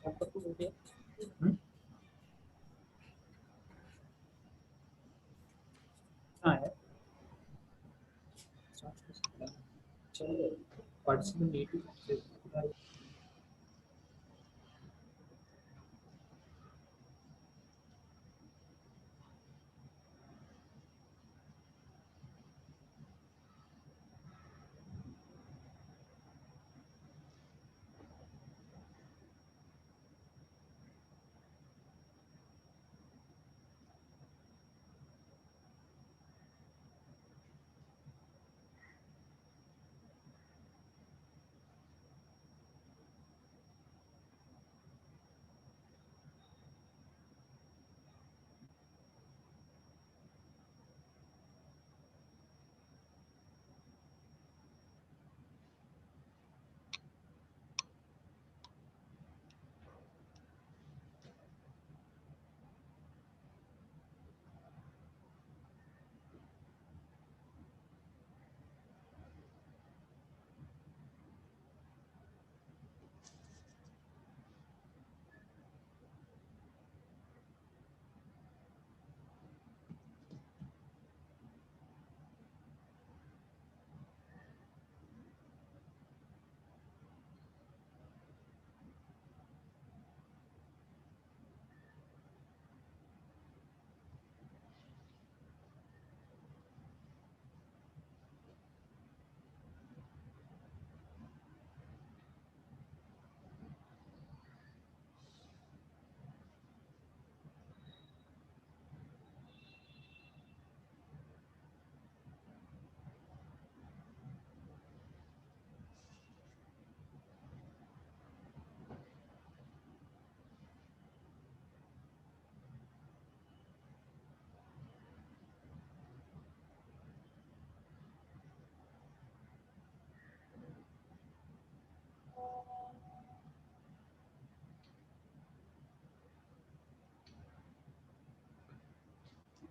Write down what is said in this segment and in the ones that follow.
हाँ है चलो participant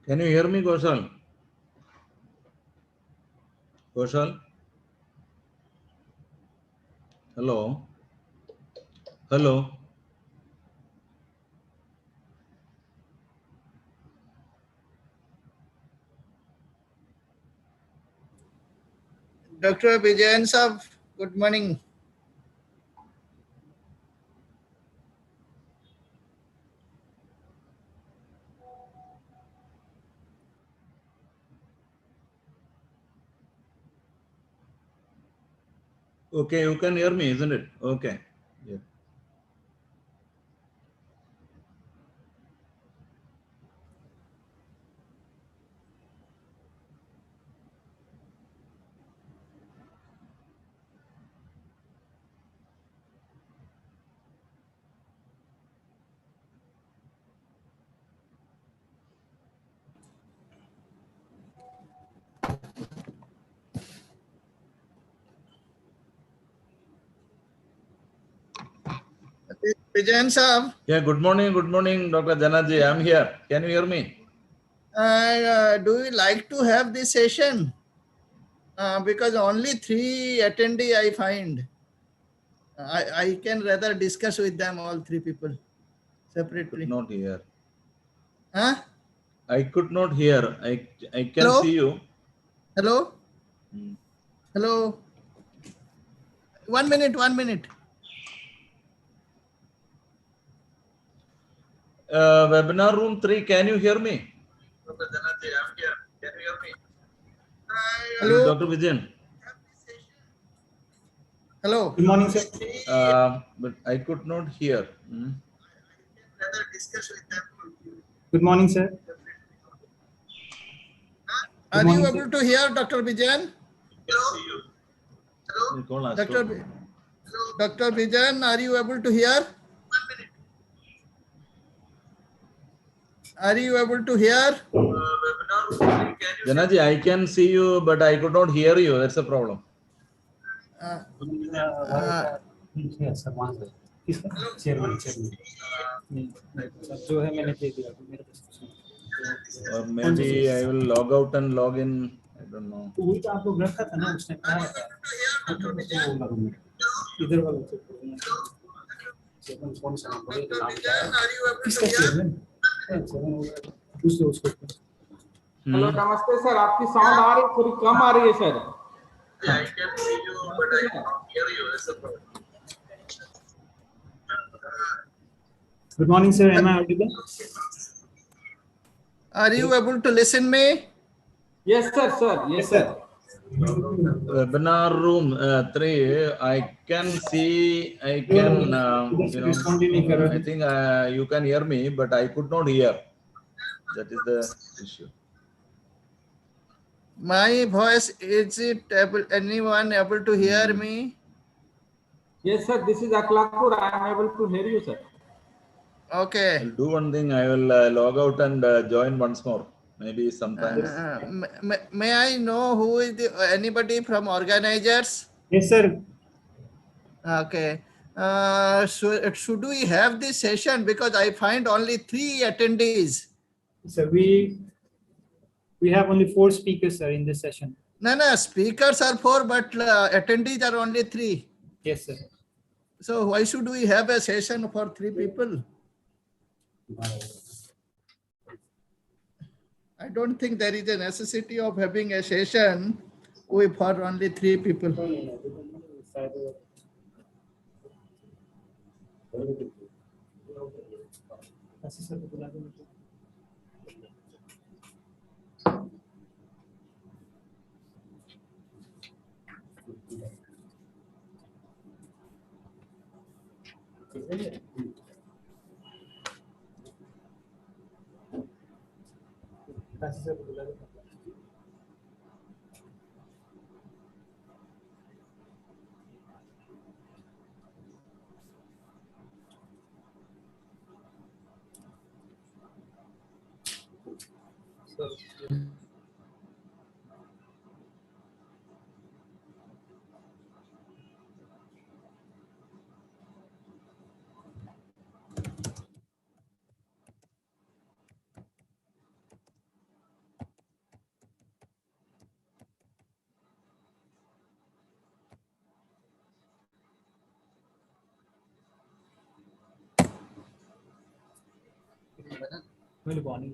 Can you hear me, Goshal? Goshal? Hello? Hello? Dr. Vijayan Sahab, good morning. Okay, you can hear me, isn't it? Okay. Yeah. Vijayan Sahab, Yeah, good morning, Dr. Janaji. I'm here. Can you hear me? do you like to have this session? Because only 3 attendee I find. I can rather discuss with them, all 3 people, Could separately. not hear. Huh? I could not hear. I can Hello? see you. Hello? Hmm. Hello? 1 minute, 1 minute. Webinar room 3, can you hear me? Dr. Janaji, I'm here. Can you hear me? Hello? Dr. Vijayan. Hello? Good morning, sir. But I could not hear. Rather discuss with them. Good morning, sir. Are Good morning, you sir. able to hear Dr. Vijayan? Hello? Dr. Vijayan, are you able to hear? Are you able to hear? Janaji, I can see you, but I could not hear you. That's the problem. Yes, sir. वहाँ से किसका chairman जो है मैंने दे दिया मेरे पास Or maybe I will log out and log in. I don't know. वही तो आप लोग रखा था ना उसने कहा था इधर वाला चेयरमैन फोन से बोले कि नाम क्या Vijayan, है are you able to किसका hear? चेयरमैन चेयरमैन पूछ लो उसको हेलो नमस्ते सर, आपकी साउंड आ रही है, थोड़ी कम आ रही है sir. Yeah, I can see you, but I cannot hear you. That's the problem. Good morning sir am I audible Are you able to listen me? Yes sir, sir, yes sir. Webinar room 3. I can see. I can. I think you can hear me, but I could not hear. That is the issue. My voice, is it able, anyone able to hear me? Yes sir, this is Akhlaqpur, I am able to hear you sir. Okay. I'll do one thing. I will log out and join once more. Maybe sometimes. May I know who is anybody from organizers? Yes sir Okay. Should we have this session because I find only 3 attendees? Sir we have only 4 speakers sir in this session. No, speakers are 4, but attendees are only 3. Yes sir. So why should we have a session for 3 people? I don't think there is a necessity of having a session for only 3 people. Good morning.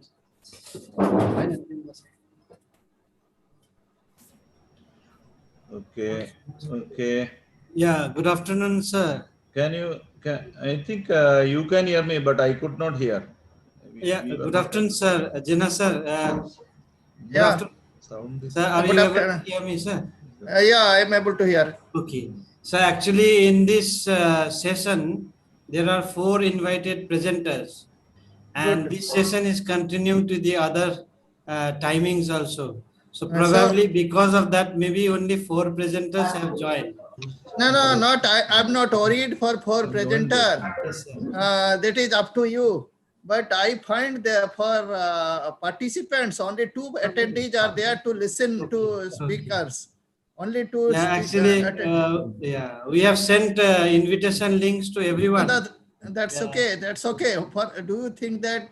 Okay. Okay. Yeah, good afternoon, sir. I think you can hear me, but I could not hear. Yeah, good afternoon, sir. Jina, sir. Good Yeah. afternoon. Sound is. Sir, are Good you able afternoon. to hear me, sir? Yeah, I am able to hear. Okay. So actually in this session, there are 4 invited presenters. And Good. this session is continuing to the other timings also. So So- probably because of that, maybe only 4 presenters have joined. No, not I'm not worried for presenter. Yes, sir. That is up to you. But I find that for participants, only 2 attendees are there to listen to speakers. Only 2. Yeah, actually, yeah, we have sent invitation links to everyone. That's Yeah. okay. That's okay. Do you think that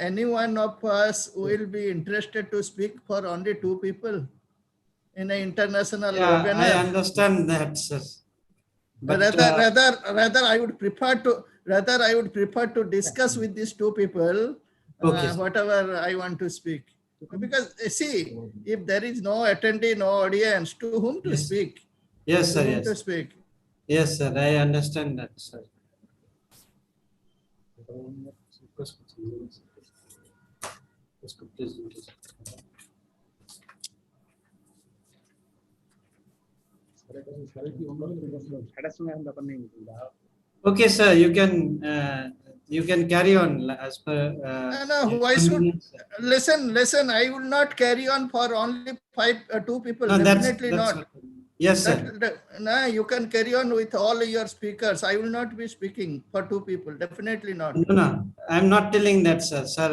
any one of us will be interested to speak for only 2 people in an international Yeah, I webinar? understand that, sir. But Rather, I would prefer to discuss with these 2 people Okay, sir. whatever I want to speak. Because see, if there is no attendee, no audience, to whom to Yes. speak? Yes, sir. To whom to Yes. speak? Yes, sir. I understand that, sir. Okay, sir. You can carry on as per. No, why should listen? I will not carry on for only 2 people. No, Definitely that's not. Yes, sir. No, you can carry on with all your speakers. I will not be speaking for 2 people. Definitely not. No, I'm not telling that, sir. Sir,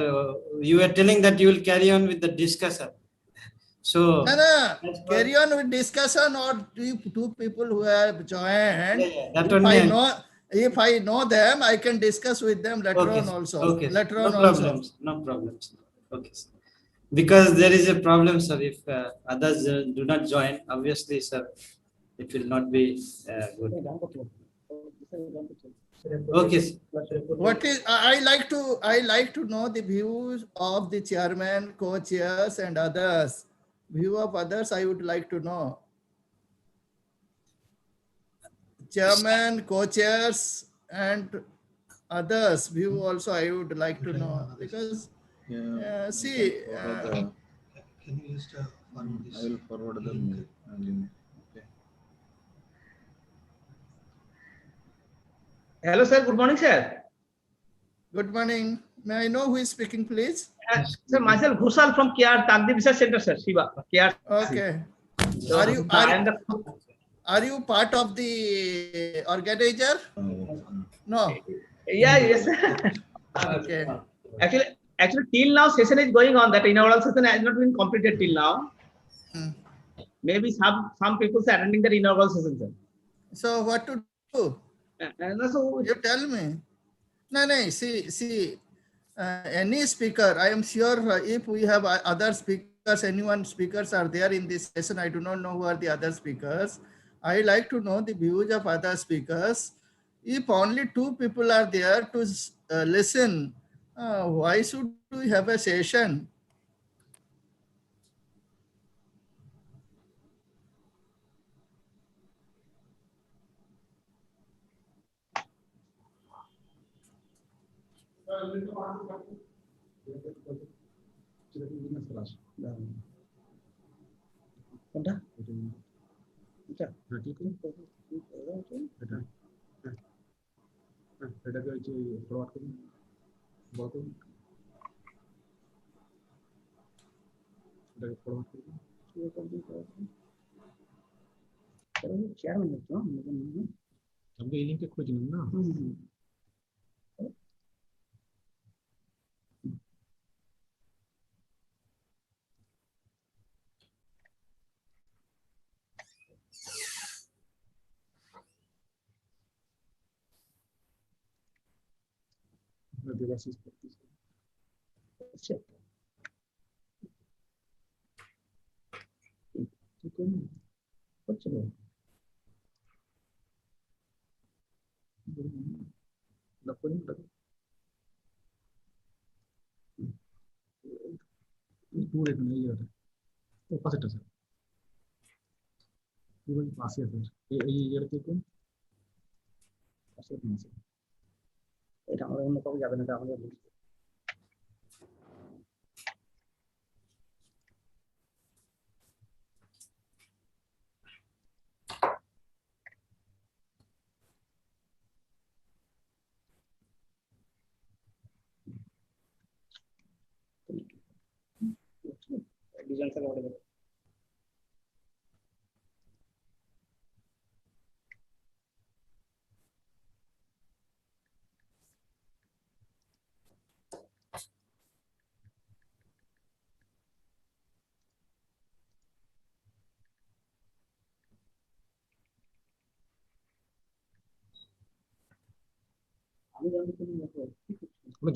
you are telling that you will carry on with the discussion. So No, carry on with discussion or 2 people who have joined. that only. If I know them, I can discuss with them later Okay, on sir. also. Okay, sir. Later No on problems. No problems. Okay, sir. Because there is a problem, sir. If others do not join, obviously, sir, it will not be good. Okay, sir. What is I like to know the views of the chairman, co-chairs, and others. View of others I would like to know. Chairman, co-chairs, and others view also I would like to know, because Yeah. see, Can you just forward I this? will forward the link. Okay. Hello, sir. Good morning, sir. good morning. May I know who is speaking, please? Sir, myself Ghoshal from KR Tagdi Research Center, sir. Shiva. KR. Okay. So, Are you I am the are you part of the organizer? No. yes. Sir. Okay. Actually, till now session is going on. That inaugural session has not been completed till now. Hmm. Maybe some people are attending the inaugural session, sir. So what to do? So You tell me. No. See. Any speaker, I am sure if we have other speakers, speakers are there in this session, I do not know who are the other speakers. I like to know the views of other speakers. If only 2 people are there to listen, why should we have a session?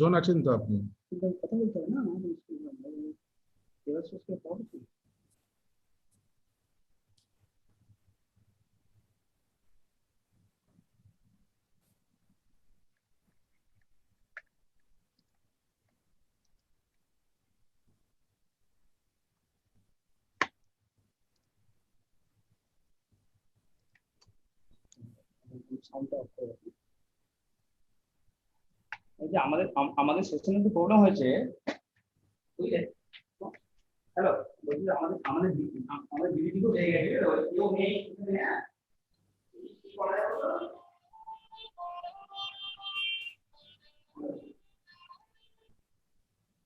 জন আছেন তো আপনি আমাদের সেশনে একটু problem হয়েছে, বুঝলে? Hello, বলছি আমাদের আমাদের আমাদের বিলিটি তো হয়ে গেছে, কেউ নেই হ্যাঁ কি করা যাবে বলো?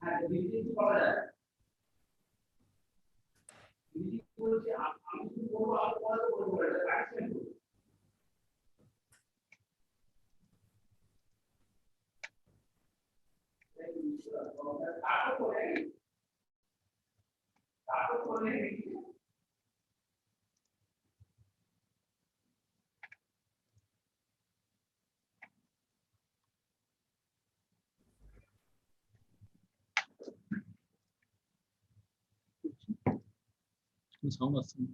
হ্যাঁ, বিলিটি কি করা যায়? বিলিটি বলছি আমি শুধু করবো, আর পড়াতে করবো, এটা কারেকশন করবো। সাউন্ড আসছে না।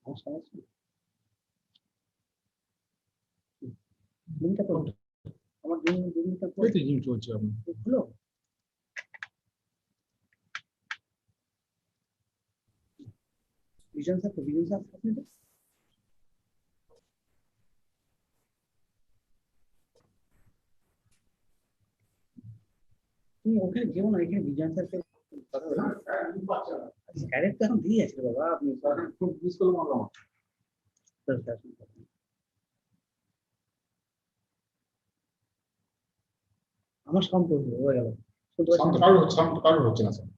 আমার সমস্যা দিনটা তো আমার দিনটা তো এই তো জিম চলছে আপনার। হলো বিজন স্যার আপনি তো তুমি ওখানে যেও না, এখানে বিজন স্যারকে কথা বলো। স্যারের তো এখন দিয়ে আছে রে বাবা, আপনি খুব মিস করলাম আমরা। আমার সম্পর্ক হয়ে গেল শুধু শান্ত কারোর হচ্ছে না স্যার।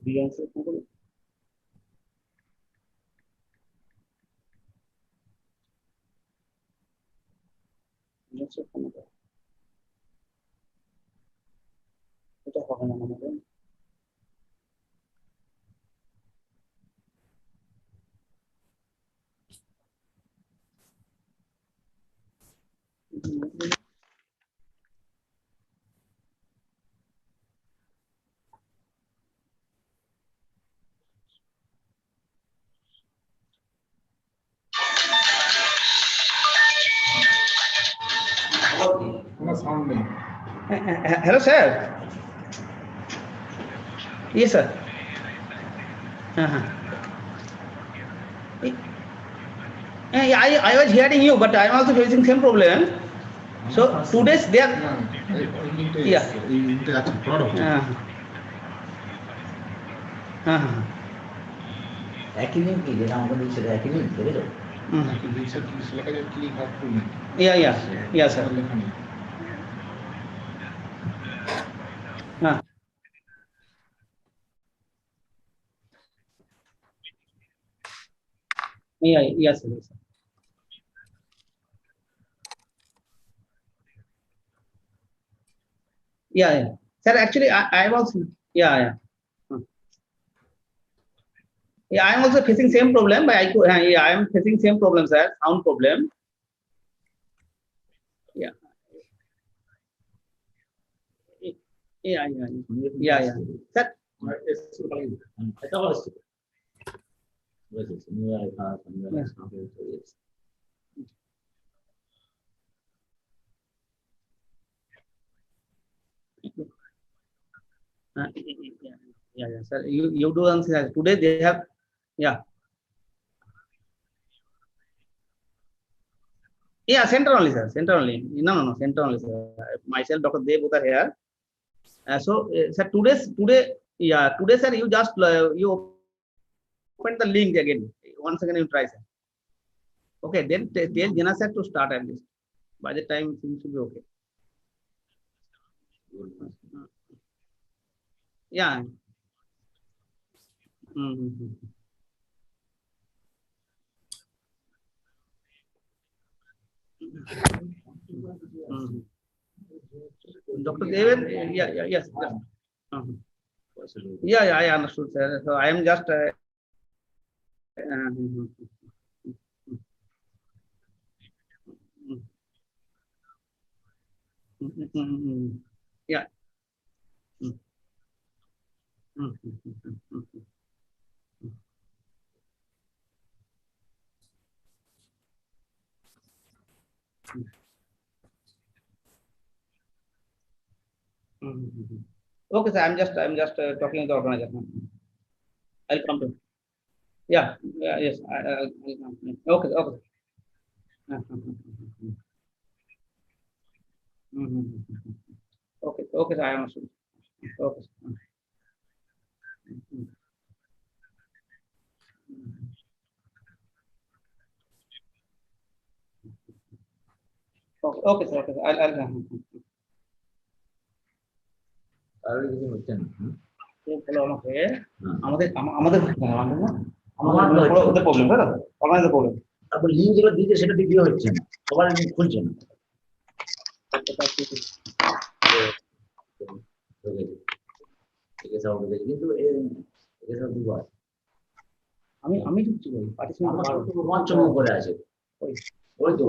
বিজন স্যার ফোন করুন। বিজন স্যার ফোন করুন। এটা হবে না মনে করেন। কোনো সাউন্ড নেই। Hello, sir. Yes, sir. I was hearing you, but I am also facing same problem. So 2 days there. Yeah. এই লিঙ্কটা আছে ফ্রড হচ্ছে। একই লিঙ্ক কি যেটা আমাকে দিচ্ছে একই লিঙ্ক বুঝলো? কি লিঙ্কটা কি লেখা যায় click have to link. Yeah, sir. লেখা নেই। Yes, sir. Yeah. Sir, actually, I was, yeah. Yeah, I am also facing same problem, but I am facing same problem, sir. Sound problem. Yeah. Sir. এটা বলছি বুঝেছি new year Yeah, sir. You do answer today. They have, yeah. Yeah, center only, sir. Center only. No, center only, sir. Myself, Dr. Dev, both are here. Sir, today, sir, you just you open the link again. Once again, you try, sir. Okay, then tell Jana sir to start at least. By the time things should be okay. Yeah. Dr. Dev, yes. Yeah, I understood, sir. So I am just. Yeah. Okay, sir. I'm just talking to the organizer. I'll come to. Yeah. Yes. Okay. Okay, sir. I understood. Okay. Okay, sir. Okay. I'll. আর কিছু হচ্ছে না আমাদের problem তাই তো organiser problem তারপর link যেগুলো দিতে সেটা দিয়ে হচ্ছে না সবার লিঙ্ক খুলছে না কিন্তু আমি ঢুকছি পার্টিসিপেন্ট রোমাঞ্চমুখ করে আছে ওই তো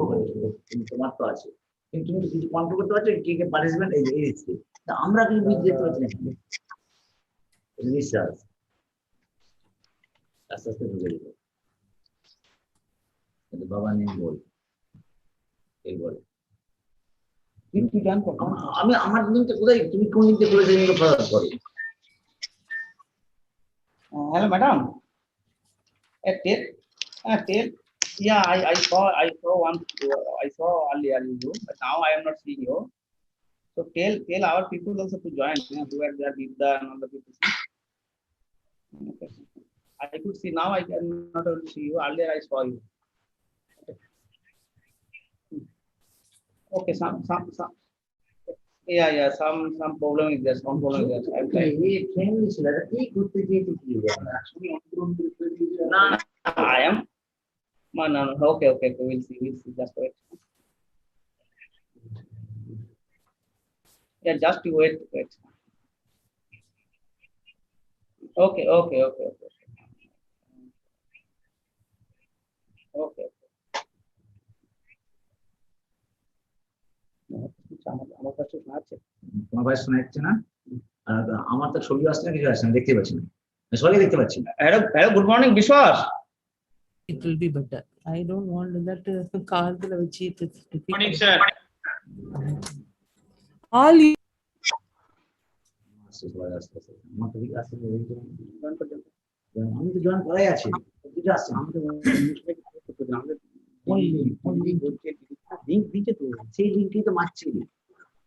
তোমার তো আছে, কিন্তু তুমি তো কিছু কন্ট্রোল করতে পারছো কে কে পানিশমেন্ট এই দিচ্ছে, আমরা কিন্তু বুঝতে দেখতে পাচ্ছি না। রিসার্চ আস্তে আস্তে ঢুকে দিল, কিন্তু বাবা নেই বল এই বলে কি গান করো? আমি আমার লিঙ্কটা কোথায়, তুমি কোন লিঙ্কে করেছো লিঙ্কটা ফরওয়ার্ড করো। Hello, madam. Tell. Yeah, I saw one. I saw earlier you, but now I am not seeing you. So tell our people also to join. Who are there, Vidya and all the people. Okay. I could see now. I cannot able to see you. Earlier I saw you. Okay, some. Yeah. Some problem is there. Some problem is there. I'm trying. এই family ছিল এটা কি করতে চেয়েছে কি No, I am. No. Okay. We'll see. Just wait. Yeah, just you wait. Okay. Okay. আমার কাছে শোনা যাচ্ছে। তোমার ভয়েস শোনা যাচ্ছে না, আর আমার তো ছবি আসছে না, কিছু আসছে না, দেখতে পাচ্ছি না, সবাই দেখতে পাচ্ছি না। Hello, good morning, Vishwas. It will be better. I don't want that car. Morning, sir. All you সবাই আসছে, আমার তো দিকে আসছে, আমি তো জয়েন করাই আছি, কিছু আসছে না। লিঙ্ক দিচ্ছে তো, সেই লিঙ্কই তো মারছি।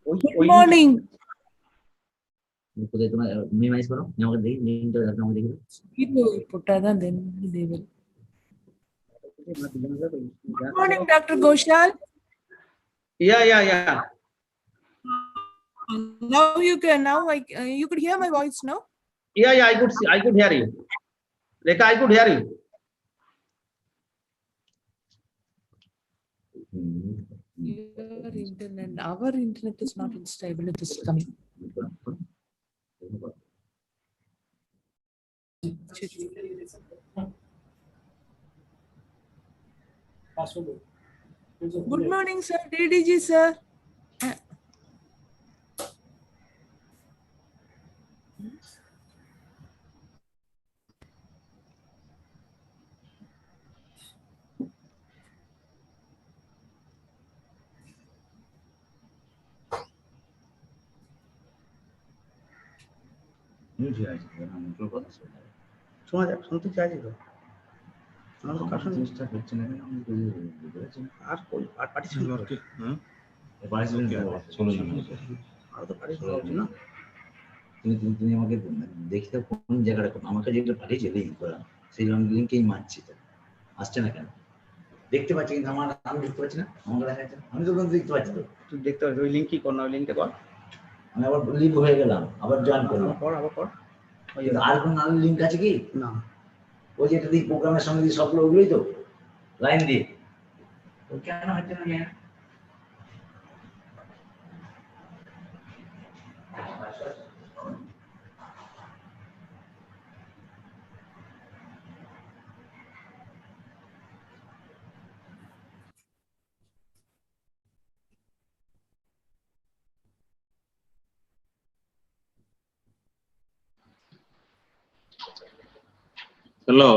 good morning. কোথায় তোমার মিনিমাইজ করো, আমাকে দেখি লিঙ্কটা, আমাকে দেখি। Put that then they will. Good morning, Dr. Ghoshal. Yeah. Now you can. Now you could hear my voice, no? Yeah, I could hear you. Rekha, I could hear you. Your internet, our internet is not stable. It is coming. Good morning, sir. DDG, sir. শুনতে চাইছি তো। চেষ্টা করছে না, আর participant না। তুমি আমাকে দেখি তো কোন জায়গাটা, আমাকে যেটা পাঠিয়েছে লিঙ্ক করা, সেই লিঙ্কেই মারছি, তো আসছে না কেন? দেখতে পাচ্ছি কিন্তু আমি দেখতে পাচ্ছি না, আমাকে দেখা যাচ্ছে, আমি তো দেখতে পাচ্ছি তো। তুই দেখতে পাচ্ছি, ওই লিঙ্ক কি কর না, ওই লিঙ্কে কর। আমি আবার লিভ হয়ে গেলাম, আবার জয়েন করলাম, আবার কর। আর কোন লিঙ্ক আছে কি? না, ওই যেটা দিই প্রোগ্রামের সঙ্গে দিই সবগুলো ওগুলোই তো লাইন দিয়ে, তো কেন হচ্ছে না? Hello.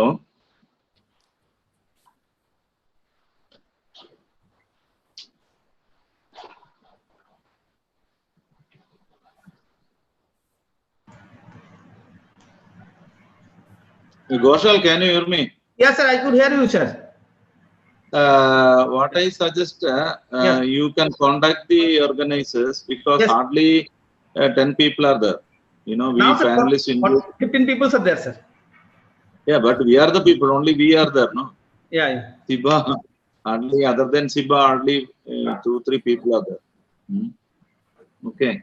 Ghoshal, can you hear me? Yes, sir, I could hear you, sir. What I suggest, Yes. you can contact the organizers, because Yes. hardly 10 people are there. You know, we Now, sir, families in 15 people are there, sir. Yeah, but we are the people, only we are there, no? Yeah. Siba, hardly, other than Siba, hardly 2-3 people are there. Okay.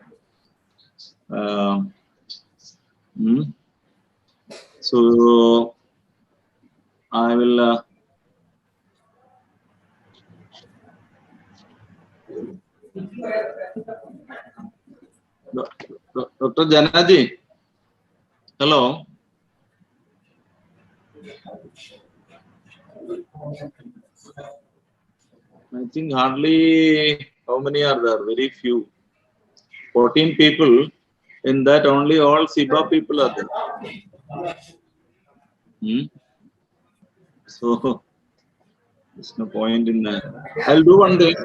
So I will Dr. Janaji, hello. I think hardly, how many are there? Very few. 14 people. In that only all SIBA people are there. So there's no point in that. I'll do one thing.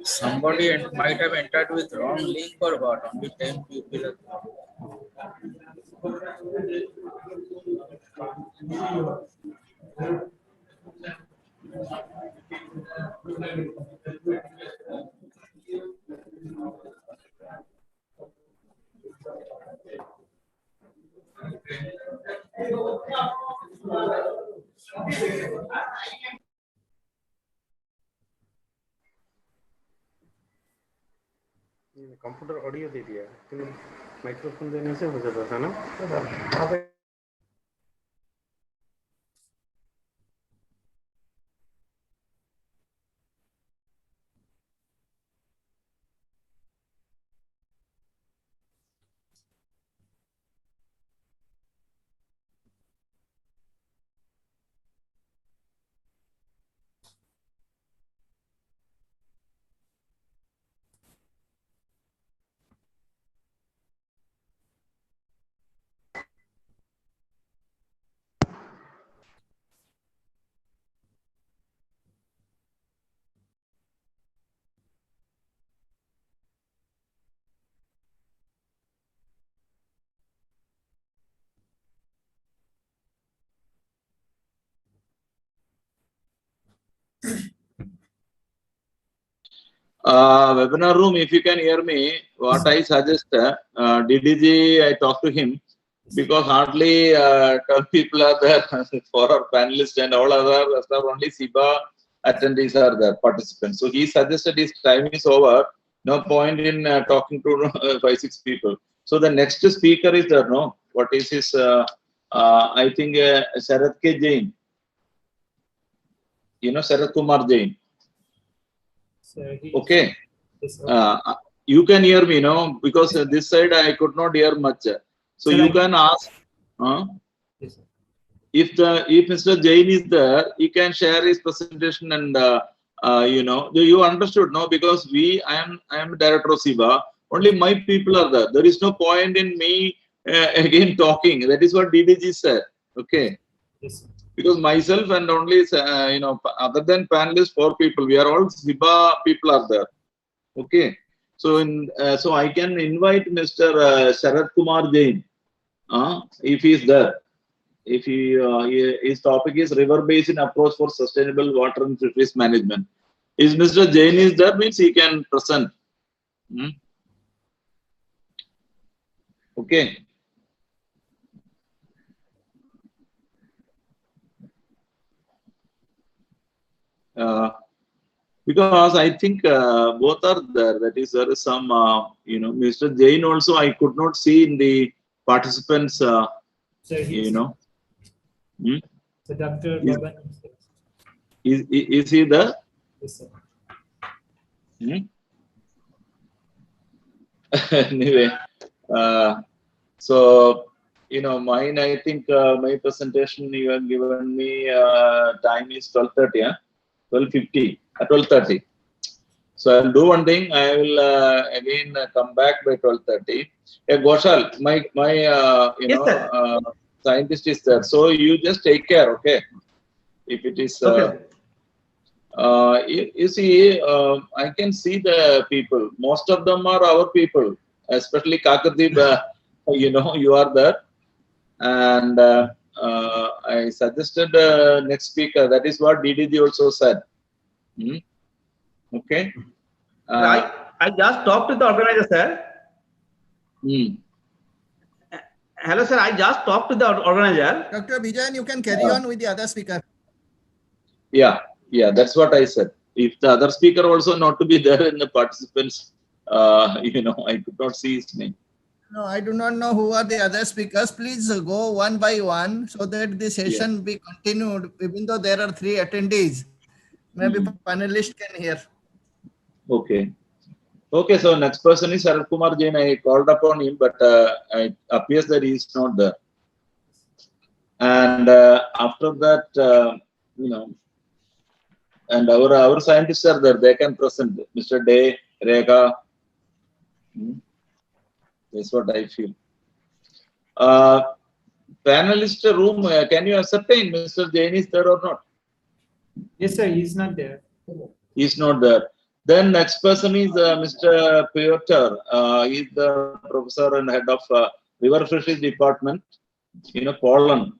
Somebody might have entered with wrong link or what? Only 10 people. Computer audio दे दिया है, microphone देने से हो जाता था ना। Webinar room, if you can hear me, what I suggest, DDG, I talk to him because hardly 12 people are there for our panelists and all others are only SIBA attendees are there, participants. So he suggested his time is over. No point in talking to 5-6 people. So the next speaker is there, no? What is his, I think Sarath K. Jain. You know, Sarath Kumar Jain. Okay. You can hear me, no? Because this side I could not hear much. So you can ask. If Mr. Jain is there, he can share his presentation and you know, you understood, no? Because I am director of SIBA. Only my people are there. There is no point in me again talking. That is what DDG said. Okay. Yes, sir. Because myself and only you know, other than panelists, 4 people, we are all SIBA people are there. Okay. So so I can invite Mr. Sarath Kumar Jain, if he is there. If his topic is river basin approach for sustainable water and fisheries management. Is Mr. Jain is there, means he can present. Okay. Because I think both are there. That is, there is some, you know, Mr. Jain also I could not see in the participants, you know. So Dr. Is- Baban. Is he there? Yes, sir. Anyway, so, you know, mine, I think my presentation you have given me time is 12:30, yeah? 12:50, 12:30. So I'll do one thing. I will again come back by 12:30. Goshal, my you Yes, know, scientist is there. So you just take care, okay? If it is, Okay. you see, I can see the people. Most of them are our people, especially Kakadib. You know, you are there, and I suggested next speaker. That is what DDG also said. Okay. I just talked to the organizer, sir. Hello, sir. I just talked to the organizer. Dr. Bijan, you can carry on with the other speaker. Yeah, that's what I said. If the other speaker also not to be there in the participants, you know, I could not see his name. No, I do not know who are the other speakers. Please go one by one so that the session be continued, even though there are 3 attendees. Maybe panelists can hear. Okay. Okay, so next person is Sarath Kumar Jain. I called upon him, but it appears that he is not there. And after that, you know, and our scientists are there. They can present. Mr. Day, Rekha. That's what I feel. Panelist room. Can you ascertain Mr. Jain is there or not? Yes, sir. He's not there. He's not there. Then next person is Mr. Piotr. He's the professor and head of River Fisheries Department in Poland,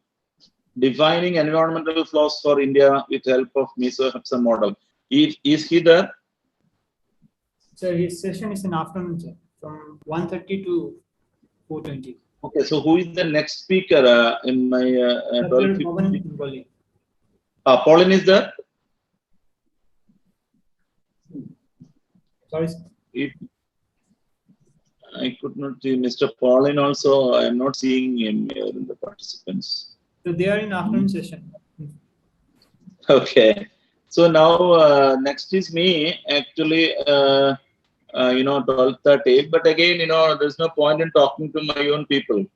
defining environmental flows for India with help of Meso-Hudson model. Is he there? Sir, his session is in afternoon, sir, from 1:30 to 4:20. Okay, so who is the next speaker in my Dr. Pawan Ningoli. Pauline is there? Sorry, sir. I could not see Mr. Pauline also. I am not seeing him here in the participants. So they are in afternoon session. Okay. So now next is me. Actually, 12:30. But again, there's no point in talking to my own people.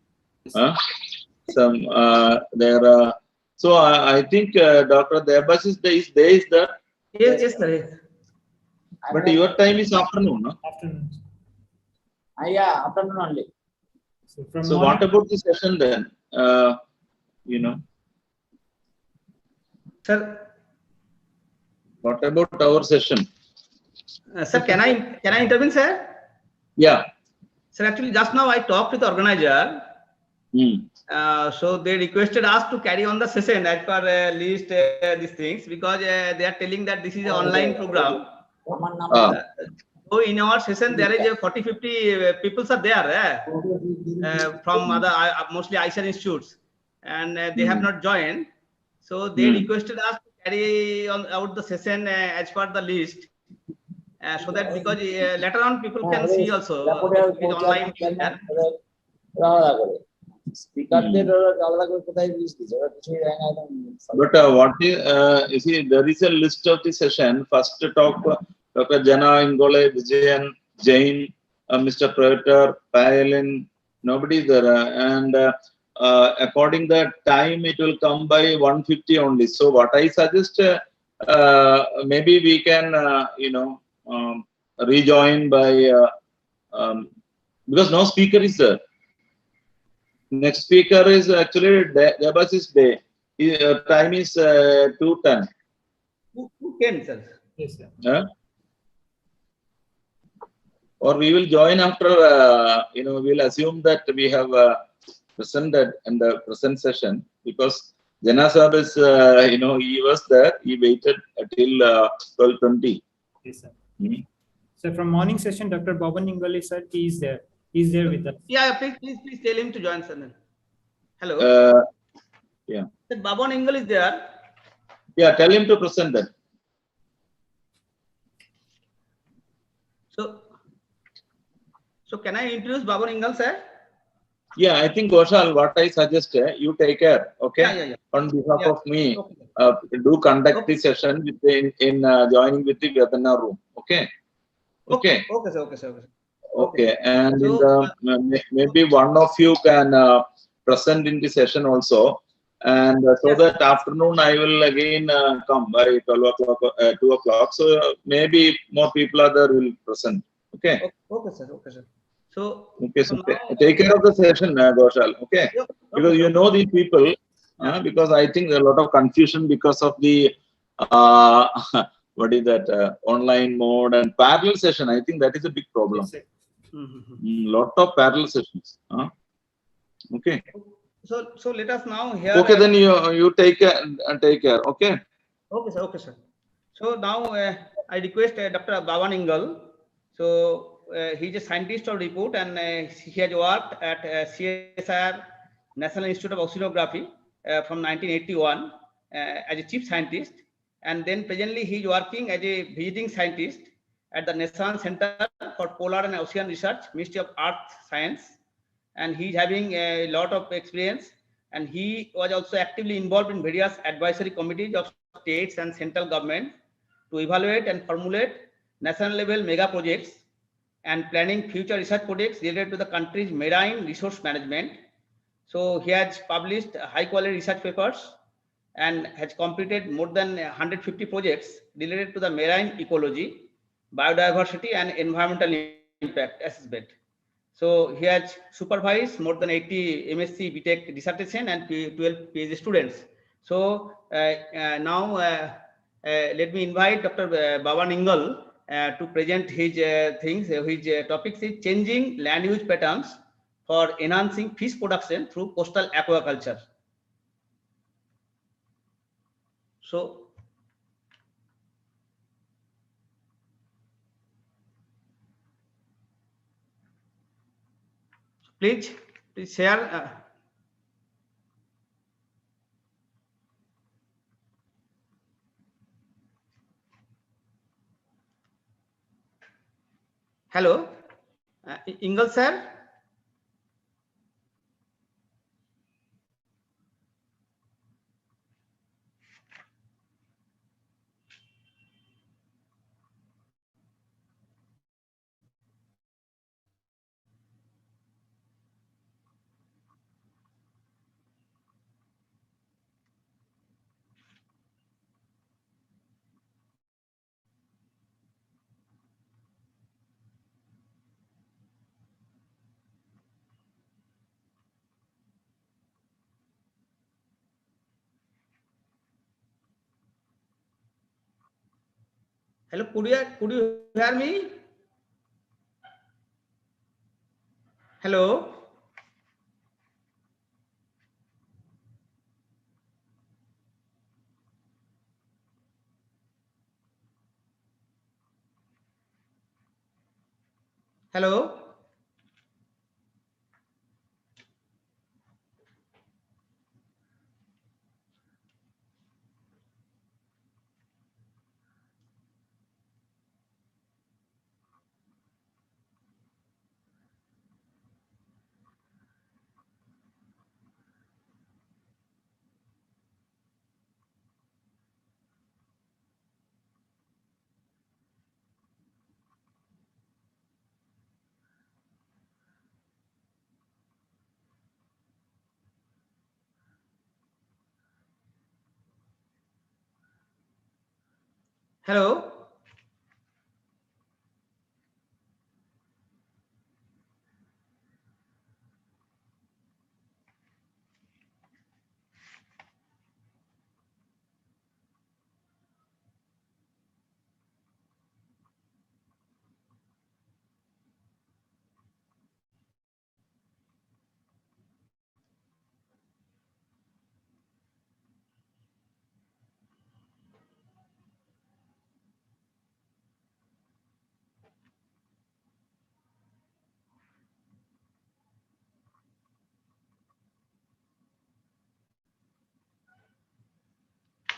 So I think Dr. Debas is there. Is there? Yes, sir. But your time is afternoon, no? Afternoon. Yeah, afternoon only. So what about the session then? Sir. What about our session? Sir, can I intervene, sir? Yeah. Sir, actually, just now I talked with the organizer. So they requested us to carry on the session as per list these things, because they are telling that this is an online program. So in our session there is 40-50 people are there from other mostly ICAR institutes, and they have not joined. So they requested us to carry on out the session as per the list, so that because later on people can see also it is online. But what is you see, there is a list of the session. First talk Dr. Jana Ingole, Vijayan, Jain, Mr. Prater, Payalin, nobody is there. And according the time, it will come by 1:50 only. So what I suggest, maybe we can, rejoin by, because no speaker is there. Next speaker is actually Debas's day. Time is 2:10. Who can, sir? Yes, sir. Or we will join after, we'll assume that we have presented in the present session, because Jana Sahab is, he was there, he waited until 12:20. Yes, sir. So from morning session, Dr. Pawan Ningoli sir, he is there. He's there with us. Yeah, please tell him to join, sir. Hello. Yeah. Sir, Pawan Ningoli is there. Yeah, tell him to present that. So can I introduce Pawan Ningoli, sir? Yeah, I think Goshal, what I suggest, you take care, okay? Yeah. On behalf of me, do conduct the session in joining with the webinar room, okay? Okay. Okay, sir. Okay, and so, maybe one of you can present in the session also, and so that afternoon I will again come by 12 o'clock, 2 o'clock. So maybe more people are there will present. Okay. Okay, sir. So take care of the session, Goshal. Okay, because you know these people. Because I think there are a lot of confusion because of the what is that online mode and parallel session. I think that is a big problem. Lot of parallel sessions. Okay. So let us now hear. Okay, then you take care. Okay. Okay, sir. So now I request Dr. Pawan Ningoli. So he is a scientist of repute, and he has worked at CSIR, National Institute of Oceanography, from 1981 as a chief scientist, and then presently he is working as a visiting scientist at the National Center for Polar and Ocean Research, Ministry of Earth Science, and he is having a lot of experience, and he was also actively involved in various advisory committees of states and central government to evaluate and formulate national level mega projects and planning future research projects related to the country's marine resource management, So he has published high quality research papers and has completed more than 150 projects related to the marine ecology, biodiversity and environmental impact assessment. So he has supervised more than 80 MSc BTech dissertation and 12 PhD students. So now let me invite Dr. Baban Ingle to present his things. His topics is changing land use patterns for enhancing fish production through coastal aquaculture. So please share. Hello, Ingle sir. Hello, could you hear me? Hello. Hello. Hello.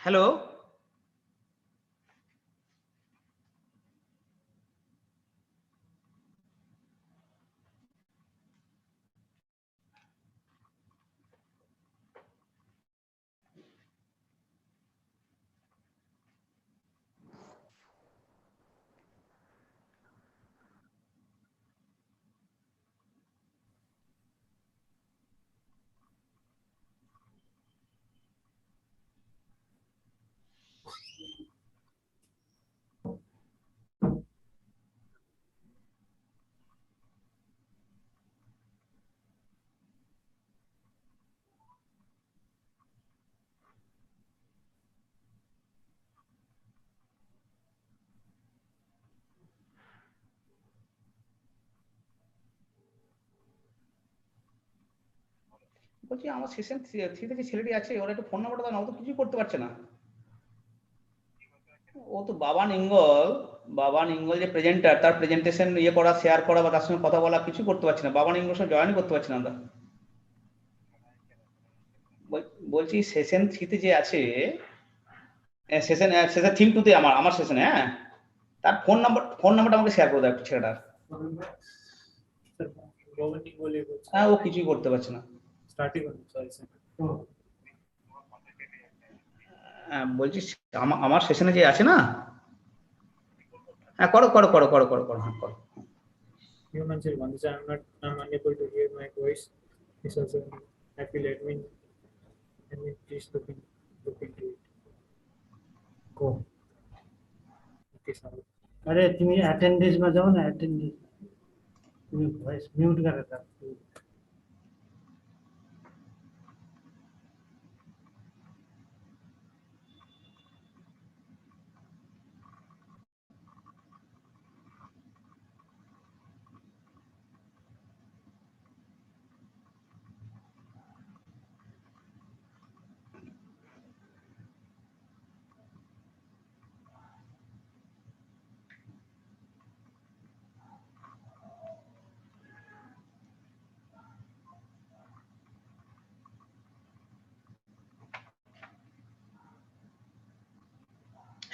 Hello. বলছি আমার session 3 যে ছেলেটি আছে ওর একটা phone নাম্বারটা দাও না, ও তো কিছুই করতে পারছে না। ও তো বাবান ইঙ্গল যে প্রেজেন্টার, তার প্রেজেন্টেশন করা, শেয়ার করা বা তার সঙ্গে কথা বলা কিছু করতে পারছি না। বাবান ইঙ্গল সঙ্গে জয়েন করতে পারছি না আমরা। বলছি সেশন 3 যে আছে, সেশন থিম 2 তে আমার সেশনে, হ্যাঁ, তার ফোন নাম্বারটা আমাকে শেয়ার করে দাও একটু ছেলেটার। হ্যাঁ, ও কিছুই করতে পারছে না। বলছি আমার সেশনে যে আছে না, হ্যাঁ করো। You mentioned one is I'm unable to hear my voice. Is also I feel admin please look into it. Go. Okay, sorry. अरे तुम्ही अटेंडेंस में जाओ ना अटेंडेंस तुम्ही वॉइस म्यूट कर रखा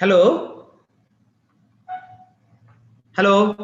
Hello? Hello?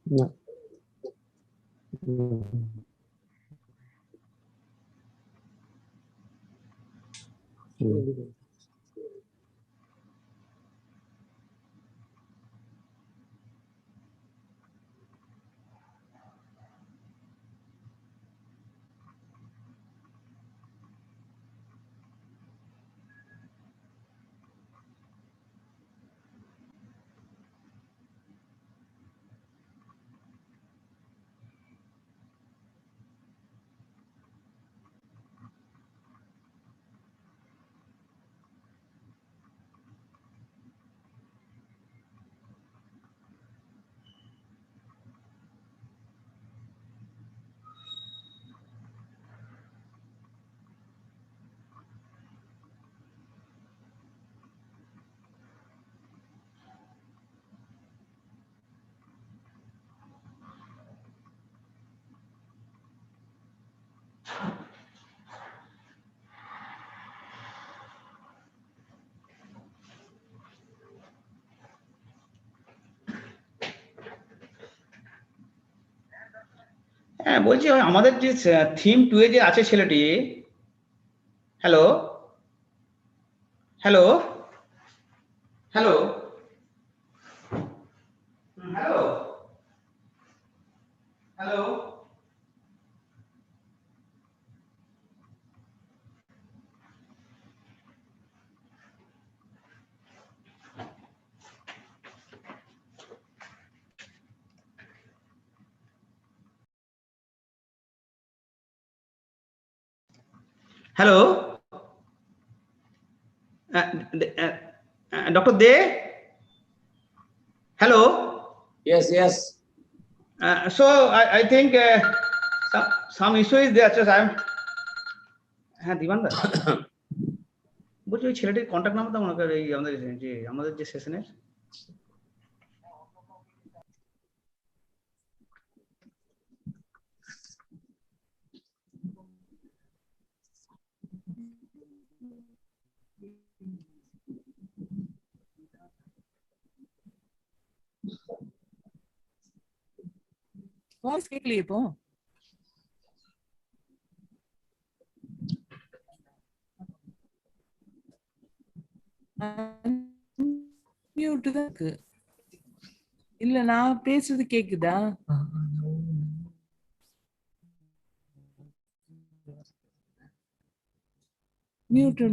No. হ্যাঁ বলছি ওই আমাদের যে থিম 2 এ যে আছে ছেলেটি hello hello hello hello hello hello Dr. De? Hello? Yes, yes. So I think some issue is there. Just I'm. হ্যাঁ দিবানদা বলছি ওই ছেলেটির কন্ট্যাক্ট নাম্বারটা মনে করে এই আমাদের যে সেশনের कौन के लिए तो மியூட் தான் இருக்கு. இல்ல நான் பேசுறது கேக்குதா? Mute.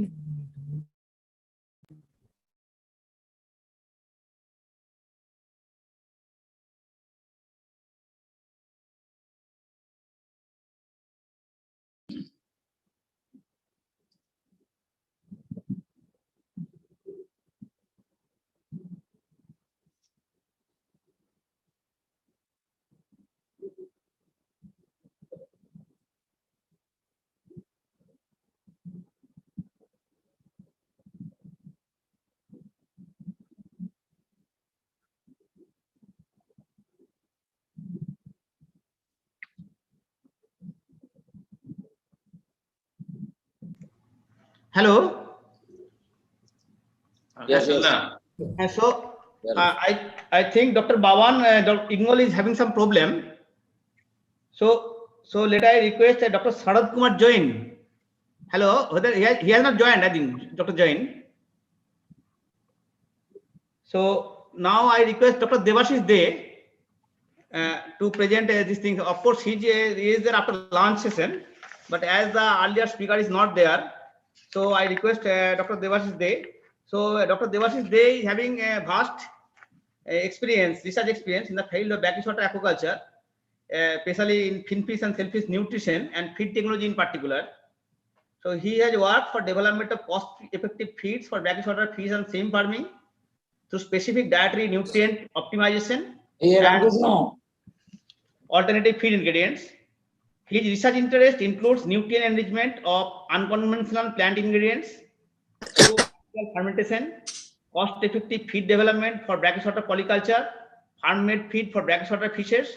Hello? Yes, yes. So I think Dr. Bawan, Dr. Ignol is having some problem. So let I request Dr. Sarad Kumar join. Hello, whether he has not joined, I think, Dr. Join. So now I request Dr. Devashish De to present this thing. Of course, he is there after lunch session, but as the earlier speaker is not there, so I request Dr. Devashish De. So Dr. Devashish De is having a vast research experience in the field of brackish water aquaculture, especially in finfish and shellfish nutrition and feed technology in particular. So he has worked for development of cost-effective feeds for brackish water fish and shrimp farming through specific dietary nutrient optimization and alternative feed ingredients. His research interest includes nutrient enrichment of unconventional plant ingredients, fermentation, cost-effective feed development for brackish water polyculture, farm-made feed for brackish water fishes,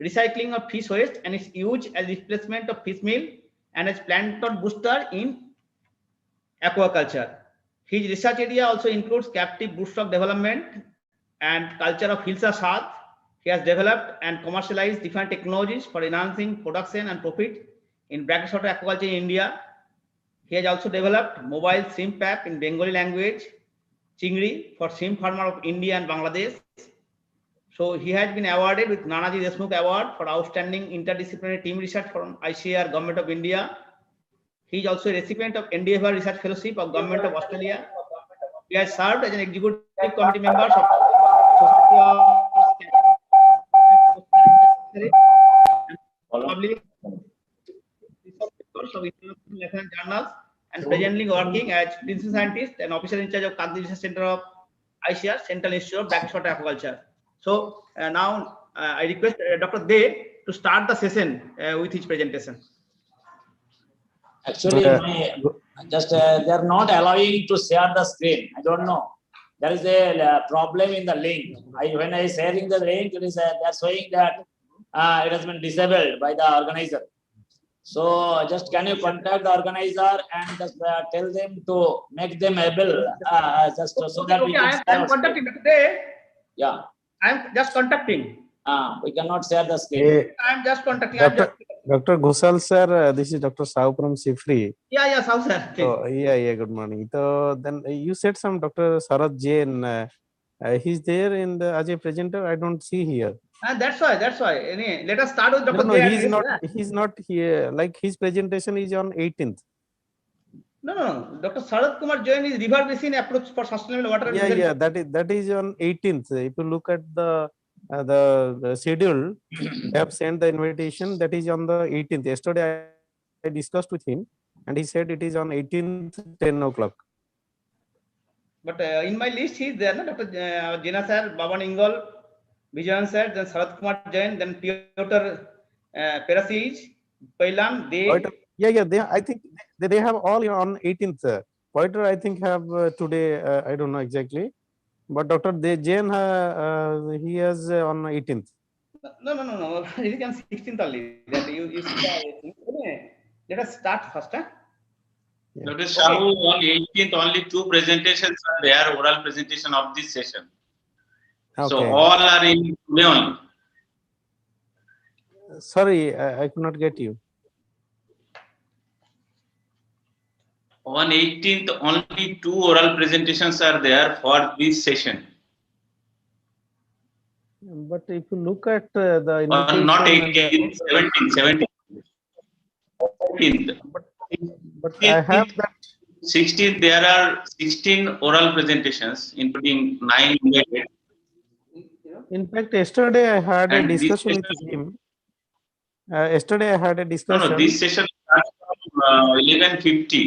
recycling of fish waste and its use as replacement of fish meal, and as plankton booster in aquaculture. His research area also includes captive broodstock development and culture of Hilsa shad. He has developed and commercialized different technologies for enhancing production and profit in brackish water aquaculture in India. He has also developed mobile shrimp app in Bengali language, Chingri, for shrimp farmer of India and Bangladesh. So he has been awarded with Nanaji Deshmukh Award for outstanding interdisciplinary team research from ICAR Government of India. He is also a recipient of Endeavour Research Fellowship of Government of Australia. He has served as an executive committee member of Society of Public Research of International Journals, and presently working as principal scientist and officer in charge of Kagdi Research Center of ICAR, Central Institute of Brackish Water Aquaculture. So now I request Dr. De to start the session with his presentation. Actually, they are not allowing to share the screen. I don't know. There is a problem in the link. When I sharing the link, it is they are showing that it has been disabled by the organizer. So just can you contact the organizer and just tell them to make them able just so that we can I am contacting Dr. De. Yeah. I am just contacting. We cannot share the screen. I am just contacting. Dr. Gosal sir, this is Dr. Sao from Sifri. Yeah, Sao sir. So, yeah, good morning. So then you said some Dr. Sarad Jain, he's there in the as a presenter. I don't see here. That's why. Let us start with Dr. No, he's not here. Like his presentation is on 18th. No. Dr. Sarad Kumar Jain is river basin approach for sustainable water. Yeah. That is on 18th. If you look at the schedule, they have sent the invitation. That is on the 18th. Yesterday I discussed with him, and he said it is on 18th 10 o'clock. But in my list, he is there, no? Dr. Jina sir, Baban Ingol, Vijayan sir, then Sarath Kumar Jain, then Piotr Perasic, Pailan, they. Yeah. I think they have all on 18th. Poiter, I think, have today. I don't know exactly, but Dr. Jain, he has on 18th. No. You can 16th only. That you see let us start first. Huh? Yeah. Dr. Shahu, on 18th, only 2 presentations are there, oral presentation of this session. So Okay. all are in today only. Sorry, I could not get you. On 18th, only 2 oral presentations are there for this session. But if you look at the invitation, Not and 18th, 17th. but I have that. 16th, there are 16 oral presentations, including 9 invited. In fact, yesterday I had a And this discussion with session- him. Yesterday I had a discussion. No, this session starts from 11:50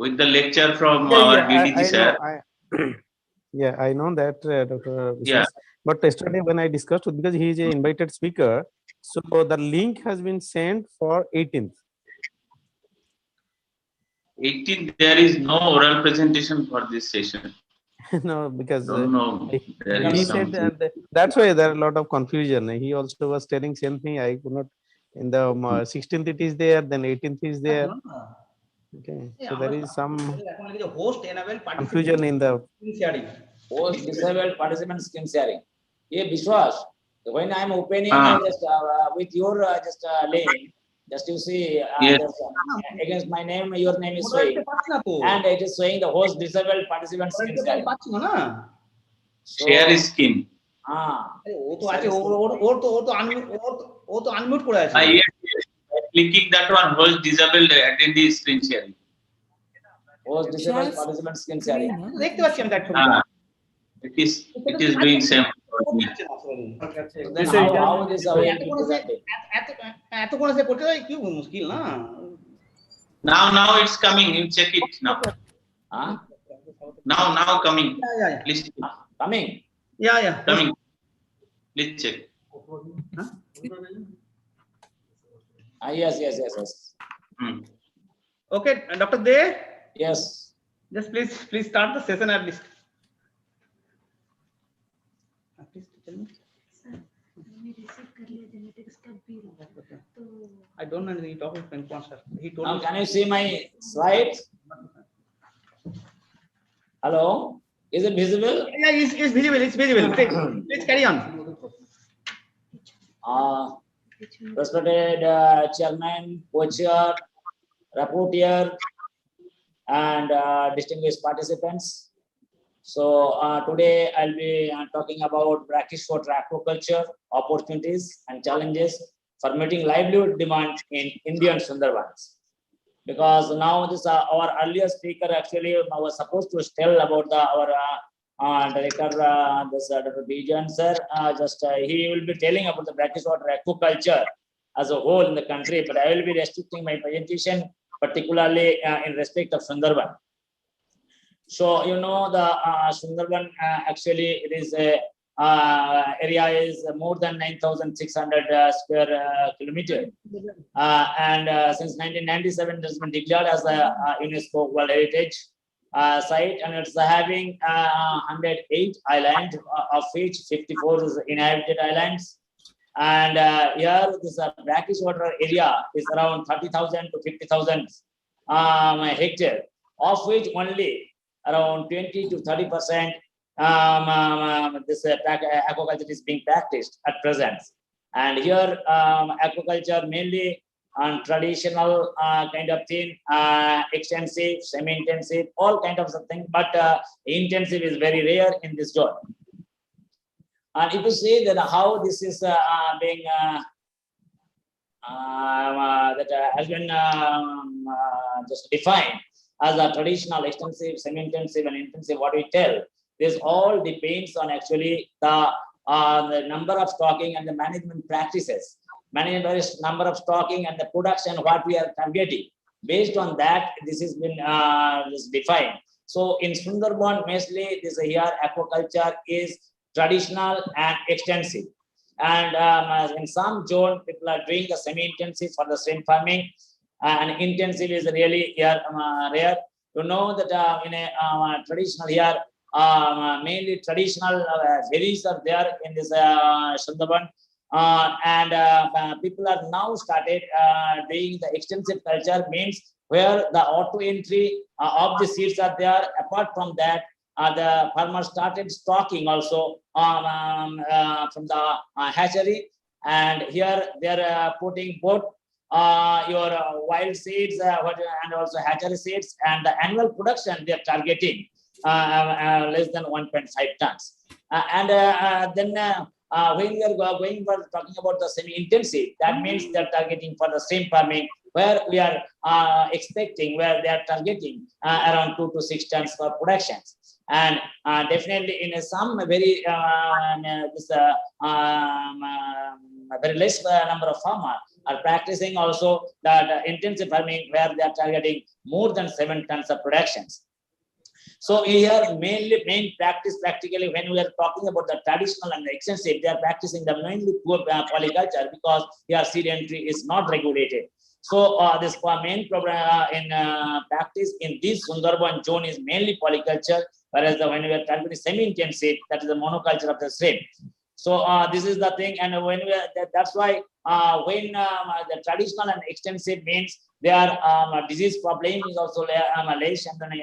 with the lecture from our DDG sir. Yeah, I know that, Dr. Yeah. Vishwas. But yesterday when I discussed with, because he is an invited speaker, so the link has been sent for 18th. 18th, there is no oral presentation for this session. No, because Don't know. There he is said something. that's why there are a lot of confusion. He also was telling same thing. I could not. In the 16th it is there, then 18th is there. Okay, so there is some host enable confusion in the Host disabled participant screen sharing. Yeah, Vishwas, when I am opening just with your link, just you see Yes. against my name, your name is showing, and it is showing the host disabled participant screen sharing. Share skin. unmute করে আছে Yes. Clicking that one, host disabled attendee screen sharing. Host disabled participant screen sharing. দেখতে পাচ্ছি আমি তার ছবিটা It is doing same. Then how this এত কোন সে করতে হয় কি মুশকিল না Now it's coming. You check it now. Now coming. Yeah. Please. Coming. Yeah. Coming. Please check. Yes. Okay, Dr. De. Yes. Just please start the session at least. I don't know anything. Talk with Pankwan sir. He told Now me. can you see my slide? Hello, is it visible? Yeah, it's visible. It's visible. Please carry on. Respected chairman, co-chair, rapporteur, and distinguished participants. So today I'll be talking about brackish water aquaculture, opportunities and challenges for meeting livelihood demand in Indian Sundarbans. Because now this our earlier speaker actually was supposed to tell about our director, Dr. Bijan sir. He will be telling about the brackish water aquaculture as a whole in the country, but I will be restricting my presentation particularly in respect of Sundarban. So the Sundarban actually it is a area is more than 9,600 square kilometer, and since 1997 it has been declared as a UNESCO World Heritage site, and it's having 108 islands, of which 54 is inhabited islands. And here this brackish water area is around 30,000 to 50,000 hectare, of which only around 20 to 30% this aquaculture is being practiced at present. And here aquaculture mainly on traditional kind of thing, extensive, semi-intensive, all kind of something, but intensive is very rare in this zone. And if you see that how this is being has been just defined as a traditional, extensive, semi-intensive, and intensive, what we tell, this all depends on actually the number of stocking and the management practices, number of stocking and the production what we are targeting. Based on that, this has been defined. So in Sundarban, mostly this here aquaculture is traditional and extensive. And in some zone, people are doing the semi-intensive for the shrimp farming, and intensive is really here rare. You know that in a traditional here, mainly traditional berries are there in this Sundarban. And people are now started doing the extensive culture, means where the auto entry of the seeds are there. Apart from that, the farmers started stocking also from the hatchery, and here they are putting both your wild seeds and also hatchery seeds, and the annual production they are targeting less than 1.5 tons. Then when we are going for talking about the semi-intensive, that means they are targeting for the shrimp farming, where we are expecting, where they are targeting around 2 to 6 tons for productions. And definitely in some very very less number of farmers are practicing also that intensive farming, where they are targeting more than 7 tons of productions. So here main practice practically when we are talking about the traditional and the extensive, they are practicing the mainly poor polyculture, because here seed entry is not regulated. So this main problem in practice in this Sundarban zone is mainly polyculture, whereas when we are targeting semi-intensive, that is the monoculture of the shrimp. So this is the thing, and when we that's why when the traditional and extensive means their disease problem is also less, and then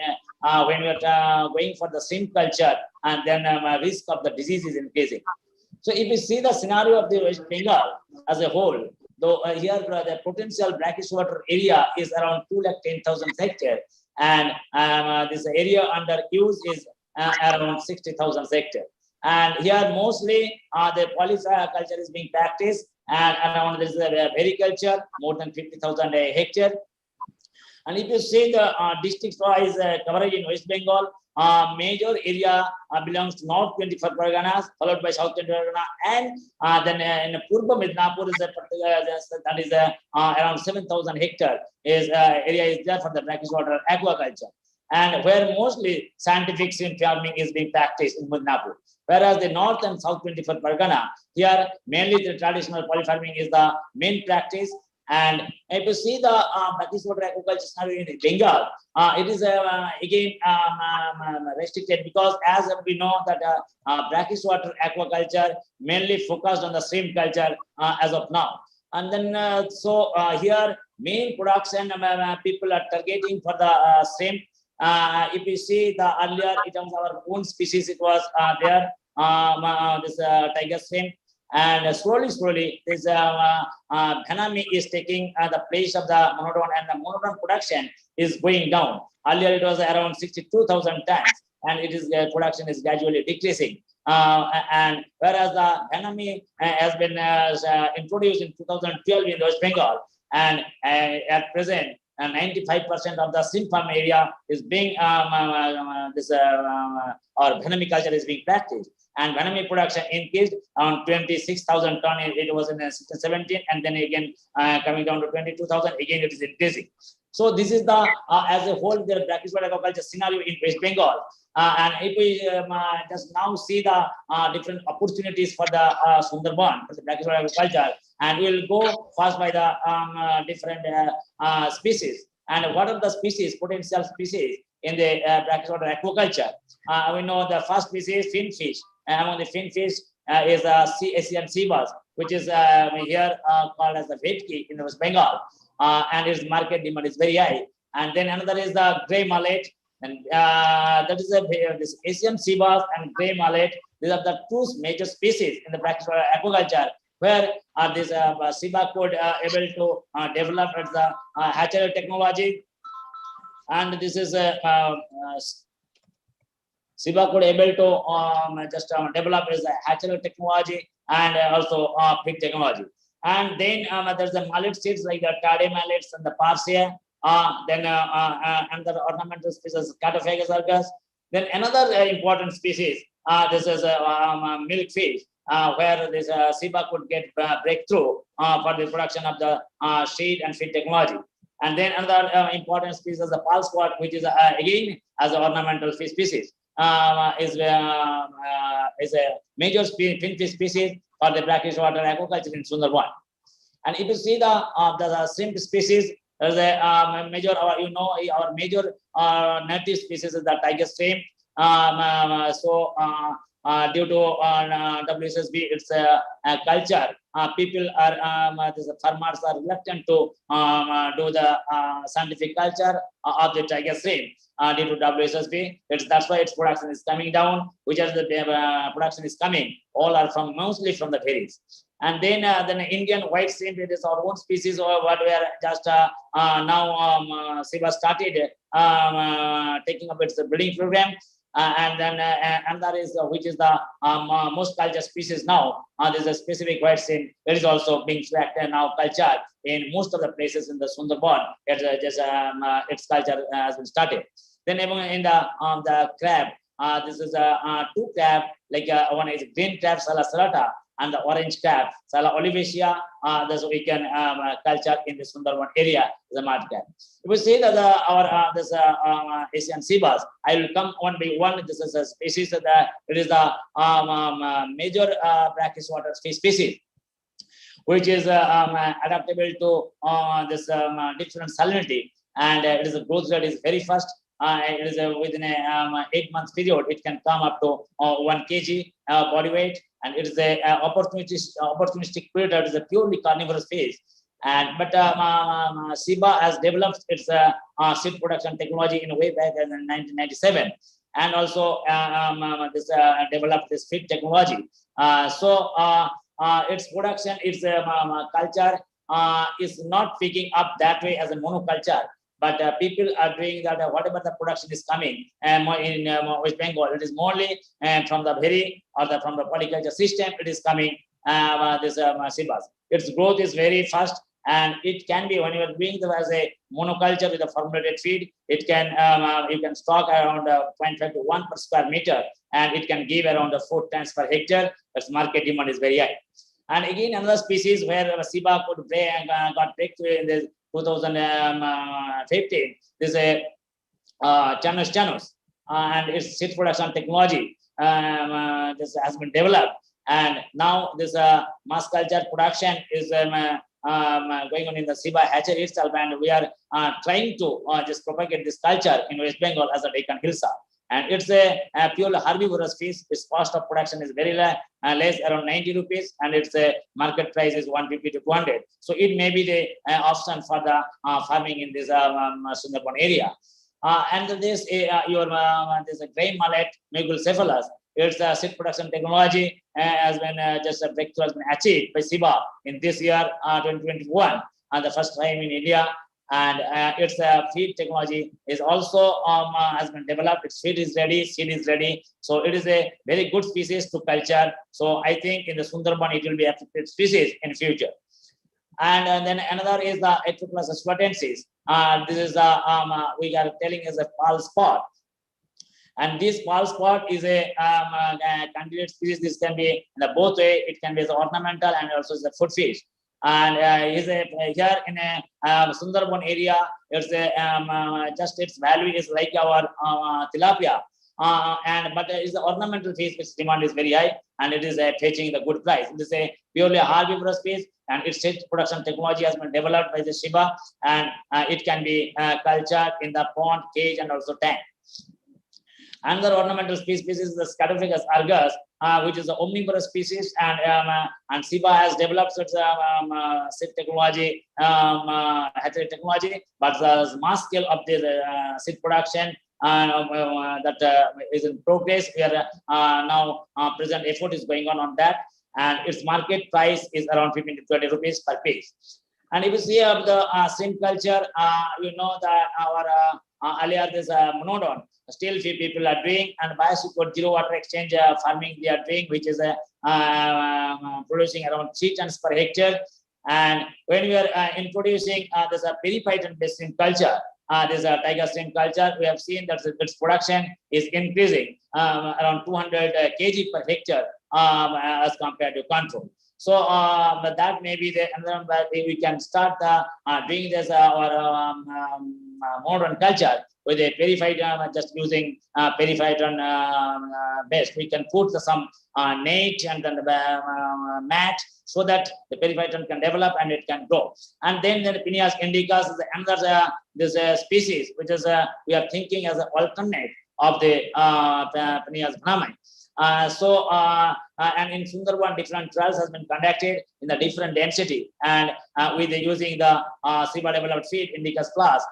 when we are going for the shrimp culture, and then risk of the disease is increasing. So if you see the scenario of the West Bengal as a whole, though here the potential brackish water area is around 210,000 hectares, and this area under use is around 60,000 hectares. And here mostly the polyculture is being practiced, and around this agriculture more than 50,000 hectares. And if you see the district-wise coverage in West Bengal, major area belongs to North 24 Parganas, followed by South 24 Pargana, and then in Purba Midnapur is that is around 7,000 hectares is area is there for the brackish water aquaculture, and where mostly scientific shrimp farming is being practiced in Midnapur. Whereas the North and South 24 Pargana, here mainly the traditional poly farming is the main practice. And if you see the brackish water aquaculture scenario in Bengal, it is again restricted, because as we know that brackish water aquaculture mainly focused on the shrimp culture as of now. And then here main production people are targeting for the shrimp. If you see the earlier in terms of our own species, it was there this tiger shrimp. And slowly, this Bhanami is taking the place of the monodon, and the monodon production is going down. Earlier, it was around 62,000 tons, and it is production is gradually decreasing. And whereas the Bhanami has been introduced in 2012 in West Bengal, and at present, 95% of the shrimp farm area is being or Bhanami culture is being practiced. And Bhanami production increased on 26,000 ton. It was in 17, and then again coming down to 22,000. Again, it is increasing. So this is the as a whole the brackish water aquaculture scenario in West Bengal. And if we just now see the different opportunities for the Sundarban, for the brackish water aquaculture, and we will go first by the different species. And what are the species, potential species in the brackish water aquaculture? We know the first species, finfish. Among the finfish is Asian sea bass, which is here called as the vetki in West Bengal, and its market demand is very high. And then another is the grey mullet, and that is this Asian sea bass and grey mullet. These are the two major species in the brackish water aquaculture, where this SIBA could able to develop the hatchery technology, and this is SIBA could able to just develop as a hatchery technology and also pig technology. And then there's the mullet seeds like the tarde mullets and the parsia. Then another ornamental species, Catophagus argus. Then another important species, this is milkfish, where this SIBA could get breakthrough for the production of the seed and feed technology. And then another important species is the pal spot, which is again as an ornamental fish species. Is a major finfish species for the brackish water aquaculture in Sundarban. And if you see the shrimp species, there's a major, our major native species is the tiger shrimp. Due to WSSB, it's a culture. People are, the farmers are reluctant to do the scientific culture of the tiger shrimp due to WSSB. That's why its production is coming down. Which is the production is coming. All are mostly from the ferries. And then Indian white shrimp, it is our own species, or what we are just now SIBA started taking up its breeding program. And then another is which is the most cultured species now. There's a specific white shrimp that is also being selected now cultured in most of the places in the Sundarban. Its culture has been started. Then even in the crab, this is two crab, like one is green crab Sala salata, and the orange crab Sala olivacea. That's what we can culture in the Sundarban area, the mud crab. If we see that our this Asian sea bass, I will come one by one. This is a species that it is the major brackish water fish species, which is adaptable to this different salinity, and it is a growth rate is very fast. It is within a 8 months period, it can come up to 1 kg body weight, and it is a opportunistic predator. It is a purely carnivorous fish. And but SIBA has developed its seed production technology in way back in 1997, and also developed this feed technology. Its production, its culture is not picking up that way as a monoculture. But people are doing that. Whatever the production is coming in West Bengal, it is mostly from the berry or from the polyculture system. It is coming this SIBAs. Its growth is very fast, and it can be when you are doing them as a monoculture with a formulated feed. It can you can stock around 0.5 to 1 per square meter, and it can give around 4 tons per hectare. Its market demand is very high. And again, another species where SIBA could got breakthrough in this 2015. This is a Chanus, and its seed production technology this has been developed, and now this mass culture production is going on in the SIBA hatchery itself, and we are trying to just propagate this culture in West Bengal as a Deccan Hilsa. And it's a pure herbivorous fish. Its cost of production is very less, around 90 rupees, and its market price is 150 to 200. So it may be the option for the farming in this Sundarban area. And this there's a grain mullet, Megalcephalus. Its seed production technology has been just a breakthrough has been achieved by SIBA in this year 2021, and the first time in India. And its feed technology is also has been developed. Its feed is ready, seed is ready. So it is a very good species to culture. So I think in the Sundarban it will be affected species in future. And then another is the Atroplus squatensis. This is we are telling is a pal spot. And this pal spot is a candidate species. This can be in the both way. It can be as ornamental and also as a food fish. And here in a Sundarban area, it's just its value is like our tilapia, but it's the ornamental fish, which demand is very high, and it is fetching the good price. It is a purely herbivorous fish, and its seed production technology has been developed by the SIBA, and it can be cultured in the pond, cage, and also tank. Another ornamental species is the Scatophagous argus, which is an omnivorous species, and SIBA has developed such seed technology, hatchery technology, but the mass scale of the seed production that is in progress. We are now present effort is going on that, and its market price is around 15 to 20 rupees per piece. And if you see of the shrimp culture, you know that our earlier this monodon. Still few people are doing, and biosecure zero water exchange farming they are doing, which is producing around 3 tons per hectare. And when we are introducing this periphyton based shrimp culture, this tiger shrimp culture, we have seen that its production is increasing around 200 kg per hectare as compared to control. So but that may be the another way we can start doing this modern culture with a periphyton, just using periphyton base. We can put some net and then mat so that the periphyton can develop and it can grow. And then the Penaeus indicus is another this species which is we are thinking as an alternate of the Penaeus vannamei. And in Sundarban, different trials has been conducted in the different density and with using the SIBA developed feed indicus class,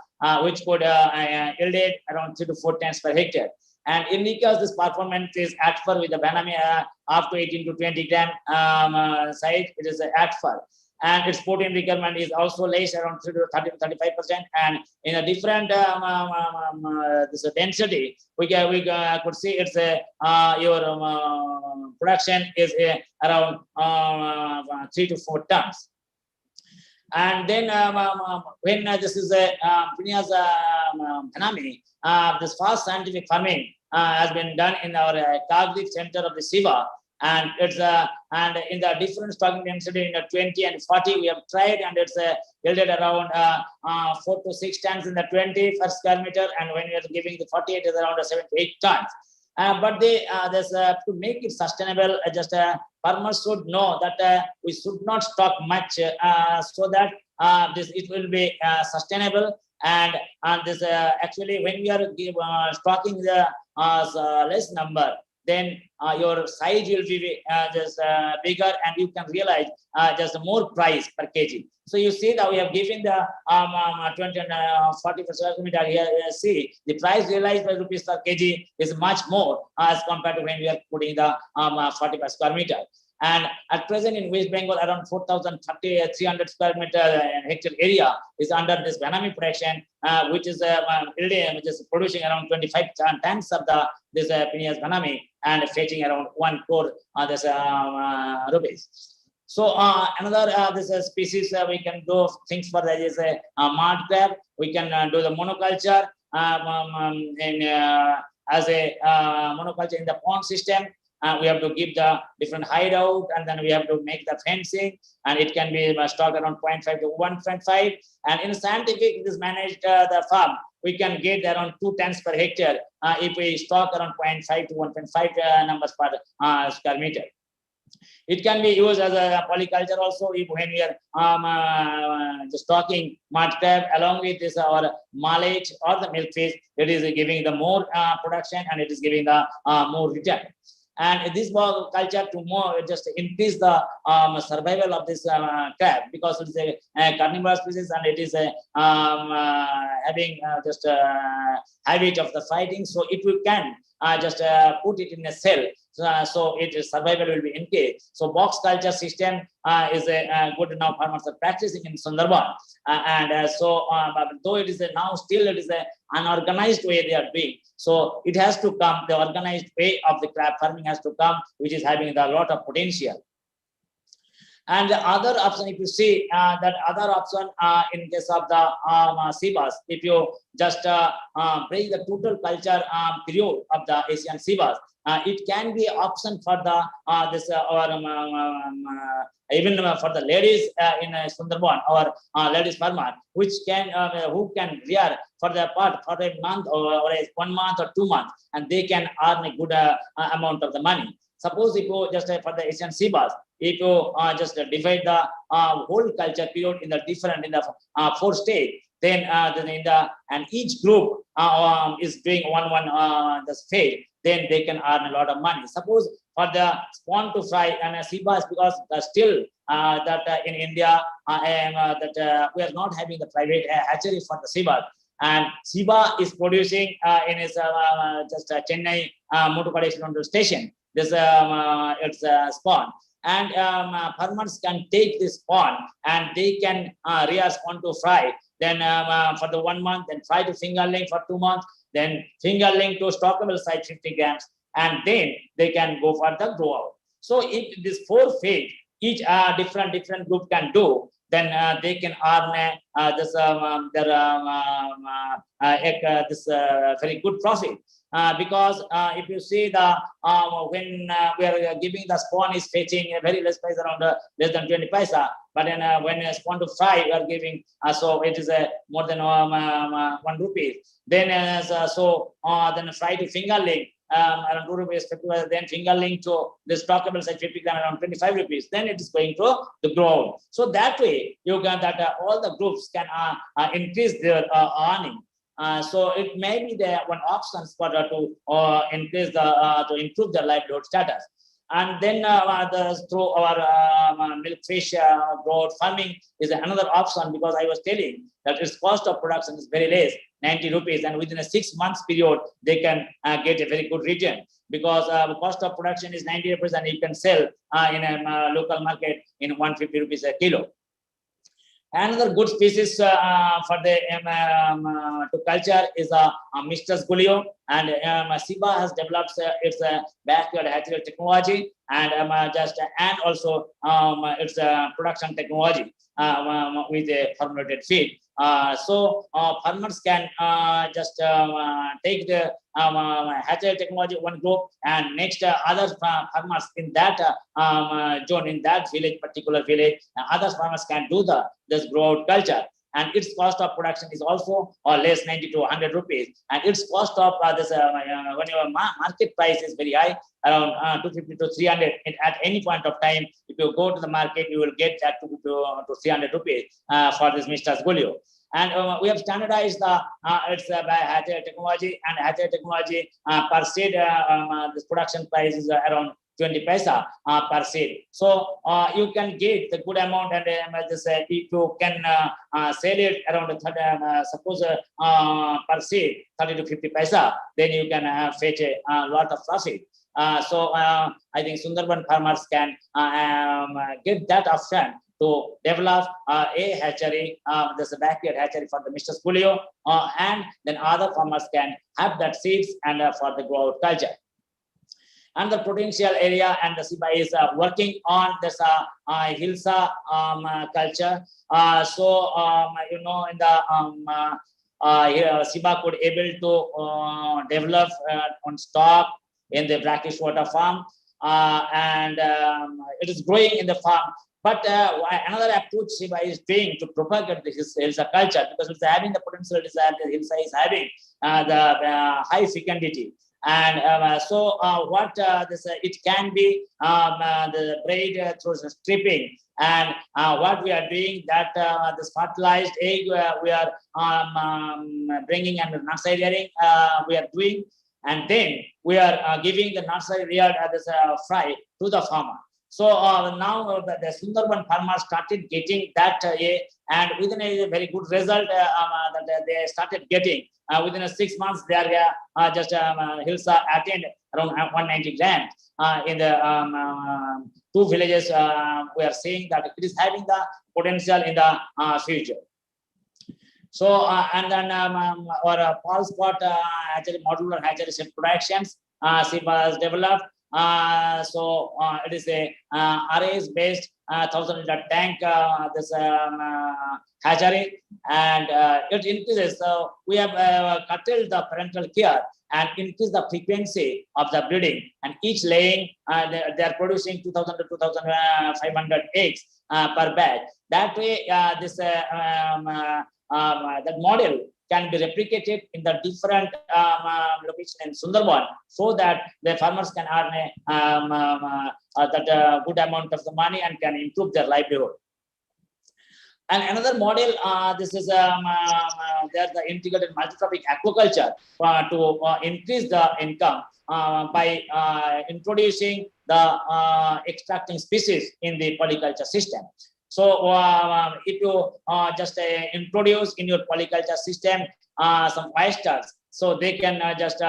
which could yield around 3 to 4 tons per hectare. And indicus, this performance is at par with the vannamei up to 18 to 20 gram size. It is at par. And its protein requirement is also less, around 30 to 35%. And in a different this density, we could see it's your production is around 3 to 4 tons. And then when this is a Penaeus vannamei, this fast scientific farming has been done in our Kagdeep Center of the SIBA. And it's and in the different stocking density in the 20 and 40 we have tried, and it's yielded around 4 to 6 tons in the 20 per square meter, and when we are giving the 48 is around 7 to 8 tons. But they to make it sustainable, farmers should know that we should not stock much so that it will be sustainable. And this actually when we are stocking the less number, then your size will be just bigger, and you can realize just more price per kg. So you see that we have given the 20 and 40 per square meter here. See the price realized by rupees per kg is much more as compared to when we are putting the 40 per square meter. And at present in West Bengal, around 4,300 square meter hectare area is under this vannamei production, which is producing around 25 tons of this Penaeus vannamei and fetching around 1 crore rupees. So another this species we can do things for that is a mud crab. We can do the monoculture as a monoculture in the pond system. We have to give the different hideout, and then we have to make the fencing, and it can be stocked around 0.5 to 1.5. And in scientific, it is managed the farm. We can get around 2 tons per hectare if we stock around 0.5 to 1.5 numbers per square meter. It can be used as a polyculture also if when we are stocking mud crab along with this our mullet or the milkfish. It is giving the more production, and it is giving the more return. And this culture to more just increase the survival of this crab, because it is a carnivorous species, and it is having just habit of the fighting. So if we can just put it in a cell, so its survival will be increased. So box culture system is a good now farmers are practicing in Sundarban, and so though it is now still it is an unorganized way they are doing. So it has to come, the organized way of the crab farming has to come, which is having a lot of potential. And the other option, if you see that other option in case of the SIBAs, if you just break the total culture period of the Asian SIBAs, it can be option for the this even for the ladies in Sundarban or ladies farmer, which can who can rear for the part for a month or 1 month or 2 months, and they can earn a good amount of the money. Suppose if you just for the Asian SIBAs, if you just divide the whole culture period in the different in the 4 states, then in the and each group is doing one the phase, then they can earn a lot of money. Suppose for the spawn to fry and SIBAs, because still that in India that we are not having the private hatchery for the SIBAs, and SIBA is producing in its just Chennai Muthupadeshwar station this its spawn. And farmers can take this spawn and they can rear spawn to fry. Then for the 1 month, then fry to fingerling for 2 months, then fingerling to stockable size 50 grams, and then they can go for the grow out. So if this 4 phase, each different group can do, then they can earn this very good profit. because if you see the when we are giving the spawn is fetching a very less price around less than 20 paisa, but then when spawn to fry we are giving so it is more than 1 rupee. Then then fry to fingerling around 2 rupees, then fingerling to the stockable such 50 gram around 25 rupees. Then it is going to the ground. So that way you can that all the groups can increase their earning. So it may be the one option for to increase the to improve their livelihood status. And then through our milk fish broad farming is another option, because I was telling that its cost of production is very less, 90 rupees, and within a 6 months period they can get a very good return, because the cost of production is 90 rupees and you can sell in a local market in 150 rupees a kilo. Another good species for the to culture is Mr. Gulio, and SIBA has developed its backyard hatchery technology and and also its production technology with a formulated feed. So farmers can just take the hatchery technology one group, and next other farmers in that zone, in that village, particular village, other farmers can do this grow out culture. And its cost of production is also less, 90 to 100 rupees. And its cost of this when your market price is very high, around 250 to 300 at any point of time. If you go to the market, you will get that to 300 rupees for this Mr. Gulio. And we have standardized the its hatchery technology, and hatchery technology per seed this production price is around 20 paisa per seed. So you can get the good amount, and if you can sell it around suppose per seed 30 to 50 paisa, then you can fetch a lot of profit. So I think Sundarban farmers can get that option to develop a hatchery, there's a backyard hatchery for the Mr. Gulio, and then other farmers can have that seeds and for the grow out culture. And the potential area, and the SIBA is working on this Hilsa culture. You know, in the SIBA could able to develop on stock in the brackish water farm, and it is growing in the farm. But another approach SIBA is doing to propagate this Hilsa culture, because it's having the potential desire, the Hilsa is having the high fecundity. And so what this it can be the braid through the stripping, and what we are doing that this fertilized egg we are bringing under nursery rearing we are doing, and then we are giving the nursery reared this fry to the farmer. So now the Sundarban farmers started getting that and within a very good result that they started getting. Within 6 months, they are just Hilsa attained around 190 grams. In the 2 villages, we are seeing that it is having the potential in the future. So, and then our Paul Spot hatchery, modular hatchery set productions, SIBA has developed. So it is a arrays based 1,000-liter tank, this hatchery, and it increases. So we have curtailed the parental care and increase the frequency of the breeding, and each laying they are producing 2,000 to 2,500 eggs per batch. That way, this that model can be replicated in the different locations in Sundarban, so that the farmers can earn that good amount of the money and can improve their livelihood. And another model, this is there's the integrated multi-trophic aquaculture to increase the income by introducing the extracting species in the polyculture system. So if you just introduce in your polyculture system some oysters, so they can just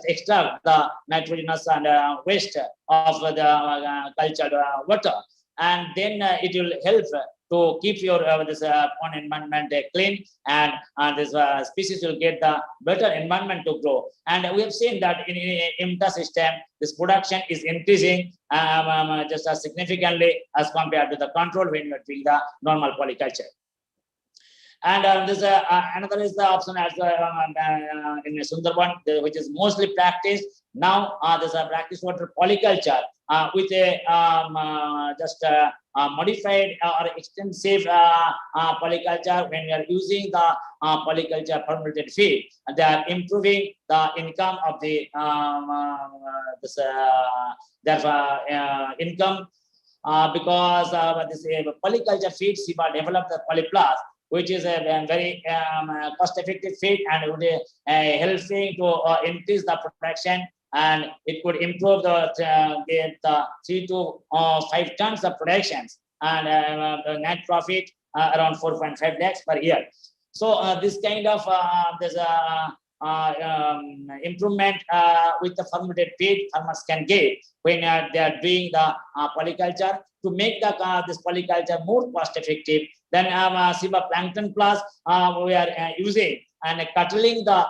extract the nitrogenous and waste of the cultured water, and then it will help to keep your this pond environment clean, and this species will get the better environment to grow. And we have seen that in IMTA system, this production is increasing just significantly as compared to the control when you are doing the normal polyculture. And this another is the option as in Sundarban, which is mostly practiced now. There's a practice water polyculture with a modified or extensive polyculture. When we are using the polyculture permitted feed, they are improving the income of the income because this polyculture feed, SIBA developed the Polyplus, which is a very cost-effective feed and would helping to increase the production, and it could improve the 3 to 5 tons of productions and the net profit around 4.5 lakhs per year. So this kind of there's a improvement with the fermented feed farmers can get when they are doing the polyculture to make the this polyculture more cost effective. Then SIBA Plankton Plus we are using and curtailing the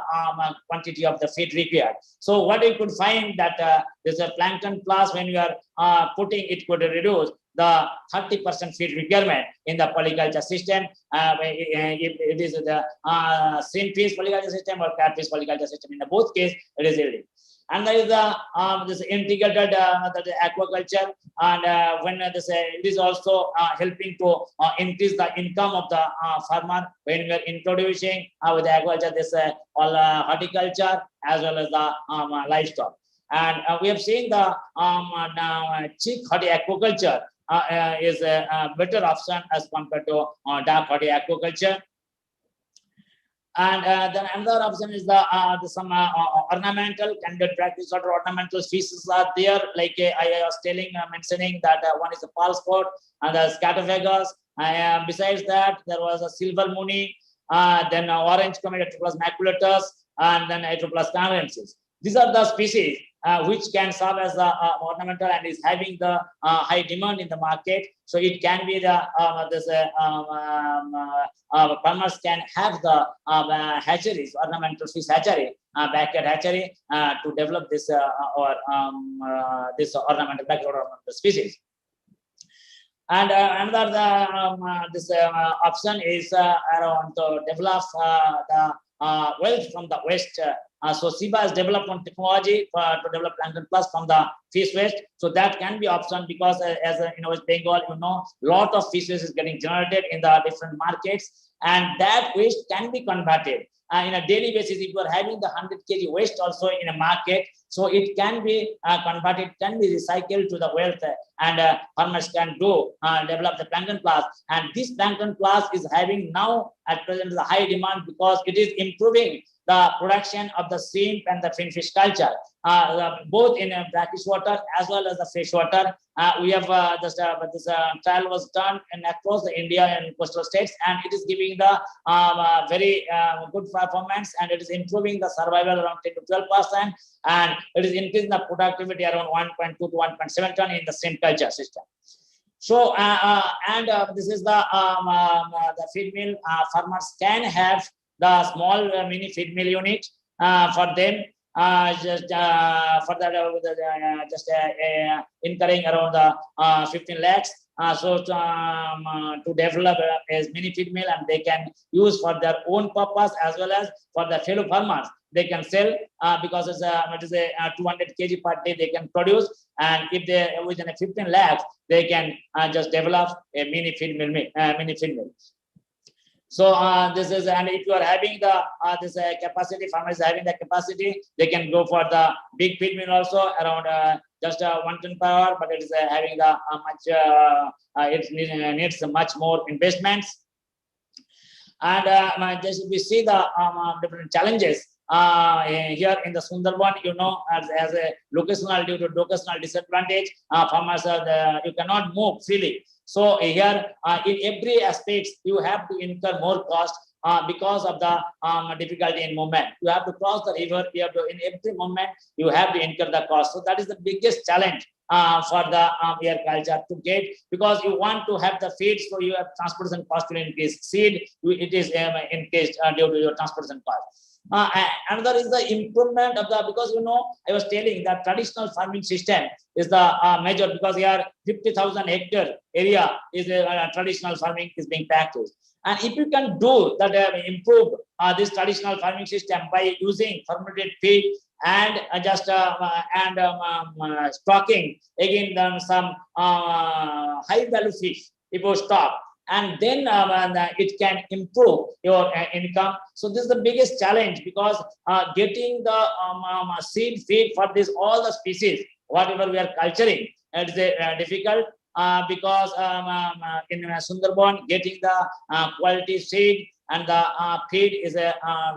quantity of the feed required. So what you could find that there's a Plankton Plus when you are putting it could reduce the 30% feed requirement in the polyculture system. If it is the shrimp-fish polyculture system or catfish polyculture system, in the both case it is yielding. And there is the this integrated aquaculture, and when this it is also helping to increase the income of the farmer when we are introducing with the aquaculture this all horticulture as well as the livestock. And we have seen the chick horti aquaculture is a better option as compared to dark horti aquaculture. And then another option is some ornamental candid practice water ornamental species are there. Like I was mentioning that one is the pulse spot and the scatophagus. Besides that, there was a silver moony, then orange comet Atroplus maculatus, and then Atroplus canadensis. These are the species which can serve as the ornamental and is having the high demand in the market. So it can be the farmers can have the hatcheries, ornamental fish hatchery, backyard hatchery to develop this this ornamental backyard ornamental species. And another this option is around to develop the wealth from the waste. So SIBA has developed one technology to develop Plankton Plus from the fish waste. So that can be option because as in West Bengal, you know, lot of fish waste is getting generated in the different markets, and that waste can be converted in a daily basis. If you are having the 100 kg waste also in a market, so it can be converted, can be recycled to the wealth, and farmers can do develop the Plankton Plus. And this Plankton Plus is having now at present the high demand because it is improving the production of the shrimp and the finfish culture, both in brackish water as well as the fresh water. We have this trial was done across the India and coastal states, and it is giving the very good performance, and it is improving the survival around 10 to 12%, and it is increasing the productivity around 1.2 to 1.7 ton in the shrimp culture system. So this is the feed mill. Farmers can have the small mini feed mill unit for them, just for that just incurring around the 15 lakhs. So to develop as mini feed mill, and they can use for their own purpose as well as for the fellow farmers. They can sell because it is a 200 kg per day they can produce, and if they within a 15 lakhs they can just develop a mini feed mill. So this is, and if you are having the this capacity, farmers having the capacity, they can go for the big feed mill also around just 1 ton per hour, but it is having the much it needs much more investments. And just we see the different challenges here in the Sundarban, you know, as a locational due to locational disadvantage, farmers are you cannot move freely. So here in every aspect you have to incur more cost because of the difficulty in movement. You have to cross the river, you have to, in every moment you have to incur the cost. So that is the biggest challenge for the air culture to get, because you want to have the feed, so you have transportation cost will increase. Seed, it is increased due to your transportation cost. Another is the improvement of the, because you know, I was telling that traditional farming system is the major, because here 50,000 hectare area is traditional farming is being practiced. And if you can do that, improve this traditional farming system by using fermented feed and stocking again some high value fish, if you stock, and then it can improve your income. So this is the biggest challenge, because getting the seed feed for this all the species whatever we are culturing, it is difficult. Because in Sundarban, getting the quality seed and the feed is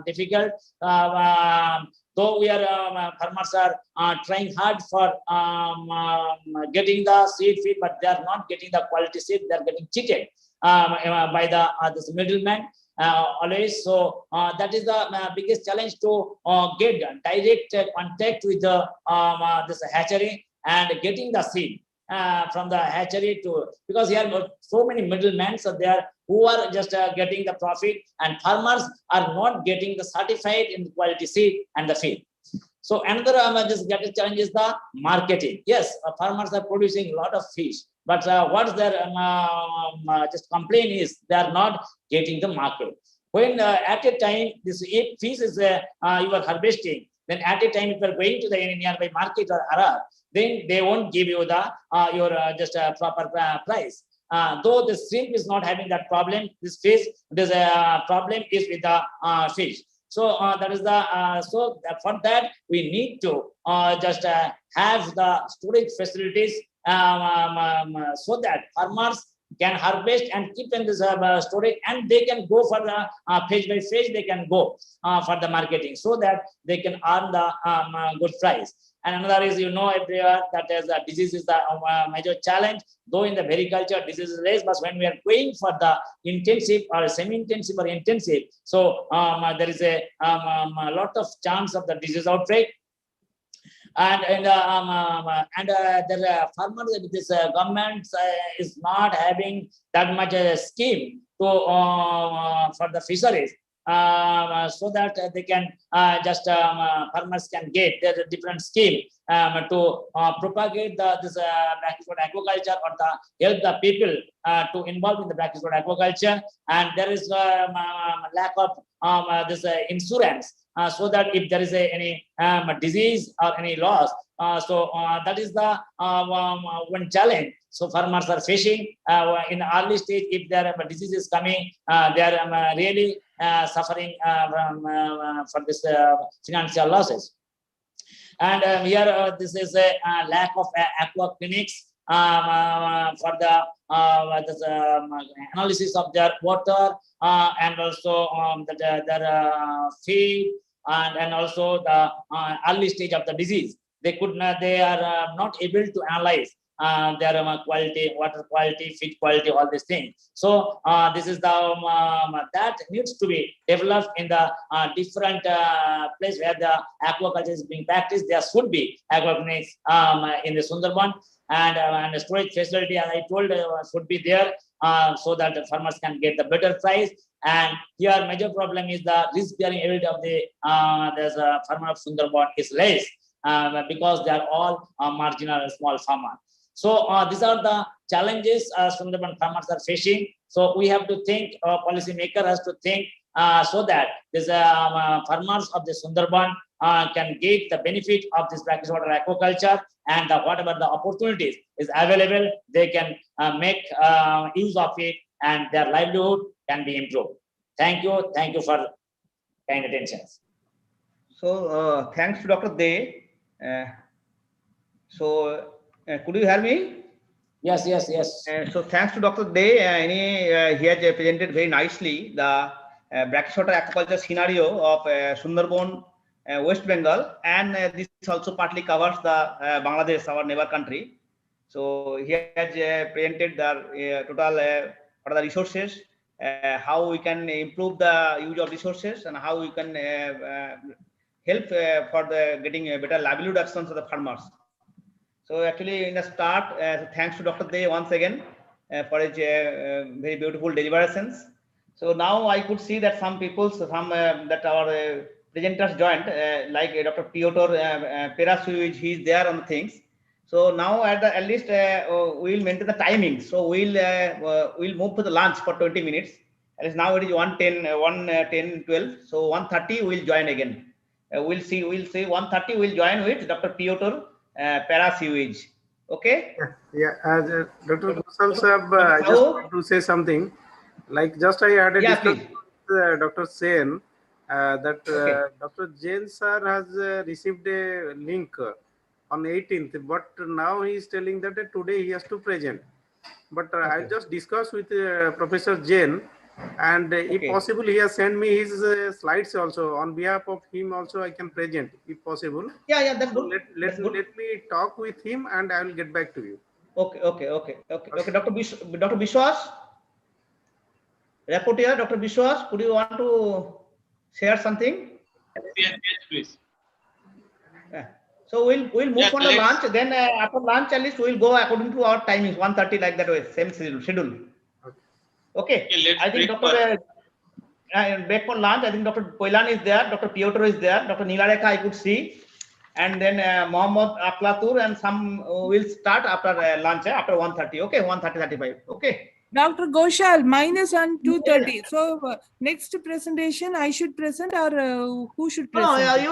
difficult. Though we are farmers are trying hard for getting the seed feed, but they are not getting the quality seed. They are getting cheated by the this middleman always. So that is the biggest challenge, to get direct contact with the this hatchery and getting the seed from the hatchery to, because here are so many middlemen, so they are who are just getting the profit, and farmers are not getting the certified in the quality seed and the feed. So another this greatest challenge is the marketing. Yes, farmers are producing a lot of fish, but what's their just complaint is they are not getting the market. When at a time this if fish is you are harvesting, then at a time if you are going to the nearby market or Arab, then they won't give you the your just proper price. Though the shrimp is not having that problem, this fish, there's a problem is with the fish. So that is the for that we need to just have the storage facilities so that farmers can harvest and keep in this storage, and they can go for the page by page, they can go for the marketing, so that they can earn the good price. And another is, everywhere that is disease is the major challenge. Though in the agriculture disease is less, but when we are going for the intensive or semi-intensive or intensive, so there is a lot of chance of the disease outbreak. And the farmers, this government is not having that much scheme to for the fisheries. So that they can just farmers can get the different scheme to propagate this backward aquaculture, or the help the people to involve in the backward aquaculture. And there is lack of this insurance, so that if there is any disease or any loss, so that is the one challenge. So farmers are facing in the early stage. If there are disease is coming, they are really suffering for this financial losses. And here this is a lack of aqua clinics for the this, analysis of their water and also their feed and also the early stage of the disease. They are not able to analyze their quality, water quality, feed quality, all these things. So this is the that needs to be developed in the different place where the aquaculture is being practiced. There should be aquaponics in the Sundarban, and the storage facility, as I told, should be there so that the farmers can get the better price. And here major problem is the risk-bearing ability of the there's a farmer of Sundarban is less because they are all marginal small farmers. So these are the challenges Sundarban farmers are facing. So we have to think, policymaker has to think so that these farmers of the Sundarban can get the benefit of this brackish water aquaculture, and whatever the opportunities is available, they can make use of it, and their livelihood can be improved. Thank you for kind attention. So thanks to Dr. Dey. Could you hear me? Yes. So thanks to Dr. Dey, he has presented very nicely the brackish water aquaculture scenario of Sundarban, West Bengal, and this also partly covers the Bangladesh, our neighbor country. So he has presented the total what are the resources, how we can improve the use of resources, and how we can help for the getting a better livelihood actions of the farmers. So actually in the start, thanks to Dr. Dey once again for his very beautiful deliberations. So now I could see that some people, that our presenters joined, like Dr. Piotr Perasuic, he is there on the things. So now at least we'll maintain the timing. So we'll move to the lunch for 20 minutes. At least now it is 1:10, 1:10, 12. So 1:30 we'll join again. We'll see 1:30 we'll join with Dr. Piotr Parasewage. Okay. Yeah, Dr. Kusal Sahab, I just want to say something. Like just I had a discussion with Dr. Sen that Dr. Jain sir has received a link on 18th, but now he is telling that today he has to present. But I just discussed with Professor Jain, and if possible, he has sent me his slides also. On behalf of him, also I can present if possible. Yeah, that's good. Let me talk with him, and I will get back to you. Okay. Dr. Biswas, rapporteur, Dr. Biswas, could you want to share something? Yes, please. Yeah. So we'll move on the lunch. Then after lunch, at least we'll go according to our timings, 1:30 like that way, same schedule. Okay. I think Dr. Break for lunch. I think Dr. Poilan is there, Dr. Piotr is there, Dr. Nilareka I could see, and then Mohammad Aklatur, and some will start after lunch after 1:30. Okay, 1:30-35. Okay. Dr. Goshal, mine is on 2:30. So next presentation I should present, or who should present? No, you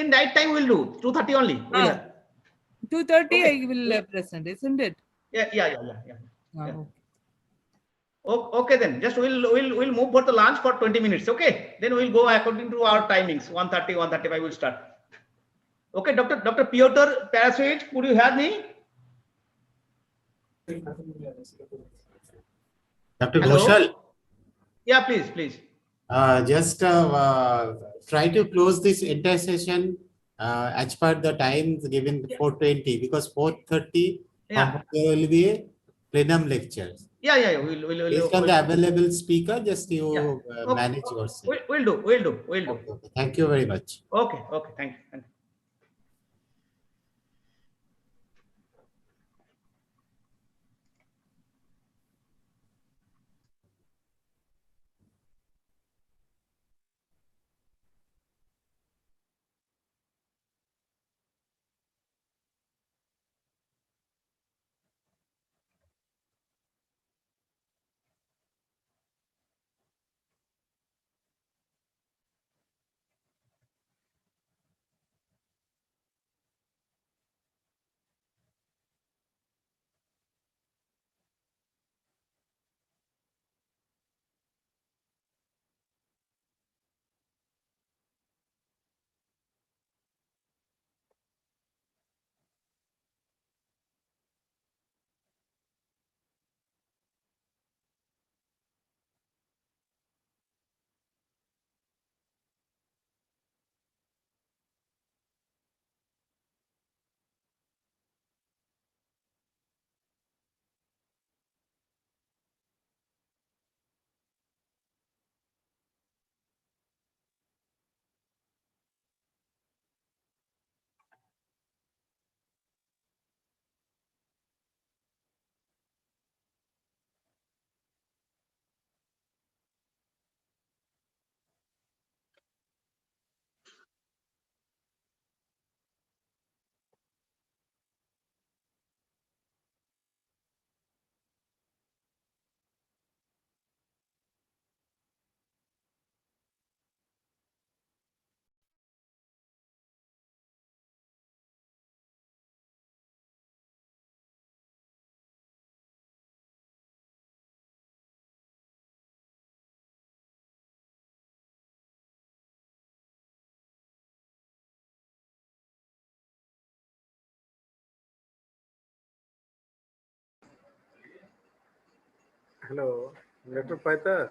in night time we'll do 2:30 only. 2:30 I will present, isn't it? Yeah. Okay, then just we'll move for the lunch for 20 minutes. Okay, then we'll go according to our timings. 1:30, 1:35 we'll start. Okay, Dr. Piotr Parasewage, could you have me? Dr. Hello? Goshal. Yeah, please. Just try to close this entire session as per the times given 4:20, because 4:30 there will be a plenum lecture. Yeah. We'll Based on the available speaker, just you manage yourself. We'll do. Okay. Thank you very much. Okay. Thank you. Hello, Dr. Paita.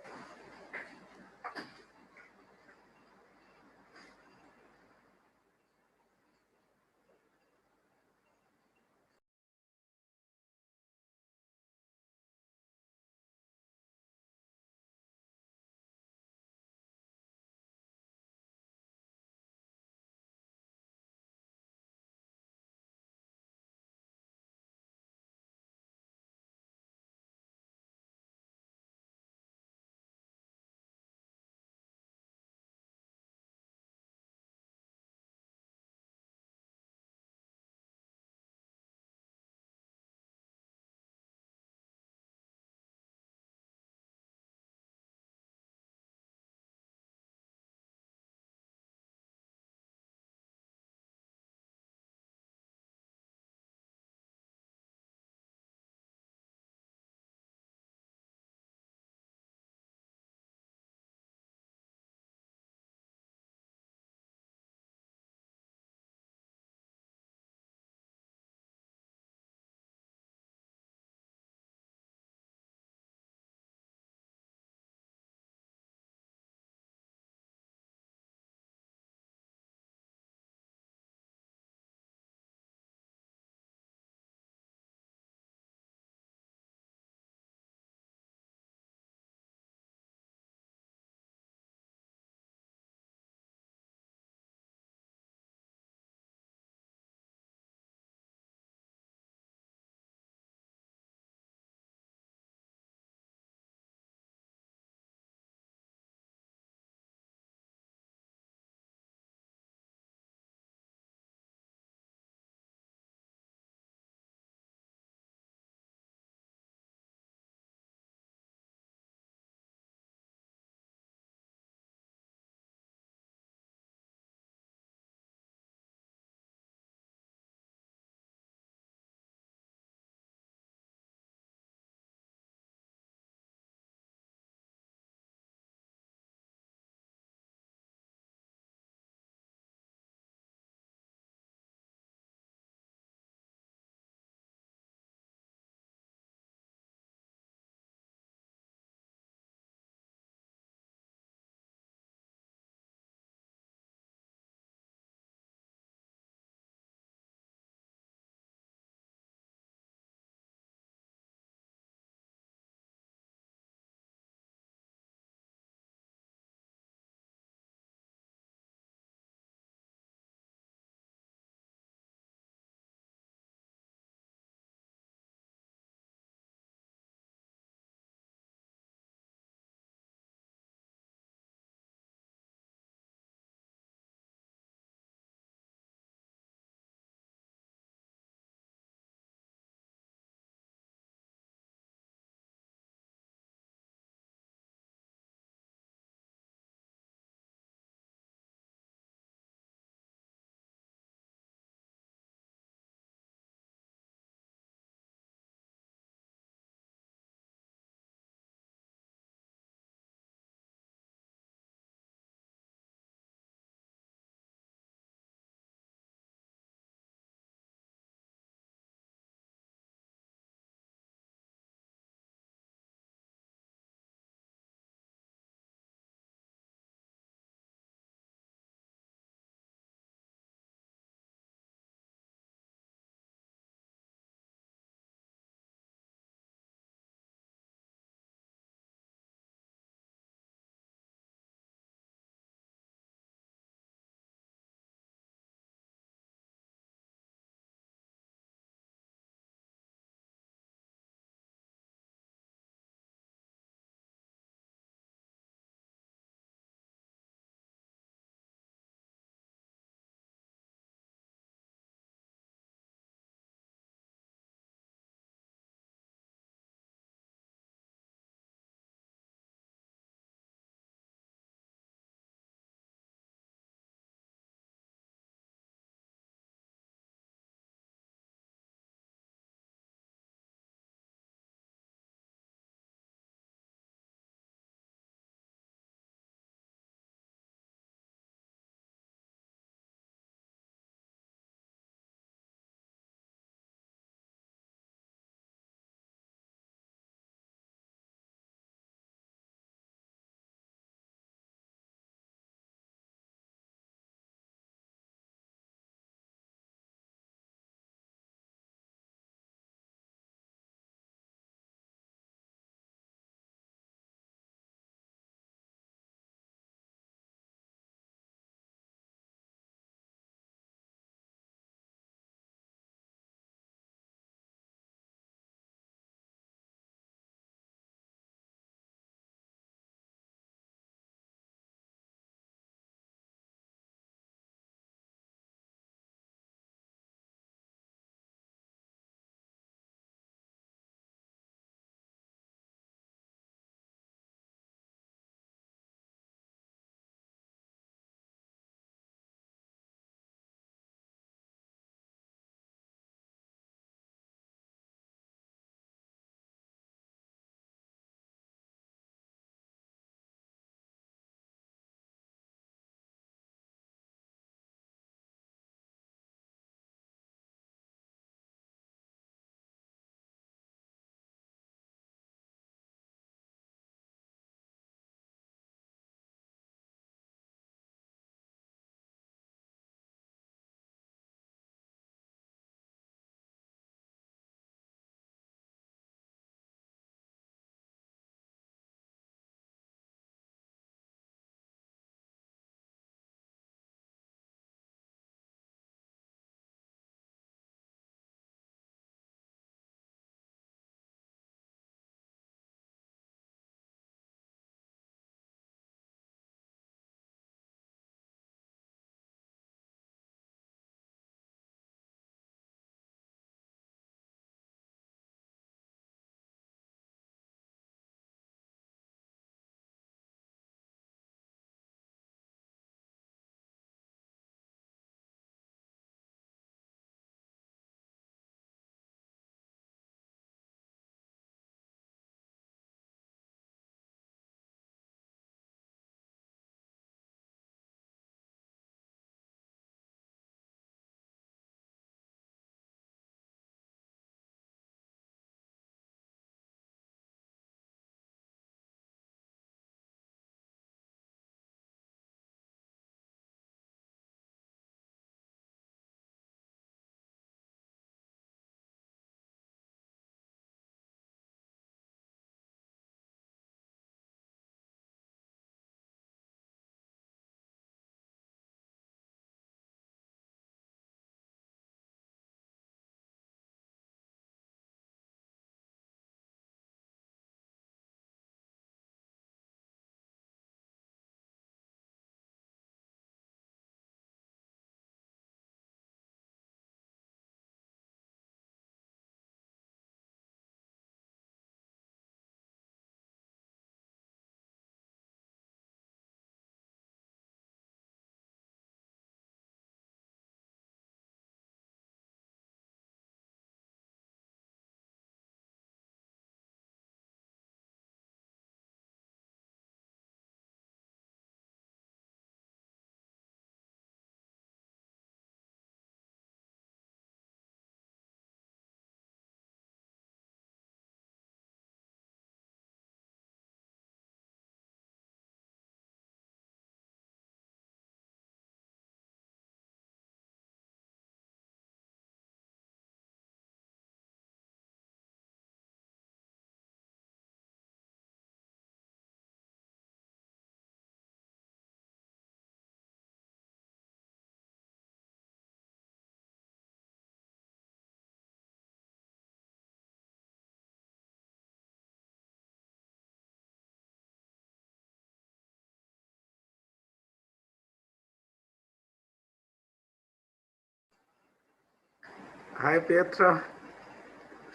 Hi, Pietro.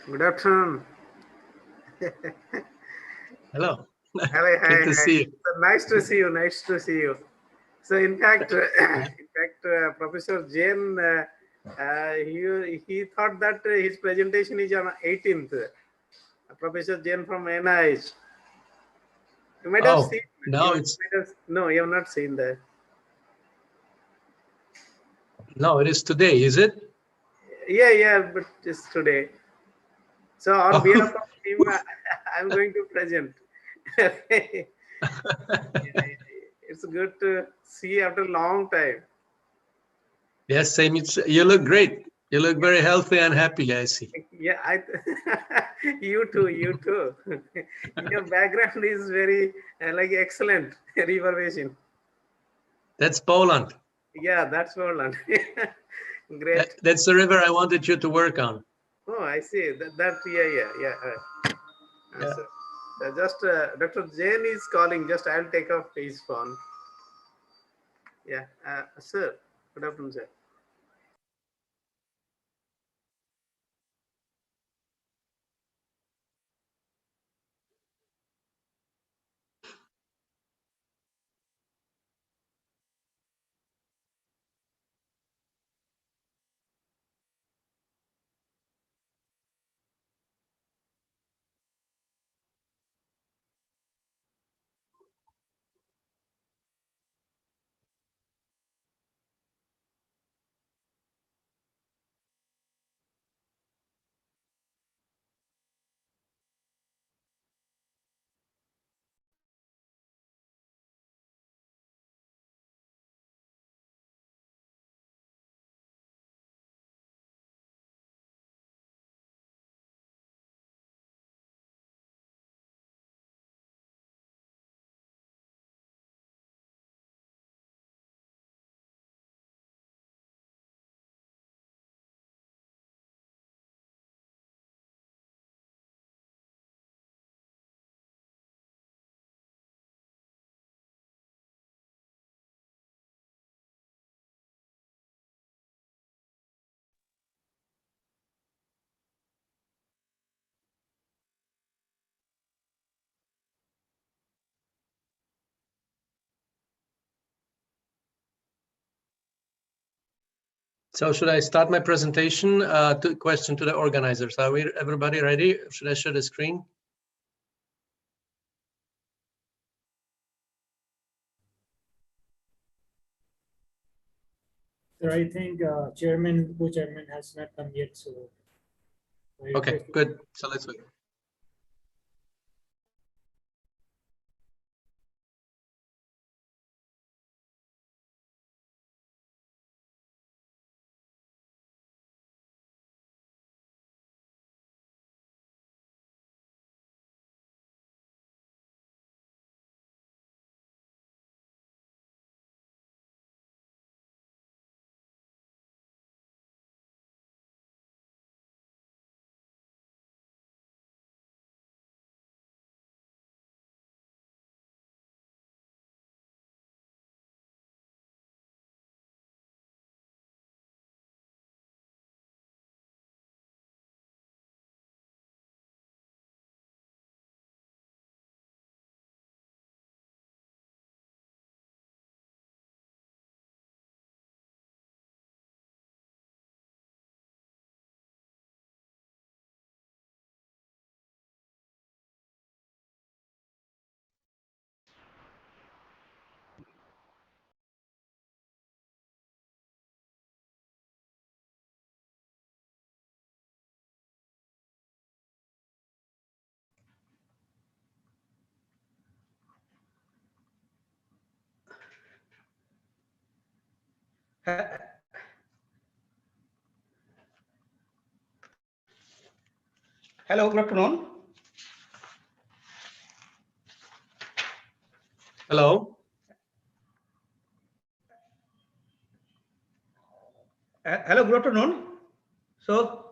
Good afternoon. Hello. Hi, hi, Good to hi. see you. Nice to see you. Nice to see you. So, in fact, Professor Jain, he thought that his presentation is on 18th. Professor Jain from NIH. You might have Oh, seen. no, it's No, you have not seen that. no, it is today, is it? Yeah, but it's today. So on Oh. behalf of him, I'm going to present. It's good to see after a long time. Yes, same. You look great. You look very healthy and happy, I see. Yeah, you too. Your background is very like excellent reverbation. That's Poland. Yeah, that's Poland. Great. That's the river I wanted you to work on. Oh, I see. Yeah. So, just Dr. Jain is calling. Just I'll take off his phone. Yeah, sir. Good afternoon, sir. So should I start my presentation? Question to the organizers. Are we everybody ready? Should I share the screen? So I think co-chairman has not come yet. So I Okay, request- good. So let's wait. Hello, good afternoon. Hello. Hello, good afternoon. So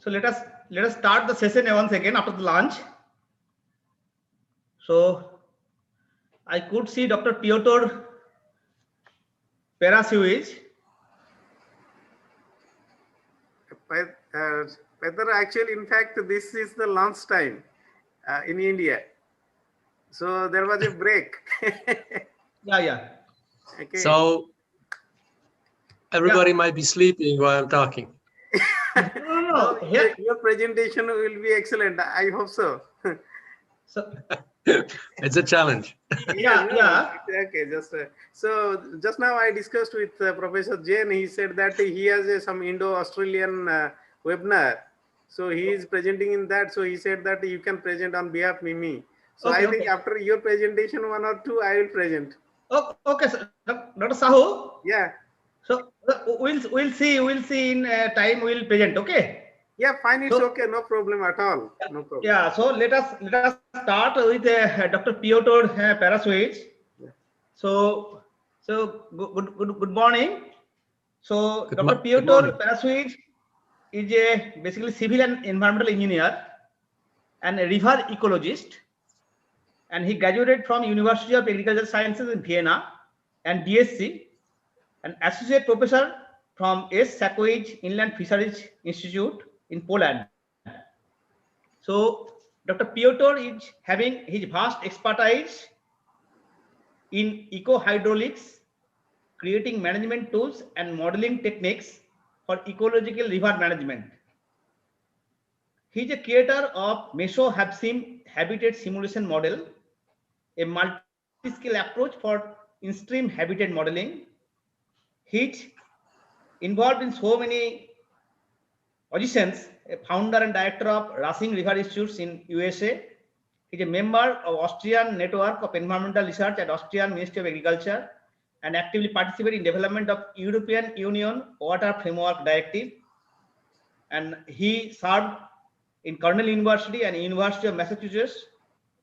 let us start the session once again after the lunch. So I could see Dr. Piotr Perasiewicz. Whether actually, in fact, this is the lunch time in India. So there was a break. Yeah. Okay. So everybody might be sleeping while I'm talking. No. Your presentation will be excellent. I hope so. It's a challenge. Yeah. Okay. So just now I discussed with Professor Jain. He said that he has some Indo-Australian webinar. So he is presenting in that. So he said that you can present on behalf of Mimi. So I think after your presentation, 1 or 2, I will present. Okay, sir. Dr. Sahu. Yeah. So we'll see in time. We'll present. Okay. Yeah, fine. It's okay. No problem at all. No problem. Yeah. So let us start with Dr. Piotr Parasovich. So good morning. So Dr. Piotr Parasovich is a basically civil and environmental engineer and a river ecologist, and he graduated from University of Agricultural Sciences in Vienna and BSc, an associate professor from S. Sakowiecz Inland Fisheries Institute in Poland. So Dr. Piotr is having his vast expertise in eco-hydraulics, creating management tools and modeling techniques for ecological river management. He is a creator of Meso-HABSIM habitat simulation model, a multi-scale approach for in-stream habitat modeling. He's involved in so many positions, a founder and director of Racing River Institutes in USA. He's a member of Austrian Network of Environmental Research at Austrian Ministry of Agriculture and actively participated in development of European Union Water Framework Directive. And he served in Cornell University and University of Massachusetts,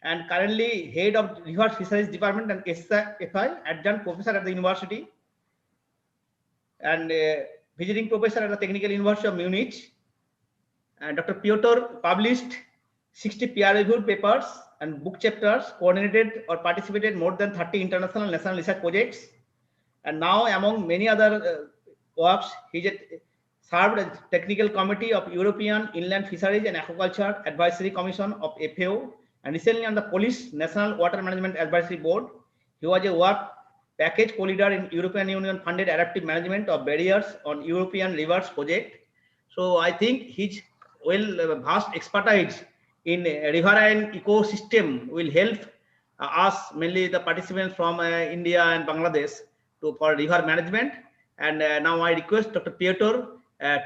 and currently head of River Fisheries Department and SFI, adjunct professor at the university, and visiting professor at the Technical University of Munich. And Dr. Piotr published 60 peer-reviewed papers and book chapters, coordinated or participated more than 30 international and national research projects. And now, among many other works, he served as technical committee of European Inland Fisheries and Aquaculture Advisory Commission of FAO, and recently on the Polish National Water Management Advisory Board. He was a work package co-leader in European Union funded adaptive management of barriers on European rivers project. So I think his vast expertise in riverine ecosystem will help us, mainly the participants from India and Bangladesh, for river management. And now I request Dr. Piotr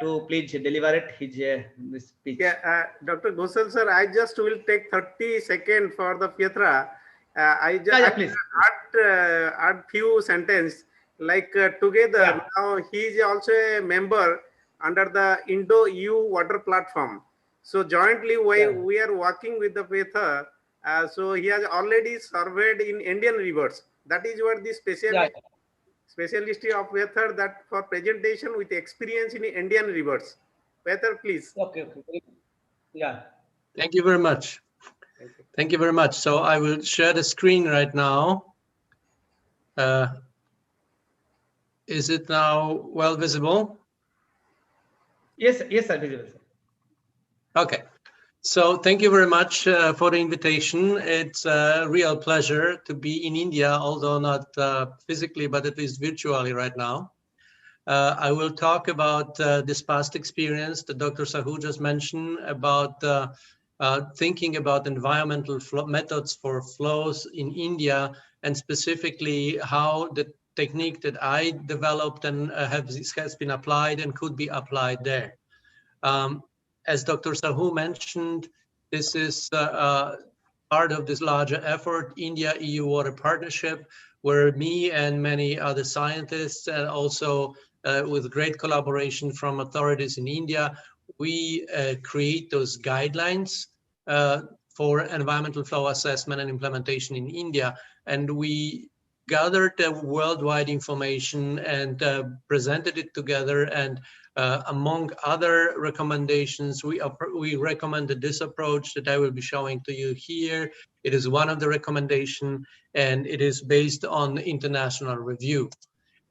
to please deliver his speech. Yeah, Dr. Ghosal sir, I just will take 30 seconds for the Piotr. I just add few sentences like together. Now he is also a member under the Indo-EU Water Platform. So jointly we are working with the Piotr. So he has already surveyed in Indian rivers. That is what the specialty of Piotr, that for presentation with experience in Indian rivers. Piotr, please. Okay. Yeah. Thank you very much. Thank you very much. So I will share the screen right now. Is it now well visible? Yes, sir, visible. Okay. So thank you very much for the invitation. It's a real pleasure to be in India, although not physically, but at least virtually right now. I will talk about this past experience that Dr. Sahu just mentioned about thinking about environmental methods for flows in India, and specifically how the technique that I developed and has been applied and could be applied there. As Dr. Sahu mentioned, this is part of this larger effort, India-EU Water Partnership, where me and many other scientists, and also with great collaboration from authorities in India, we create those guidelines for environmental flow assessment and implementation in India. And we gathered the worldwide information and presented it together. And among other recommendations, we recommended this approach that I will be showing to you here. It is one of the recommendations, and it is based on international review.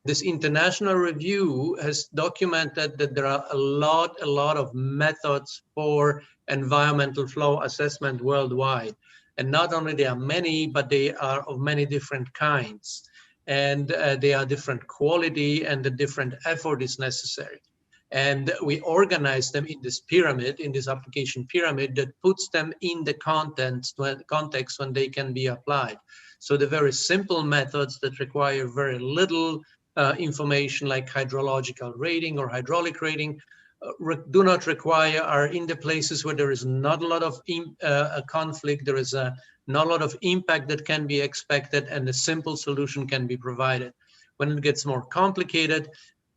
This international review has documented that there are a lot of methods for environmental flow assessment worldwide. And not only there are many, but they are of many different kinds. And they are different quality, and the different effort is necessary. And we organize them in this pyramid, in this application pyramid that puts them in the context when they can be applied. So the very simple methods that require very little information, like hydrological rating or hydraulic rating, do not require, are in the places where there is not a lot of conflict, there is not a lot of impact that can be expected, and a simple solution can be provided. When it gets more complicated,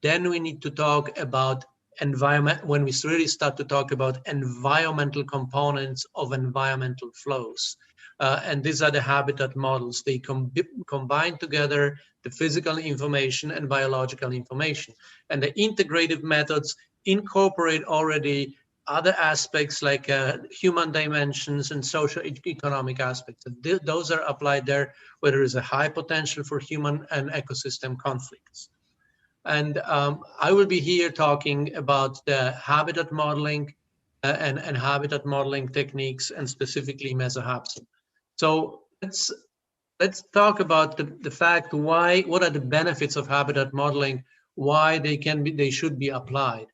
then we need to talk about environment, when we really start to talk about environmental components of environmental flows. And these are the habitat models. They combine together the physical information and biological information. And the integrative methods incorporate already other aspects like human dimensions and social economic aspects. And those are applied there where there is a high potential for human and ecosystem conflicts. And I will be here talking about the habitat modeling and habitat modeling techniques, and specifically mesohapsine. So let's talk about the fact what are the benefits of habitat modeling, why they should be applied.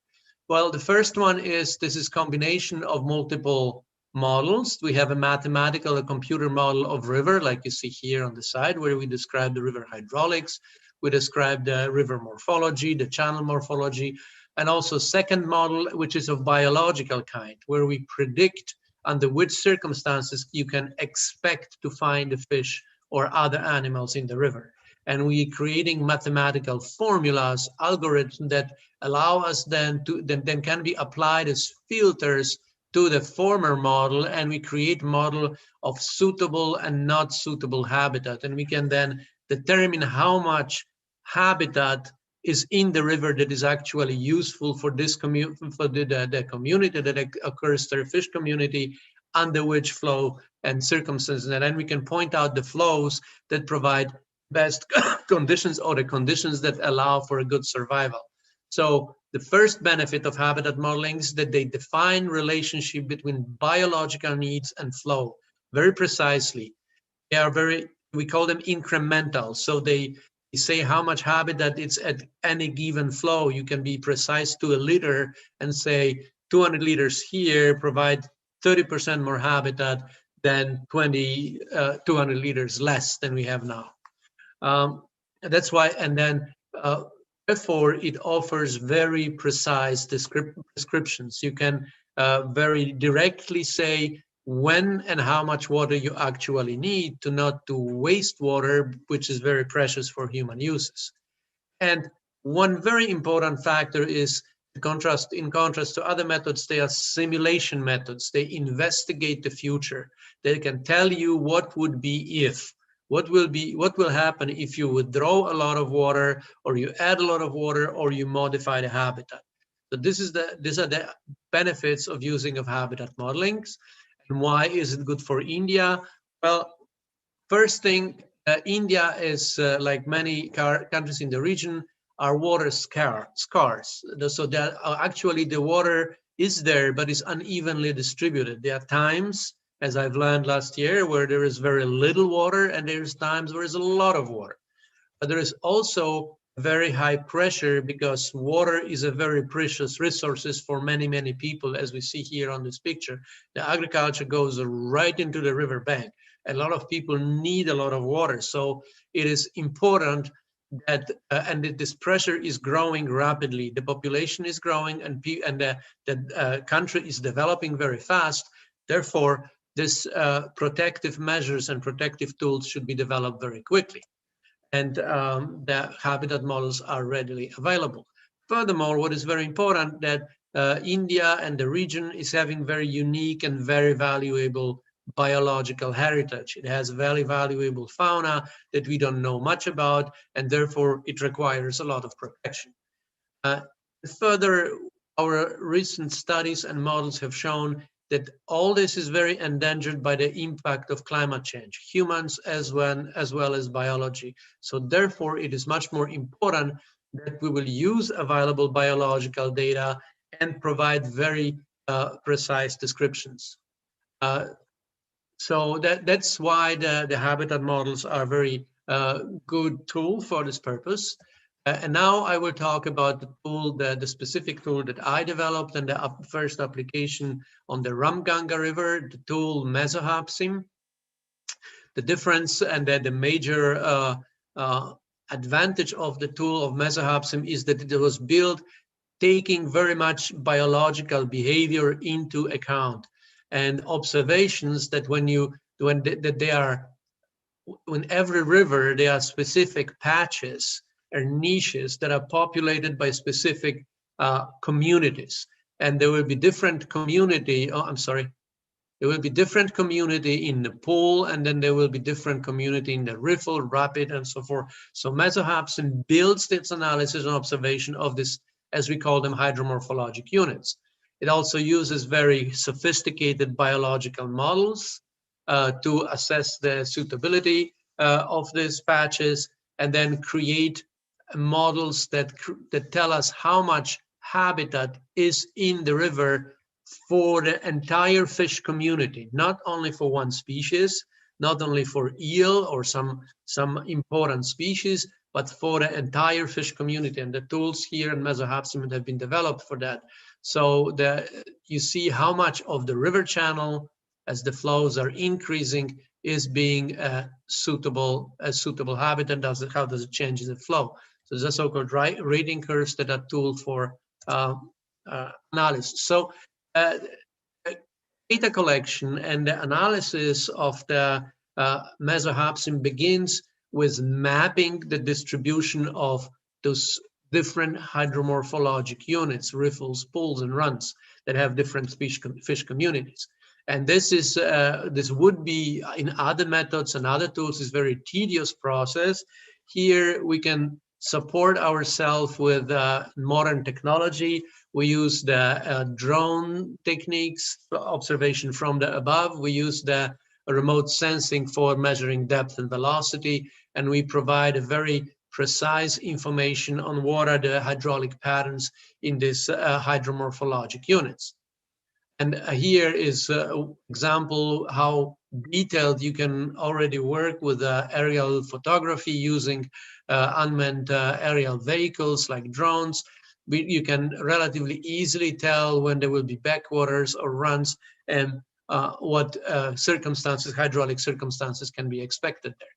Well, the first one is this is combination of multiple models. We have a mathematical, a computer model of river, like you see here on the side, where we describe the river hydraulics. We describe the river morphology, the channel morphology, and also second model, which is of biological kind, where we predict under which circumstances you can expect to find a fish or other animals in the river. And we creating mathematical formulas, algorithms that allow us then can be applied as filters to the former model, and we create model of suitable and not suitable habitat. And we can then determine how much habitat is in the river that is actually useful for this community, for the community that occurs, the fish community, under which flow and circumstances. And then we can point out the flows that provide best conditions, or the conditions that allow for a good survival. So the first benefit of habitat modeling is that they define relationship between biological needs and flow very precisely. They are we call them incremental. So they say how much habitat it's at any given flow. You can be precise to a liter and say 200 liters here provide 30% more habitat than 200 liters less than we have now. That's why, and then therefore it offers very precise descriptions. You can very directly say when and how much water you actually need to not to waste water, which is very precious for human uses. And one very important factor is in contrast to other methods, they are simulation methods. They investigate the future. They can tell you what would be if, what will happen if you withdraw a lot of water, or you add a lot of water, or you modify the habitat. So these are the benefits of using of habitat modelings. And why is it good for India? Well, first thing, India is like many countries in the region, are water scarce. So that actually the water is there, but is unevenly distributed. There are times, as I've learned last year, where there is very little water, and there's times where there's a lot of water. But there is also very high pressure, because water is a very precious resource for many, many people, as we see here on this picture. The agriculture goes right into the river bank. A lot of people need a lot of water. So it is important that, and this pressure is growing rapidly. The population is growing, and the country is developing very fast. Therefore, this protective measures and protective tools should be developed very quickly. And the habitat models are readily available. Furthermore, what is very important that India and the region is having very unique and very valuable biological heritage. It has very valuable fauna that we don't know much about, and therefore it requires a lot of protection. Further, our recent studies and models have shown that all this is very endangered by the impact of climate change, humans as well as biology. So therefore, it is much more important that we will use available biological data and provide very precise descriptions. So that's why the habitat models are very good tool for this purpose. And now I will talk about the tool, the specific tool that I developed and the first application on the Ramganga River, the tool Mesohapsim. The difference and the major advantage of the tool of Mesohapsim is that it was built taking very much biological behavior into account and observations that when every river there are specific patches or niches that are populated by specific communities, and there will be different community. There will be different community in the pool, and then there will be different community in the riffle, rapid, and so forth. So Mesohapsim builds its analysis and observation of this, as we call them, hydromorphologic units. It also uses very sophisticated biological models to assess the suitability of these patches, and then create models that tell us how much habitat is in the river for the entire fish community, not only for one species, not only for eel or some important species, but for the entire fish community. And the tools here in Mesohapsim have been developed for that. So you see how much of the river channel, as the flows are increasing, is being a suitable habitat. How does it change the flow? So there's a so-called rating curves that are tool for analysis. So data collection and the analysis of the Mesohapsim begins with mapping the distribution of those different hydromorphologic units, riffles, pools, and runs that have different fish communities. And this would be in other methods and other tools is very tedious process. Here we can support ourselves with modern technology. We use the drone techniques for observation from the above. We use the remote sensing for measuring depth and velocity, and we provide a very precise information on what are the hydraulic patterns in these hydromorphologic units. And here is an example how detailed you can already work with aerial photography using unmanned aerial vehicles like drones. You can relatively easily tell when there will be backwaters or runs and what hydraulic circumstances can be expected there.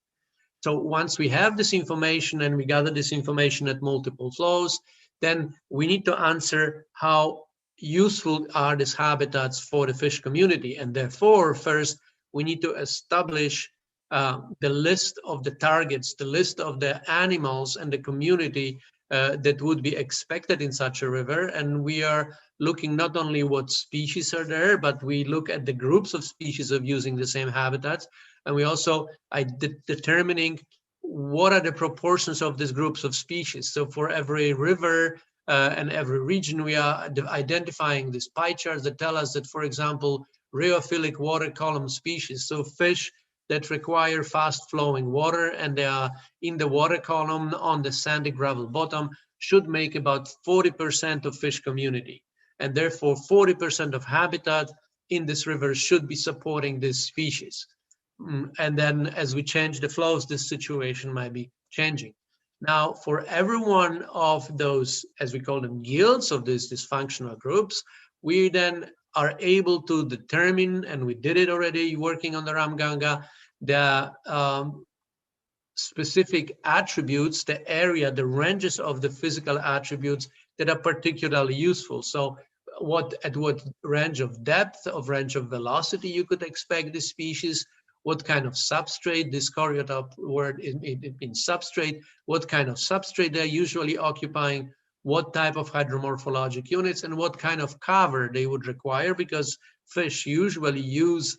So once we have this information and we gather this information at multiple flows, then we need to answer how useful are these habitats for the fish community. And therefore, first, we need to establish the list of the targets, the list of the animals and the community that would be expected in such a river. And we are looking not only what species are there, but we look at the groups of species of using the same habitats. And we also determining what are the proportions of these groups of species. So for every river and every region, we are identifying these pie charts that tell us that, for example, rheophilic water column species, so fish that require fast flowing water and they are in the water column on the sandy gravel bottom, should make about 40% of fish community. And therefore 40% of habitat in this river should be supporting this species. And then as we change the flows, this situation might be changing. Now, for every one of those, as we call them, guilds of these dysfunctional groups, we then are able to determine, and we did it already working on the Ramganga, the specific attributes, the area, the ranges of the physical attributes that are particularly useful. So at what range of depth, of range of velocity you could expect this species, what kind of substrate, this Coryotop word in substrate, what kind of substrate they're usually occupying, what type of hydromorphologic units, and what kind of cover they would require, because fish usually use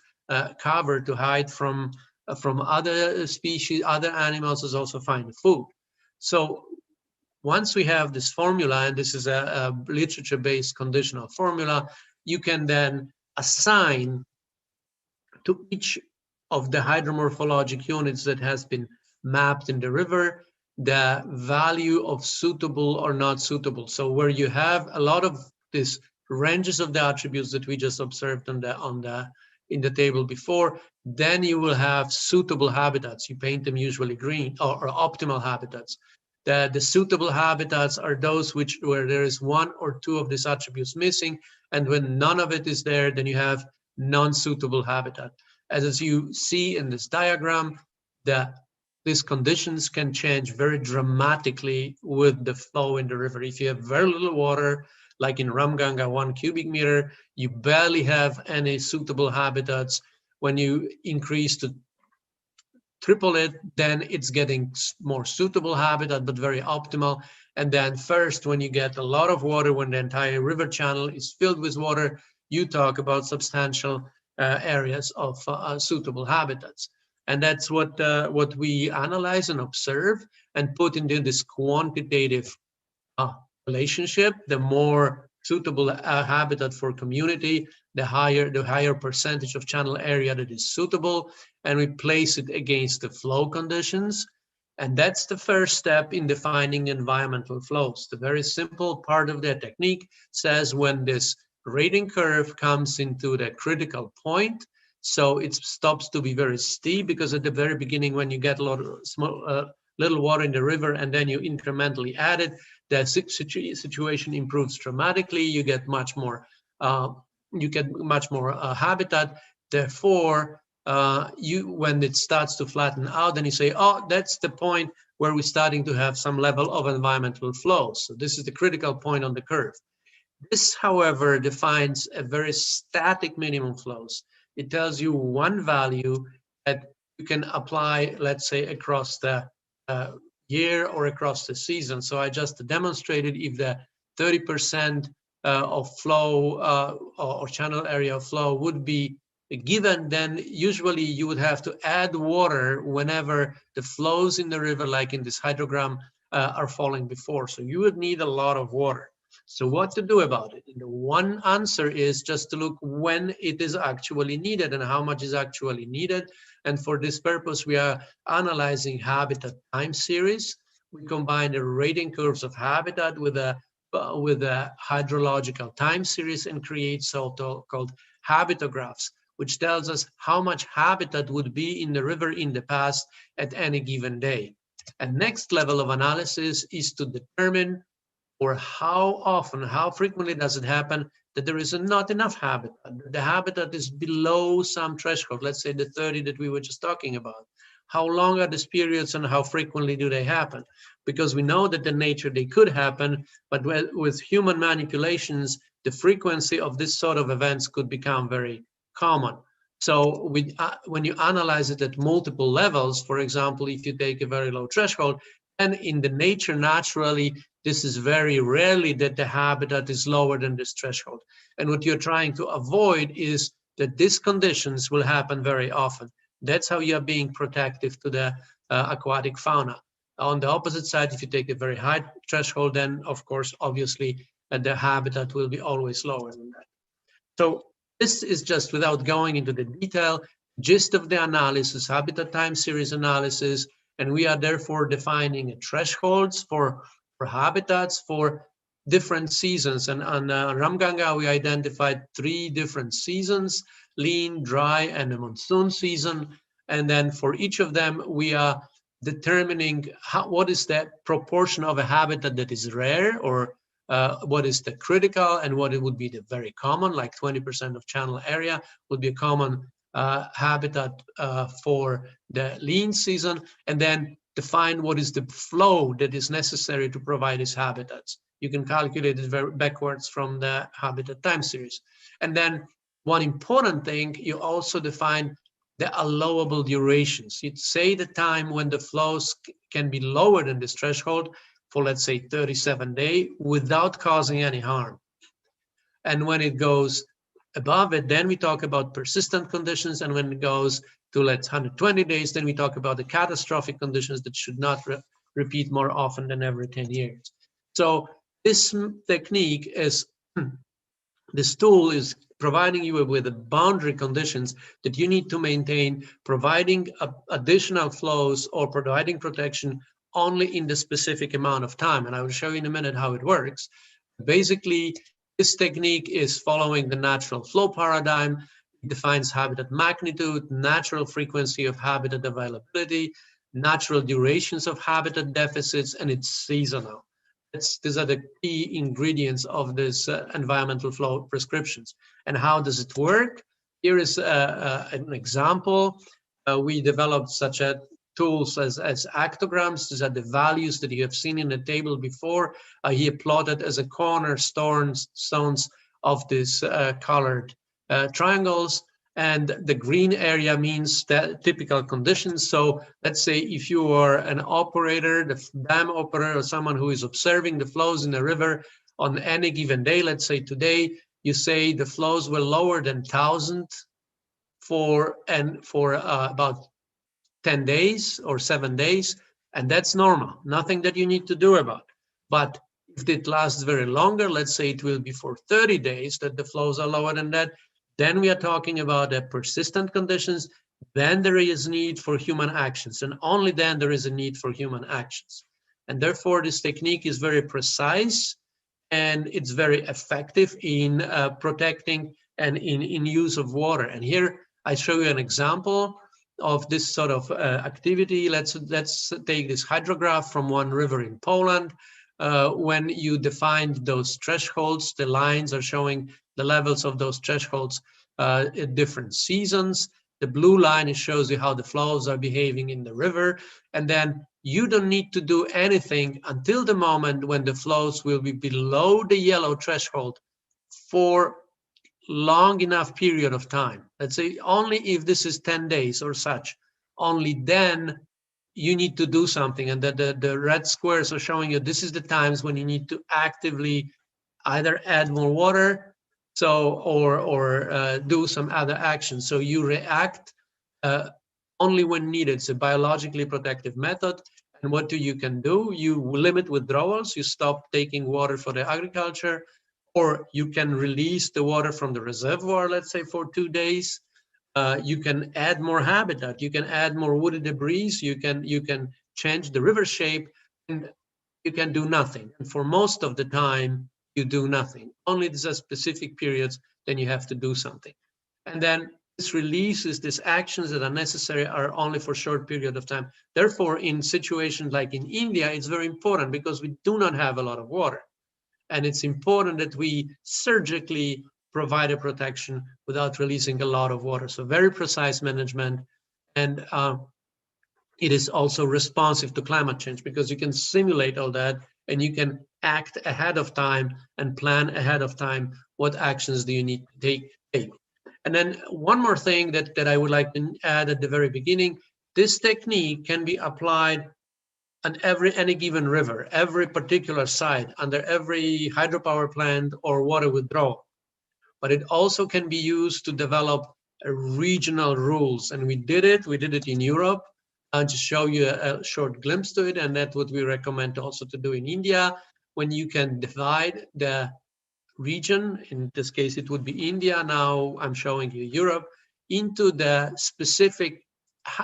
cover to hide from other species, other animals, as also find food. So once we have this formula, and this is a literature-based conditional formula, you can then assign to each of the hydromorphologic units that has been mapped in the river the value of suitable or not suitable. So where you have a lot of these ranges of the attributes that we just observed in the table before, then you will have suitable habitats. You paint them usually green, or optimal habitats. The suitable habitats are those where there is one or two of these attributes missing, and when none of it is there, then you have non-suitable habitat. As you see in this diagram, these conditions can change very dramatically with the flow in the river. If you have very little water, like in Ramganga, 1 cubic meter, you barely have any suitable habitats. When you increase to triple it, then it's getting more suitable habitat, but very optimal. And then first, when you get a lot of water, when the entire river channel is filled with water, you talk about substantial areas of suitable habitats. And that's what we analyze and observe and put into this quantitative relationship. The more suitable habitat for community, the higher percentage of channel area that is suitable, and we place it against the flow conditions. And that's the first step in defining environmental flows. The very simple part of the technique says when this rating curve comes into the critical point, so it stops to be very steep, because at the very beginning, when you get a lot of little water in the river and then you incrementally add it, the situation improves dramatically. You get much more habitat. Therefore, when it starts to flatten out, then you say, oh, that's the point where we're starting to have some level of environmental flow. So this is the critical point on the curve. This, however, defines a very static minimum flows. It tells you one value that you can apply, let's say, across the year or across the season. So I just demonstrated if the 30% of flow or channel area of flow would be given, then usually you would have to add water whenever the flows in the river, like in this hydrogram, are falling before. So you would need a lot of water. So what to do about it? And the one answer is just to look when it is actually needed and how much is actually needed. And for this purpose, we are analyzing habitat time series. We combine the rating curves of habitat with a hydrological time series and create so-called habitographs, which tells us how much habitat would be in the river in the past at any given day. And next level of analysis is to determine or how often, how frequently does it happen that there is not enough habitat. The habitat is below some threshold, let's say the 30 that we were just talking about. How long are these periods and how frequently do they happen? Because we know that in nature they could happen, but with human manipulations, the frequency of this sort of events could become very common. So when you analyze it at multiple levels, for example, if you take a very low threshold, and in the nature, naturally, this is very rarely that the habitat is lower than this threshold. And what you're trying to avoid is that these conditions will happen very often. That's how you're being protective to the aquatic fauna. On the opposite side, if you take a very high threshold, then of course, obviously, the habitat will be always lower than that. So this is just, without going into the detail, gist of the analysis, habitat time series analysis, and we are therefore defining thresholds for habitats for different seasons. And on Ramganga, we identified 3 different seasons: lean, dry, and a monsoon season. And then for each of them, we are determining what is the proportion of a habitat that is rare, or what is the critical, and what it would be the very common, like 20% of channel area would be a common habitat for the lean season, and then define what is the flow that is necessary to provide these habitats. You can calculate it very backwards from the habitat time series. And then one important thing, you also define the allowable durations. You'd say the time when the flows can be lower than this threshold for, let's say, 37 days without causing any harm. And when it goes above it, then we talk about persistent conditions. And when it goes to, let's 120 days, then we talk about the catastrophic conditions that should not repeat more often than every 10 years. So this technique is This tool is providing you with the boundary conditions that you need to maintain, providing additional flows or providing protection only in the specific amount of time. And I will show you in a minute how it works. Basically, this technique is following the natural flow paradigm. It defines habitat magnitude, natural frequency of habitat availability, natural durations of habitat deficits, and it's seasonal. These are the key ingredients of this environmental flow prescriptions. And how does it work? Here is an example. We developed such tools as actograms. These are the values that you have seen in the table before. Here plotted as a cornerstones of these colored triangles. And the green area means that typical conditions. So let's say if you are an operator, the dam operator, or someone who is observing the flows in the river on any given day, let's say today, you say the flows were lower than 1,000 for about 10 days or 7 days, and that's normal, nothing that you need to do about. But if it lasts very longer, let's say it will be for 30 days that the flows are lower than that, then we are talking about persistent conditions. Then there is need for human actions, and only then there is a need for human actions. And therefore, this technique is very precise, and it's very effective in protecting and in use of water. And here I show you an example of this sort of activity. Let's take this hydrograph from one river in Poland. When you defined those thresholds, the lines are showing the levels of those thresholds at different seasons. The blue line shows you how the flows are behaving in the river. And then you don't need to do anything until the moment when the flows will be below the yellow threshold for long enough period of time. Let's say only if this is 10 days or such, only then you need to do something. And the red squares are showing you this is the times when you need to actively either add more water or do some other action. So you react only when needed. It's a biologically protective method. And what you can do? You limit withdrawals. You stop taking water for the agriculture, or you can release the water from the reservoir, let's say for 2 days. You can add more habitat. You can add more woody debris. You can change the river shape, and you can do nothing. And for most of the time, you do nothing. Only these are specific periods, then you have to do something. And then this releases, these actions that are necessary are only for short period of time. Therefore, in situations like in India, it's very important because we do not have a lot of water. And it's important that we surgically provide a protection without releasing a lot of water. So very precise management. And it is also responsive to climate change because you can simulate all that and you can act ahead of time and plan ahead of time what actions do you need to take. And then one more thing that I would like to add at the very beginning, this technique can be applied on any given river, every particular site, under every hydropower plant or water withdrawal. But it also can be used to develop regional rules. And we did it in Europe. I'll just show you a short glimpse to it. And that's what we recommend also to do in India, when you can divide the region, in this case it would be India, now I'm showing you Europe, into the specific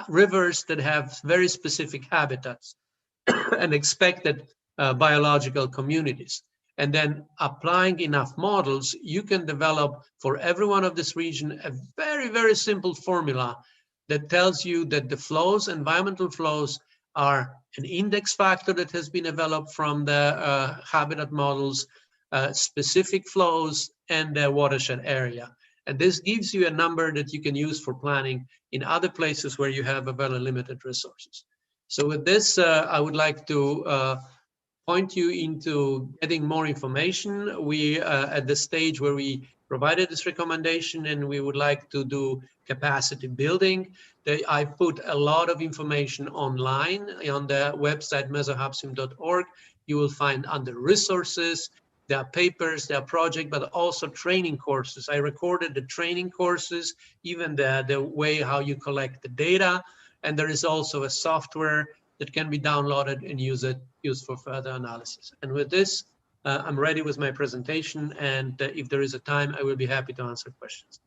rivers that have very specific habitats and expected biological communities. And then applying enough models, you can develop for every one of this region a very, very simple formula that tells you that the flows, environmental flows, are an index factor that has been developed from the habitat models, specific flows, and the watershed area. And this gives you a number that you can use for planning in other places where you have a very limited resources. So with this, I would like to point you into getting more information. We at the stage where we provided this recommendation and we would like to do capacity building. I put a lot of information online on the website mesohapsim.org. You will find under resources, there are papers, there are projects, but also training courses. I recorded the training courses, even the way how you collect the data. And there is also a software that can be downloaded and used for further analysis. And with this, I'm ready with my presentation, and if there is a time, I will be happy to answer questions.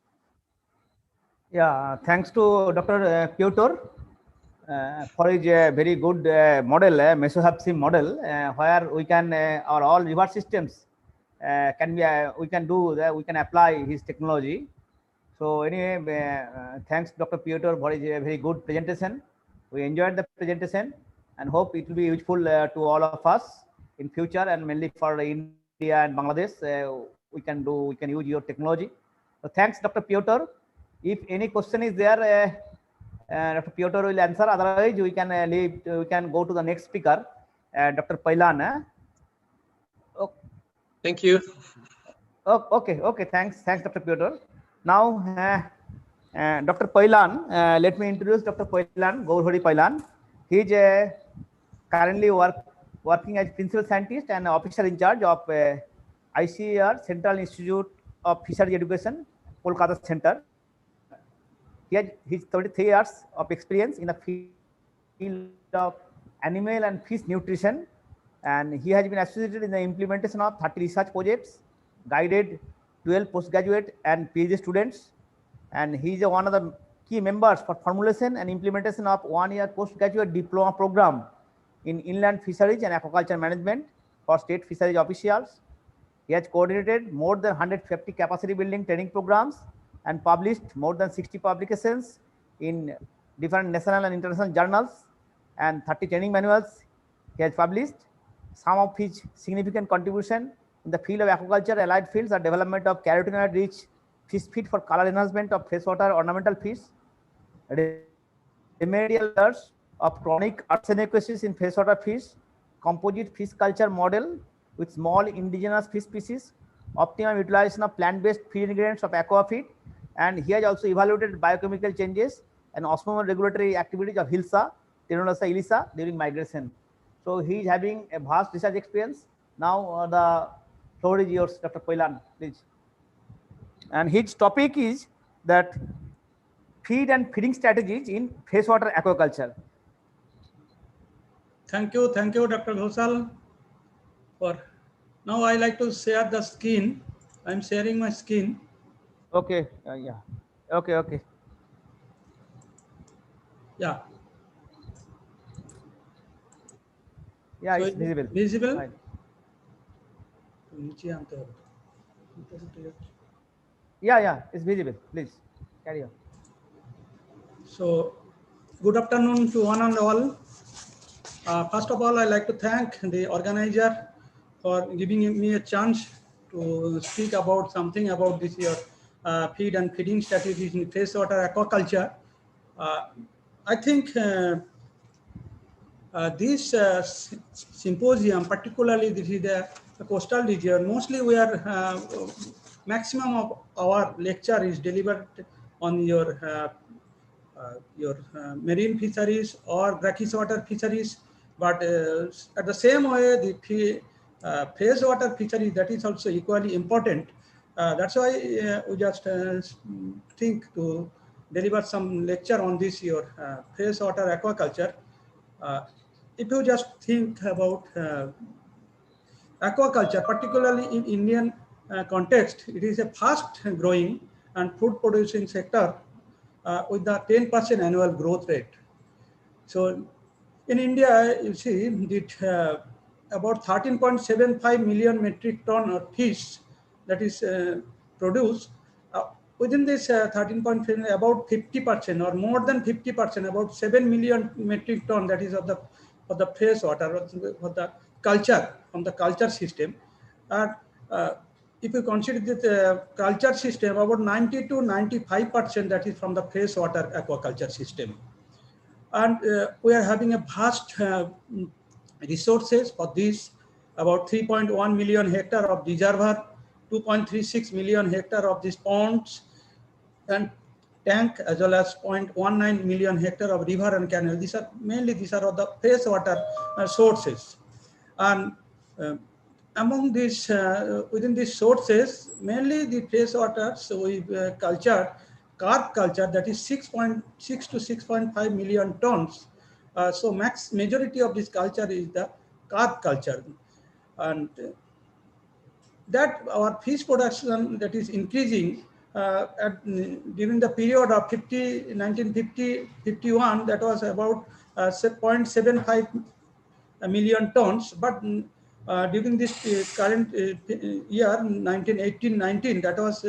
Yeah, thanks to Dr. Piotr for his very good model, Mesohapsim model, where we can our all river systems can be we can do that, we can apply his technology. So anyway, thanks Dr. Piotr for his very good presentation. We enjoyed the presentation and hope it will be useful to all of us in future, and mainly for India and Bangladesh. We can use your technology. So thanks, Dr. Piotr. If any question is there, Dr. Piotr will answer. Otherwise, we can leave. We can go to the next speaker, Dr. Pailan. Oh. Thank you. Oh, okay. Thanks, Dr. Piotr. Now, Dr. Pailan, let me introduce Dr. Pailan, Gaurhari Pailan. He is currently working as principal scientist and officer in charge of ICAR, Central Institute of Fisheries Education, Kolkata Center. He has his 33 years of experience in the field of animal and fish nutrition, and he has been associated in the implementation of 30 research projects, guided 12 postgraduate and PhD students, and he is one of the key members for formulation and implementation of one-year postgraduate diploma program in inland fisheries and aquaculture management for state fisheries officials. He has coordinated more than 150 capacity building training programs and published more than 60 publications in different national and international journals, and 30 training manuals he has published. Some of his significant contribution in the field of aquaculture allied fields are development of carotenoid-rich fish feed for color enhancement of freshwater ornamental fish, remedial measures of chronic arsenicosis in freshwater fish, composite fish culture model with small indigenous fish species, optimum utilization of plant-based feed ingredients of aquafeed, and he has also evaluated biochemical changes and osmotic regulatory activities of Hilsa, Tenulosa elisa during migration. So he is having a vast research experience. Now the floor is yours, Dr. Pailan, please. And his topic is that feed and feeding strategies in freshwater aquaculture. Thank you, Dr. Ghosal. Now I like to share the screen. I'm sharing my screen. Okay, yeah. Okay. Yeah. Yeah, So it's visible. Visible? Right. Yeah, it's visible. Please carry on. So, good afternoon to one and all. First of all, I'd like to thank the organizer for giving me a chance to speak about something about this year feed and feeding strategies in freshwater aquaculture. I think this symposium, particularly this is the coastal region, mostly we are maximum of our lecture is delivered on your marine fisheries or brackish water fisheries, but at the same way the freshwater fisheries, that is also equally important. That's why we just think to deliver some lecture on this your freshwater aquaculture. If you just think about aquaculture, particularly in Indian context, it is a fast growing and food producing sector with the 10% annual growth rate. So in India, you see that about 13.75 million metric ton of fish that is produced. Within this 13.5, about 50% or more than 50%, about 7 million metric ton, that is of the freshwater, for the culture, from the culture system. And if you consider the culture system, about 90 to 95%, that is from the freshwater aquaculture system. And we are having a vast resources for this, about 3.1 million hectare of reservoir, 2.36 million hectare of these ponds and tank, as well as 0.19 million hectare of river and canal. These are all the freshwater sources. And among these, within these sources, mainly the freshwater, so we culture, carp culture, that is 6.6 to 6.5 million tons. So majority of this culture is the carp culture. And that our fish production that is increasing during the period of 1950-51, that was about 0.75 million tons, but during this current year 1918-19, that was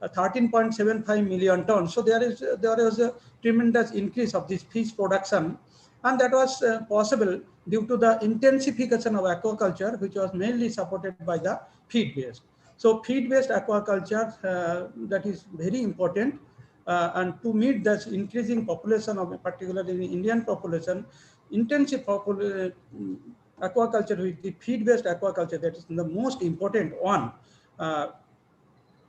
13.75 million tons. So there was a tremendous increase of this fish production, and that was possible due to the intensification of aquaculture, which was mainly supported by the feed-based. So feed-based aquaculture, that is very important, and to meet this increasing population of, particularly in Indian population, intensive aquaculture with the feed-based aquaculture, that is the most important one.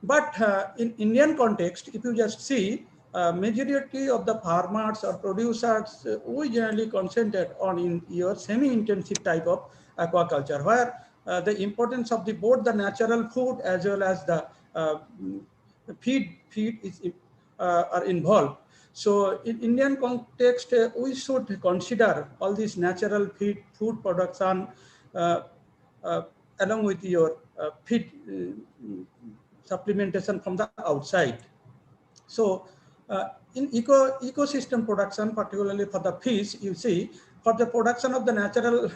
But in Indian context, if you just see, majority of the farmers or producers, we generally concentrate on in your semi-intensive type of aquaculture, where the importance of both the natural food as well as the feed is are involved. So in Indian context, we should consider all these natural food production along with your feed supplementation from the outside. So in ecosystem production, particularly for the fish, you see, for the production of the natural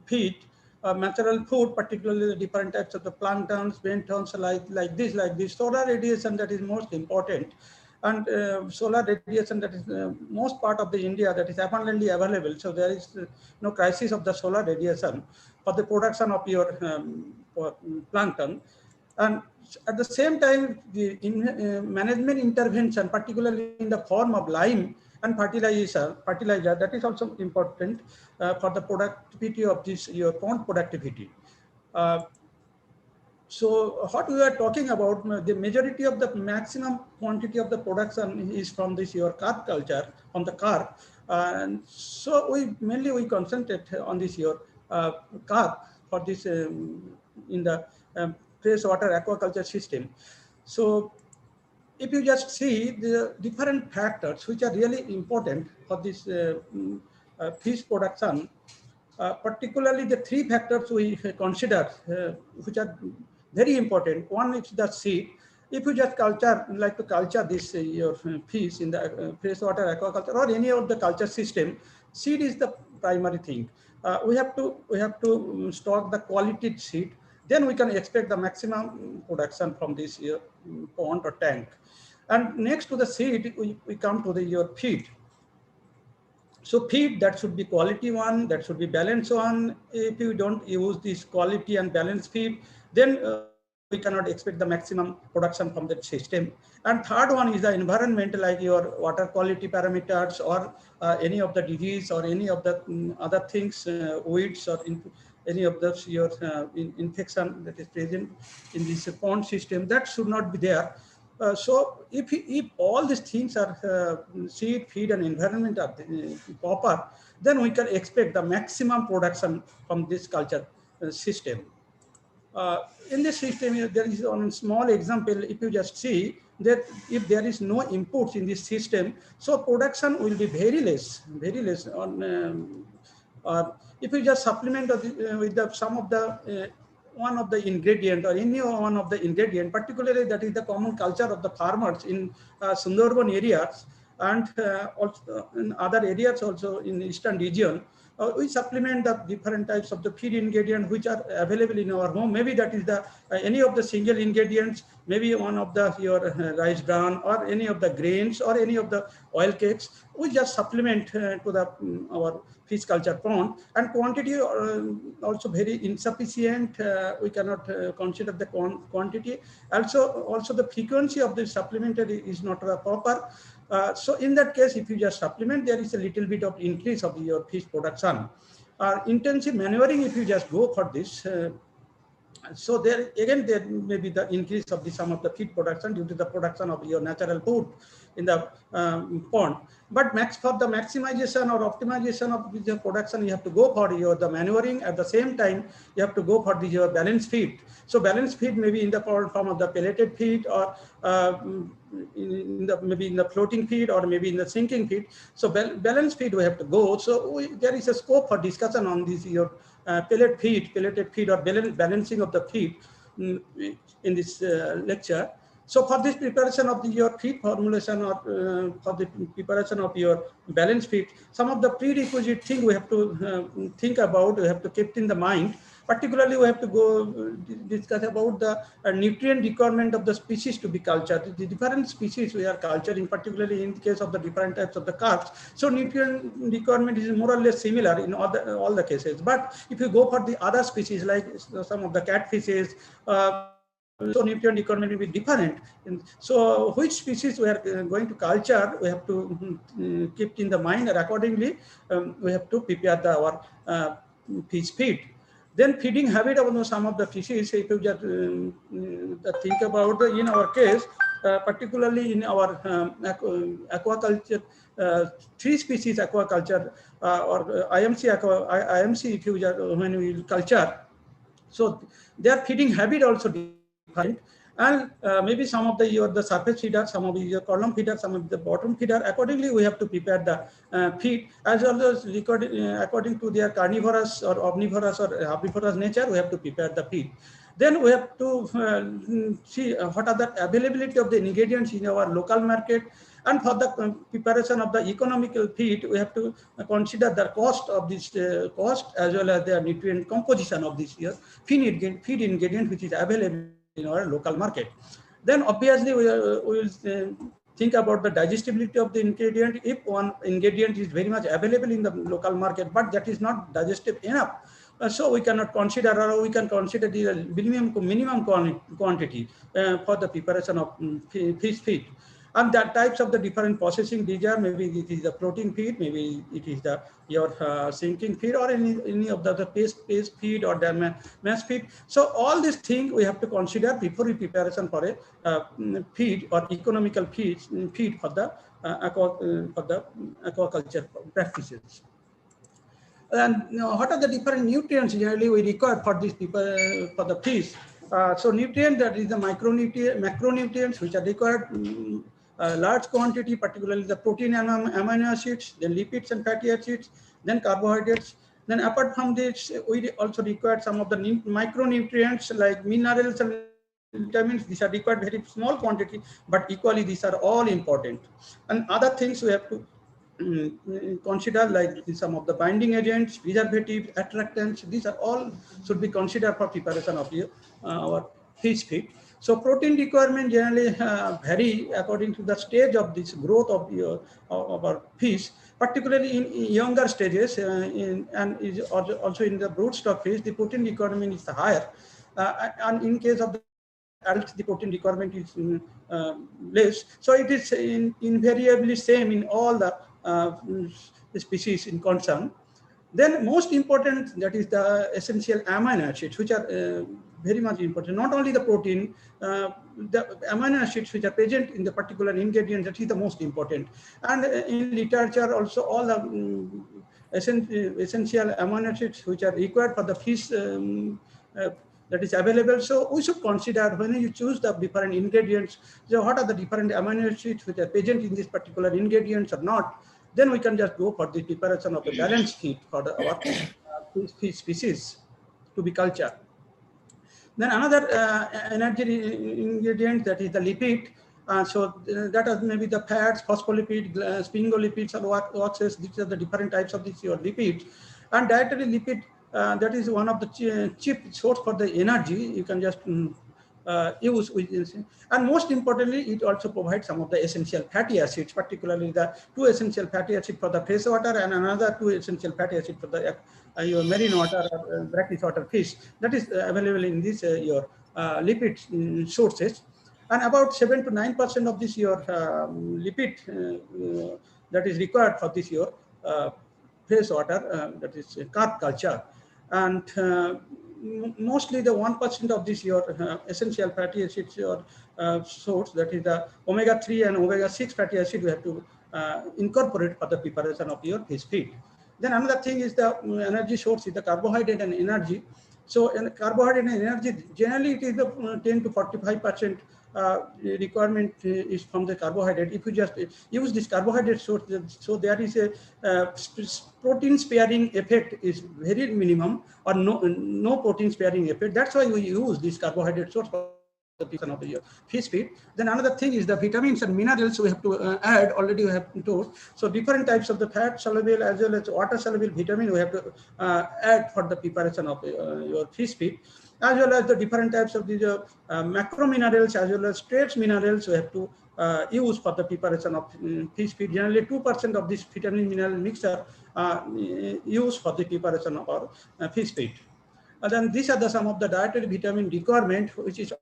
feed, natural food, particularly the different types of the planktons, benthons, like this, solar radiation, that is most important. And solar radiation, that is most part of the India, that is abundantly available. So there is no crisis of the solar radiation for the production of your plankton. And at the same time, the management intervention, particularly in the form of lime and fertilizer, that is also important for the productivity of this, your pond productivity. So what we are talking about, the majority of the maximum quantity of the production is from this your carp culture, from the carp. And so we concentrate on this your carp for this in the freshwater aquaculture system. So if you just see the different factors which are really important for this fish production, particularly the three factors we consider which are very important. One is the seed. If you just culture this your fish in the freshwater aquaculture or any of the culture system, seed is the primary thing. We have to stock the quality seed. Then we can expect the maximum production from this pond or tank. And next to the seed, we come to your feed. So feed, that should be quality one, that should be balanced one. If you don't use this quality and balanced feed, then we cannot expect the maximum production from that system. And third one is the environment, like your water quality parameters or any of the disease or any of the other things, weeds or any of the your infection that is present in this pond system, that should not be there. So if all these things are seed, feed, and environment are proper, then we can expect the maximum production from this culture system. In this system, there is one small example. If you just see that if there is no inputs in this system, so production will be very less. On if you just supplement with some of the one of the ingredient or any one of the ingredient, particularly that is the common culture of the farmers in Sundarban areas and also in other areas also in eastern region. We supplement the different types of the feed ingredient which are available in our home. Maybe that is the any of the single ingredients, maybe one of the your rice bran or any of the grains or any of the oil cakes. We just supplement to the our fish culture pond, and quantity also very insufficient. We cannot consider the quantity. Also the frequency of the supplementary is not proper. So in that case, if you just supplement, there is a little bit of increase of your fish production. Intensive manuring, if you just go for this, so there again there may be the increase of the some of the feed production due to the production of your natural food in the pond. But for the maximization or optimization of the production, you have to go for the manuring. At the same time, you have to go for your balanced feed. So balanced feed may be in the form of the pelleted feed or maybe in the floating feed or maybe in the sinking feed. So balanced feed we have to go. So there is a scope for discussion on this your pelleted feed or balancing of the feed. in this lecture. So for this preparation of your feed formulation or for the preparation of your balance feed, some of the prerequisite thing we have to think about, we have to keep in the mind. Particularly, we have to go discuss about the nutrient requirement of the species to be cultured. The different species we are culturing, particularly in the case of the different types of the carps. So nutrient requirement is more or less similar in all the cases. But if you go for the other species, like some of the catfishes, so nutrient requirement will be different. And so which species we are going to culture, we have to keep in the mind, and accordingly, we have to prepare our fish feed. Then feeding habit of some of the fishes, if you just think about in our case, particularly in our aquaculture, 3 species aquaculture or IMC if you just, when we culture, so their feeding habit also different. And maybe some of the surface feeder, some of your column feeder, some of the bottom feeder. Accordingly, we have to prepare the feed as well as according to their carnivorous or omnivorous or herbivorous nature. We have to prepare the feed. Then we have to see what are the availability of the ingredients in our local market. And for the preparation of the economical feed, we have to consider the cost of this cost as well as the nutrient composition of this feed ingredient which is available in our local market. Then obviously we will think about the digestibility of the ingredient. If one ingredient is very much available in the local market, but that is not digestive enough, so we cannot consider, or we can consider the minimum quantity for the preparation of fish feed. And that types of the different processing these are, maybe it is the protein feed, maybe it is the your sinking feed, or any of the paste feed or the mass feed. So all these things we have to consider before we preparation for a feed or economical feed for the aquaculture practices. And what are the different nutrients generally we require for these people for the fish? So nutrient, that is the macronutrients which are required. Large quantity, particularly the protein and amino acids, then lipids and fatty acids, then carbohydrates. Then apart from this, we also require some of the micronutrients like minerals and vitamins. These are required very small quantity, but equally these are all important. And other things we have to consider, like some of the binding agents, preservatives, attractants. These are all should be considered for preparation of our fish feed. So protein requirement generally vary according to the stage of this growth of our fish, particularly in younger stages, and is also in the broodstock fish, the protein requirement is higher. And in case of the adults, the protein requirement is less. So it is invariably same in all the species in concern. Then most important, that is the essential amino acids, which are very much important. Not only the protein, the amino acids which are present in the particular ingredient, that is the most important. And in literature also, all the essential amino acids which are required for the fish that is available. So we should consider when you choose the different ingredients, so what are the different amino acids which are present in this particular ingredients or not. Then we can just go for the preparation of the balanced feed for our fish species to be cultured. Then another energy ingredient, that is the lipid. So that is maybe the fats, phospholipid, sphingolipids, or waxes. These are the different types of these your lipids. And dietary lipid, that is one of the cheap source for the energy. You can just use with, and most importantly, it also provides some of the essential fatty acids, particularly the 2 essential fatty acids for the fresh water and another 2 essential fatty acids for the your marine water or brackish water fish. That is available in this your lipid sources. And about 7 to 9% of this your lipid that is required for this your fresh water, that is carp culture. And mostly the 1% of this your essential fatty acids your source, that is the omega-3 and omega-6 fatty acid, we have to incorporate for the preparation of your fish feed. Then another thing is the energy source is the carbohydrate and energy. So in carbohydrate and energy, generally it is the 10 to 45% requirement is from the carbohydrate. If you just use this carbohydrate source, so there is a protein sparing effect is very minimum or no protein sparing effect. That's why we use this carbohydrate source for the piece of your fish feed. Then another thing is the vitamins and minerals we have to add, already we have told. So different types of the fat soluble as well as water soluble vitamin we have to add for the preparation of your fish feed, as well as the different types of these macro minerals as well as trace minerals we have to use for the preparation of fish feed. Generally 2% of this vitamin mineral mixture used for the preparation of our fish feed. And then these are some of the dietary vitamin requirement which is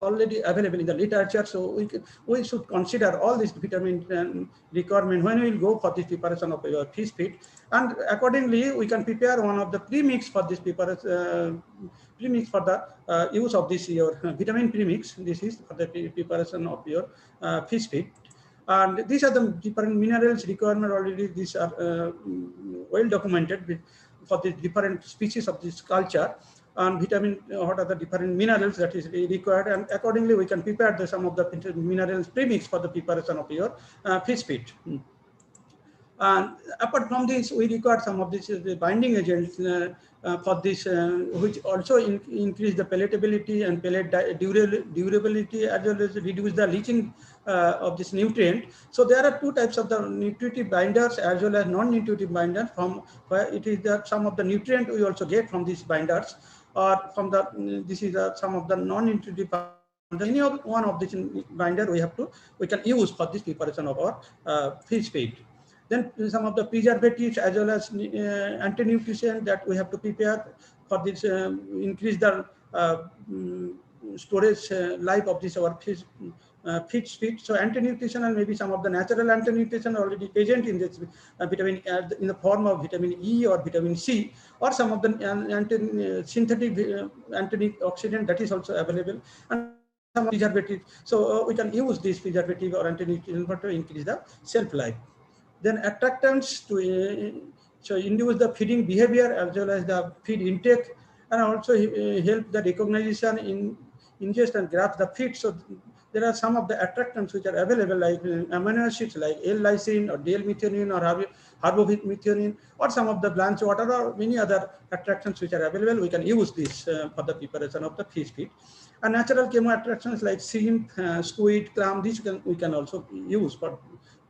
already available in the literature. So we should consider all these vitamin requirement when we will go for this preparation of your fish feed. And accordingly, we can prepare one of the premix for this premix for the use of this your vitamin premix. This is for the preparation of your fish feed. And these are the different minerals requirement already. These are well documented for the different species of this culture. And vitamin, what are the different minerals that is required, and accordingly we can prepare some of the minerals premix for the preparation of your fish feed. And apart from this, we require some of these binding agents for this, which also increase the palatability and palate durability, as well as reduce the leaching of this nutrient. So there are two types of the nutritive binders as well as non-nutritive binders. From where it is that some of the nutrient we also get from these binders, or from the this is some of the non-nutritive binders. Any of one of this binder we can use for this preparation of our fish feed. Then some of the preservatives as well as anti-nutrition that we have to prepare for this increase the storage life of this our fish feed. So anti-nutrition and maybe some of the natural anti-nutrition already present in this vitamin in the form of vitamin E or vitamin C, or some of the synthetic antioxidant that is also available, and some preservative. So we can use this preservative or anti-nutrition to increase the shelf life. Then attractants to induce the feeding behavior as well as the feed intake, and also help the recognition in ingest and grasp the feed. So there are some of the attractants which are available, like amino acids like L-lysine or D-L-methionine or arbomethionine, or some of the blanch water or many other attractants which are available. We can use this for the preparation of the fish feed. And natural chemo attractants like shrimp, squid, clam, these we can also use for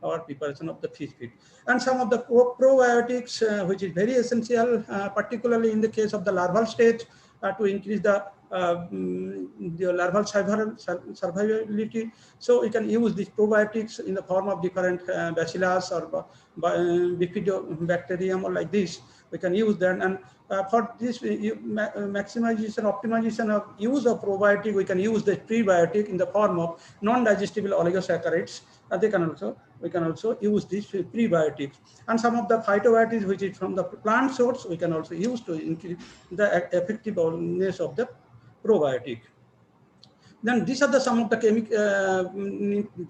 our preparation of the fish feed. And some of the probiotics, which is very essential, particularly in the case of the larval stage, to increase the larval survivability. So we can use these probiotics in the form of different bacillus or bifidobacterium or like this. We can use them, and for this maximization, optimization of use of probiotic, we can use the prebiotic in the form of non-digestible oligosaccharides. We can also use these prebiotics, and some of the phytobiotics which is from the plant source we can also use to increase the effectiveness of the probiotic. Then these are some of the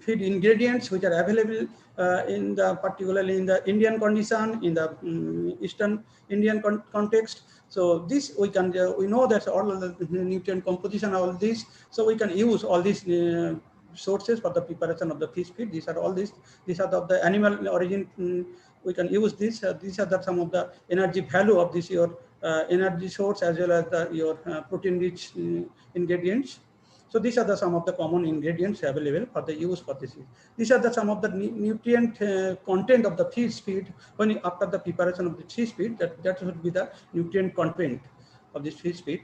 feed ingredients which are available particularly in the Indian condition, in the Eastern Indian context. So this we know that all of the nutrient composition, all this, so we can use all these sources for the preparation of the fish feed. These are the animal origin. We can use this. These are some of the energy value of this your energy source as well as your protein rich ingredients. So these are some of the common ingredients available for the use for this. These are some of the nutrient content of the fish feed when after the preparation of the fish feed. That should be the nutrient content of this fish feed.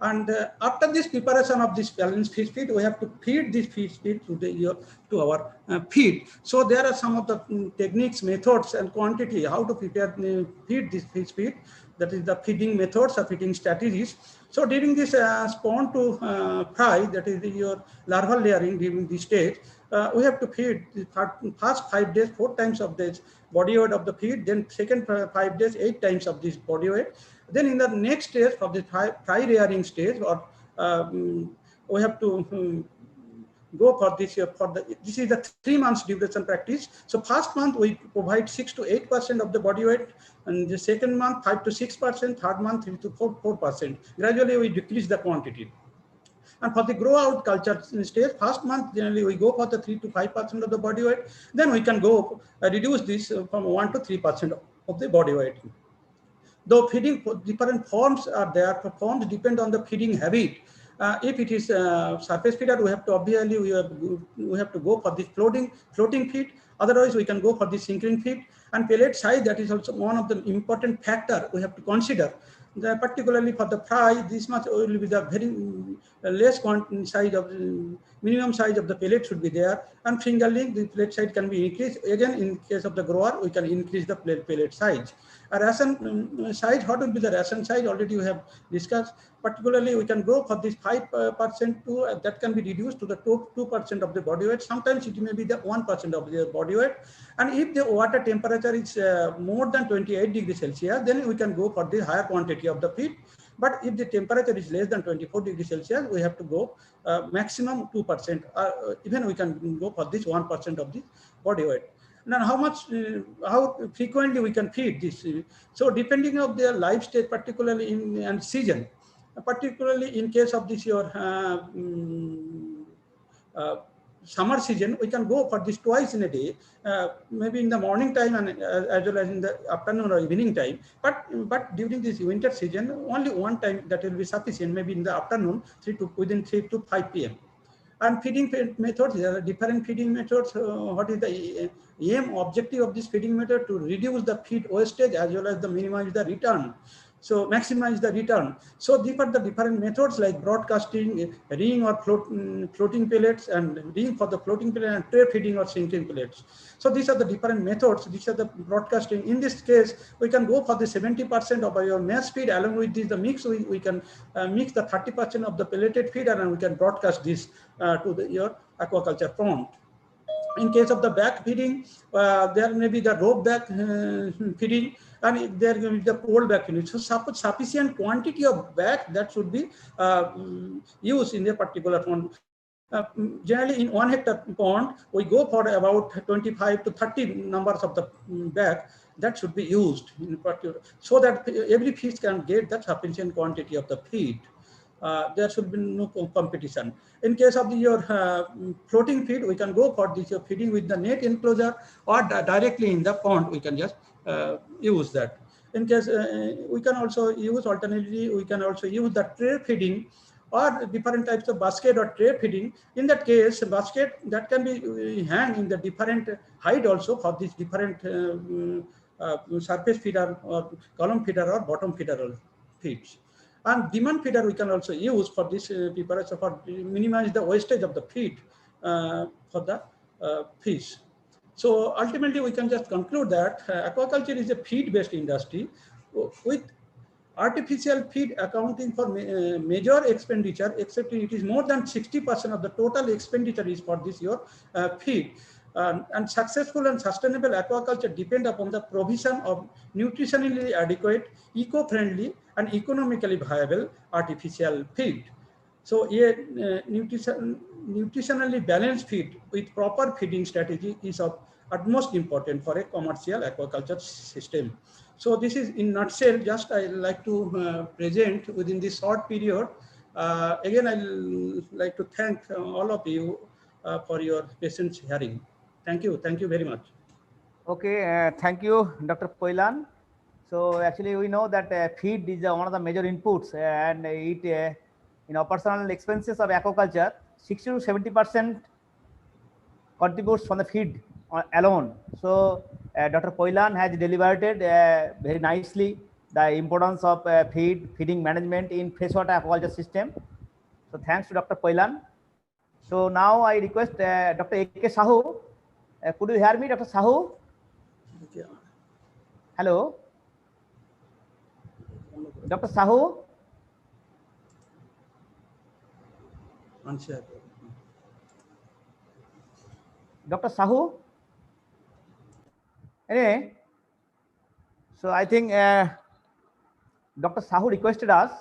And after this preparation of this balanced fish feed, we have to feed this fish feed to our feed. So there are some of the techniques, methods, and quantity how to prepare feed this fish feed. That is the feeding methods or feeding strategies. So during this spawn to fry, that is your larval layering during this stage, we have to feed the first 5 days 4 times of this body weight of the feed, then second 5 days 8 times of this body weight. Then in the next stage of the fry rearing stage, or we have to go for this year this is the 3 months duration practice. So first month we provide 6 to 8% of the body weight, and the second month 5 to 6%, third month 3 to 4%. Gradually we decrease the quantity. And for the grow out culture stage, first month generally we go for the 3 to 5% of the body weight. Then we can go reduce this from 1 to 3% of the body weight. Though feeding different forms are there, forms depend on the feeding habit. If it is surface feeder, we have to obviously we have to go for this floating feed. Otherwise, we can go for the sinkering feed. And pellet size, that is also one of the important factor we have to consider. Particularly for the fry, this much will be the very less size of minimum size of the pellet should be there. And fingerling, the pellet size can be increased. Again, in case of the grower, we can increase the pellet size. A ration size, what will be the ration size? Already we have discussed. Particularly, we can go for this 5% to that can be reduced to the 2% of the body weight. Sometimes it may be the 1% of the body weight. And if the water temperature is more than 28 degrees Celsius, then we can go for the higher quantity of the feed. But if the temperature is less than 24 degrees Celsius, we have to go maximum 2%. Even we can go for this 1% of the body weight. Now, how frequently we can feed this? So depending on their life stage, particularly in season, particularly in case of this your summer season, we can go for this twice in a day, maybe in the morning time and as well as in the afternoon or evening time. But during this winter season, only one time that will be sufficient, maybe in the afternoon, within 3 to 5 p.m. And feeding methods, there are different feeding methods. What is the aim, objective of this feeding method? To reduce the feed wastage as well as the minimize the return. So maximize the return. So these are the different methods like broadcasting, ring or floating pellets, and ring for the floating pellet, and tray feeding or sinking pellets. So these are the different methods. These are the broadcasting. In this case, we can go for the 70% of your mass feed. Along with this, the mix, we can mix the 30% of the pelleted feed, and we can broadcast this to your aquaculture pond. In case of the back feeding, there may be the rope back feeding, and there will be the pole back feeding. So sufficient quantity of back that should be used in a particular pond. Generally, in 1 hectare pond, we go for about 25 to 30 numbers of the back that should be used in particular, so that every fish can get that sufficient quantity of the feed. There should be no competition. In case of your floating feed, we can go for this feeding with the net enclosure, or directly in the pond, we can just use that. In case we can also use alternatively, we can also use the tray feeding or different types of basket or tray feeding. In that case, basket that can be hang in the different height also for this different surface feeder or column feeder or bottom feeder feeds. And demand feeder we can also use for this preparation for minimize the wastage of the feed for the fish. So ultimately, we can just conclude that aquaculture is a feed-based industry with artificial feed accounting for major expenditure, except it is more than 60% of the total expenditure is for this your feed. And successful and sustainable aquaculture depend upon the provision of nutritionally adequate, eco-friendly, and economically viable artificial feed. So a nutritionally balanced feed with proper feeding strategy is of utmost importance for a commercial aquaculture system. So this is in nutshell, just I like to present within this short period. Again, I'd like to thank all of you for your patience hearing. Thank you very much. Okay, thank you, Dr. Poilan. So actually, we know that feed is one of the major inputs, and it in operational expenses of aquaculture, 60 to 70% contributes from the feed alone. So Dr. Poilan has deliberated very nicely the importance of feeding management in freshwater aquaculture system. So thanks to Dr. Poilan. So now I request Dr. A.K. Sahu. Could you hear me, Dr. Sahu? Hello, Dr. Sahu. Dr. Sahu. Anyway, so I think Dr. Sahu requested us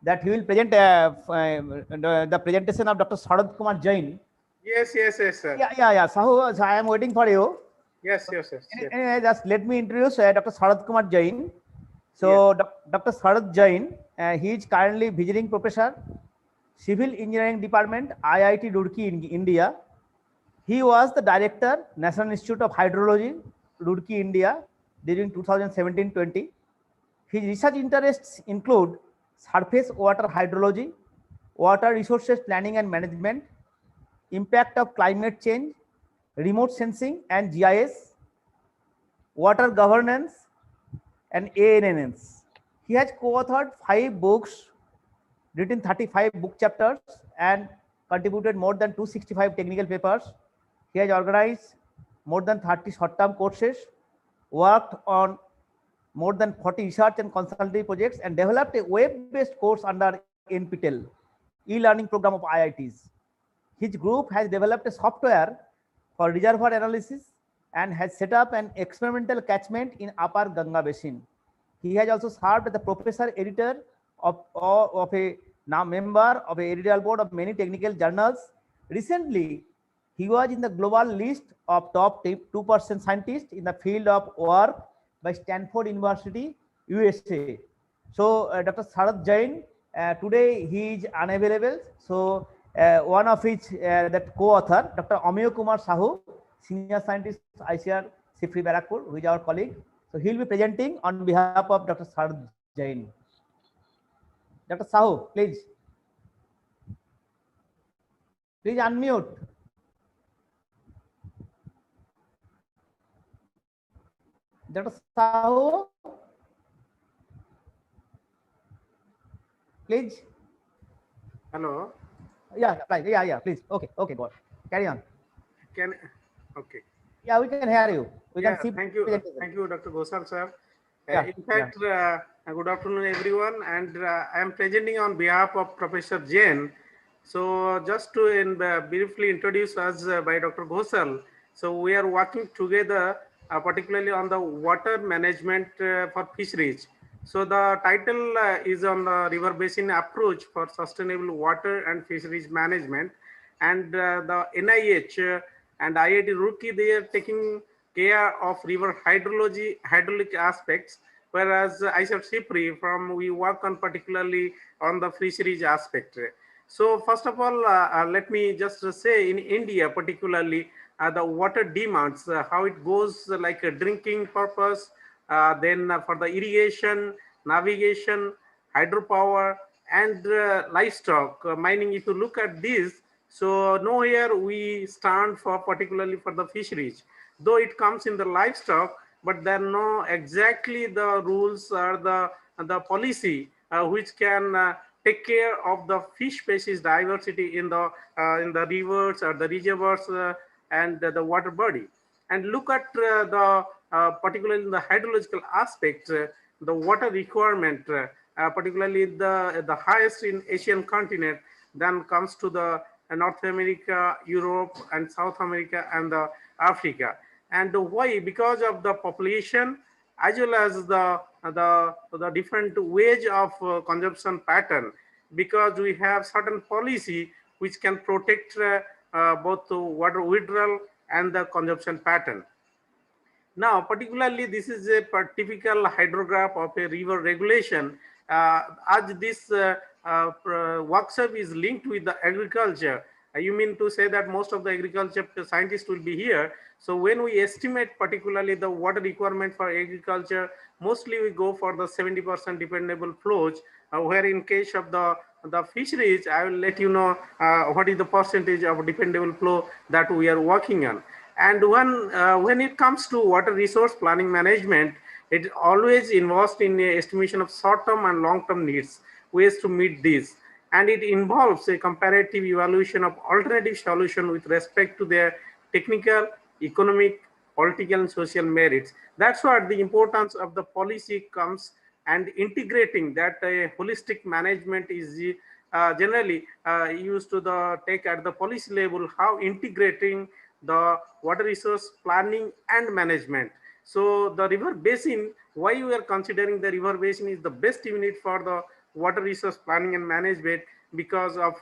that he will present the presentation of Dr. Sharad Kumar Jain Yes, sir. Yeah. Sahu, so I am waiting for you. Yes. Anyway, just let me introduce Dr. Sharad Kumar Jain. So, Dr. Sharad Jain, he is currently visiting professor, Civil Engineering Department, IIT Roorkee in India. He was the director, National Institute of Hydrology, Roorkee, India, during 2017-20. His research interests include surface water hydrology, water resources planning and management, impact of climate change, remote sensing and GIS, water governance, and ANNs. He has co-authored 5 books, written 35 book chapters, and contributed more than 265 technical papers. He has organized more than 30 short-term courses, worked on more than 40 research and consultancy projects, and developed a web-based course under NPTEL, e-learning program of IITs. His group has developed a software for reservoir analysis and has set up an experimental catchment in Upper Ganga Basin. He has also served as the professor editor of a now member of a editorial board of many technical journals. Recently, he was in the global list of top 2% scientists in the field of work by Stanford University, USA. So, Dr. Sharad Jain, today he is unavailable. So, one of his that co-author, Dr. Ameyo Kumar Sahu, senior scientist, ICR, Sifri Barakpur, who is our colleague. So, he will be presenting on behalf of Dr. Sharad Jain. Dr. Sahu, please. Please unmute. Dr. Sahu, please. Hello. Yeah, please. Okay, go on. Carry on. Okay. Yeah, we can hear you. We can see. Thank you, Dr. Ghosal sir. Yeah, in fact, good afternoon, everyone. And I am presenting on behalf of Professor Jain. So just to briefly introduce us by Dr. Ghosal. So we are working together, particularly on the water management for fisheries. So the title is on the river basin approach for sustainable water and fisheries management. And the NIH and IIT Roorkee, they are taking care of river hydraulic aspects, whereas ICR Sifri we work on particularly on the fisheries aspect. So first of all, let me just say in India particularly, the water demands, how it goes like a drinking purpose, then for the irrigation, navigation, hydropower, and livestock mining. If you look at this, so nowhere we stand for particularly for the fisheries, though it comes in the livestock, but there are no exactly the rules or the policy which can take care of the fish species diversity in the rivers or the reservoirs and the water body. And look at particularly in the hydrological aspect, the water requirement, particularly the highest in Asian continent, then comes to the North America, Europe, and South America, and Africa. And why? Because of the population as well as the different wage of consumption pattern. Because we have certain policy which can protect both the water withdrawal and the consumption pattern. Now, particularly, this is a typical hydrograph of a river regulation. As this workshop is linked with the agriculture, you mean to say that most of the agriculture scientists will be here. So when we estimate particularly the water requirement for agriculture, mostly we go for the 70% dependable flows, where in case of the fisheries, I will let you know what is the percentage of dependable flow that we are working on. And when it comes to water resource planning management, it always involves in the estimation of short-term and long-term needs, ways to meet these. And it involves a comparative evaluation of alternative solution with respect to their technical, economic, political, and social merits. That's what the importance of the policy comes, and integrating that a holistic management is generally used to take at the policy level, how integrating the water resource planning and management. So the river basin, why we are considering the river basin is the best unit for the water resource planning and management, because of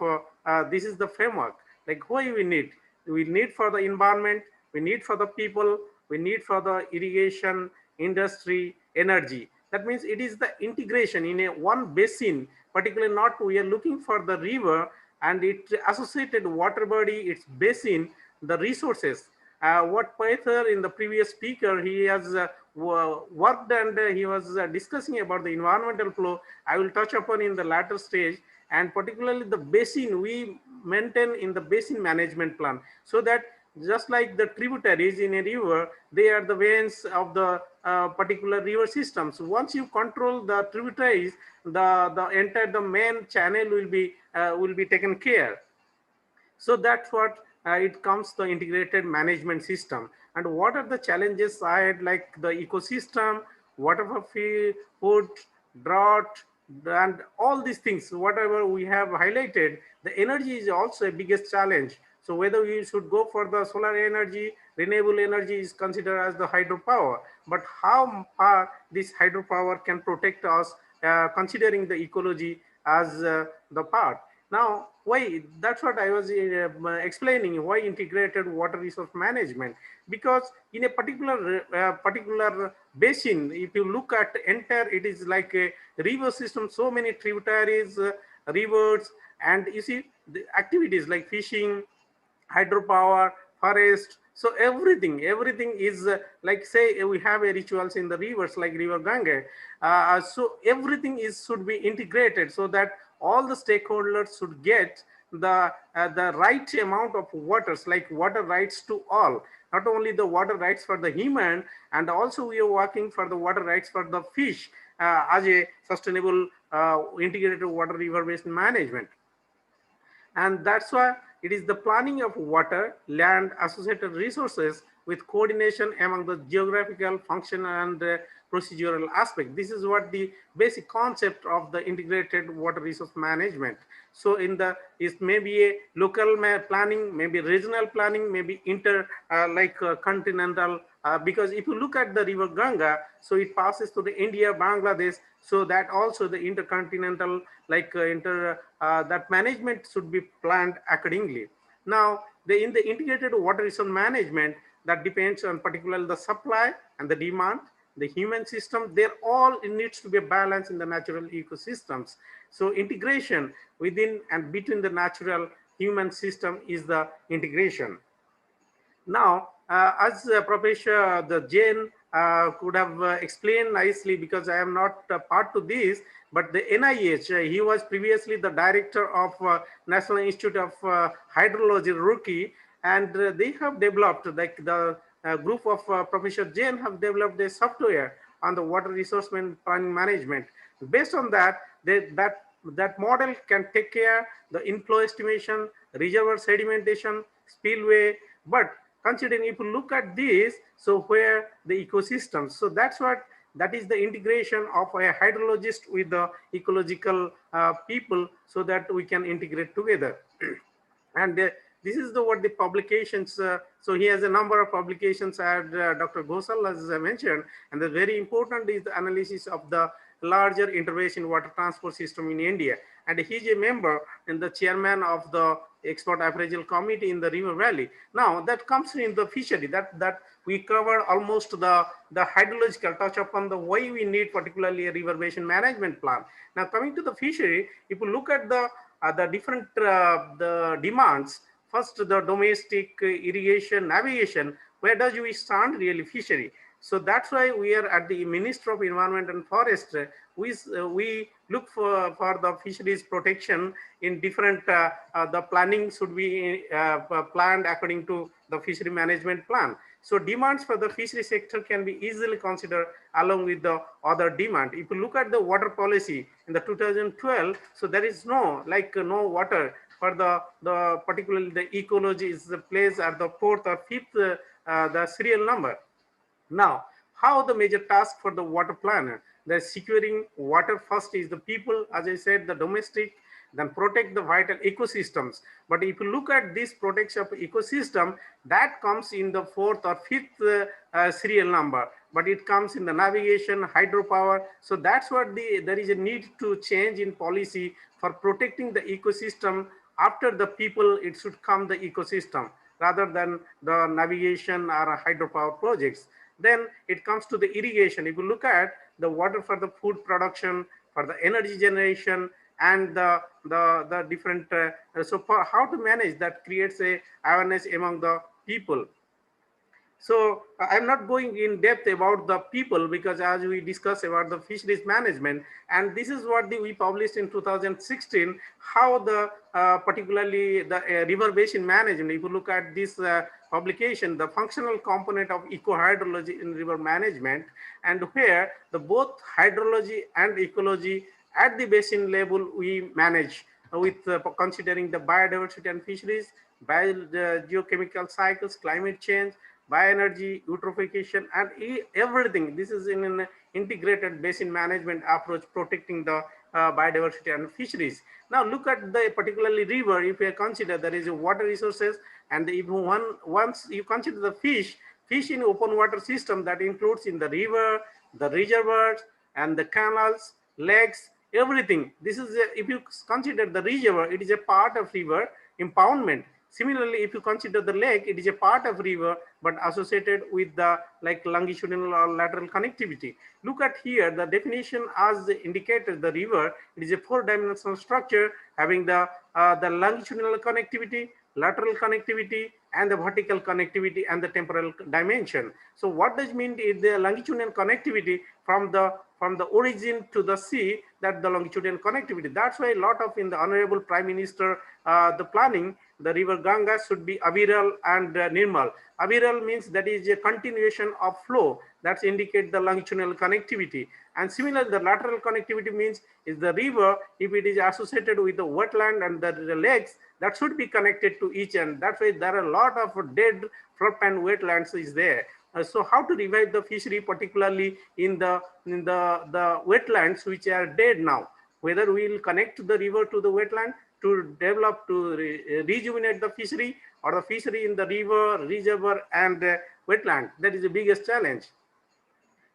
this is the framework. Like why we need, we need for the environment, we need for the people, we need for the irrigation, industry, energy. That means it is the integration in a one basin, particularly not we are looking for the river and it associated water body, its basin, the resources. What Python in the previous speaker, he has worked and he was discussing about the environmental flow. I will touch upon in the latter stage, and particularly the basin we maintain in the basin management plan, so that just like the tributaries in a river, they are the veins of the particular river system. So once you control the tributaries, the main channel will be taken care. So that's what it comes the integrated management system. And what are the challenges ahead, like the ecosystem, water for food, drought, and all these things, whatever we have highlighted. The energy is also a biggest challenge. So whether we should go for the solar energy, renewable energy is considered as the hydropower, but how far this hydropower can protect us, considering the ecology as the part. Now, why? That's what I was explaining. Why integrated water resource management? Because in a particular basin, if you look at entire, it is like a river system. So many tributaries, rivers, and you see the activities like fishing, hydropower, forest. So everything is like, say we have a rituals in the rivers like River Ganga. So everything should be integrated so that all the stakeholders should get the right amount of waters, like water rights to all, not only the water rights for the human, and also we are working for the water rights for the fish as a sustainable integrated water river basin management. And that's why it is the planning of water, land, associated resources with coordination among the geographical, functional, and procedural aspect. This is what the basic concept of the integrated water resource management. So in the, it may be a local planning, maybe regional planning, maybe continental, because if you look at the River Ganga, so it passes through the India, Bangladesh, so that also the intercontinental, that management should be planned accordingly. Now, in the integrated water resource management, that depends on particularly the supply and the demand, the human system, they're all, it needs to be a balance in the natural ecosystems. So integration within and between the natural human system is the integration. Now, as Professor Jain could have explained nicely, because I am not part to this, but the NIH, he was previously the director of National Institute of Hydrology, Roorkee, and they have developed, like the group of Professor Jain have developed a software on the water resource planning management. Based on that, that model can take care the inflow estimation, reservoir sedimentation, spillway. But considering, if you look at this, so where the ecosystems, so that's what, that is the integration of a hydrologist with the ecological people, so that we can integrate together. And this is what the publications, so he has a number of publications, as Dr. Ghosal has mentioned, and the very important is the analysis of the larger intervention water transport system in India. And he's a member and the chairman of the expert appraisal committee in the River Valley. Now that comes in the fishery, that we cover almost the hydrological, touch upon the why we need particularly a river basin management plan. Now coming to the fishery, if you look at the different the demands, first the domestic, irrigation, navigation, where does we stand really fishery? So that's why we are at the Ministry of Environment and Forest. We look for the fisheries protection in different, the planning should be planned according to the fishery management plan. So demands for the fishery sector can be easily considered along with the other demand. If you look at the water policy in the 2012, so there is no water for the particularly the ecology is the place at the 4th or 5th the serial number. Now, how the major task for the water planner? The securing water first is the people, as I said, the domestic, then protect the vital ecosystems. But if you look at this protection of ecosystem, that comes in the 4th or 5th serial number, but it comes in the navigation, hydropower. So that's what there is a need to change in policy for protecting the ecosystem. After the people, it should come the ecosystem. rather than the navigation or hydropower projects. Then it comes to the irrigation. If you look at the water for the food production, for the energy generation, and the different, so for how to manage that creates a awareness among the people. So I'm not going in depth about the people, because as we discussed about the fisheries management, and this is what we published in 2016, how the particularly the river basin management, if you look at this publication, the functional component of eco-hydrology in river management, and where the both hydrology and ecology at the basin level we manage with considering the biodiversity and fisheries, geochemical cycles, climate change, bioenergy, eutrophication, and everything. This is in an integrated basin management approach, protecting the biodiversity and fisheries. Now look at the particularly river. If you consider there is a water resources, and if once you consider the fish in open water system, that includes in the river, the reservoirs, and the canals, lakes, everything. This is if you consider the reservoir, it is a part of river impoundment. Similarly, if you consider the lake, it is a part of river, but associated with the like longitudinal or lateral connectivity. Look at here, the definition as indicated, the river, it is a 4-dimensional structure having the longitudinal connectivity, lateral connectivity, and the vertical connectivity and the temporal dimension. So what does mean is the longitudinal connectivity from the origin to the sea, that the longitudinal connectivity. That's why a lot of in the Honorable Prime Minister, the planning, the river Ganga should be Aviral and Nirmal. Aviral means that is a continuation of flow, that indicate the longitudinal connectivity. And similarly, the lateral connectivity means is the river, if it is associated with the wetland and the lakes, that should be connected to each end. That's why there are a lot of dead floodplain wetlands is there. So how to revive the fishery, particularly in the wetlands which are dead now? Whether we will connect the river to the wetland to develop, to rejuvenate the fishery, or the fishery in the river, reservoir, and wetland. That is the biggest challenge.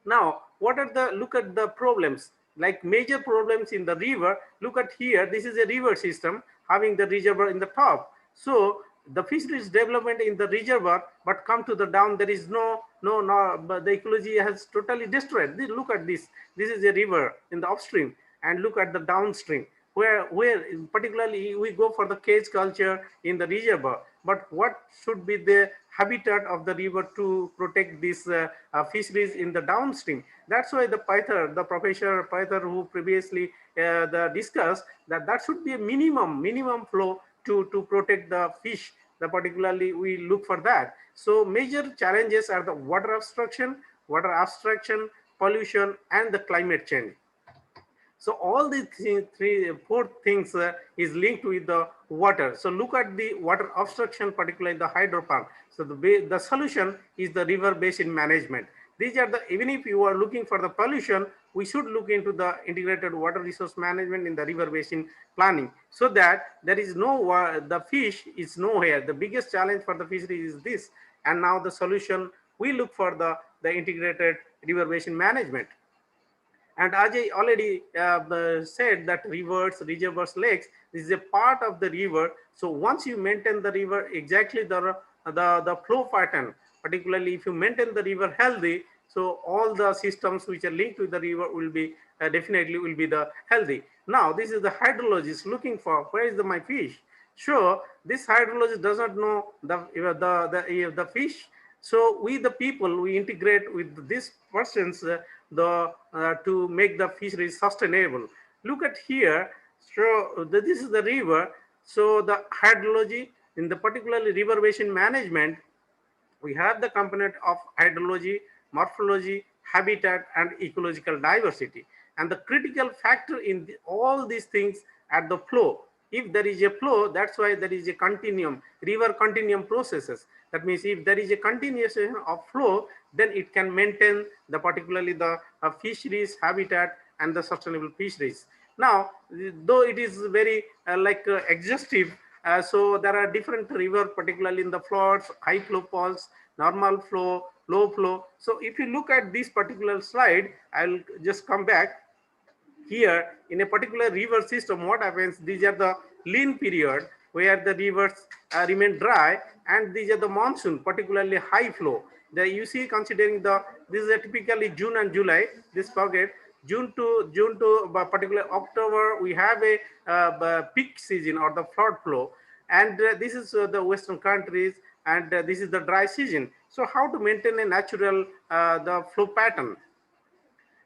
Now, what are the, look at the problems, like major problems in the river. Look at here, this is a river system having the reservoir in the top. So the fisheries development in the reservoir, but come to the down, there is but the ecology has totally destroyed. Look at this. This is a river in the upstream, and look at the downstream, where particularly we go for the cage culture in the reservoir. But what should be the habitat of the river to protect these fisheries in the downstream? That's why the Pythar, the Professor Pythar, who previously discussed that should be a minimum flow to protect the fish. Particularly we look for that. So major challenges are the water abstraction, pollution, and the climate change. So all these four things is linked with the water. So look at the water obstruction, particularly the hydropower. So the solution is the river basin management. These are the, even if you are looking for the pollution, we should look into the integrated water resource management in the river basin planning, so that there is no, the fish is nowhere. The biggest challenge for the fishery is this. And now the solution, we look for the integrated river basin management. And as I already said, that rivers, reservoirs, lakes, this is a part of the river. So once you maintain the river, exactly the flow pattern, particularly if you maintain the river healthy, so all the systems which are linked with the river will be definitely will be the healthy. Now this is the hydrologist looking for, where is my fish? Sure, this hydrologist does not know the fish. So we the people, we integrate with these persons to make the fisheries sustainable. Look at here. So this is the river. So the hydrology in the particularly river basin management, we have the component of hydrology, morphology, habitat, and ecological diversity. And the critical factor in all these things are the flow. If there is a flow, that's why there is a continuum, river continuum processes. That means if there is a continuation of flow, then it can maintain the particularly the fisheries, habitat, and the sustainable fisheries. Now, though it is very exhaustive, so there are different river, particularly in the floods, high flow pulse, normal flow, low flow. So if you look at this particular slide, I'll just come back. Here in a particular river system, what happens? These are the lean period where the rivers remain dry. and these are the monsoon, particularly high flow. You see, considering this is a typically June and July, this pocket, June to particularly October, we have a peak season or the flood flow, and this is the Western countries, and this is the dry season. So how to maintain a natural the flow pattern?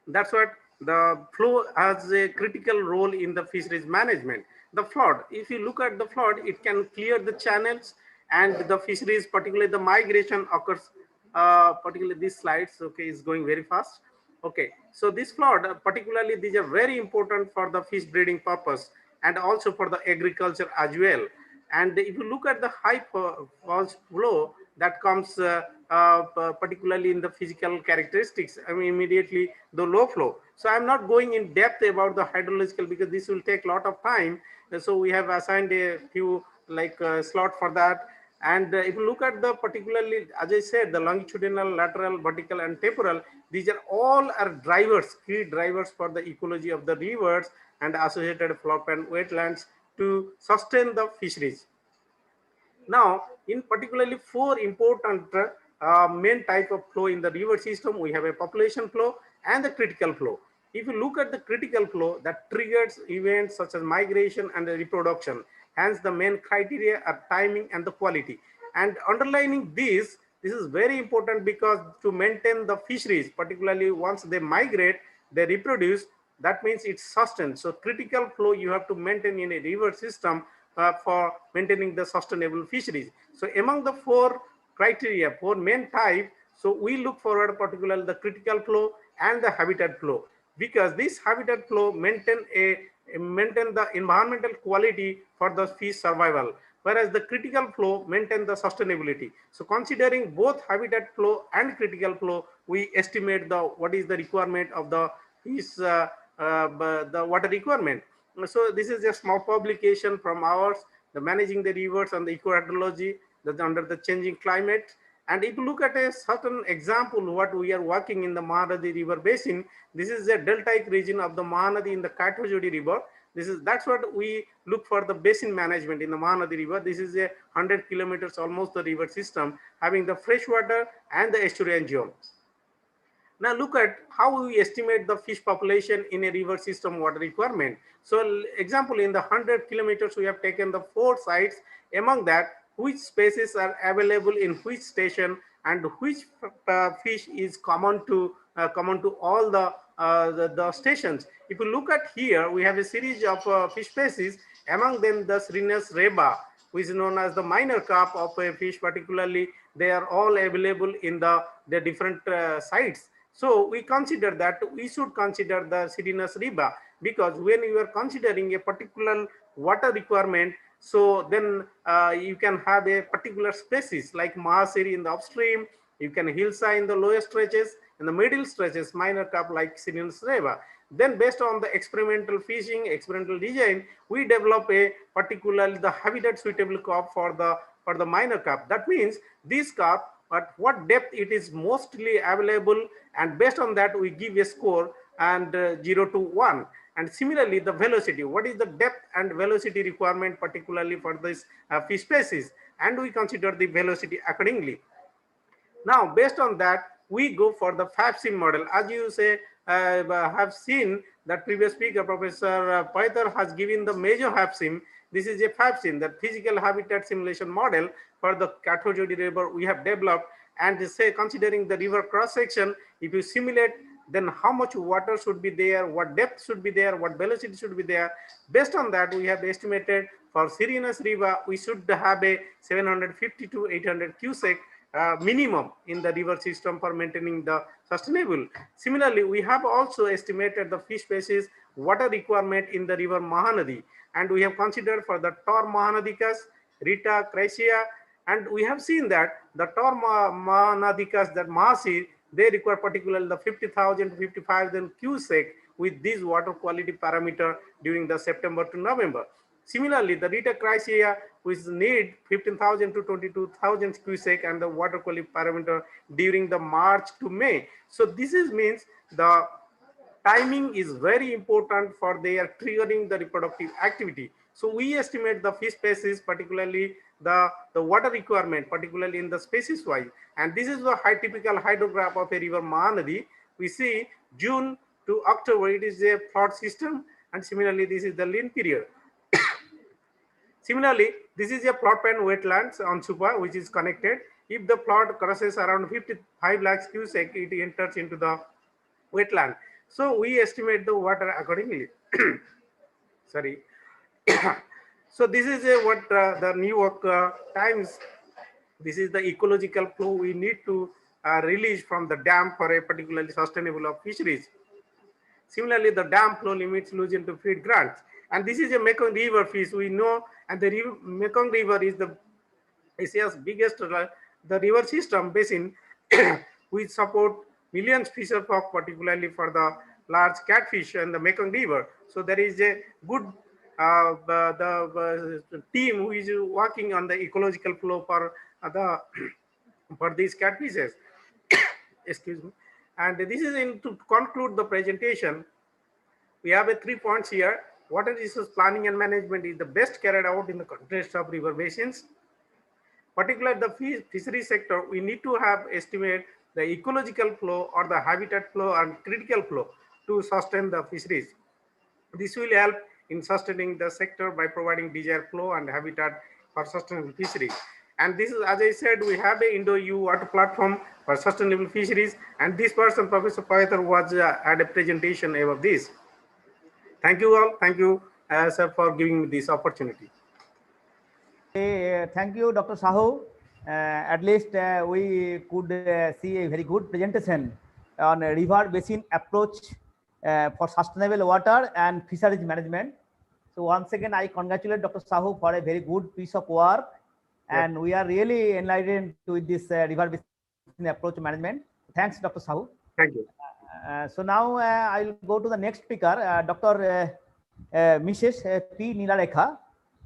That's what the flow has a critical role in the fisheries management. The flood, if you look at the flood, it can clear the channels, and the fisheries, particularly the migration occurs, particularly these slides, okay, is going very fast. Okay, so this flood, particularly these are very important for the fish breeding purpose and also for the agriculture as well. And if you look at the high falls flow that comes particularly in the physical characteristics, I mean immediately the low flow. So I'm not going in depth about the hydrological because this will take a lot of time. So we have assigned a few like slot for that. And if you look at the particularly, as I said, the longitudinal, lateral, vertical, and temporal, these are all drivers, key drivers for the ecology of the rivers and associated floodplain wetlands to sustain the fisheries. Now, in particularly 4 important main type of flow in the river system, we have a population flow and the critical flow. If you look at the critical flow, that triggers events such as migration and reproduction. Hence, the main criteria are timing and the quality. And underlining this is very important because to maintain the fisheries, particularly once they migrate, they reproduce, that means it's sustained. So critical flow you have to maintain in a river system for maintaining the sustainable fisheries. So among the 4 criteria, 4 main type, so we look forward particularly the critical flow and the habitat flow, because this habitat flow maintain the environmental quality for the fish survival, whereas the critical flow maintain the sustainability. So considering both habitat flow and critical flow, we estimate what is the requirement of the fish, the water requirement. So this is a small publication from ours, the managing the rivers and the eco-hydrology that's under the changing climate. And if you look at a certain example, what we are working in the Mahanadi River Basin, this is a deltaic region of the Mahanadi in the Kathojodi River. That's what we look for the basin management in the Mahanadi River. This is a 100 kilometers almost the river system having the freshwater and the estuarine zone. Now look at how we estimate the fish population in a river system water requirement. So example, in the 100 kilometers, we have taken the 4 sites. Among that, which species are available in which station and which fish is common to all the stations. If you look at here, we have a series of fish species. Among them, the Sirinus reba, which is known as the minor carp of a fish, particularly they are all available in the different sites. So we consider that we should consider the Sirinus reba, because when you are considering a particular water requirement, so then you can have a particular species like Mahasiri in the upstream, you can Hilsa in the lower stretches, in the middle stretches, minor carp like Sirinus reba. Then based on the experimental fishing, experimental design, we develop a particularly the habitat suitable carp for the minor carp. That means this carp, at what depth it is mostly available, and based on that we give a score and 0 to 1. And similarly the velocity, what is the depth and velocity requirement particularly for this fish species, and we consider the velocity accordingly. Now based on that we go for the FAPSIM model. As you say have seen that previous speaker, Professor Paithar, has given the major FAPSIM. This is a FAPSIM, the physical habitat simulation model for the Kathojodi River we have developed, and say considering the river cross section, if you simulate, then how much water should be there, what depth should be there, what velocity should be there. Based on that, we have estimated for Sirinus river, we should have a 750 to 800 cubic minimum in the river system for maintaining the sustainable. Similarly, we have also estimated the fish species water requirement in the river Mahanadi, and we have considered for the Tor Mahanadicus, Rita, Chrysia, and we have seen that the Tor Mahanadicus, that Mahasi, they require particularly the 50,000 to 55,000 cubic with this water quality parameter during the September to November. Similarly, the Rita Chrysia, which need 15,000 to 22,000 cubic and the water quality parameter during the March to May. So this means the timing is very important for their triggering the reproductive activity. So we estimate the fish species, particularly the water requirement, particularly in the species wise. And this is the typical hydrograph of a river Mahanadi. We see June to October, it is a flood system, and similarly, this is the lean period. Similarly, this is a floodplain wetlands on Supa, which is connected. If the flood crosses around 55 lakhs cubic, it enters into the wetland. So we estimate the water accordingly. Sorry. So this is what the New York Times, this is the ecological flow we need to release from the dam for a particularly sustainable of fisheries. Similarly, the dam flow limits loosen to feed grants. And this is a Mekong River fish we know, and the Mekong River is the Asia's biggest the river system basin which support millions fisher folk, particularly for the large catfish and the Mekong River. So there is a good team who is working on the ecological flow for for these catfishes. Excuse me. And this is to conclude the presentation. We have 3 points here. Water resource planning and management is the best carried out in the context of river basins. Particularly the fishery sector, we need to have estimate the ecological flow or the habitat flow and critical flow to sustain the fisheries. This will help in sustaining the sector by providing desired flow and habitat for sustainable fisheries. And this is, as I said, we have a Indo-EU water platform for sustainable fisheries. And this person, Professor Payather, was had a presentation about this. Thank you all. Thank you, sir, for giving me this opportunity. Thank you, Dr. Sahu. At least we could see a very good presentation on a river basin approach for sustainable water and fisheries management. So once again, I congratulate Dr. Sahu for a very good piece of work. And we are really enlightened with this river basin approach management. Thanks, Dr. Sahu. Thank you. So now I'll go to the next speaker, Dr. Mrs. P. Nilarekha.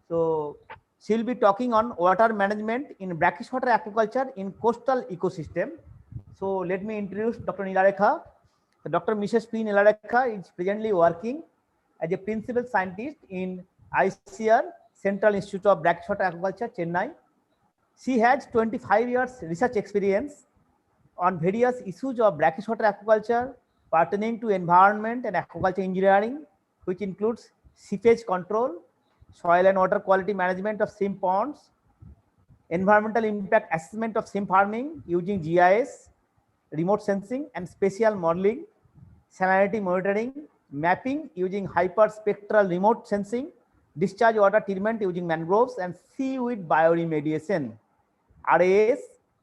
So she'll be talking on water management in brackish water aquaculture in coastal ecosystem. So let me introduce Dr. Nilarekha. Dr. Mrs. P. Nilarekha is presently working as a principal scientist in ICR, Central Institute of Brackish Water Aquaculture, Chennai. She has 25 years research experience on various issues of brackish water aquaculture pertaining to environment and aquaculture engineering, which includes seepage control, soil and water quality management of shrimp ponds, environmental impact assessment of shrimp farming using GIS, remote sensing and spatial modeling, salinity monitoring, mapping using hyperspectral remote sensing, discharge water treatment using mangroves, and seaweed bioremediation, RAS,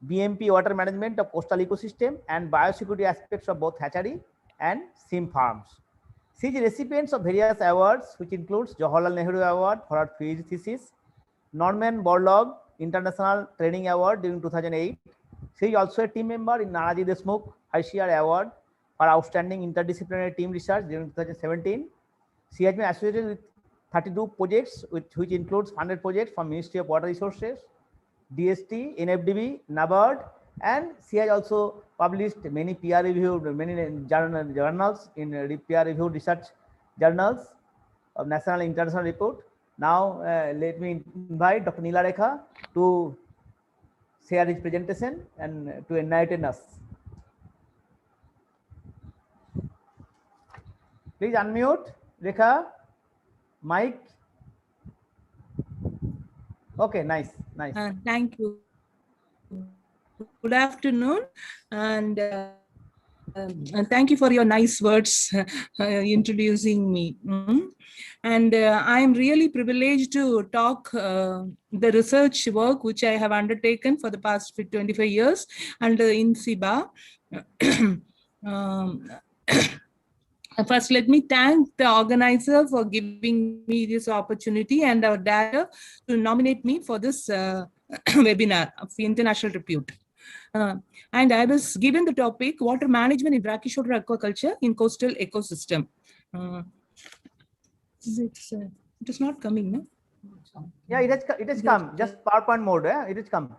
BMP water management of coastal ecosystem, and biosecurity aspects of both hatchery and shrimp farms. She is recipients of various awards, which includes Jawaharlal Nehru Award for her PhD thesis, Norman Borlaug International Training Award during 2008. She is also a team member in Nanaji Deshmukh ICR Award for Outstanding Interdisciplinary Team Research during 2017. She has been associated with 32 projects, which includes 100 projects from Ministry of Water Resources, DST, NFDB, NABARD, and she has also published many peer-reviewed, many journals in peer-reviewed research journals of national and international report. Now, let me invite Dr. Nilarekha to share his presentation and to enlighten us. Please unmute, Rekha. Mic. Okay, nice. Thank you. Good afternoon, and thank you for your nice words introducing me. And I am really privileged to talk the research work which I have undertaken for the past 25 years under INSIBA. First, let me thank the organizer for giving me this opportunity and our data to nominate me for this webinar of international repute. And I was given the topic, water management in brackish water aquaculture in coastal ecosystem. It is not coming, no? Yeah, it has come. Just PowerPoint mode. It has come.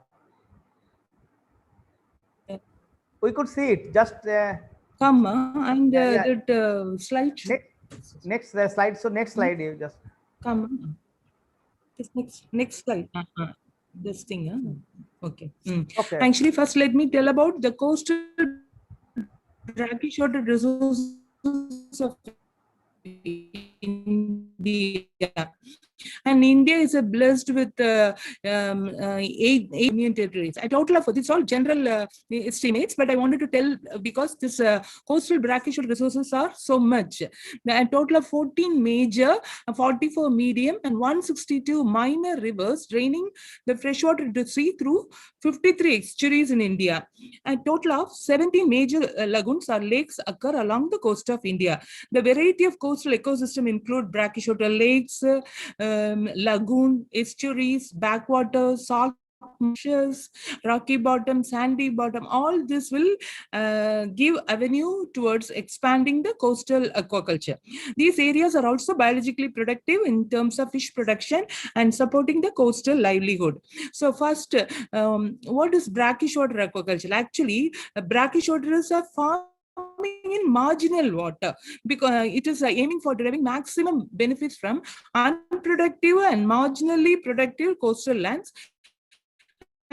We could see it. Just come and that slide. Next slide. So next slide, you just come. This next slide. this thing. Huh? Okay. Okay. Actually, first let me tell about the coastal brackish-water resources of India. And India is blessed with 8 union territories. A total of, it's all general estimates, but I wanted to tell because this coastal brackish resources are so much. A total of 14 major, 44 medium, and 162 minor rivers draining the freshwater sea through 53 estuaries in India. A total of 17 major lagoons or lakes occur along the coast of India. The variety of coastal ecosystem include brackish water lakes, lagoon, estuaries, backwaters, salt marshes, rocky bottom, sandy bottom. All this will give avenue towards expanding the coastal aquaculture. These areas are also biologically productive in terms of fish production and supporting the coastal livelihood. So first, what is brackish water aquaculture? Actually, brackish water is a farming in marginal water because it is aiming for deriving maximum benefits from unproductive and marginally productive coastal lands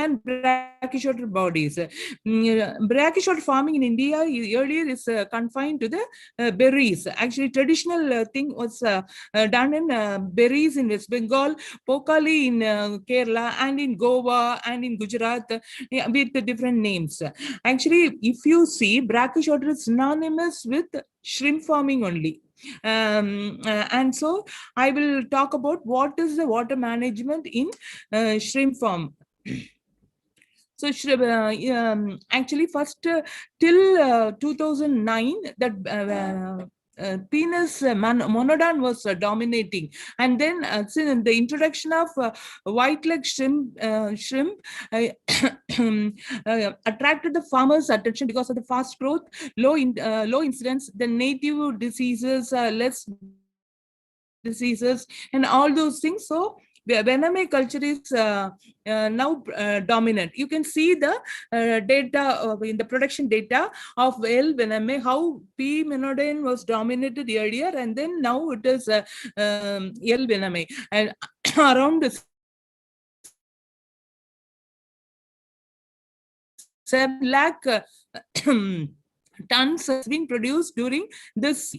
and brackish water bodies. Brackish water farming in India earlier is confined to the berries. Actually, traditional thing was done in berries in West Bengal, Pokali in Kerala, and in Goa and in Gujarat with different names. Actually, if you see, brackish water is synonymous with shrimp farming only. And so I will talk about what is the water management in shrimp farm. So actually first till 2009 that Penis monodon was dominating, and then since the introduction of white leg shrimp attracted the farmers' attention because of the fast growth, low incidence, the native diseases, less diseases, and all those things. So Vename culture is now dominant. You can see the data in the production data of L. Vename, how P. monodon was dominated earlier, and then now it is L. Vename. And around 7 lakh tons has been produced during this,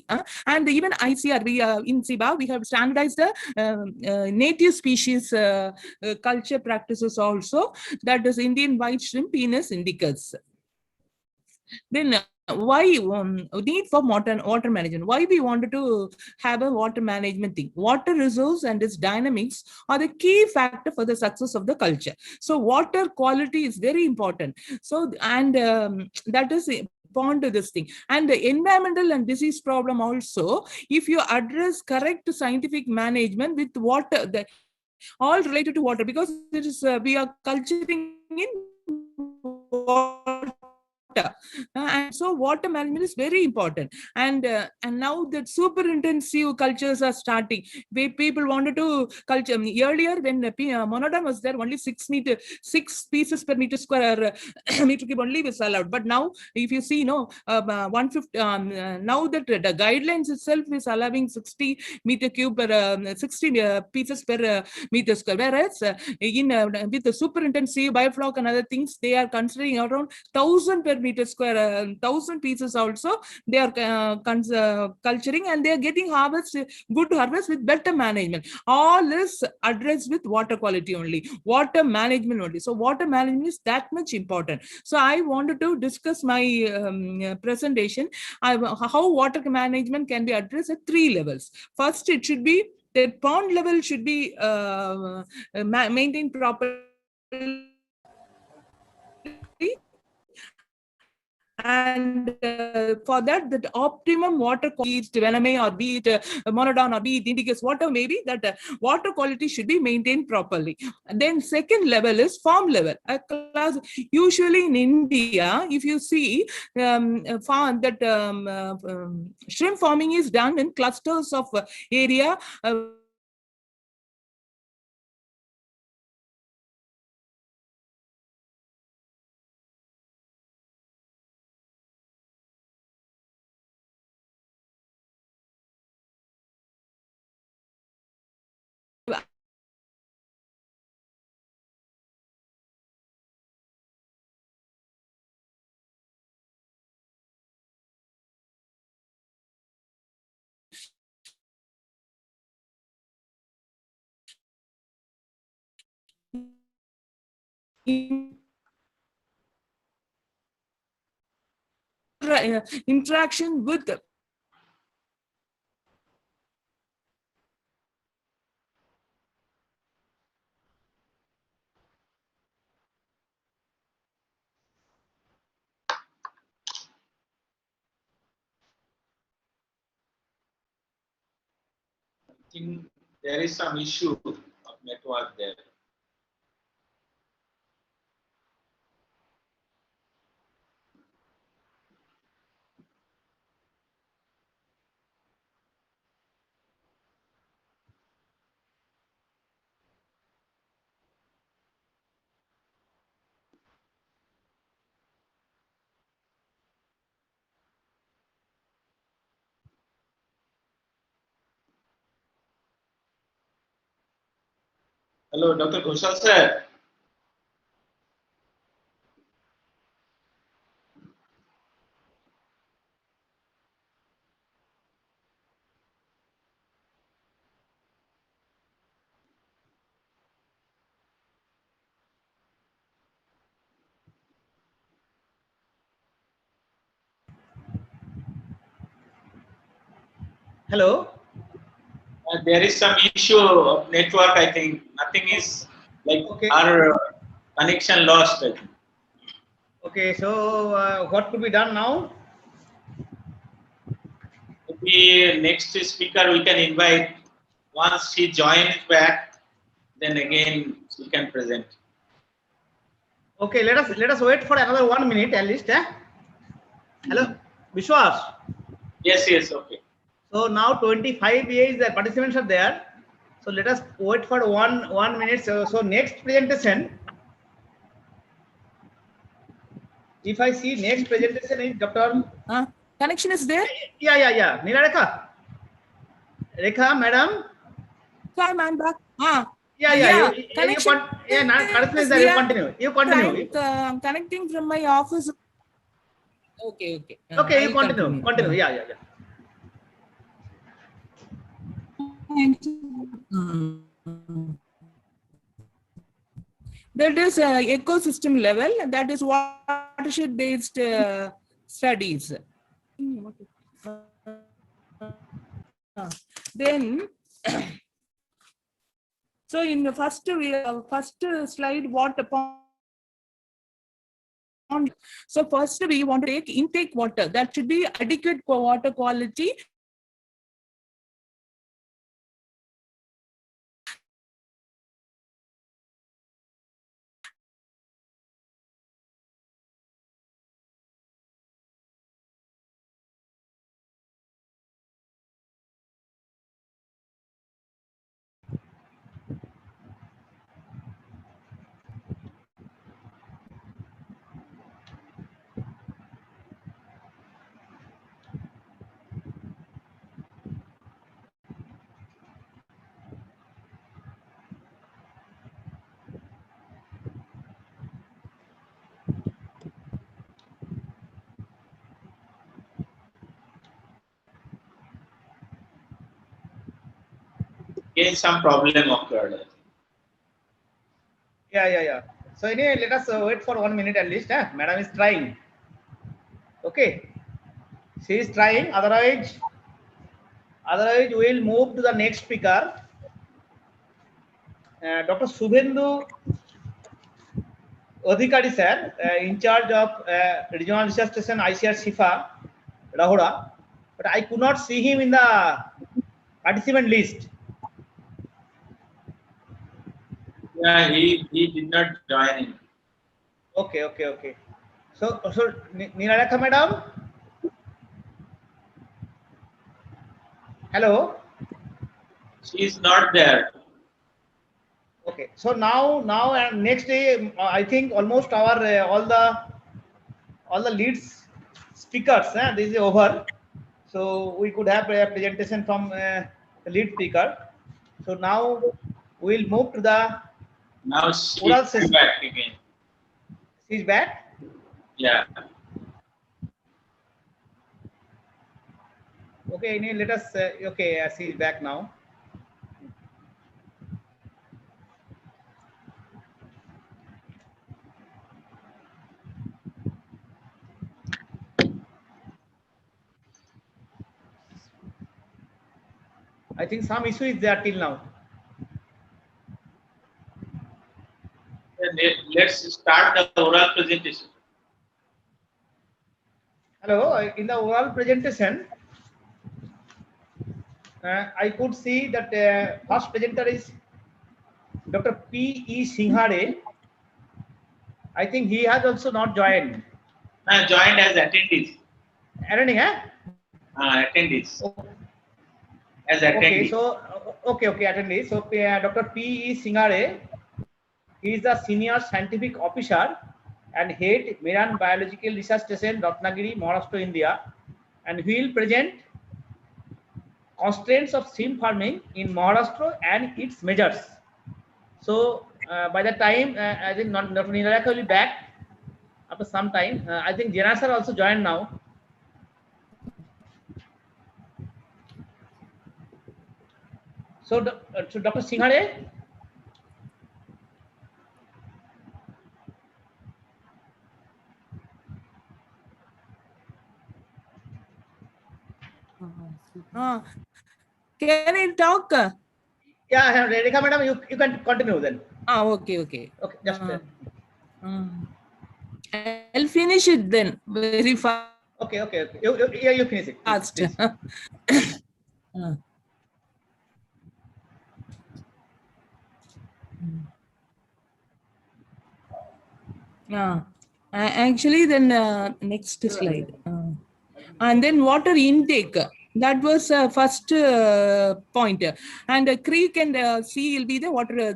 and even ICR, in SIBA, we have standardized the native species culture practices also, that is Indian white shrimp, Penis indicus. Then why need for water management? Why we wanted to have a water management thing? Water resource and its dynamics are the key factor for the success of the culture. So water quality is very important. So, and that is upon to this thing. And the environmental and disease problem also, if you address correct scientific management with water, all related to water, because it is we are culturing in water. And so water management is very important. And now that super intensive cultures are starting. People wanted to culture earlier when monodon was there, only 6 pieces per meter square meter cube only was allowed. But now, if you see, 150. Now that the guidelines itself is allowing 60 meter cube per 60 pieces per meter square. Whereas with the super intensive biofloc and other things, they are considering around 1,000 per meter square, 1,000 pieces also they are culturing, and they are getting good harvest with better management. All is addressed with water quality only, water management only. So water management is that much important. So I wanted to discuss my presentation, how water management can be addressed at 3 levels. First, it should be the pond level should be maintained properly, and for that, the optimum water quality, be it Vename or be it monodon or be it indicus, whatever may be, that water quality should be maintained properly. And then second level is farm level. Usually in India, if you see shrimp farming is done in clusters of area. interaction with the I think there is some issue of network there. Hello, Dr. Ghoshal sir. Hello. There is some issue of network, I think. Nothing is like our connection lost. I think. Okay, so what could be done now? Maybe next speaker we can invite. Once he joins back, then again we can present. Okay, let us wait for another 1 minute at least. Hello, Vishwas. Yes, okay. So now 25 years the participants are there. So let us wait for one minute. So next presentation. If I see next presentation is Dr. Connection is there? Yeah. Neela Rekha, madam. Sorry, man, back. Yeah. Connection. Connection is there. You continue. Connecting from my office. Okay. Okay, you continue. Yeah. That is ecosystem level. That is watershed-based studies. Then, so in the first slide, water pond. So first we want to take intake water. That should be adequate water quality. Again, some problem occurred. Yeah. So anyway, let us wait for 1 minute at least. Madam is trying. Okay. She is trying. Otherwise we will move to the next speaker. Dr. Subhendu Adhikari sir, in charge of Regional Research Station ICR SIFA, Rahura, but I could not see him in the participant list. Yeah, he did not join in. Okay. So Neela Rekha madam. Hello. She is not there. Okay. So now next day, I think almost our all the leads speakers. This is over. So we could have a presentation from the lead speaker. So now we'll move to the Now she oral is session. back again. She's back. Yeah. Okay. Let us. Okay. She's back now. I think some issue is there till now. Let's start the oral presentation. Hello, in the oral presentation, I could see that first presenter is Dr. P.E. Singhare. I think he has also not joined. Joined as attendees. Attending, eh? Attendees. As Okay, attendees. so attendees. So Dr. P.E. Singhare, he is the senior scientific officer and head Marine Biological Research Station, Ratnagiri, Maharashtra, India, and he will present constraints of shrimp farming in Maharashtra and its measures. So by the time I think Dr. Nilalekha will be back after some time. I think Jena sir also joined now. So, Dr. Singhare. Can I talk? Yeah, Rekha madam, you can continue then. Okay. Okay, just. I'll finish it then very fast. Okay. You finish it. Fast. Actually, then next slide. And then water intake. That was first point. And creek and sea will be the water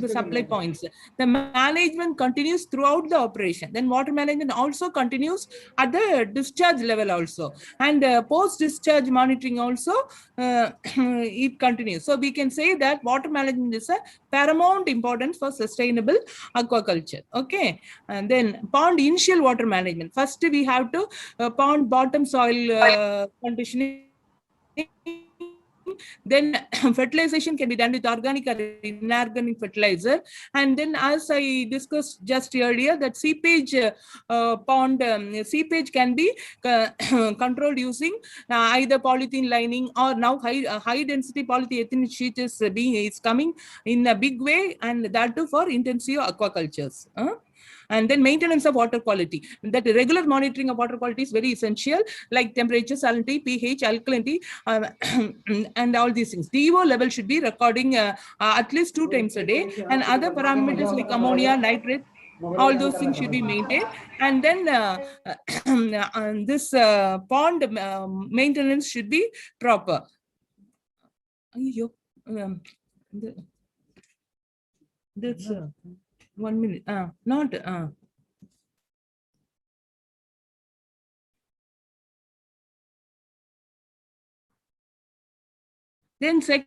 supply points. The management continues throughout the operation. Then water management also continues at the discharge level also. And post-discharge monitoring also, it continues. So we can say that water management is a paramount importance for sustainable aquaculture. Okay. And then pond initial water management. First we have to pond bottom soil conditioning. Then fertilization can be done with organic or inorganic fertilizer. And then, as I discussed just earlier, that seepage pond seepage can be controlled using either polythene lining or now high density polyethylene sheet is coming in a big way, and that too for intensive aquacultures. And then maintenance of water quality. That regular monitoring of water quality is very essential, like temperature, salinity, pH, alkalinity, and all these things. DO level should be recording at least 2 times a day, and other parameters like ammonia, nitrate, all those things should be maintained. And then this pond maintenance should be proper. That's 1 minute. Not. Then second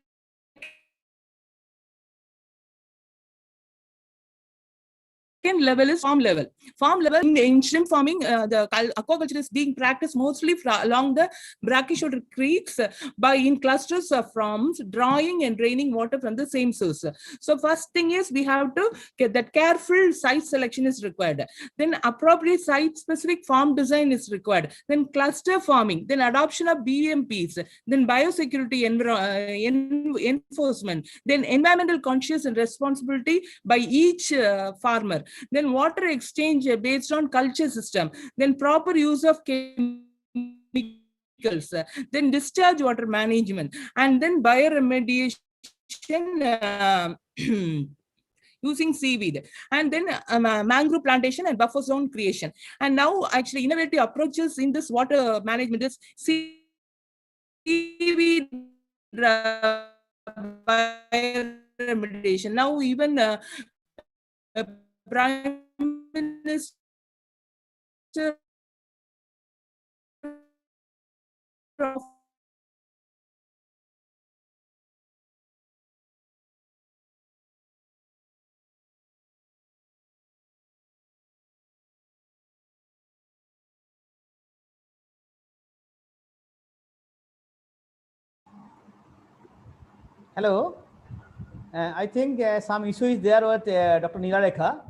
level is farm level. Farm level in shrimp farming, the aquaculture is being practiced mostly along the brackish-water creeks in clusters of farms, drawing and draining water from the same source. So first thing is we have to get that careful site selection is required. Then appropriate site-specific farm design is required. Then cluster farming. Then adoption of BMPs. Then biosecurity enforcement. Then environmental conscious and responsibility by each farmer. Then water exchange based on culture system, then proper use of chemicals, then discharge water management, and then bioremediation using seaweed, and then mangrove plantation and buffer zone creation. And now actually innovative approaches in this water management is seaweed bioremediation. Now even Prime Minister of Hello. I think some issue is there with Dr. Nilalekha.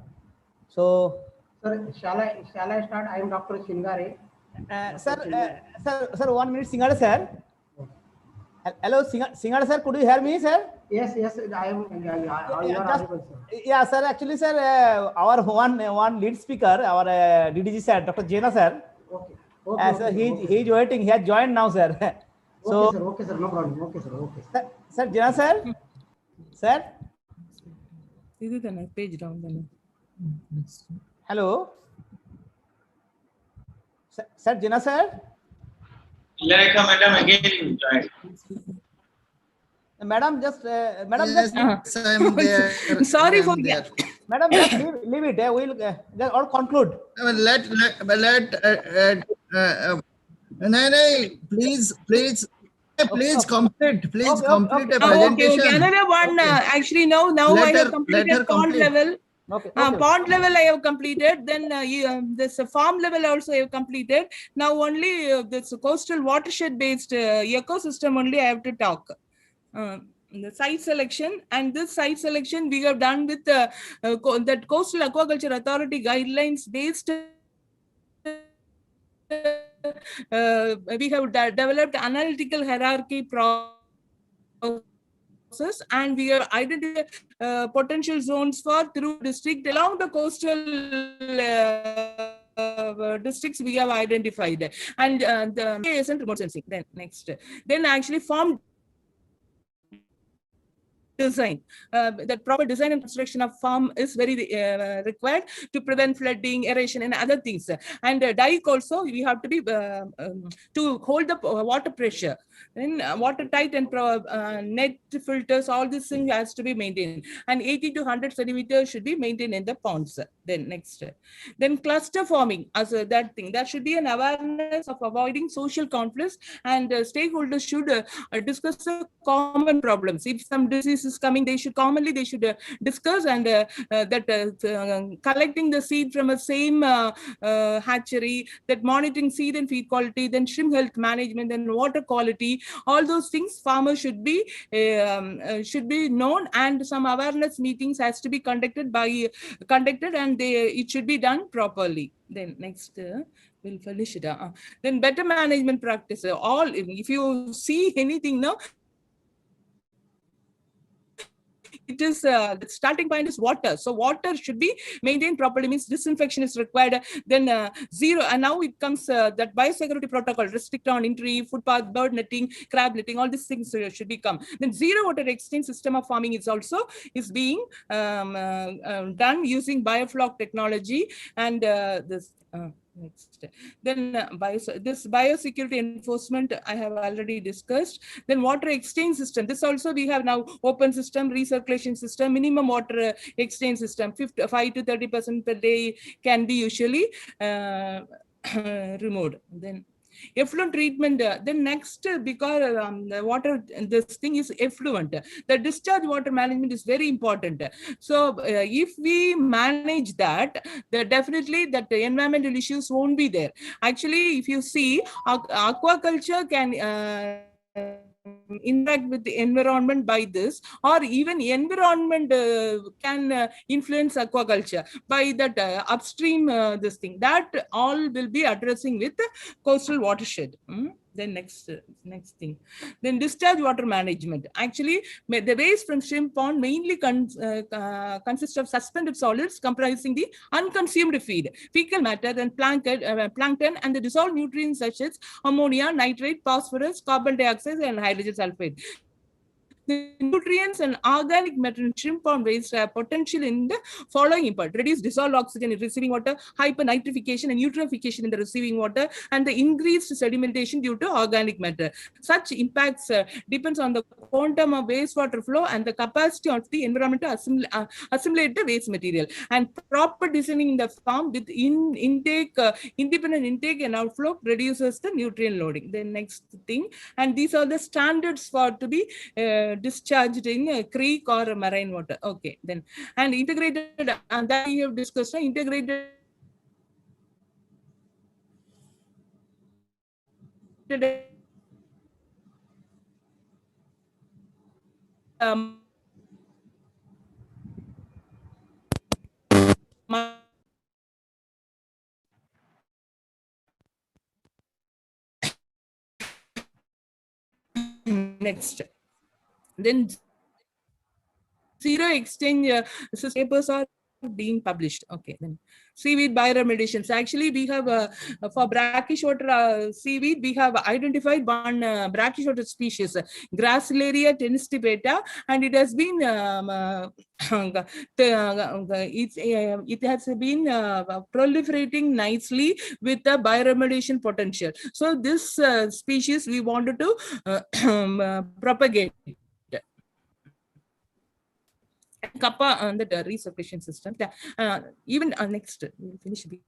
So, sir, shall I start? I am Dr. Singhare. Sir, 1 minute, Singhare sir. Hello, Singer sir, could you hear me, sir? Yes, I am. You are audible, sir. Yeah, sir. Actually, sir, our one lead speaker, our DDG sir, Dr. Jena sir. Okay. Sir, he's waiting. He has joined now, sir. So, Okay, sir. No problem. Okay, sir. Sir, Jena sir, sir. This is the page down. Hello, sir, Jena sir. Ilareka madam again joined. Madam, just Yes, I'm there. Sorry I'm for there. Madam, just leave it. We'll or conclude. No, please complete. Please complete a Okay. presentation. Another one. Actually, now I have completed pond level. Pond level I have completed. Then this farm level also I have completed. Now only this coastal watershed based ecosystem only I have to talk. The site selection, and this site selection we have done with that Coastal Aquaculture Authority guidelines based. We have developed analytical hierarchy process, and we have identified potential zones for through district along the coastal districts we have identified, and the isn't remote sensing. Then next, then actually farm design. That proper design and construction of farm is very required to prevent flooding, erosion, and other things. And dike also we have to be to hold the water pressure. Then watertight and net filters, all these things has to be maintained. And 80 to 100 centimeters should be maintained in the ponds. Then next, then cluster forming as that thing. There should be an awareness of avoiding social conflicts, and stakeholders should discuss the common problems. If some disease is coming, they should discuss, and collecting the seed from a same hatchery, that monitoring seed and feed quality, then shrimp health management, and water quality. All those things farmers should be known, and some awareness meetings has to be conducted, and it should be done properly. Then next, we'll finish it. Then better management practice. All, if you see anything now, it is the starting point is water. So water should be maintained properly, means disinfection is required. Then zero, and now it comes that biosecurity protocol, restrict on entry, footpath, bird netting, crab netting, all these things should become. Then zero water exchange system of farming is also being done using biofloc technology, and this. Next, then this biosecurity enforcement I have already discussed. Then water exchange system, this also we have now open system, recirculation system, minimum water exchange system, 5 to 30% per day can be usually removed. Then effluent treatment, then next, because the water, this thing is effluent, the discharge water management is very important. So if we manage that, definitely that the environmental issues won't be there. Actually, if you see, aquaculture can interact with the environment by this, or even environment can influence aquaculture by that upstream this thing, that all will be addressing with coastal watershed. Then next thing, then discharge water management. Actually, the waste from shrimp pond mainly consists of suspended solids comprising the unconsumed feed, fecal matter, and plankton, and the dissolved nutrients such as ammonia, nitrate, phosphorus, carbon dioxide, and hydrogen sulfide. The nutrients and organic matter in shrimp pond waste have potential in the following impact: reduce dissolved oxygen in receiving water, hypernitrification and eutrophication in the receiving water, and the increased sedimentation due to organic matter. Such impacts depends on the quantum of wastewater flow and the capacity of the environment to assimilate the waste material. And proper designing in the farm with independent intake and outflow reduces the nutrient loading. Then next thing, and these are the standards for to be discharged in a creek or marine water. Okay, then, and integrated, and that we have discussed, integrated Next. Then zero exchange papers are being published. Okay, then seaweed bioremediation. So actually, we have for brackish water seaweed, we have identified one brackish water species, Gracilaria tenistipata, and it has been it has been proliferating nicely with the bioremediation potential. So this species we wanted to propagate. Kappa the resupply system. Even next, we'll finish with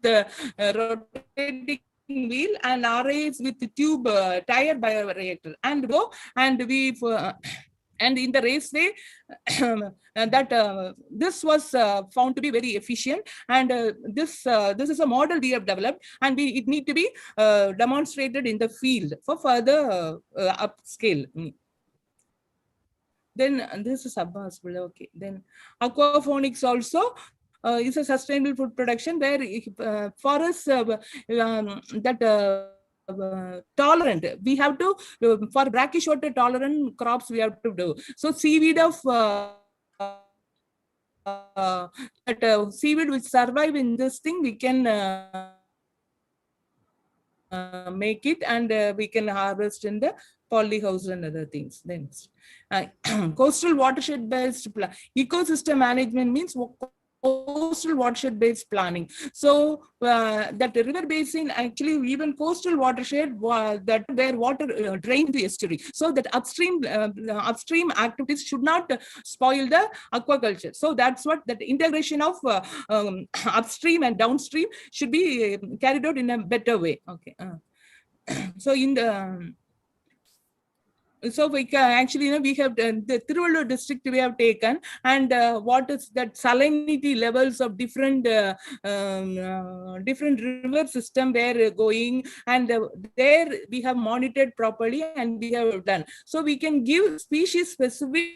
the rotating wheel and arrays with the tube tire bioreactor and go and we and in the raceway that this was found to be very efficient, and this is a model we have developed, and it need to be demonstrated in the field for further upscale. Then this is submersible. Okay, then aquaponics also is a sustainable food production where for us that tolerant, we have to for brackish water tolerant crops we have to do. So seaweed of seaweed which survive in this thing, we can make it, and we can harvest in the polyhouse and other things. Then coastal watershed based ecosystem management means coastal watershed based planning. So that river basin, actually even coastal watershed that where water drain the estuary, so that upstream activities should not spoil the aquaculture. So that's what that integration of upstream and downstream should be carried out in a better way. Okay. So in the so we can actually, we have the Tiruvallur district we have taken, and what is that salinity levels of different different river system where going, and there we have monitored properly and we have done. So we can give species specific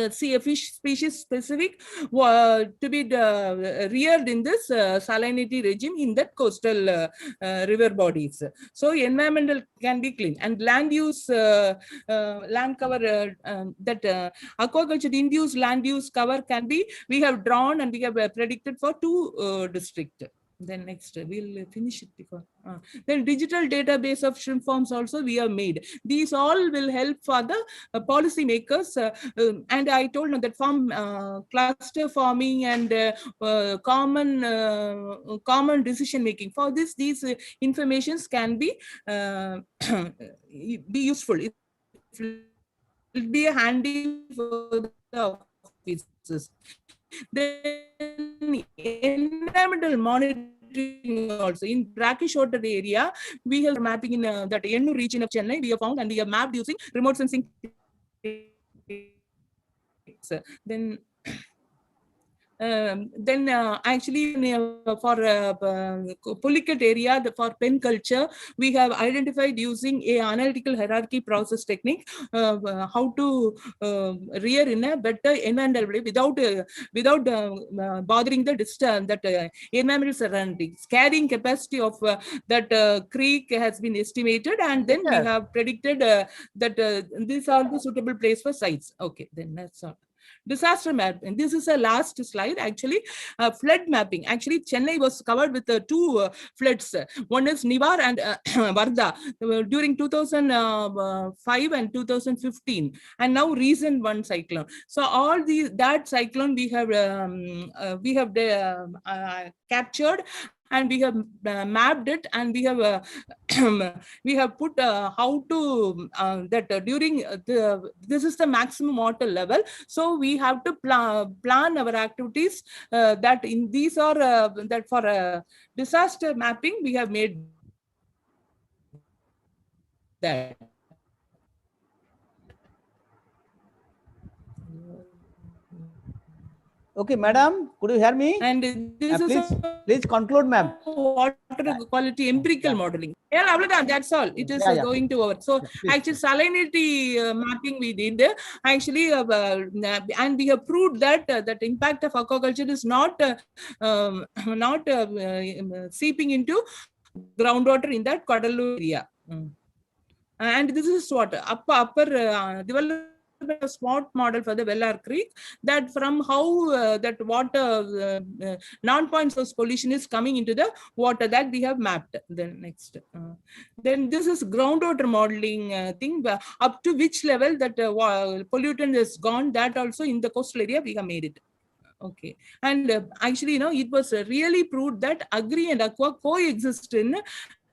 see a fish species specific to be reared in this salinity regime in that coastal river bodies. So environmental can be clean, and land use land cover that aquaculture induced land use cover can be, we have drawn and we have predicted for 2 districts. Then next, we'll finish it before. Then digital database of shrimp farms also we have made. These all will help for the policy makers. And I told them that farm cluster farming and common decision making. For this, these informations can be useful. It will be handy for the officers. Then environmental monitoring also in brackish water area, we have mapping in that Ennur region of Chennai we have found, and we have mapped using remote sensing. Then actually for polycat area, for pen culture, we have identified using a analytical hierarchy process technique how to rear in a better environmental way without bothering the distance that environmental surroundings. Carrying capacity of that creek has been estimated, and then we have predicted that these are the suitable place for sites. Okay, then that's all. Disaster mapping. This is a last slide. Actually, flood mapping. Actually, Chennai was covered with 2 floods. One is Nivar and Varda during 2005 and 2015, and now recent one cyclone. So all that cyclone we have captured, and we have mapped it, and we have we have put how to that during this is the maximum water level. So we have to plan our activities that in these are that for disaster mapping we have made that. Okay, madam, could you hear me? And this is please conclude, ma'am. Water quality empirical modeling. Yeah, Avladhan, that's all. It is going to over. So actually salinity mapping we did actually, and we have proved that that impact of aquaculture is not seeping into groundwater in that Cuddalore area. And this is what upper development a smart model for the Wellar Creek, that from how that water non-point source pollution is coming into the water, that we have mapped. Then next, then this is groundwater modeling thing, up to which level that pollutant is gone, that also in the coastal area we have made it. Okay, and actually, it was really proved that agri and aqua coexist in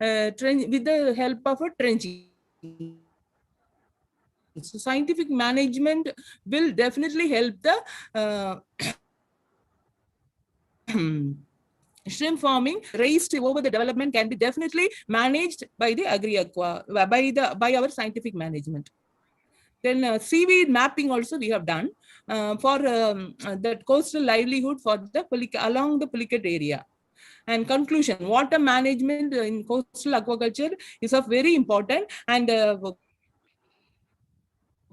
with the help of a trenching. So scientific management will definitely help the shrimp farming. Raised over the development can be definitely managed by the agri-aqua, by our scientific management. Then seaweed mapping also we have done for that coastal livelihood for the along the Pulicat area. And conclusion: water management in coastal aquaculture is of very important, and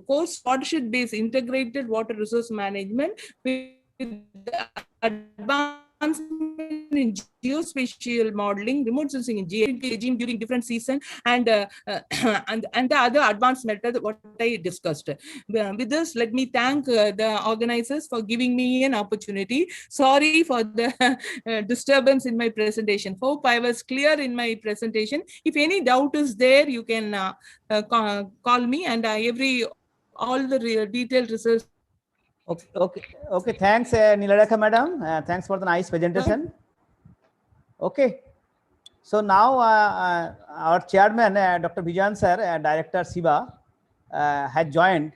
coast watershed-based integrated water resource management with advancement in geospatial modeling, remote sensing in regime during different season, and and the other advanced method what I discussed. With this, let me thank the organizers for giving me an opportunity. Sorry for the disturbance in my presentation. Hope I was clear in my presentation. If any doubt is there, you can call me, and all the detailed research. Okay. Thanks, Nilarekha madam. Thanks for the nice presentation. Okay. So now our chairman, Dr. Bijan sir, Director SIBA, had joined.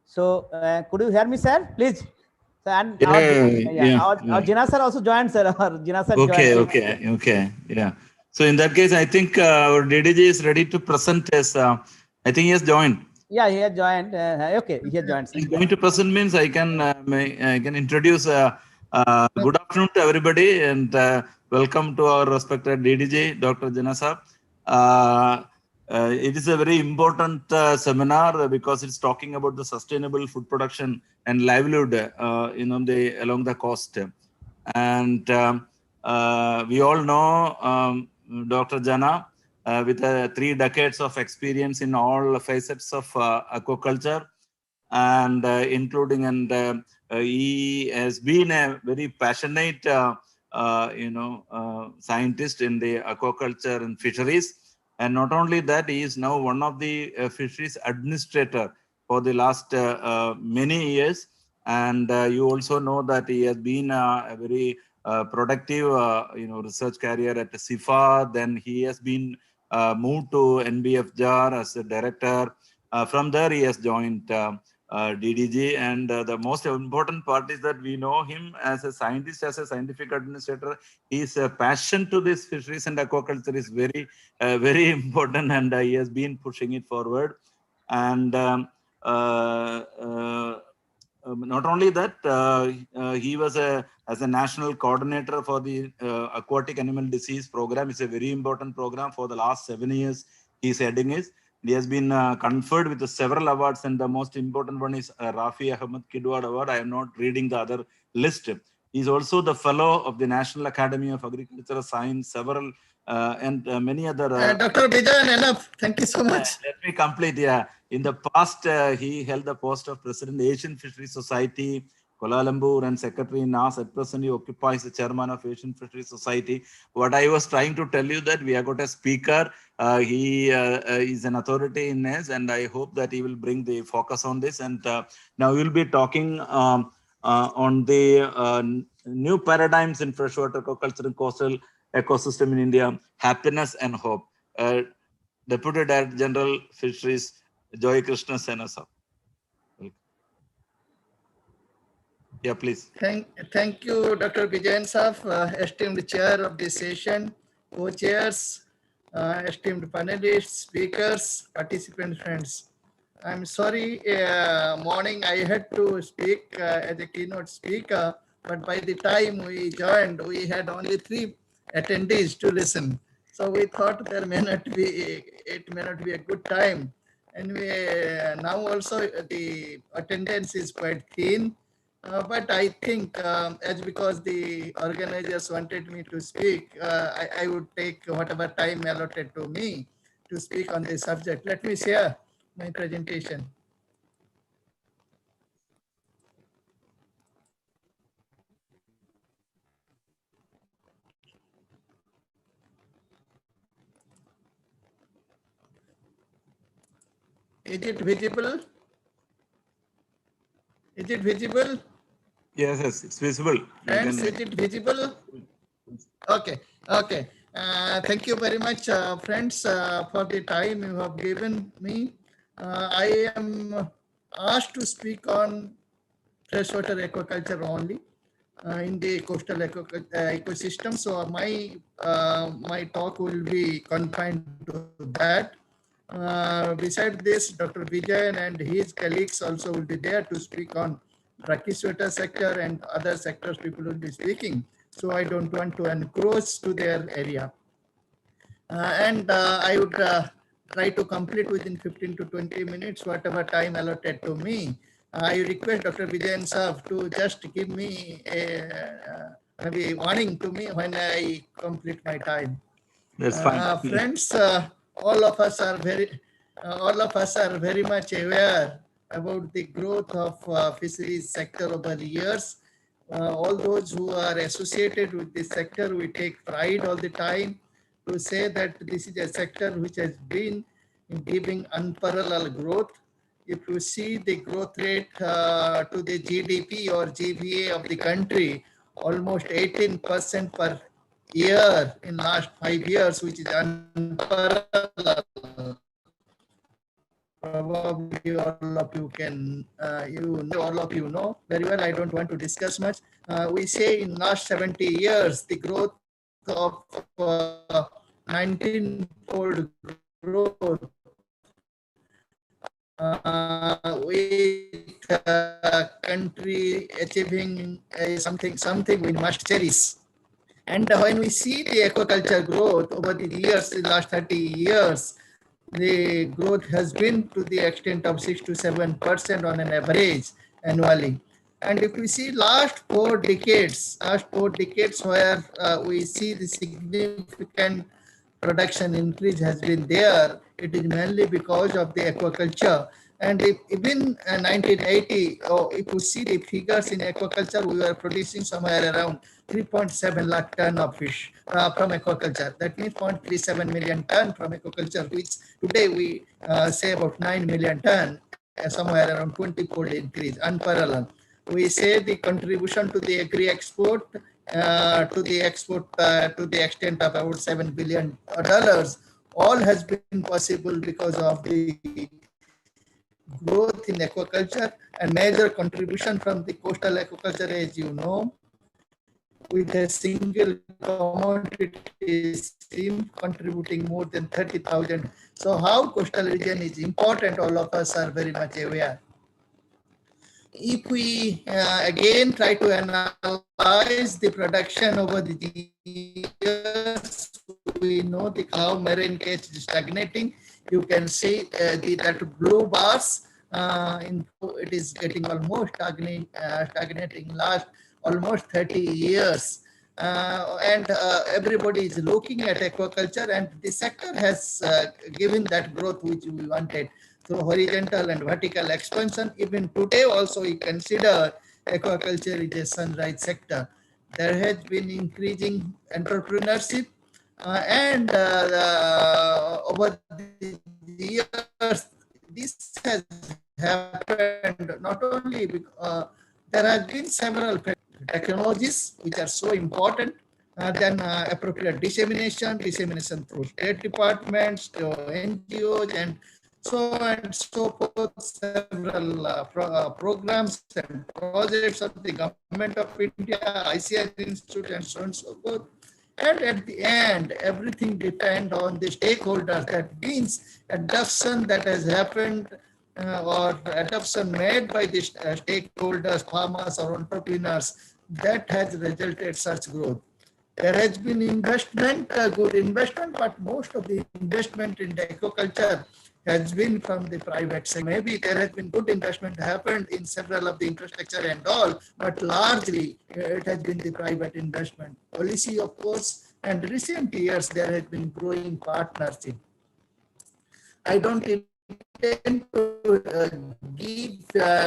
So could you hear me, sir? Please. So, and our Jina sir also joined, sir. Our Jina sir joined. Okay. Yeah. So in that case, I think our DDG is ready to present as. I think he has joined. Yeah, he has joined. Okay, he has joined. He's going to present means I can introduce. Good afternoon to everybody, and welcome to our respected DDG, Dr. Jina Saab. It is a very important seminar because it's talking about the sustainable food production and livelihood, along the coast. And we all know Dr. Jana. With 3 decades of experience in all facets of aquaculture, and including, and he has been a very passionate, scientist in the aquaculture and fisheries. And not only that, he is now one of the fisheries administrator for the last many years. And you also know that he has been a very productive, research career at SIFA. Then he has been moved to NBF JAR as a director. From there, he has joined DDG. And the most important part is that we know him as a scientist, as a scientific administrator. His passion to this fisheries and aquaculture is very, very important, and he has been pushing it forward. And not only that, he was as a national coordinator for the aquatic animal disease program. It's a very important program for the last 7 years. He's heading it. He has been conferred with several awards, and the most important one is Rafi Ahmed Kidwad Award. I am not reading the other list. He's also the fellow of the National Academy of Agricultural Science, several and many other. Dr. Bijan, enough. Thank you so much. Let me complete. Yeah. In the past, he held the post of President Asian Fisheries Society, Kuala Lumpur, and Secretary NAS. At present, he occupies the chairman of Asian Fisheries Society. What I was trying to tell you that we have got a speaker. He is an authority in NAS, and I hope that he will bring the focus on this. And now we'll be talking on the new paradigms in freshwater aquaculture and coastal ecosystem in India, happiness and hope. Deputy Director General Fisheries, Joy Krishna Sena sir. Yeah, please. Thank you, Dr. Bijan Saab, esteemed chair of this session, co-chairs, esteemed panelists, speakers, participant friends. I'm sorry, morning I had to speak as a keynote speaker but by the time we joined, we had only 3 attendees to listen. So we thought it may not be a good time. And now also the attendance is quite thin. But I think as because the organizers wanted me to speak, I would take whatever time allotted to me to speak on this subject. Let me share my presentation. Is it visible? Is it visible? Yes, yes, it's visible. Friends, is it visible? Okay, okay. Thank you very much, friends, for the time you have given me. I am asked to speak on freshwater aquaculture only in the coastal ecosystem. So my talk will be confined to that. Besides this, Dr. Vijayan and his colleagues also will be there to speak on brachywater sector and other sectors people will be speaking. So I don't want to encroach to their area. I would try to complete within 15 to 20 minutes, whatever time allotted to me. I request Dr. Vijayan Saab to just give me maybe warning to me when I complete my time. That's fine. Friends, all of us are very much aware about the growth of fisheries sector over the years. All those who are associated with this sector, we take pride all the time to say that this is a sector which has been giving unparalleled growth. If you see the growth rate to the GDP or GVA of the country, almost 18% per year in last 5 years, which is unparalleled. Probably all of you can, all of you know very well. I don't want to discuss much. We say in last 70 years, the growth of 19-fold growth with country achieving something we must cherish. And when we see the aquaculture growth over the years, the last 30 years, the growth has been to the extent of 6 to 7% on an average annually. And if we see last 4 decades where we see the significant production increase has been there, it is mainly because of the aquaculture. And even 1980, if you see the figures in aquaculture, we were producing somewhere around 3.7 lakh ton of fish from aquaculture. That means 0.37 million ton from aquaculture, which today we say about 9 million ton, somewhere around 20-fold increase, unparalleled. We say the contribution to the agri-export to the extent of about $7 billion, all has been possible because of the growth in aquaculture and major contribution from the coastal aquaculture, as you know, with a single commodity stream contributing more than 30,000. So how coastal region is important, all of us are very much aware. If we again try to analyze the production over the years, we know how marine catch is stagnating. You can see that blue bars, it is getting almost stagnating last almost 30 years. Everybody is looking at aquaculture, and the sector has given that growth which we wanted. So horizontal and vertical expansion, even today also we consider aquaculture is a sunrise sector. There has been increasing entrepreneurship over the years, this has happened not only because there have been several technologies which are so important, then appropriate dissemination through state departments, to NGOs, and so on and so forth, several programs and projects of the government of India, ICAR Institute, and so on and so forth. And at the end, everything depends on the stakeholders. That means adoption that has happened or adoption made by the stakeholders, farmers or entrepreneurs, that has resulted such growth. There has been investment, good investment, but most of the investment in the aquaculture has been from the private sector. Maybe there has been good investment happened in several of the infrastructure and all, but largely it has been the private investment. Policy, of course, and recent years there has been growing partnership. I don't intend to give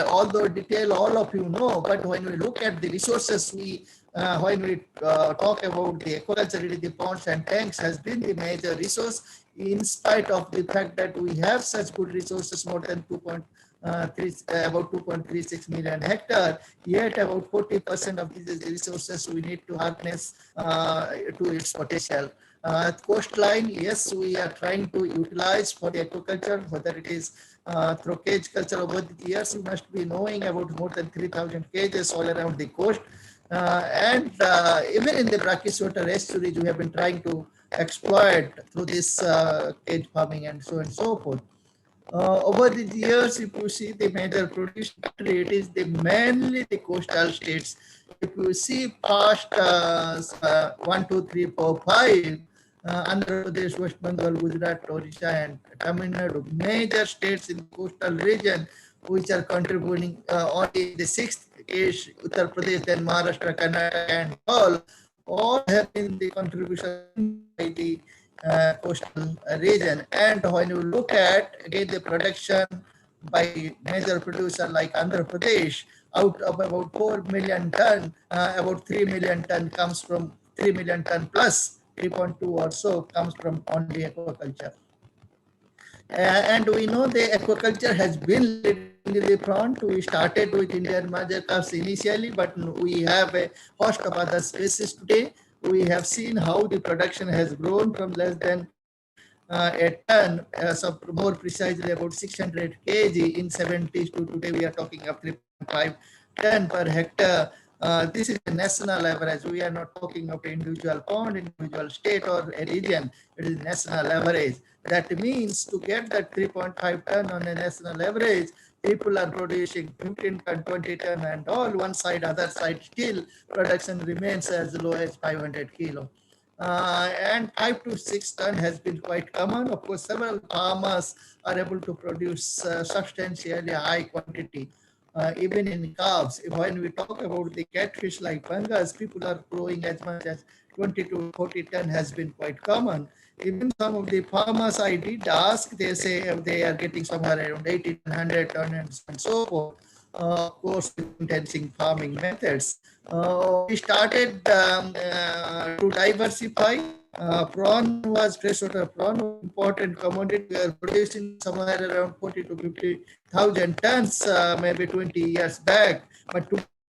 all the detail all of you know, but when we look at the resources, when we talk about the aquaculture, the ponds and tanks has been the major resource, in spite of the fact that we have such good resources, more than about 2.36 million hectare, yet about 40% of these resources we need to harness to its potential. Coastline, yes, we are trying to utilize for the aquaculture, whether it is through cage culture. Over the years, you must be knowing about more than 3,000 cages all around the coast. And even in the brackish water estuaries, we have been trying to exploit through this cage farming and so forth. Over the years, if you see the major producing country, it is mainly the coastal states. If you see past 1, 2, 3, 4, 5, Andhra Pradesh, West Bengal, Gujarat, Odisha, and Tamil Nadu, major states in the coastal region, which are contributing only the 6th case, Uttar Pradesh, then Maharashtra, Karnataka, and all have been the contribution by the coastal region. And when you look at again the production by major producer like Andhra Pradesh, out of about 4 million ton, about 3 million ton comes from 3 million ton plus 3.2 or so comes from only aquaculture. And we know the aquaculture has been in the front. We started with Indian major carps initially, but we have a host of other species today. We have seen how the production has grown from less than a ton, so more precisely about 600 kg in 70s to today we are talking of 3.5 ton per hectare. This is a national average. We are not talking of individual pond, individual state or a region. It is national average. That means to get that 3.5 ton on a national average, people are producing 15 ton, 20 ton and all, one side, other side, still production remains as low as 500 kilo. And 5 to 6 ton has been quite common. Of course, several farmers are able to produce substantially high quantity. Even in calves, when we talk about the catfish like pangas, people are growing as much as 20 to 40 ton has been quite common. Even some of the farmers I did ask, they say they are getting somewhere around 80 to 100 ton and so forth. Of course, intensive farming methods. We started to diversify. Prawn was freshwater prawn, important commodity. We are producing somewhere around 40 to 50,000 tons, maybe 20 years back. But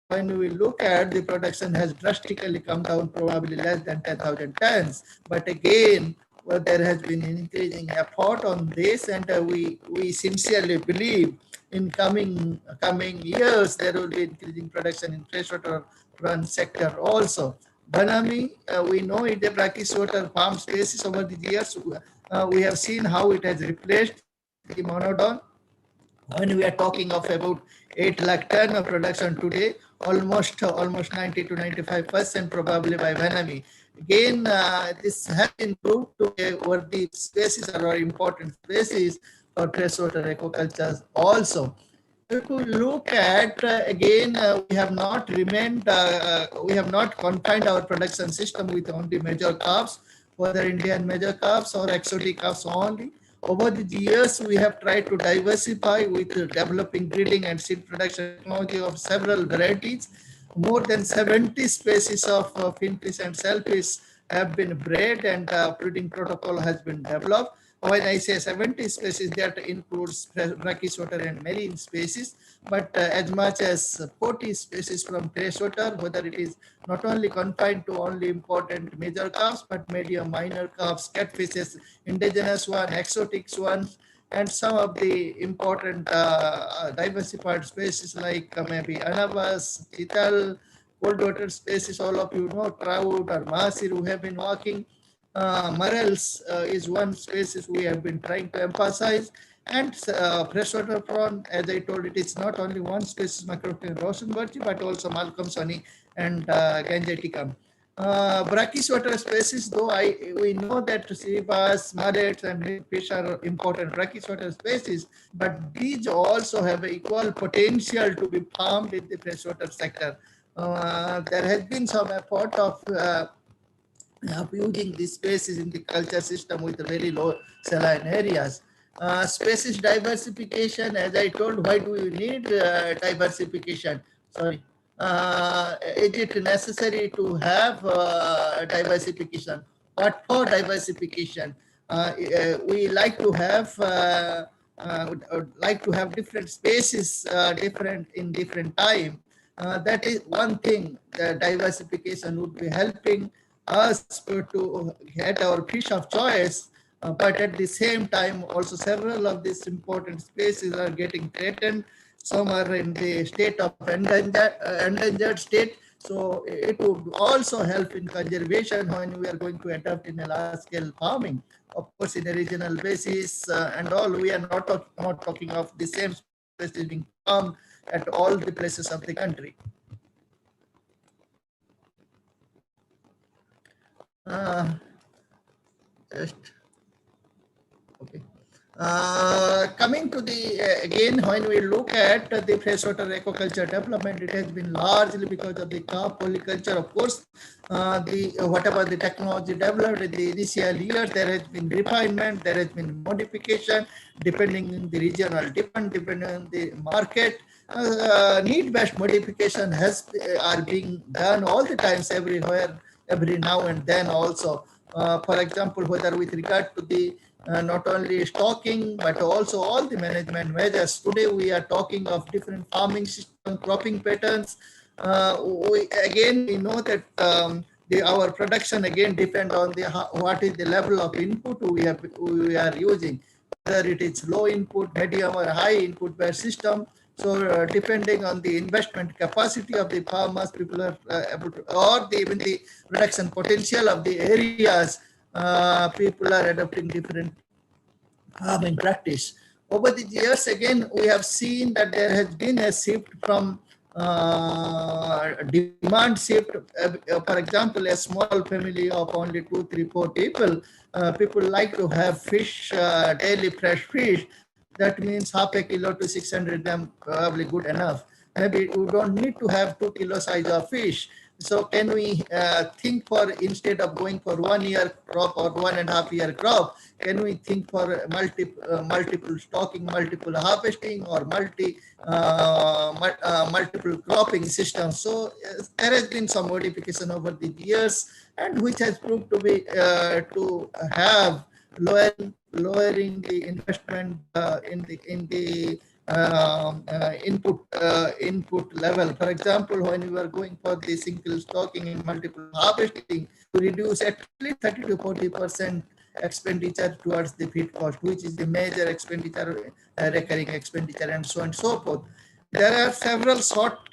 when we look at the production has drastically come down, probably less than 10,000 tons. But again, well, there has been increasing effort on this, and we sincerely believe in coming years there will be increasing production in freshwater prawn sector also. Banami, we know it is a brackish water farm species. Over the years. We have seen how it has replaced the monodon. When we are talking of about 8 lakh ton of production today, almost 90 to 95% probably by Banami. Again, this has been proved to be worthy species or important species for freshwater aquaculture also. If we look at again, we have not remained, we have not confined our production system with only major carps, whether Indian major carps or exotic carps only. Over the years, we have tried to diversify with developing breeding and seed production technology of several varieties. More than 70 species of finfish and shellfish have been bred, and breeding protocol has been developed. When I say 70 species, that includes brackish water and marine species, but as much as 40 species from freshwater, whether it is not only confined to only important major carps, but medium minor carps, catfishes, indigenous one, exotic ones, and some of the important diversified species like maybe anabas, chital, cold water species, all of you know, trout or mahseer who have been walking. Morels is one species we have been trying to emphasize, and freshwater prawn, as I told, it is not only one species, Macropterium rosenbergi, but also Malcolmsoni and Gangeticum. Brackish water species, though we know that sea bass, mullets, and fish are important brackish water species, but these also have equal potential to be farmed in the freshwater sector. There has been some effort of using these species in the culture system with very low saline areas. Species diversification, as I told, why do we need diversification? Sorry. Is it necessary to have diversification? What for diversification? We like to have different species, different in different time. That is one thing. The diversification would be helping us to get our fish of choice, but at the same time, also several of these important species are getting threatened. Some are in the state of endangered state. So it would also help in conservation when we are going to adopt in a large scale farming. Of course, in a regional basis and all, we are not talking of the same species being farmed at all the places of the country. Coming to the again, when we look at the freshwater aquaculture development, it has been largely because of the carp polyculture. Of course, whatever the technology developed in the initial years, there has been refinement, there has been modification, depending on the regional demand, depending on the market. Need-based modification are being done all the times, everywhere, every now and then also. For example, whether with regard to the not only stocking, but also all the management measures. Today, we are talking of different farming system, cropping patterns. We know that our production again depend on what is the level of input we are using, whether it is low input, medium, or high input based system. So depending on the investment capacity of the farmers, people are able to, or even the production potential of the areas, people are adopting different farming practice. Over the years, again, we have seen that there has been a shift from demand shift. For example, a small family of only 2, 3, 4 people, people like to have fish, daily fresh fish. That means half a kilo to 600 grams, probably good enough. Maybe we don't need to have 2 kilo size of fish. So can we think for, instead of going for 1 year crop or 1.5 year crop, can we think for multiple stocking, multiple harvesting, or multiple cropping systems? So there has been some modification over the years, and which has proved to be to have lowering the investment in the input level. For example, when we were going for the single stocking and multiple harvesting, to reduce at least 30 to 40% expenditure towards the feed cost, which is the major expenditure, recurring expenditure, and so on and so forth. There are several short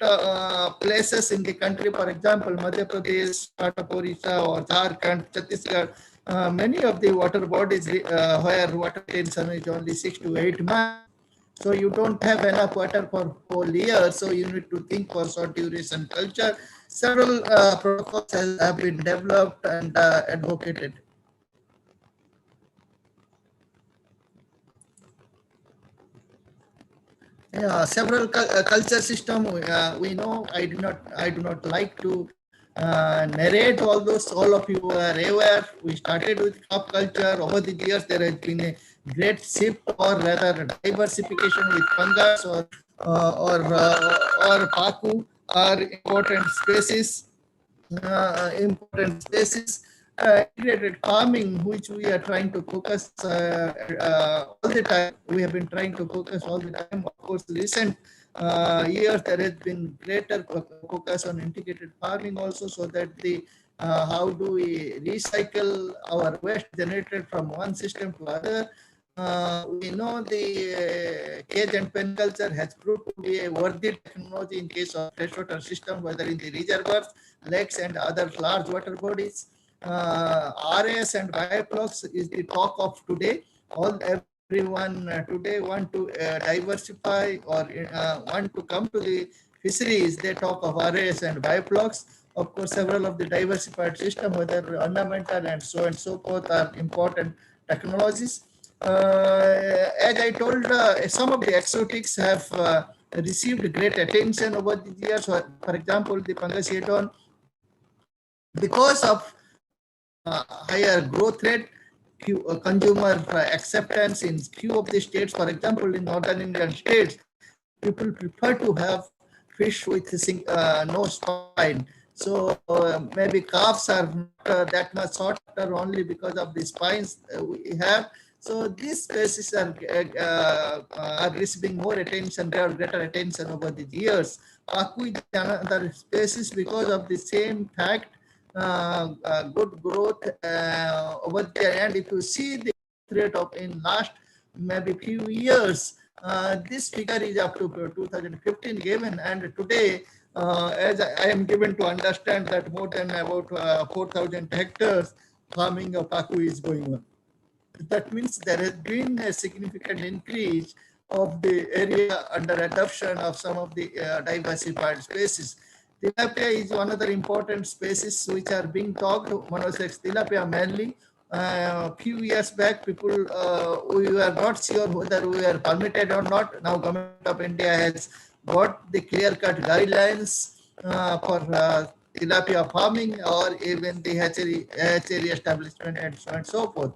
places in the country, for example, Madhya Pradesh, part of Orissa, or Jharkhand, Chhattisgarh. Many of the water bodies where water tension is only 6 to 8 months. So you don't have enough water for whole year. So you need to think for short duration culture. Several protocols have been developed and advocated. Yeah, several culture system. We know. I do not like to narrate all those. All of you are aware. We started with crop culture. Over the years, there has been a great shift, or rather diversification with fungus or paku are important species. Integrated farming, which we are trying to focus all the time. We have been trying to focus all the time. Of course, recent years there has been greater focus on integrated farming also, so that the how do we recycle our waste generated from one system to other. We know the cage and pen culture has proved to be a worthy technology in case of freshwater system, whether in the reservoirs, lakes, and other large water bodies. RAS and bioflux is the talk of today. Everyone today want to diversify or want to come to the fisheries, they talk of RAS and bioflocks. Of course, several of the diversified system, whether ornamental and so forth, are important technologies. As I told, some of the exotics have received great attention over the years. For example, the Pangasiodon, because of higher growth rate, consumer acceptance in few of the states, for example, in northern Indian states, people prefer to have fish with no spine. So maybe calves are not that much shorter only because of the spines we have. So these species are receiving more attention, greater attention over the years. Pacu is another species because of the same fact, good growth over there. And if you see the rate of in last maybe few years, this figure is up to 2015 given, and today, as I am given to understand that more than about 4,000 hectares farming of Pacu is going on. That means there has been a significant increase of the area under adoption of some of the diversified species. Tilapia is one of the important species which are being talked, monosex tilapia mainly. Few years back, people, we were not sure whether we are permitted or not. Now Government of India has got the clear-cut guidelines for tilapia farming or even the hatchery establishment and so on and so forth.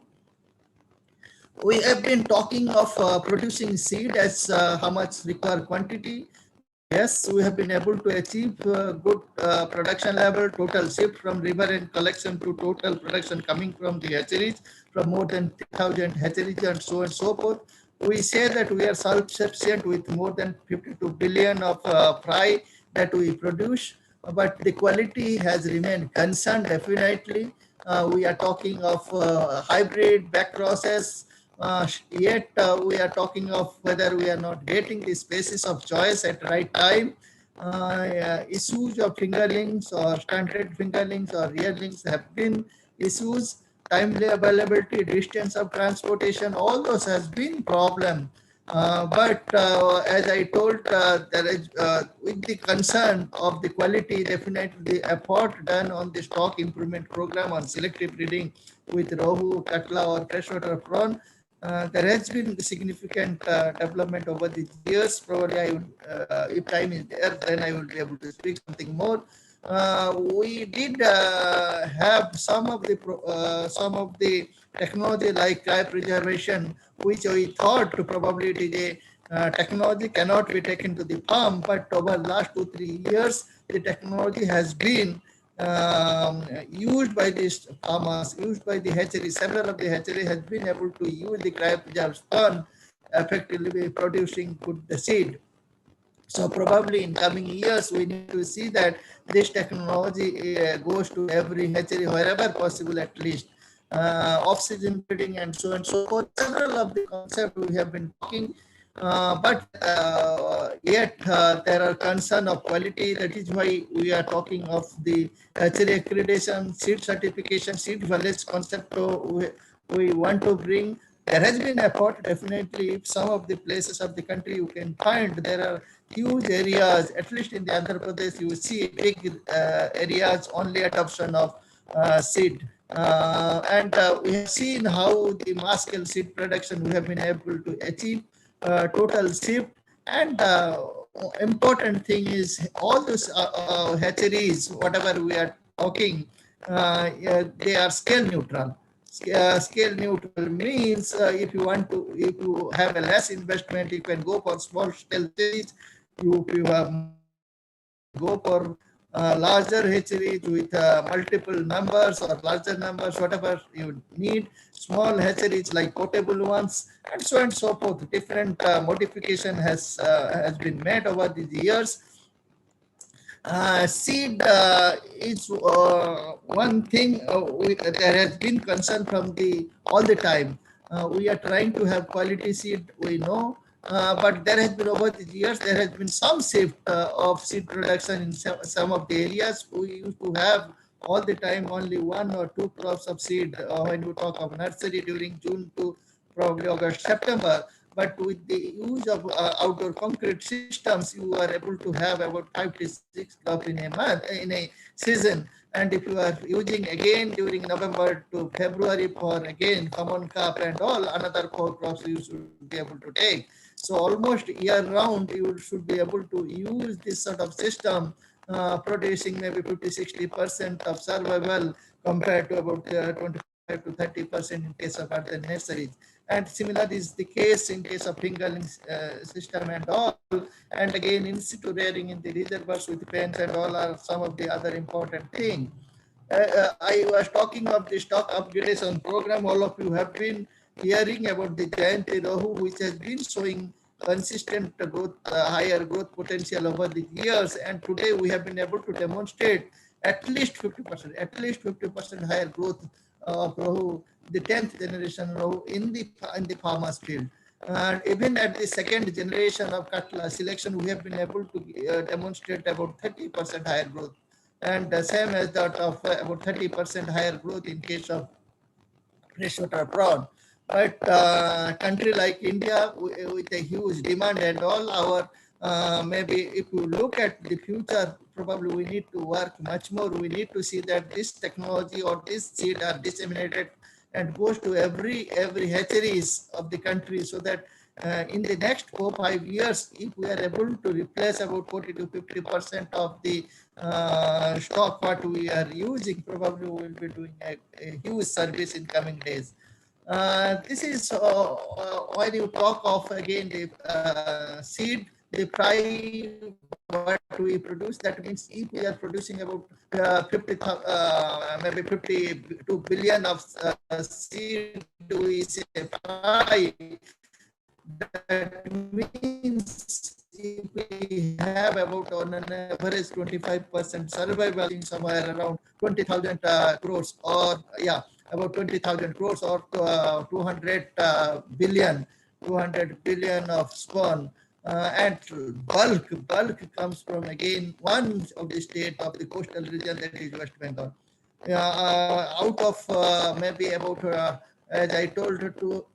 We have been talking of producing seed as how much required quantity. Yes, we have been able to achieve good production level, total shift from river and collection to total production coming from the hatcheries, from more than 3,000 hatcheries and so forth. We say that we are self-sufficient with more than 52 billion of fry that we produce, but the quality has remained concerned definitely. We are talking of hybrid, back process, yet we are talking of whether we are not getting the species of choice at right time. Issues of fingerlings or stunted fingerlings or rearlings have been issues. Timely availability, distance of transportation, all those has been problem. But as I told, there is with the concern of the quality, definitely the effort done on the stock improvement program on selective breeding with rohu, katla or freshwater prawn, there has been significant development over the years. Probably I would, if time is there, then I will be able to speak something more. We did have some of the technology like cryopreservation, which we thought probably it is a technology cannot be taken to the farm, but over the last 2-3 years, the technology has been used by these farmers, used by the hatchery. Several of the hatchery has been able to use the cryopreserved sperm, effectively producing good seed. So probably in coming years, we need to see that this technology goes to every hatchery wherever possible, at least. Off-season breeding and so forth. Several of the concepts we have been talking, but yet there are concern of quality. That is why we are talking of the hatchery accreditation, seed certification, seed village concept we want to bring. There has been effort, definitely. If some of the places of the country you can find, there are huge areas, at least in the Andhra Pradesh, you see big areas, only adoption of seed. And we have seen how the mass scale seed production we have been able to achieve, total shift. And important thing is all those hatcheries, whatever we are talking, they are scale neutral. Scale neutral means if you have a less investment, you can go for small scale hatcheries. If you go for larger hatcheries with multiple numbers or larger numbers, whatever you need. Small hatcheries like portable ones, and so forth. Different modification has been made over the years. Seed is one thing there has been concern from all the time. We are trying to have quality seed, we know, but there has been over the years, there has been some shift of seed production in some of the areas. We used to have all the time only 1 or 2 crops of seed when we talk of nursery during June to probably August, September. but with the use of outdoor concrete systems, you are able to have about 5 to 6 crop in a month, in a season. And if you are using again during November to February for again common crop and all, another 4 crops you should be able to take. So almost year round, you should be able to use this sort of system, producing maybe 50-60% of survival compared to about 25 to 30% in case of other nurseries. And similar is the case in case of fingerling system and all. And again, in situ rearing in the reservoirs with pens and all are some of the other important things. I was talking of the stock upgradation program. All of you have been hearing about the giant Rohu, which has been showing consistent growth, higher growth potential over the years. And today we have been able to demonstrate at least 50% higher growth of Rohu, the 10th generation Rohu in the farmers field. And even at the second generation of Katla selection, we have been able to demonstrate about 30% higher growth. And the same as that of about 30% higher growth in case of freshwater prawn. But country like India with a huge demand and all, our maybe if you look at the future, probably we need to work much more. We need to see that this technology or this seed are disseminated and goes to every hatcheries of the country, so that in the next 4-5 years, if we are able to replace about 40 to 50% of the stock what we are using, probably we will be doing a huge service in coming days. This is when you talk of again the seed, the price what we produce. That means if we are producing about 52 billion of seed, we say price. That means if we have about on an average 25% survival, somewhere around 20,000 crores, or about 20,000 crores or 200 billion of spawn. And bulk comes from again one of the state of the coastal region, that is West Bengal. Out of maybe about as I told you, to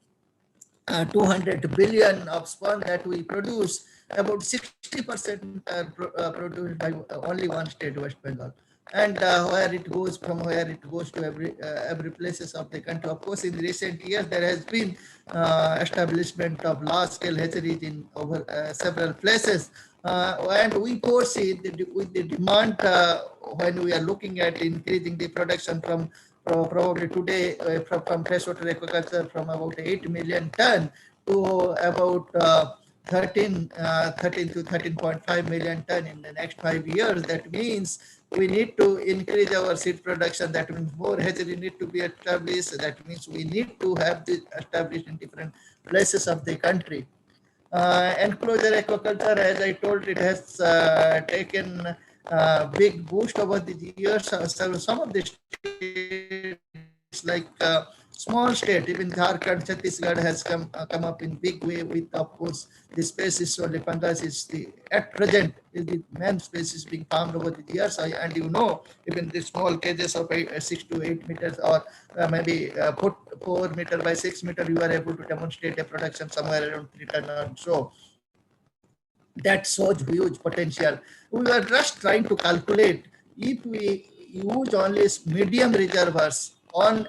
200 billion of spawn that we produce, about 60% are produced by only one state, West Bengal. And where it goes to every places of the country. Of course, in recent years there has been establishment of large-scale hatcheries in over several places, and we foresee with the demand when we are looking at increasing the production from probably today from freshwater aquaculture from about 8 million ton to about 13 to 13.5 million ton in the next 5 years. That means we need to increase our seed production. That means more hatchery need to be established. That means we need to have this established in different places of the country. Enclosure aquaculture, as I told, it has taken a big boost over the years. So some of the states like small state, even Jharkhand, Chhattisgarh has come up in big way with, of course, the species or the fungus is at present is the main species being found over the years. And you know, even the small cages of 6 to 8 meters or maybe 4 meter by 6 meter, you are able to demonstrate a production somewhere around 3 ton or so. That shows huge potential. We were just trying to calculate if we use only medium reservoirs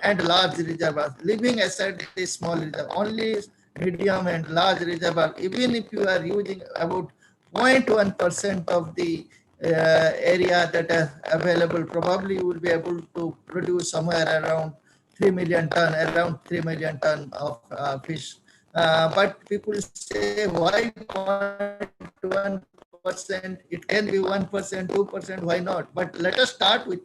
and large reservoirs, leaving aside the small reservoir, only medium and large reservoir, even if you are using about 0.1% of the area that is available, probably you will be able to produce somewhere around 3 million ton of fish. But people say, why 0.1%? It can be 1%, 2%, why not? But let us start with,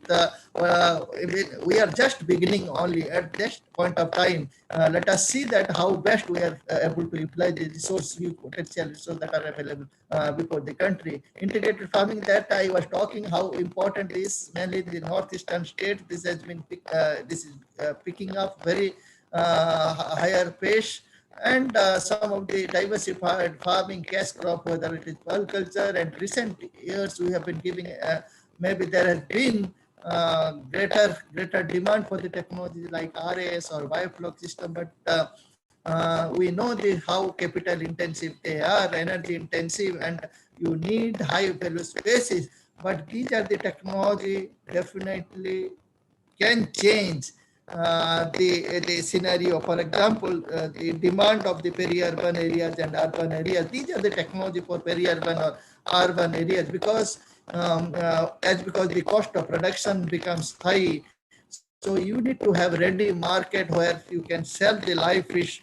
we are just beginning only at this point of time. Let us see that how best we are able to apply the potential resources that are available before the country. Integrated farming, that I was talking how important is, mainly in the northeastern states. This has been picking up very higher pace. And some of the diversified farming cash crop, whether it is culture, and recent years we have been giving, maybe there has been greater demand for the technology like RAS or biofloc system, but We know how capital intensive they are, energy intensive, and you need high value spaces. But these are the technology definitely can change the scenario. For example, the demand of the peri-urban areas and urban areas. These are the technology for peri-urban or urban areas, because because the cost of production becomes high. So you need to have ready market where you can sell the live fish,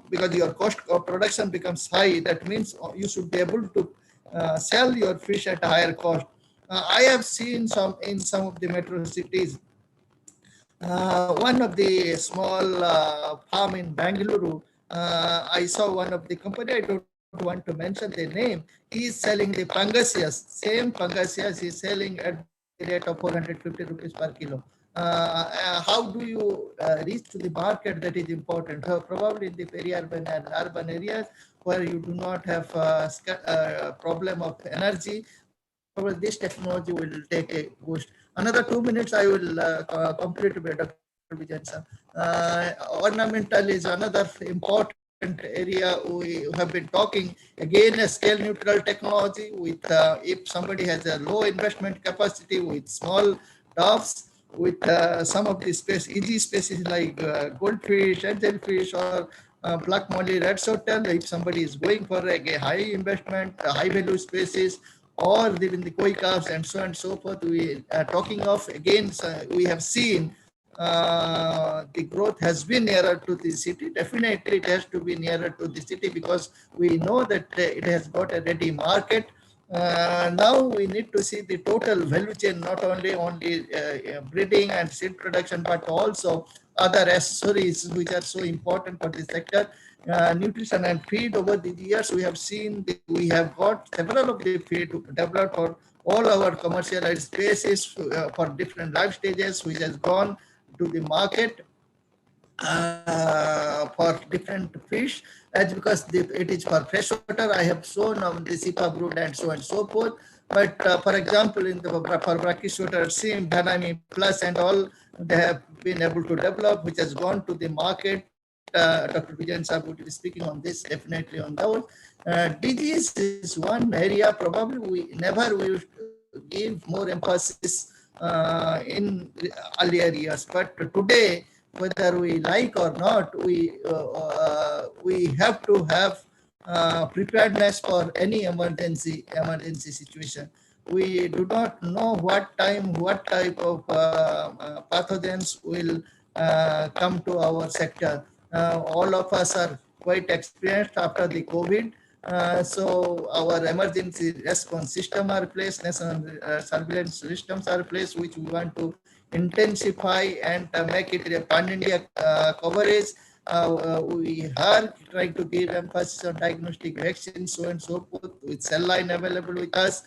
because your cost of production becomes high. That means you should be able to sell your fish at a higher cost. I have seen in some of the metro cities. One of the small farm in Bangalore, I saw one of the company, I don't want to mention the name, he is selling the pangasius. Same pangasius he is selling at the rate of 450 rupees per kilo. How do you reach to the market? That is important. Probably in the peri-urban and urban areas where you do not have problem of energy, this technology will take a boost. Another 2 minutes, I will complete with Dr. Vijayan sir. Ornamental is another important area we have been talking. Again, a scale neutral technology with if somebody has a low investment capacity with small tops, with some of the easy species like goldfish, angelfish, or black molly red shorttail. If somebody is going for a high investment, high value species, or even the koi calves and so on and so forth, we are talking of, again, we have seen the growth has been nearer to the city. Definitely it has to be nearer to the city, because we know that it has got a ready market. Now we need to see the total value chain, not only breeding and seed production, but also other accessories which are so important for the sector. Nutrition and feed. Over the years, we have seen we have got several of the feed developed for all our commercialized species for different life stages, which has gone to the market for different fish. That's because it is for freshwater. I have shown on the SIPA brood and so on and so forth. But for example, in the for brackish-water shrimp, Dynami Plus and all, they have been able to develop, which has gone to the market. Dr. Vijayan sir would be speaking on this, definitely on those. Disease is one area probably we used to give more emphasis in earlier years. But today, whether we like or not, we have to have preparedness for any emergency situation. We do not know what type of pathogens will come to our sector. All of us are quite experienced after the COVID. So our emergency response system are placed, national surveillance systems are placed, which we want to intensify and make it a pan-India coverage. We are trying to give emphasis on diagnostic vaccines, so and so forth, with cell line available with us.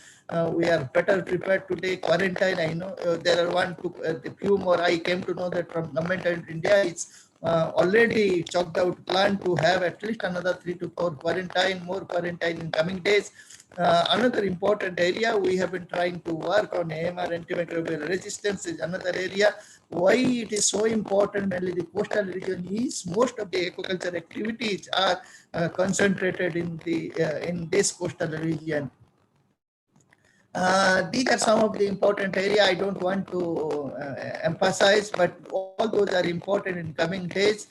We are better prepared today. Quarantine, I know there are a few more. I came to know that from Government of India, it's already chalked out plan to have at least another 3 to 4 more quarantine in coming days. Another important area we have been trying to work on AMR, antimicrobial resistance, is another area. Why it is so important, mainly the coastal region, is most of the aquaculture activities are concentrated in this coastal region. These are some of the important areas I don't want to emphasize, but all those are important in coming days.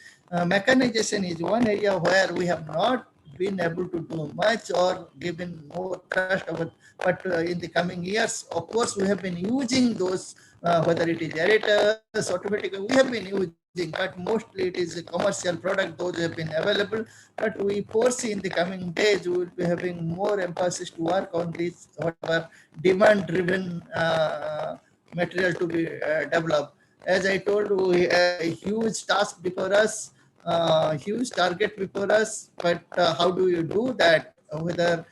Mechanization is one area where we have not been able to do much or given more trust over, but in the coming years, of course, we have been using those, whether it is aerators, automatic, we have been using, but mostly it is a commercial product, those have been available. But we foresee in the coming days, we will be having more emphasis to work on this, whatever demand-driven material to be developed. As I told you, a huge task before us, huge target before us, but how do you do that? Whether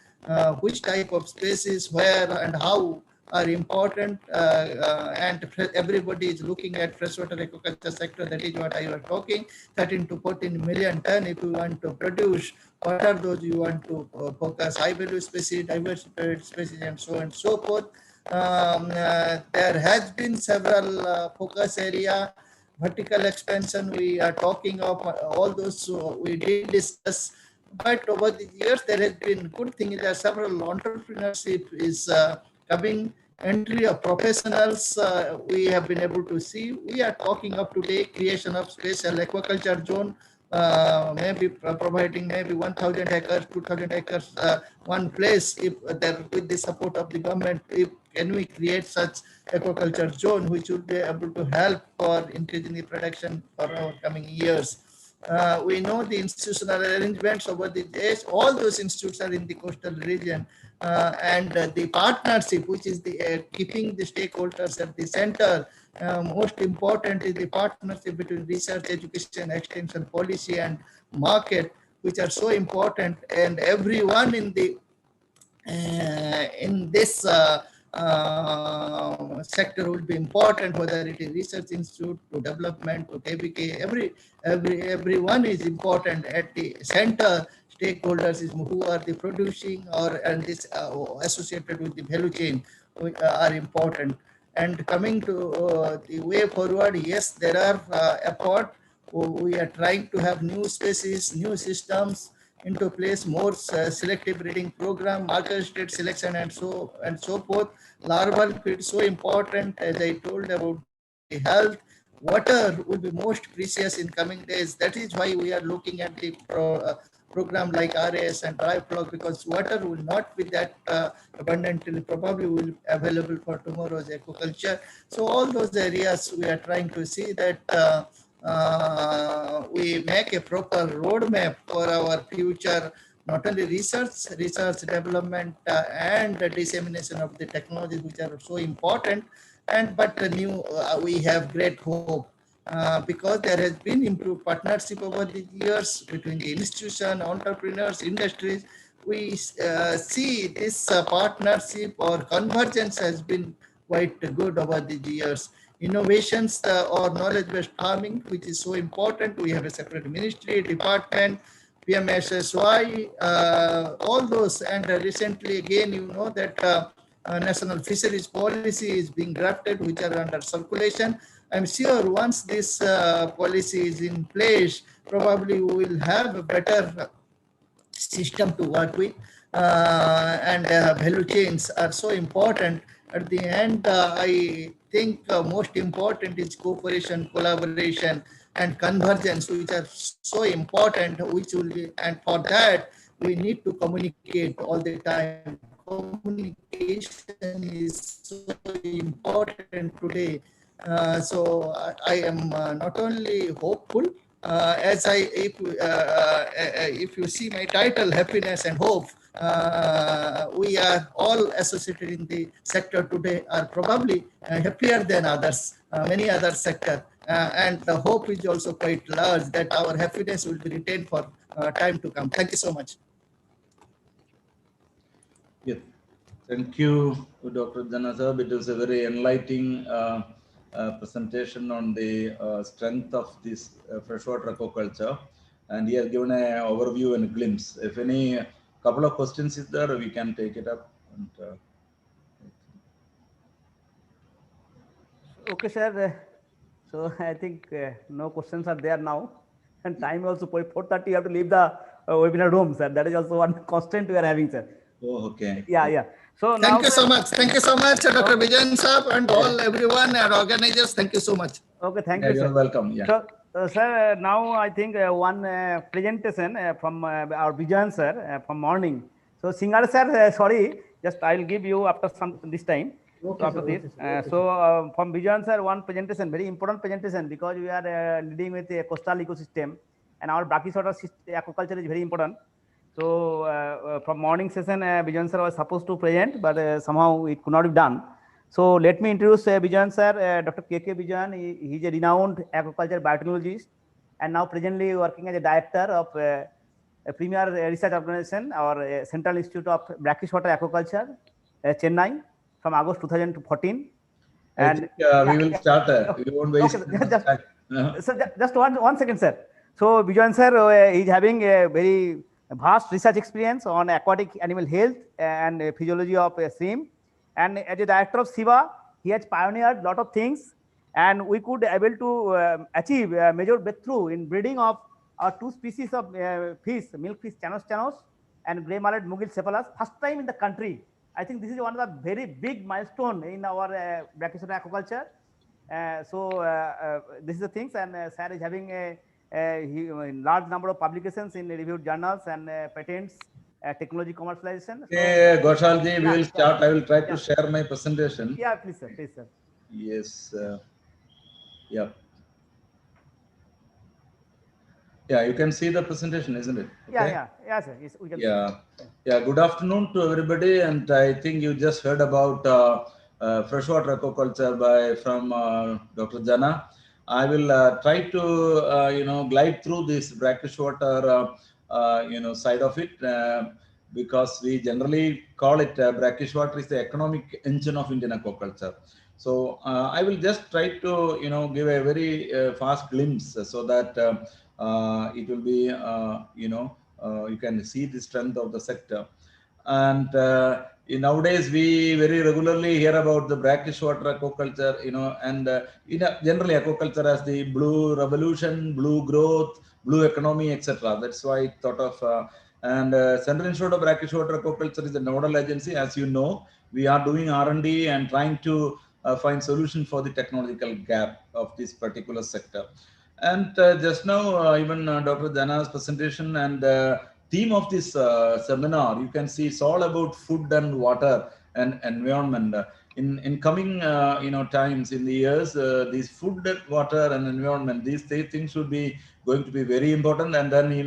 which type of species, where and how are important, and everybody is looking at freshwater aquaculture sector. That is what I was talking, 13 to 14 million ton. If you want to produce, what are those you want to focus? High value species, diversified species, and so on and so forth. There has been several focus area vertical expansion, we are talking of all those we did discuss. But over the years, there has been good thing that several entrepreneurship is coming, entry of professionals we have been able to see. We are talking of today creation of special aquaculture zone, maybe providing maybe 1,000 acres, 2,000 acres, one place, if there with the support of the government, if can we create such aquaculture zone which will be able to help for increasing the production for our coming years. We know the institutional arrangements over the days, all those institutes are in the coastal region, and the partnership, which is the keeping the stakeholders at the center. Most important is the partnership between research, education, extension, policy, and market, which are so important, and everyone in the in this sector will be important, whether it is research institute to development to KBK, everyone is important at the center. Stakeholders is who are the producing or and this associated with the value chain are important. And coming to the way forward, yes, there are effort. We are trying to have new species, new systems into place, more selective breeding program, marker state selection, and so forth. Larval feed so important, as I told about the health. Water will be most precious in coming days. That is why we are looking at the program like RAS and dry flock, because water will not be that abundantly, probably will be available for tomorrow's aquaculture. So all those areas we are trying to see that we make a proper roadmap for our future, not only research development and the dissemination of the technologies which are so important, and but new we have great hope. Because there has been improved partnership over the years between the institution, entrepreneurs, industries. We see this partnership or convergence has been quite good over the years. Innovations or knowledge-based farming, which is so important. We have a separate ministry, department, PMSSY, all those. And recently, again, you know that National Fisheries Policy is being drafted, which are under circulation. I'm sure once this policy is in place, probably we will have a better system to work with, and value chains are so important. At the end, I think most important is cooperation, collaboration, and convergence, which are so important, which will be, and for that, we need to communicate all the time. Communication is so important today. So I am not only hopeful, as if you see my title, Happiness and Hope, we are all associated in the sector today are probably happier than others, many other sectors. And the hope is also quite large that our happiness will be retained for time to come. Thank you so much. Yes. Thank you, Dr. Janasab. It was a very enlightening presentation on the strength of this freshwater aquaculture, and he has given an overview and a glimpse. If any couple of questions is there, we can take it up. And, okay, sir. So I think no questions are there now, and time also 4:30. You have to leave the webinar room, sir. That is also one constraint we are having, sir. Oh, okay. Yeah. So thank you so much. Thank you so much, Dr. Vijayan Saab, and all everyone and organizers. Thank you so much. Okay, thank you, sir. You're welcome. Yeah. So, sir, now I think one presentation from our Vijayan sir from morning. So, Singar sir, sorry, just I'll give you after this time. Okay, so after sir, this, okay, so from Vijayan sir, one presentation, very important presentation, because we are leading with a coastal ecosystem, and our brachywater aquaculture is very important. So from morning session, Vijayan sir was supposed to present, but somehow it could not be done. So let me introduce Vijayan sir, Dr. K.K. Vijayan. He is a renowned aquaculture biotechnologist, and now presently working as a director of a premier research organization, or Central Institute of Brackish Water Aquaculture, Chennai, from August 2014. I think we will start. We won't waste. Okay, so just one second, sir. So Vijayan sir is having a very vast research experience on aquatic animal health and physiology of shrimp, and as a director of SIVA, he has pioneered a lot of things, and we could able to achieve a major breakthrough in breeding of our 2 species of fish, milkfish Chanos chanos and grey mullet Mugil cephalus, first time in the country. I think this is one of the very big milestone in our brachycephalic aquaculture. This is the things, and sir is having a large number of publications in reviewed journals and patents, technology commercialization. Okay, Goshalji, we will start. I will try to share my presentation. Yeah, please, sir. Please, sir. Yes. Yeah. Yeah, you can see the presentation, isn't it? Okay. Yeah, sir. Yes, we can. Yeah. Good afternoon to everybody, and I think you just heard about freshwater aquaculture from Dr. Jana. I will try to glide through this brackish water side of it, because we generally call it brackish water is the economic engine of Indian aquaculture. So I will just try to give a very fast glimpse so that it will be you can see the strength of the sector. And nowadays we very regularly hear about the brackish water aquaculture, and generally aquaculture as the blue revolution, blue growth, blue economy, etc. That's why I thought of. And Central Institute of Brackish Water Aquaculture is the nodal agency. As you know, we are doing R&D and trying to find solution for the technological gap of this particular sector. And just now, even Dr. Jana's presentation and theme of this seminar, you can see it's all about food and water and environment. In coming times, in the years, these food, water and environment, these things should be going to be very important. And then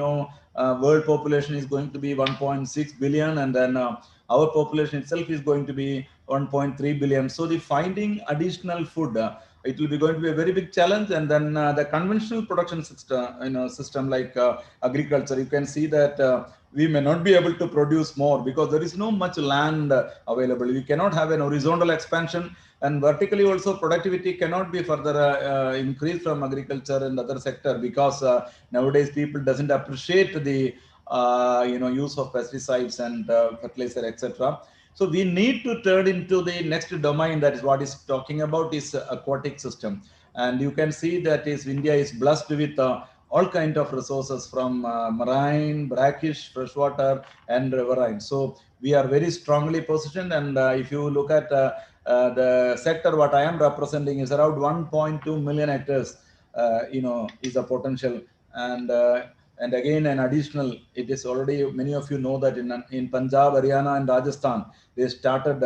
world population is going to be 1.6 billion, and then our population itself is going to be 1.3 billion. So the finding additional food, it will be going to be a very big challenge. And then the conventional production system like agriculture, you can see that we may not be able to produce more because there is no much land available. We cannot have an horizontal expansion, and vertically also productivity cannot be further increased from agriculture and other sector, because nowadays people doesn't appreciate the use of pesticides and fertilizer, etc. So we need to turn into the next domain, that is what is talking about is aquatic system. And you can see that India is blessed with all kinds of resources from marine, brackish, freshwater and riverine. So we are very strongly positioned. And if you look at the sector, what I am representing is around 1.2 million hectares, is a potential. And again, an additional, it is already, many of you know that in Punjab, Haryana and Rajasthan, they started,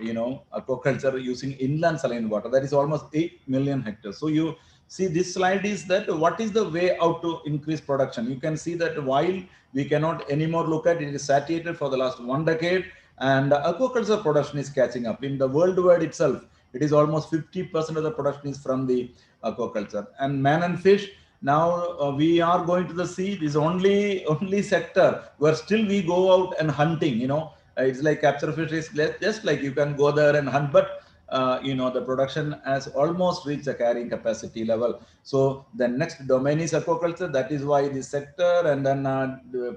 aquaculture using inland saline water. That is almost 8 million hectares. So you see this slide is that what is the way out to increase production. You can see that while we cannot anymore look at it, is saturated for the last 1 decade, and aquaculture production is catching up. In the worldwide itself, it is almost 50% of the production is from the aquaculture. And man and fish, now we are going to the sea. This is only sector where still we go out and hunting, it's like capture fish is just like you can go there and hunt, but the production has almost reached a carrying capacity level. So the next domain is aquaculture. That is why this sector, and then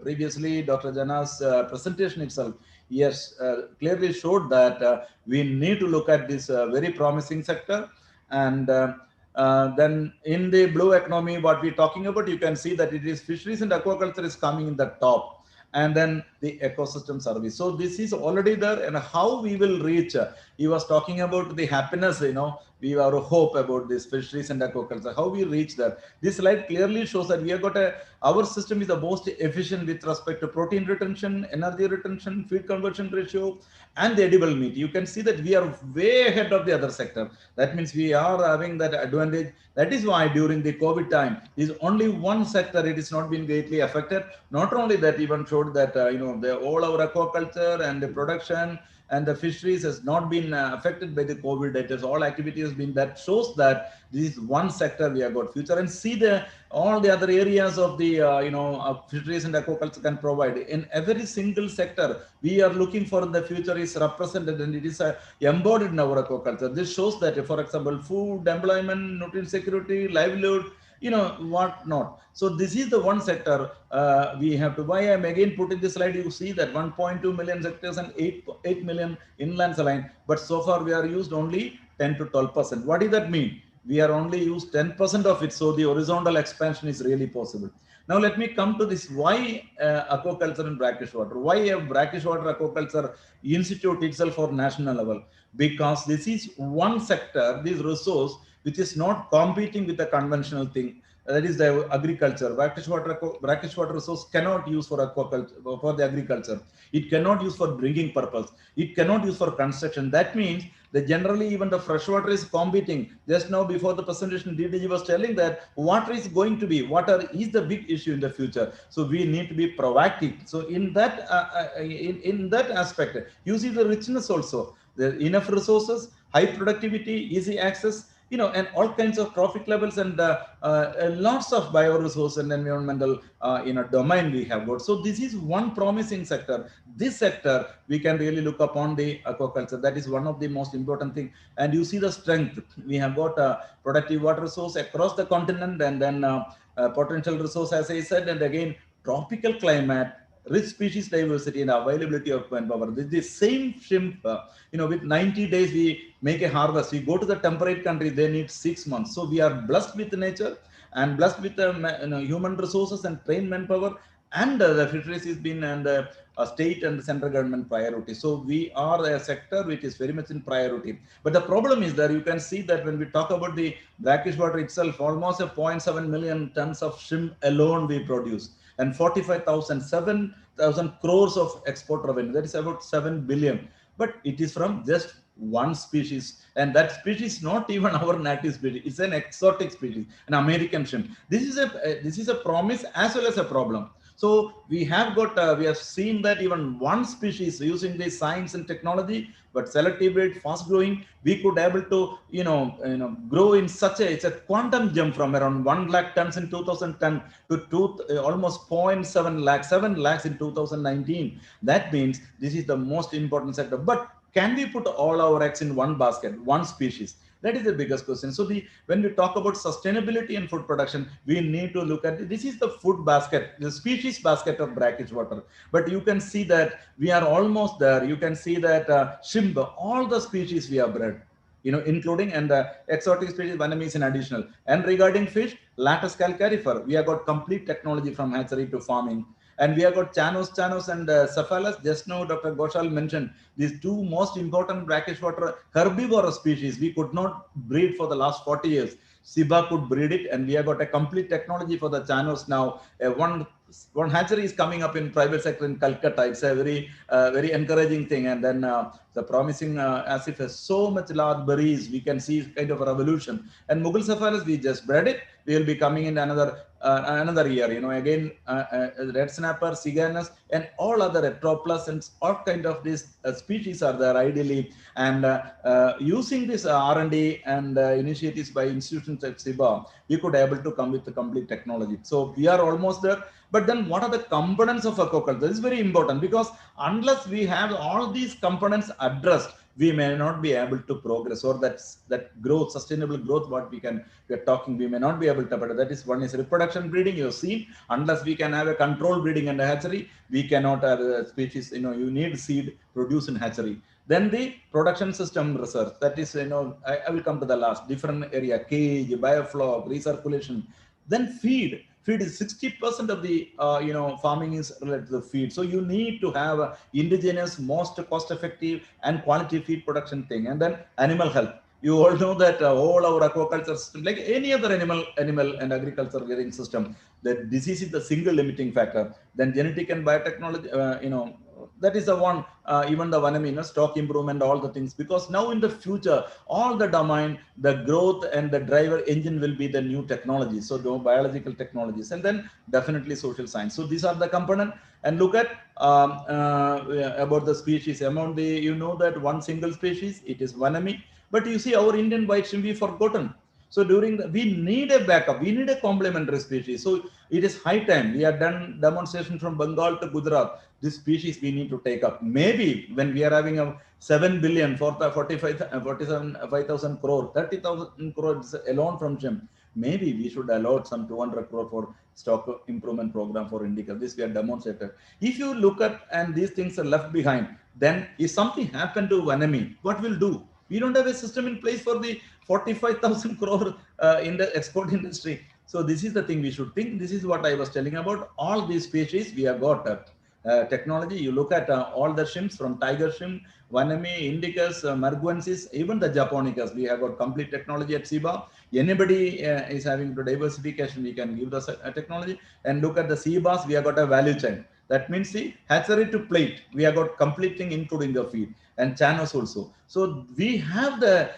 previously Dr. Jana's presentation itself, yes, clearly showed that we need to look at this very promising sector. And then in the blue economy, what we're talking about, you can see that it is fisheries and aquaculture is coming in the top, and then the ecosystem service. So this is already there, and how we will reach. He was talking about the happiness, we have a hope about this fisheries and aquaculture, how we reach that. This slide clearly shows that we have got our system is the most efficient with respect to protein retention, energy retention, feed conversion ratio, and the edible meat. You can see that we are way ahead of the other sector. That means we are having that advantage. That is why during the COVID time, is only one sector, it is not been greatly affected. Not only that, even showed that, all our aquaculture and the production and the fisheries has not been affected by the COVID. That is, all activity has been, that shows that this is one sector we have got future. And see all the other areas of the fisheries and aquaculture can provide. In every single sector we are looking for the future is represented, and it is embodied in our aquaculture. This shows that, for example, food, employment, nutrient security, livelihood, what not. So this is the one sector we have to buy. I'm again putting this slide. You see that 1.2 million hectares and 8 million inland saline, but so far we are used only 10 to 12%. What does that mean? We are only used 10% of it. So the horizontal expansion is really possible. Now let me come to this, why aquaculture and brackish water? Why a brackish water aquaculture institute itself for national level? Because this is one sector, this resource, which is not competing with the conventional thing. That is the agriculture. Brackish water resource cannot use for aquaculture, for the agriculture. It cannot use for drinking purpose. It cannot use for construction. That means that generally even the freshwater is competing. Just now before the presentation, DDG was telling that water is going to be, water is the big issue in the future. So we need to be proactive. So in that aspect, you see the richness also. There are enough resources, high productivity, easy access, you know, and all kinds of trophic levels and lots of bioresource and environmental domain we have got. So this is one promising sector. This sector we can really look upon the aquaculture. That is one of the most important thing. And you see the strength. We have got productive water resource across the continent, and then potential resource, as I said, and again tropical climate, rich species diversity and availability of manpower. The same shrimp, with 90 days we make a harvest. We go to the temperate country, they need 6 months. So we are blessed with nature and blessed with human resources and trained manpower, and the fisheries has been and state and central government priority. So we are a sector which is very much in priority. But the problem is that you can see that when we talk about the brackish water itself, almost 0.7 million tons of shrimp alone we produce, and 7,000 crores of export revenue. That is about 7 billion. But it is from just one species, and that species not even our native species. It's an exotic species, an American shrimp. This is a promise as well as a problem. So we have got, we have seen that even one species using the science and technology, but selective breed, fast growing, we could able to, grow in such it's a quantum jump from around 1 lakh tons in 2010 to almost 0.7 lakh, 7 lakhs in 2019. That means this is the most important sector. But can we put all our eggs in one basket, one species? That is the biggest question. So when we talk about sustainability and food production, we need to look at this is the food basket, the species basket of brackish water. But you can see that we are almost there. You can see that shrimp, all the species we have bred, including and the exotic species, Vanami is an additional. And regarding fish, Latus calcarifer, we have got complete technology from hatchery to farming. And we have got Chanos and Cephalus. Just now, Dr. Ghoshal mentioned these two most important brackish water herbivorous species. We could not breed for the last 40 years. SIBA could breed it, and we have got a complete technology for the Chanos now. One hatchery is coming up in private sector in Calcutta. It's a very encouraging thing. And then the promising as if has so much large berries, we can see kind of a revolution. And Mughal Cephalus, we just bred it. We will be coming in another year, again, red snapper, Siganus, and all other Atroplus and all kind of these species are there ideally. And using this R&D and initiatives by institutions like SIBA, we could able to come with the complete technology. So we are almost there. But then what are the components of aquaculture? This is very important, because unless we have all these components addressed, we may not be able to progress, or that growth, sustainable growth, what we are talking, we may not be able to. But that is one is reproduction breeding. You have seen, unless we can have a control breeding and a hatchery, we cannot have a species. You need seed produced in hatchery. Then the production system research. That is, I will come to the last different area: cage, biofloc, recirculation. Then feed. Feed is 60% of the farming is related to the feed. So you need to have a indigenous, most cost-effective and quality feed production thing. And then animal health. You all know that all our aquaculture system, like any other animal and agriculture rearing system, that disease is the single limiting factor. Then genetic and biotechnology, that is the one, even the one, stock improvement, all the things, because now in the future, all the domain, the growth and the driver engine will be the new technology. So the biological technologies, and then definitely social science. So these are the component. And look at about the species among the, that one single species, it is Vanami. But you see our Indian white shrimp, we forgotten. So we need a backup, we need a complementary species. So it is high time. We have done demonstration from Bengal to Gujarat. This species we need to take up. Maybe when we are having a 7 billion, 45,000 crore, 30,000 crores alone from shrimp, maybe we should allot some 200 crore for stock improvement program for Indica. This we have demonstrated. If you look at, and these things are left behind, then if something happened to Vanami, what will do? We don't have a system in place for the 45,000 crore in the export industry. So this is the thing we should think. This is what I was telling about. All these species we have got technology. You look at all the shrimps, from tiger shrimp, Vanami, Indicus, Marguensis, even the Japonicas. We have got complete technology at SIBA. Anybody is having the diversification, we can give the technology. And look at the sea bass, we have got a value chain. That means the hatchery to plate, we have got complete thing including the feed and channels also. So we have the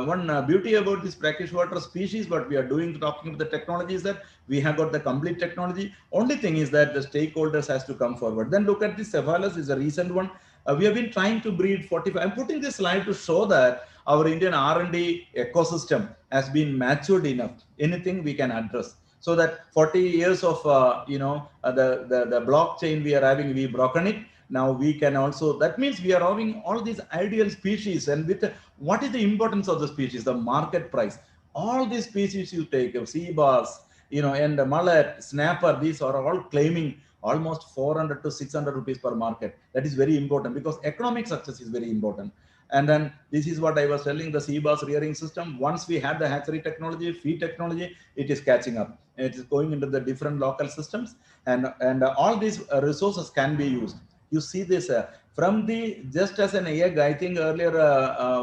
one beauty about this brackish water species. What we are doing, talking about the technology, is that we have got the complete technology. Only thing is that the stakeholders has to come forward. Then look at the Cephalus, is a recent one. We have been trying to breed 45. I'm putting this slide to show that our Indian R&D ecosystem has been matured enough. Anything we can address. So that 40 years of the blockchain we are having, we broken it. Now we can also, that means we are having all these ideal species, and with what is the importance of the species? The market price. All these species you take, sea bass, and the mullet, snapper, these are all claiming almost 400 to 600 rupees per market. That is very important, because economic success is very important. And then this is what I was telling, the sea bass rearing system. Once we have the hatchery technology, feed technology, it is catching up. It is going into the different local systems, and all these resources can be used. You see this from the, just as an egg, I think earlier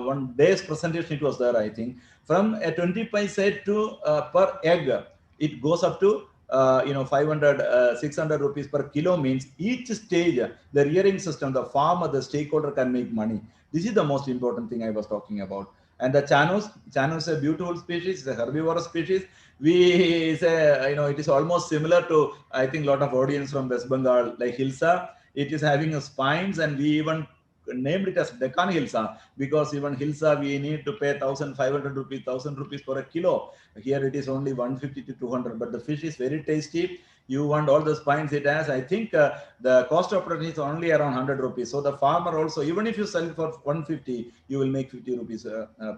one day's presentation it was there, I think, from a 20 paise to per egg, it goes up to 500, 600 rupees per kilo. Means each stage, the rearing system, the farmer, the stakeholder can make money. This is the most important thing I was talking about. And the Chanos is a beautiful species, it's a herbivorous species. We say, it is almost similar to, I think, a lot of audience from West Bengal, like Hilsa. It is having spines, and we even named it as Deccan Hilsa, because even Hilsa we need to pay 1,500 rupees, 1,000 rupees for a kilo. Here it is only 150 to 200, but the fish is very tasty. You want all the spines it has. I think the cost of production is only around 100 rupees. So the farmer also, even if you sell for 150, you will make 50 rupees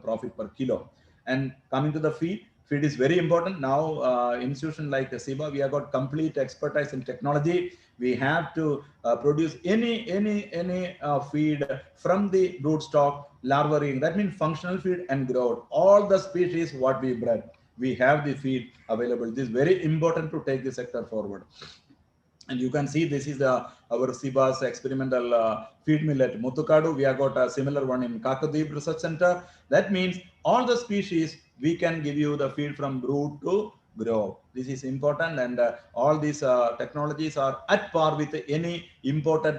profit per kilo. And coming to the feed is very important. Now institution like SIBA, we have got complete expertise in technology. We have to produce any feed from the broodstock, larva rearing. That means functional feed and growth. All the species what we bred, we have the feed available. This is very important to take the sector forward. And you can see this is our SIBA's experimental feed mill at Muthukadu. We have got a similar one in Kakadweep Research Center. That means all the species, we can give you the feed from brood to grow. This is important, and all these technologies are at par with any imported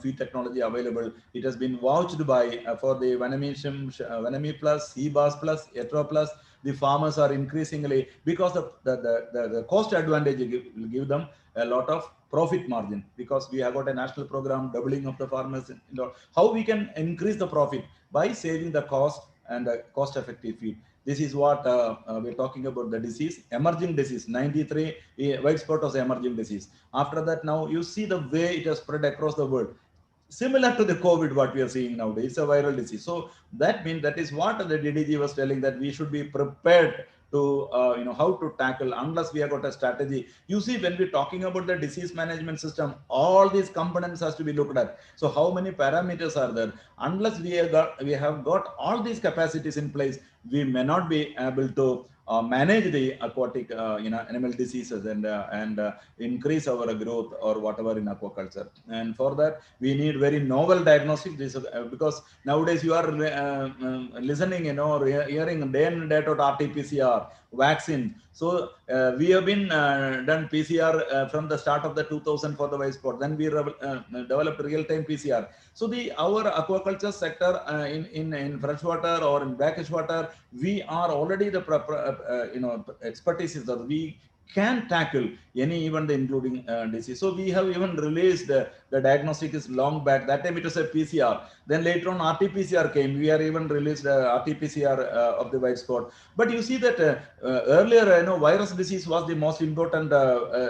feed technology available. It has been vouched by for the Vanami Plus, Sea Bass Plus, Etro Plus. The farmers are increasingly, because the cost advantage will give them a lot of profit margin, because we have got a national program doubling of the farmers. How we can increase the profit? By saving the cost and the cost effective feed. This is what we're talking about, the disease, emerging disease. 93 white spot was emerging disease. After that, now you see the way it has spread across the world. Similar to the COVID, what we are seeing nowadays, it's a viral disease. So that means, that is what the DDG was telling, that we should be prepared to how to tackle, unless we have got a strategy. You see, when we're talking about the disease management system, all these components has to be looked at. So how many parameters are there? Unless we have got all these capacities in place, we may not be able to manage the aquatic animal diseases and increase our growth or whatever in aquaculture. And for that, we need very novel diagnostics. Because nowadays you are listening, or hearing day in day out RT-PCR, vaccine. So we have been done PCR from the start of the 2000 for the white spot. Then we developed real-time PCR. So our aquaculture sector in freshwater or in brackish water, we are already the expertise is that we can tackle any even including disease. So we have even released the diagnostic is long back. That time it was a PCR. Then later on RT-PCR came. We are even released RT-PCR of the white spot. But you see that earlier, virus disease was the most important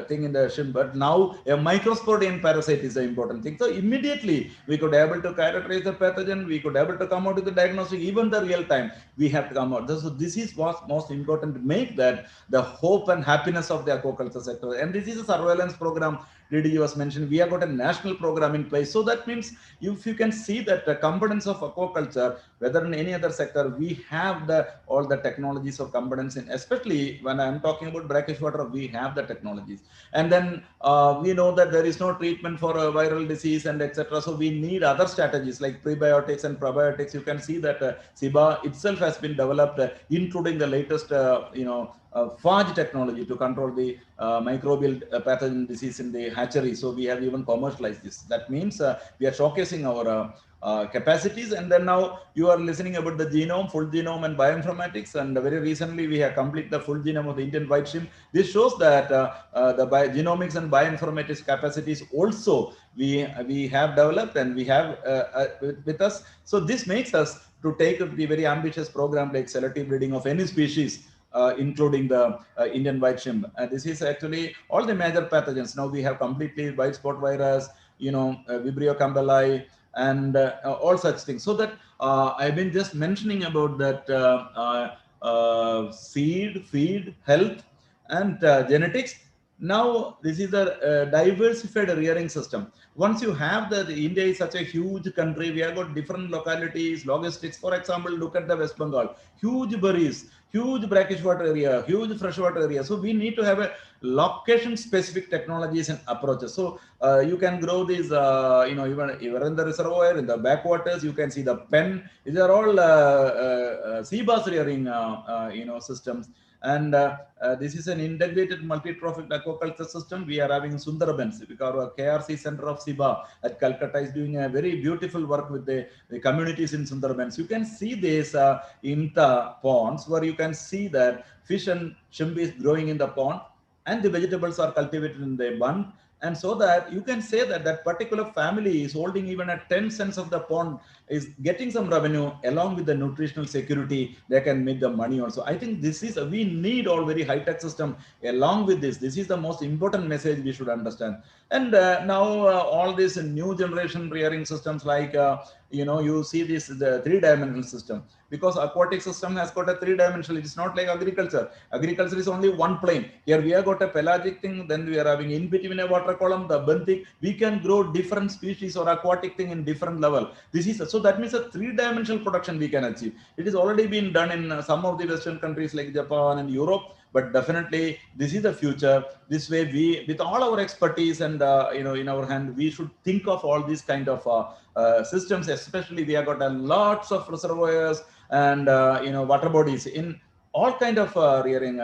thing in the shrimp. But now a microsporidian parasite is the important thing. So immediately we could able to characterize the pathogen. We could able to come out with the diagnostic. Even the real time we have to come out. So this is what's most important to make that the hope and happiness of the aquaculture sector. And this is a surveillance program DDG was mentioned, we have got a national program in place. So that means if you can see that the components of aquaculture, whether in any other sector, we have all the technologies of components in, especially when I'm talking about brackish water, we have the technologies. And then we know that there is no treatment for a viral disease and etc. So we need other strategies like prebiotics and probiotics. You can see that SIBA itself has been developed, including the latest, phage technology to control the microbial pathogen disease in the hatchery. So we have even commercialized this. That means we are showcasing our capacities. And then now you are listening about the genome, full genome and bioinformatics. And very recently we have completed the full genome of the Indian white shrimp. This shows that the genomics and bioinformatics capacities also we have developed and we have with us. So this makes us to take the very ambitious program like selective breeding of any species, including the Indian white shrimp. This is actually all the major pathogens. Now we have completely white spot virus, Vibrio campbelli, and all such things. So that I've been just mentioning about that seed, feed, health, and genetics. Now this is a diversified rearing system. Once you have that, India is such a huge country. We have got different localities, logistics. For example, look at the West Bengal, huge berries, huge brackish water area, huge freshwater area. So we need to have a location specific technologies and approaches. So you can grow these, even in the reservoir, in the backwaters, you can see the pen. These are all sea bass rearing, systems. And this is an integrated multi-trophic aquaculture system. We are having Sundarbans, because our KRC Center of SIBA at Calcutta is doing a very beautiful work with the communities in Sundarbans. You can see this in the ponds, where you can see that fish and shrimp is growing in the pond and the vegetables are cultivated in the bund. And so that you can say that that particular family is holding even at 10 cents of the pond, is getting some revenue along with the nutritional security. They can make the money also. I think this is, we need all very high-tech system along with this. This is the most important message we should understand. And now all these new generation rearing systems like, you see this, the 3-dimensional system, because aquatic system has got a 3-dimensional. It's not like agriculture. Agriculture is only one plane. Here we have got a pelagic thing, then we are having in between a water column, the benthic. We can grow different species or aquatic thing in different level. This is, so that means a 3-dimensional production we can achieve. It is already been done in some of the Western countries like Japan and Europe. But definitely this is the future. This way we, with all our expertise and in our hand, we should think of all these kind of systems. Especially we have got lots of reservoirs and water bodies in all kind of rearing,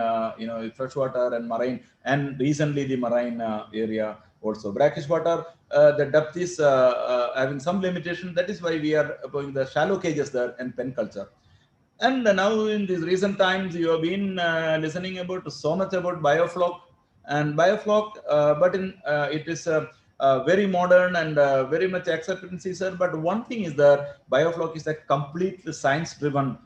freshwater and marine, and recently the marine area also. Brackish water, the depth is having some limitation. That is why we are going the shallow cages there and pen culture. And now in these recent times, you have been listening about so much about Biofloc and Biofloc, but it is very modern and very much acceptance, sir. But one thing is that Biofloc is a completely science-driven,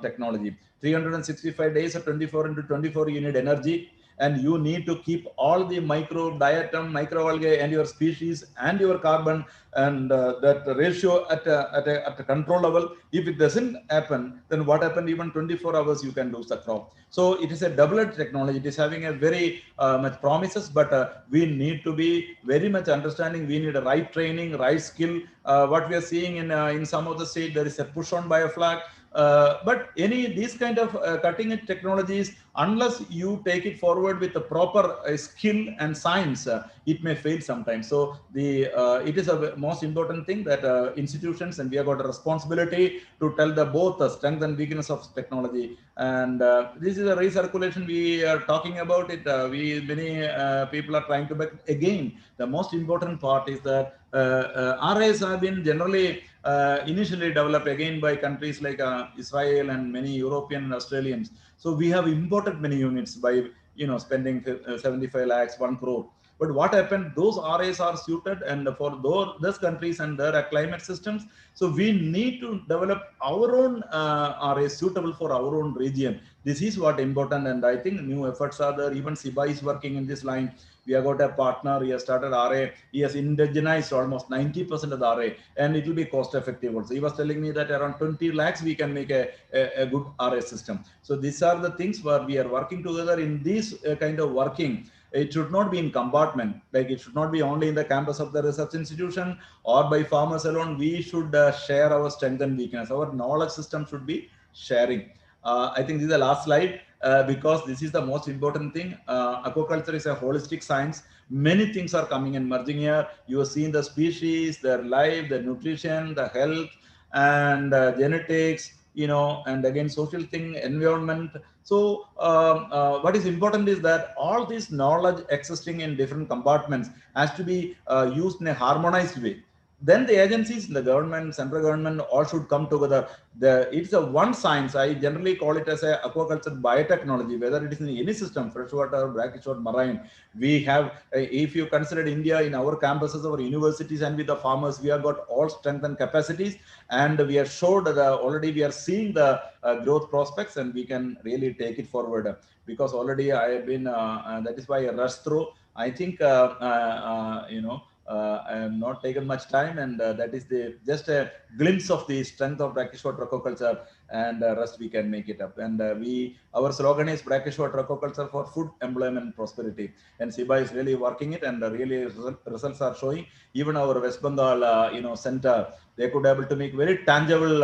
technology. 365 days or 24/24, you need energy. And you need to keep all the microbiome, microalgae, and your species and your carbon and that ratio at a control level. If it doesn't happen, then what happened? Even 24 hours you can lose the crop. So it is a double-edged technology. It is having a very much promises, but we need to be very much understanding. We need a right training, right skill. What we are seeing in some of the states, there is a push on Biofloc. But these kind of cutting edge technologies, unless you take it forward with the proper skill and science, it may fail sometimes. So it is a most important thing that institutions, and we have got a responsibility to tell both the strength and weakness of technology. And this is a recirculation we are talking about it. Many people are trying to, but again, the most important part is that RAs have been generally initially developed again by countries like Israel and many European and Australians. So we have imported many units by spending 75 lakhs, 1 crore. But what happened? Those RAs are suited and for those countries and their climate systems. So we need to develop our own RAs suitable for our own region. This is what important, and I think new efforts are there. Even SIBA is working in this line. We have got a partner. He has started RA. He has indigenized almost 90% of the RA, and it will be cost effective also. He was telling me that around 20 lakhs we can make a good RA system. So these are the things where we are working together in this kind of working. it should not be in compartment. Like it should not be only in the campus of the research institution or by farmers alone. We should share our strength and weakness. Our knowledge system should be sharing. I think this is the last slide because this is the most important thing. Aquaculture is a holistic science. Many things are coming and merging here. You have seen the species, their life, their nutrition, the health, and genetics, and again social thing, environment. So what is important is that all this knowledge existing in different compartments has to be used in a harmonized way. Then the agencies, the government, central government, all should come together. It's a one science. I generally call it as a aquaculture biotechnology, whether it is in any system, freshwater, brackish or marine. We have, if you consider India in our campuses, our universities, and with the farmers, we have got all strength and capacities, and we are showed that already we are seeing the growth prospects, and we can really take it forward. Because already I have been, that is why I rushed through. I think, I have not taken much time, and that is just a glimpse of the strength of brackish water aquaculture, and rest we can make it up. And our slogan is brackish water aquaculture for food, employment, and prosperity. And SIBA is really working it, and really results are showing. Even our West Bengal, center, they could be able to make very tangible,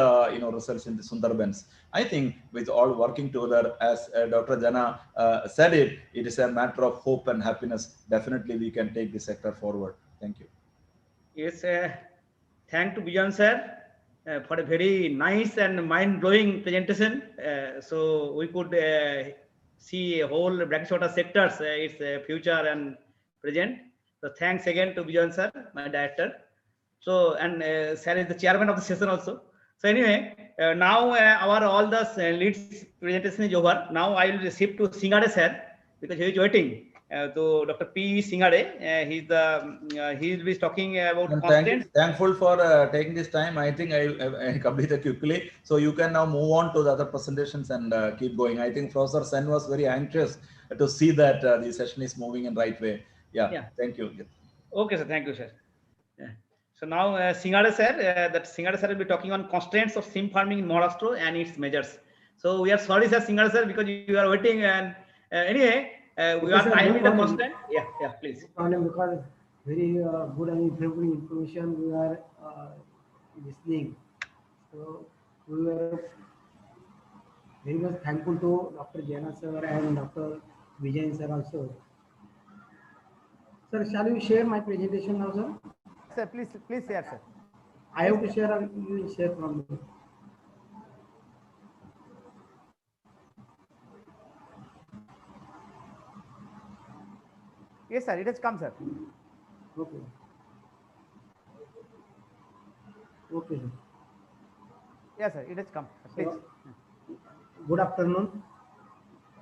results in the Sundarbans. I think with all working together, as Dr. Jana said it is a matter of hope and happiness. Definitely, we can take this sector forward. Thank you. Yes, thank to Bijan sir for a very nice and mind-blowing presentation. So we could see a whole brackish water sectors, its future and present. So thanks again to Bijan sir, my director. So, and sir is the chairman of the session also. So anyway, now our all the leads presentation is over. Now I will shift to Singade sir because he is waiting. So Dr. P. Singade, he will be talking about constants. Thankful for taking this time. I think I completed quickly. So you can now move on to the other presentations and keep going. I think Professor Sen was very anxious to see that the session is moving in the right way. Yeah. Thank you. Okay, sir. Thank you, sir. Yeah. So now Singade sir will be talking on constraints of shrimp farming in Maharashtra and its measures. So we are sorry, sir, Singade sir, because you are waiting. And anyway, we are time in the constraint. Yeah, please. Problem because very good and informative information we are listening. So we were very much thankful to Dr. Jana sir and Dr. Vijayan sir also. Sir, shall we share my presentation now, sir? Sir, please share, sir. I have to share, or you will share from me. Yes, sir. It has come, sir. Okay. Okay, sir. Yes, sir. It has come. Please. Good afternoon,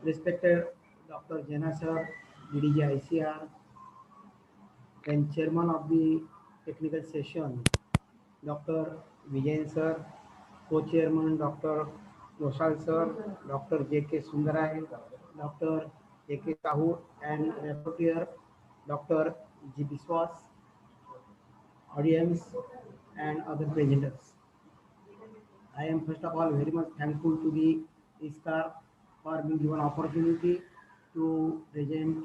respected Dr. Jana sir, DDG ICR, and chairman of the technical session, Dr. Vijayan sir, co-chairman Dr. Gosal sir, Dr. J.K. Sundarai, Dr. J.K. Sahu, and rapporteur Dr. G. Biswas, audience, and other presenters. I am first of all very much thankful to the ISCAR for being given opportunity to present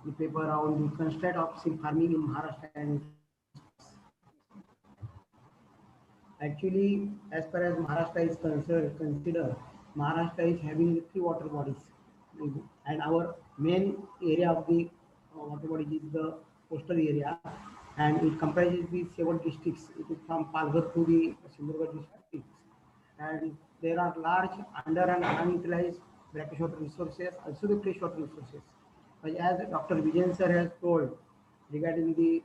the paper on the constraint of shrimp farming in Maharashtra. And actually, as far as Maharashtra is considered, Maharashtra is having 3 water bodies, and our main area of the water body is the coastal area, and it comprises the 7 districts. It is from Palghar to the Sindhurgarh districts, and there are large under and unutilized brackish water resources, also the freshwater resources. But as Dr. Vijayan sir has told regarding the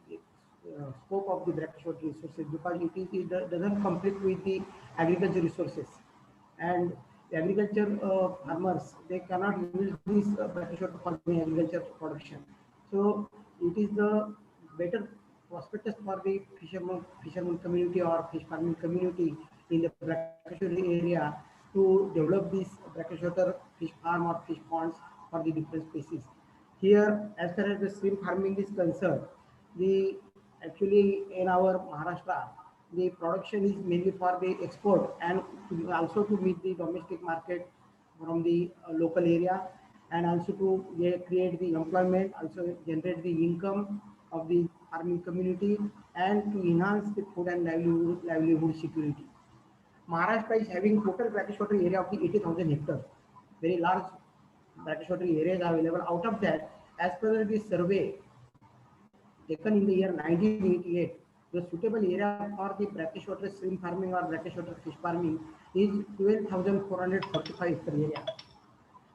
scope of the brackish water resources, because it doesn't compete with the agriculture resources, and the agriculture farmers, they cannot use this brackish water for the agriculture production. So it is the better prospectus for the fisherman community or fish farming community in the brackish water area to develop this brackish water fish farm or fish ponds for the different species. Here, as far as the shrimp farming is concerned, actually in our Maharashtra, the production is mainly for the export and also to meet the domestic market from the local area. and also to create the employment, also generate the income of the farming community, and to enhance the food and livelihood security. Maharashtra is having total brackish water area of the 80,000 hectares. Very large brackish water areas are available. Out of that, as per the survey taken in the year 1988, the suitable area for the brackish water shrimp farming or brackish water fish farming is 12,445 hectare area.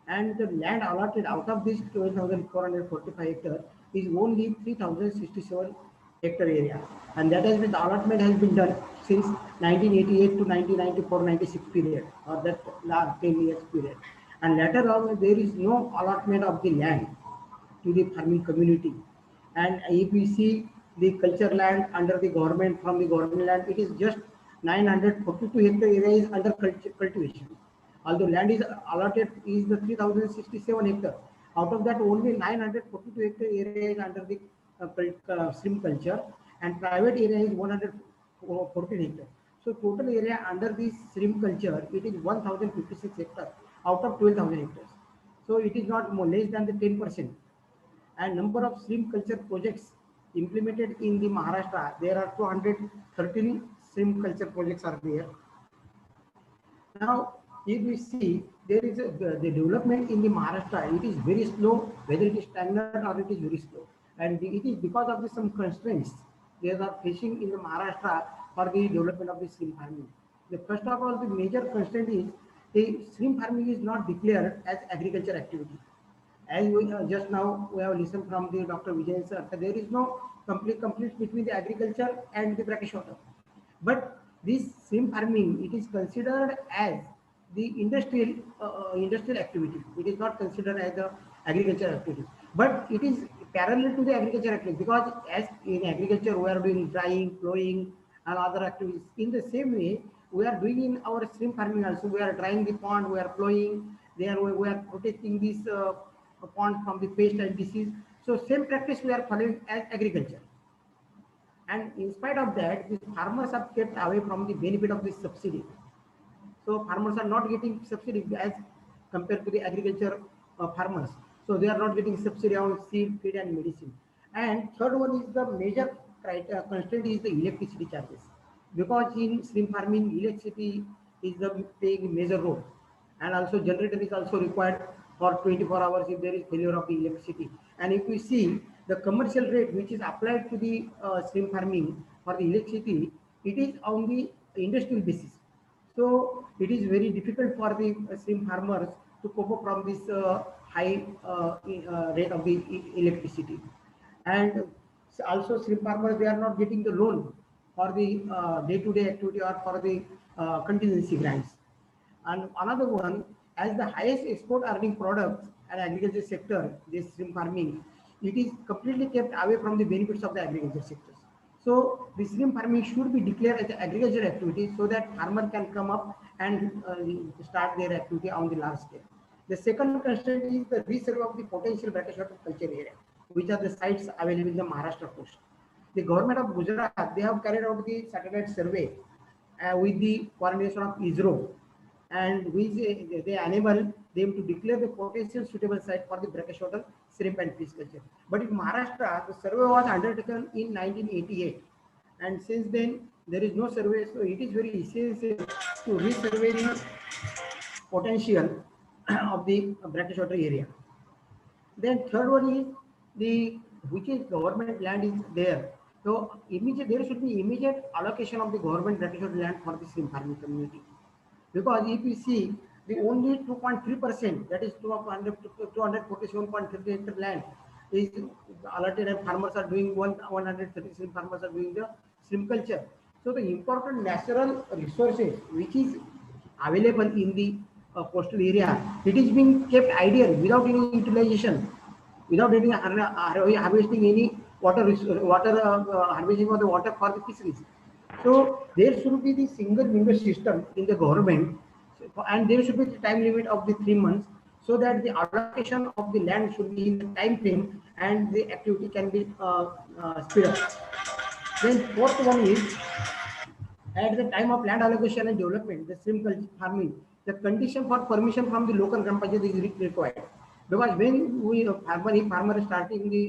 And the land allotted out of this 12,445 hectare is only 3,067 hectare area. And that has been, the allotment has been done since 1988 to 1994-96 period, or that last 10 years period. And later on, there is no allotment of the land to the farming community. And if we see the culture land under the government, from the government land, it is just 942 hectare area is under cultivation. Although land is allotted is the 3,067 hectares. Out of that, only 942 hectare area is under the shrimp culture, and private area is 114 hectares. So total area under the shrimp culture, it is 1,056 hectares out of 12,000 hectares. So it is not more less than the 10%. And number of shrimp culture projects implemented in the Maharashtra, there are 213 shrimp culture projects are there. Now, if we see, there is the development in the Maharashtra, it is very slow, whether it is stagnant or it is very slow. And it is because of some constraints they are facing in the Maharashtra for the development of the shrimp farming. The first of all, the major constraint is the shrimp farming is not declared as agriculture activity. As we just now we have listened from the Dr. Vijayan sir, there is no complete between the agriculture and the brackish water. But this shrimp farming, it is considered as the industrial activity. It is not considered as the agriculture activity, but it is parallel to the agriculture activity, because as in agriculture we are doing drying, plowing and other activities. In the same way, we are doing in our shrimp farming also. We are drying the pond, we are plowing, there we are protecting this pond from the pest and disease. So same practice we are following as agriculture. And in spite of that, the farmers are kept away from the benefit of this subsidy. So farmers are not getting subsidy as compared to the agriculture farmers. So they are not getting subsidy on seed, feed and medicine. And third one is the major constraint is the electricity charges. Because in shrimp farming, electricity is the playing major role. And also generator is also required for 24 hours if there is failure of the electricity. And if we see the commercial rate which is applied to the shrimp farming for the electricity, it is on the industrial basis. So it is very difficult for the shrimp farmers to cope up from this high rate of the electricity. And also shrimp farmers, they are not getting the loan for the day-to-day activity or for the contingency grants. And another one, as the highest export earning product and agriculture sector, this shrimp farming, it is completely kept away from the benefits of the agriculture sectors. So the shrimp farming should be declared as an agriculture activity so that farmer can come up and start their activity on the large scale. The second constraint is the resurvey of the potential brackish water culture area, which are the sites available in the Maharashtra coast. The government of Gujarat, they have carried out the satellite survey with the coordination of ISRO, and which they enable them to declare the potential suitable site for the brackish water shrimp and fish culture. But in Maharashtra, the survey was undertaken in 1988, and since then there is no survey. So it is very essential to resurvey the potential of the brackish water area. Then third one is the which is government land is there. So there should be immediate allocation of the government brackish water land for the shrimp farming community. Because if you see the only 2.3%, that is 247.50 hectare land is allotted, and farmers are doing 130 farmers are doing the shrimp culture. So the important natural resources which is available in the coastal area, it is being kept idle without any utilization, without any harvesting any harvesting of the water for the fisheries. So there should be the single window system in the government, and there should be the time limit of the 3 months, so that the allocation of the land should be in the time frame and the activity can be speed up. Then fourth one is, at the time of land allocation and development, the shrimp farming, the condition for permission from the local Gram Panchayat is required. Because when if farmer is starting the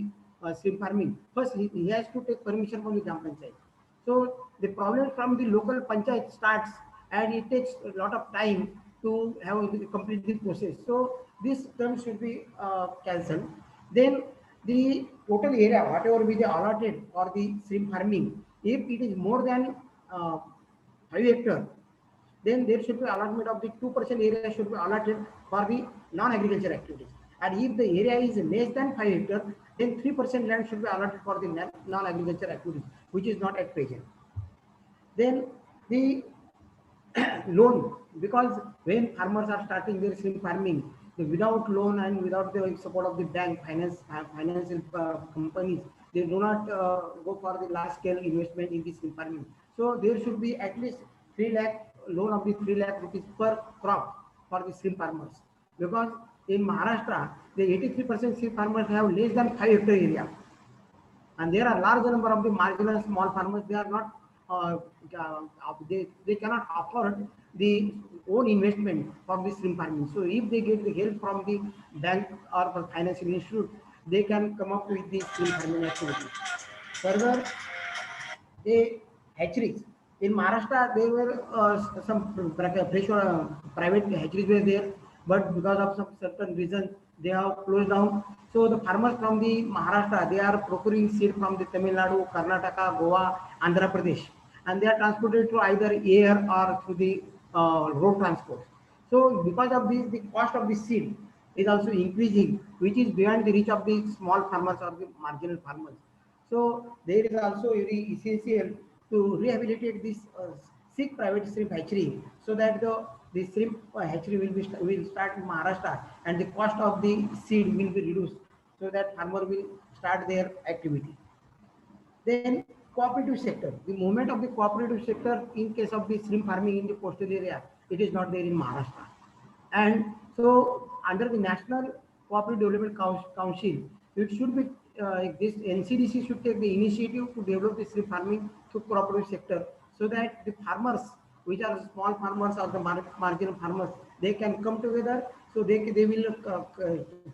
shrimp farming, first he has to take permission from the Gram Panchayat. So the problem from the local panchayat starts, and it takes a lot of time to have complete the process. So this term should be cancelled. Then the total area, whatever be the allotted for the shrimp farming, if it is more than 5 hectares, then there should be allotment of the 2% area should be allotted for the non-agriculture activities. And if the area is less than 5 hectares, then 3% land should be allotted for the non-agriculture activities, which is not at present. Then the loan, because when farmers are starting their shrimp farming, without loan and without the support of the bank, financial companies, they do not go for the large scale investment in this shrimp farming. So there should be at least 3 lakh loan of the 3 lakh rupees per crop for the shrimp farmers. Because in Maharashtra, the 83% shrimp farmers have less than 5 hectare area. And there are large number of the marginal small farmers, they are not, they cannot afford the own investment from the shrimp farming. So if they get the help from the bank or from financial institute, they can come up with the shrimp farming activity. Further, the hatcheries. In Maharashtra, there were some private hatcheries were there, but because of some certain reasons, they have closed down. So the farmers from the Maharashtra, they are procuring seed from the Tamil Nadu, Karnataka, Goa, Andhra Pradesh, and they are transported to either air or through the road transport. So because of this, the cost of the seed is also increasing, which is beyond the reach of the small farmers or the marginal farmers. So there is also very essential to rehabilitate this sick private shrimp hatchery, so that the shrimp hatchery will start in Maharashtra, and the cost of the seed will be reduced, so that farmer will start their activity. Then cooperative sector, the movement of the cooperative sector in case of the shrimp farming in the coastal area, it is not there in Maharashtra. And so under the National Cooperative Development Council, it should be this NCDC should take the initiative to develop the shrimp farming through cooperative sector, so that the farmers, which are small farmers or the marginal farmers, they can come together. So they will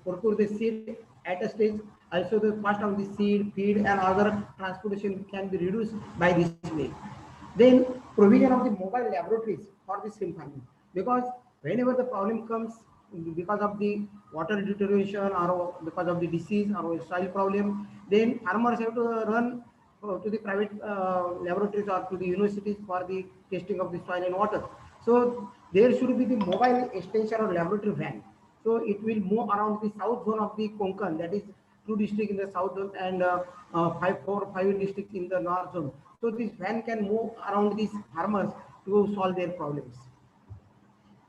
procure the seed at a stage. Also the cost of the seed, feed and other transportation can be reduced by this way. Then provision of the mobile laboratories for the shrimp farming, because whenever the problem comes because of the water deterioration or because of the disease or soil problem, then farmers have to run to the private laboratories or to the universities for the testing of the soil and water. So there should be the mobile extension or laboratory van. So it will move around the south zone of the Konkan, that is 2 districts in the south zone and 5 districts in the north zone. So this van can move around these farmers to solve their problems.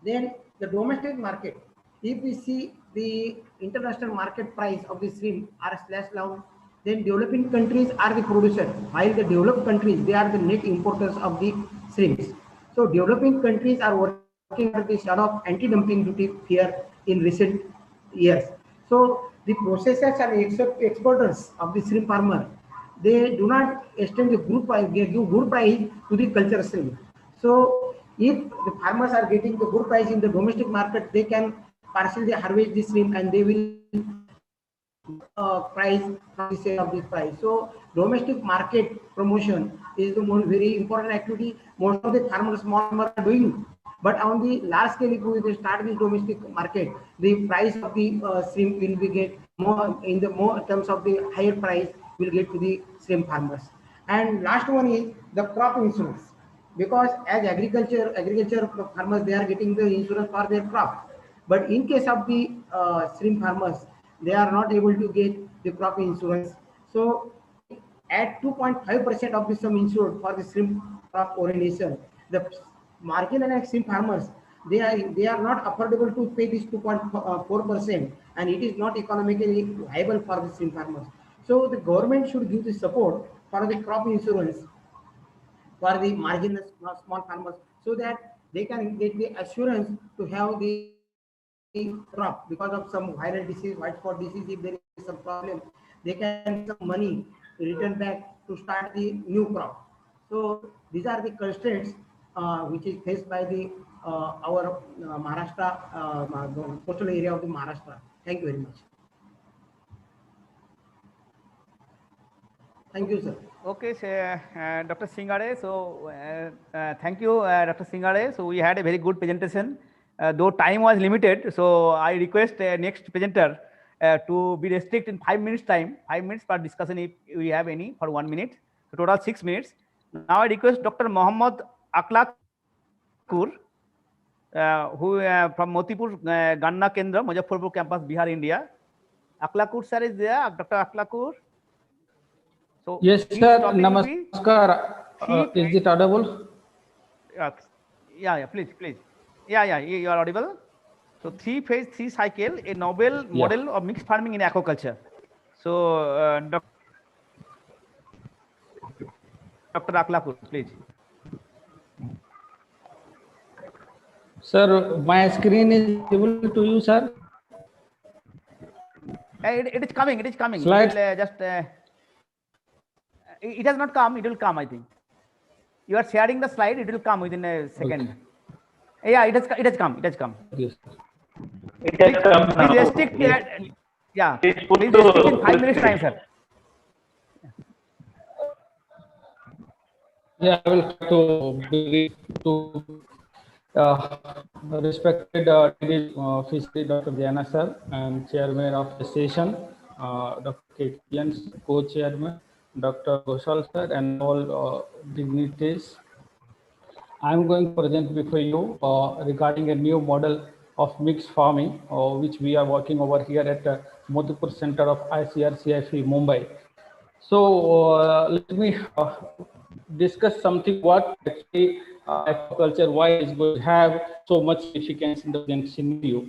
Then the domestic market, if we see the international market price of the shrimp are slashed down, then developing countries are the producers, while the developed countries, they are the net importers of the shrimps. So developing countries are working on the sort of anti-dumping duty fear in recent years. So the processors and exporters of the shrimp farmer, they do not extend the good price, they give good price to the culture shrimp. So if the farmers are getting the good price in the domestic market, they can partially harvest the shrimp and they will price from the sale of this price. So domestic market promotion is the one very important activity. Most of the farmers, small farmers are doing. But on the large scale, if we start the domestic market, the price of the shrimp will be get more in the more terms of the higher price will get to the shrimp farmers. And last one is the crop insurance, because as agriculture farmers, they are getting the insurance for their crop. But in case of the shrimp farmers, they are not able to get the crop insurance. So at 2.5% of the sum insured for the shrimp crop orientation, the marginal and shrimp farmers, they are not affordable to pay this 2.4%, and it is not economically viable for the shrimp farmers. So the government should give the support for the crop insurance for the marginal small farmers, so that they can get the assurance to have the crop because of some viral disease, white spot disease. If there is some problem, they can get some money return back to start the new crop. So these are the constraints which is faced by the our Maharashtra, coastal area of the Maharashtra. Thank you very much. Thank you, sir. Okay, so, Dr. Singare. So thank you, Dr. Singare. So we had a very good presentation. Though time was limited, so I request next presenter to be restricted in 5 minutes time, 5 minutes per discussion if we have any for 1 minute. So total 6 minutes. Now I request Dr. Mohammad Aklakur, who from Motipur Ganna Kendra, Muzaffarpur campus, Bihar, India. Aklakur sir is there. Dr. Aklakur. So yes, sir. Namaskar. Is it audible? Yeah, please. Yeah, you are audible. So 3-phase, 3-cycle, a novel model of mixed farming in aquaculture. So Dr. Aklakur, please. Sir, my screen is able to you, sir. It is coming. It is coming. Slide. It has not come. It will come, I think. You are sharing the slide. It will come within a second. Okay. Yeah, it has come. It has come. Yes. It has come now. Please restrict. Yeah. Please restrict in 5 minutes time, sir. Yeah, I will try to respected fishery Dr. Jana sir and chairman of the session, Dr. K. Jens, co-chairman, Dr. Gosal sir, and all dignitaries. I am going to present before you regarding a new model of mixed farming, which we are working over here at the Motipur Center of ICRCIF Mumbai. So let me discuss something what actually aquaculture, why is going to have so much significance in the present scenario.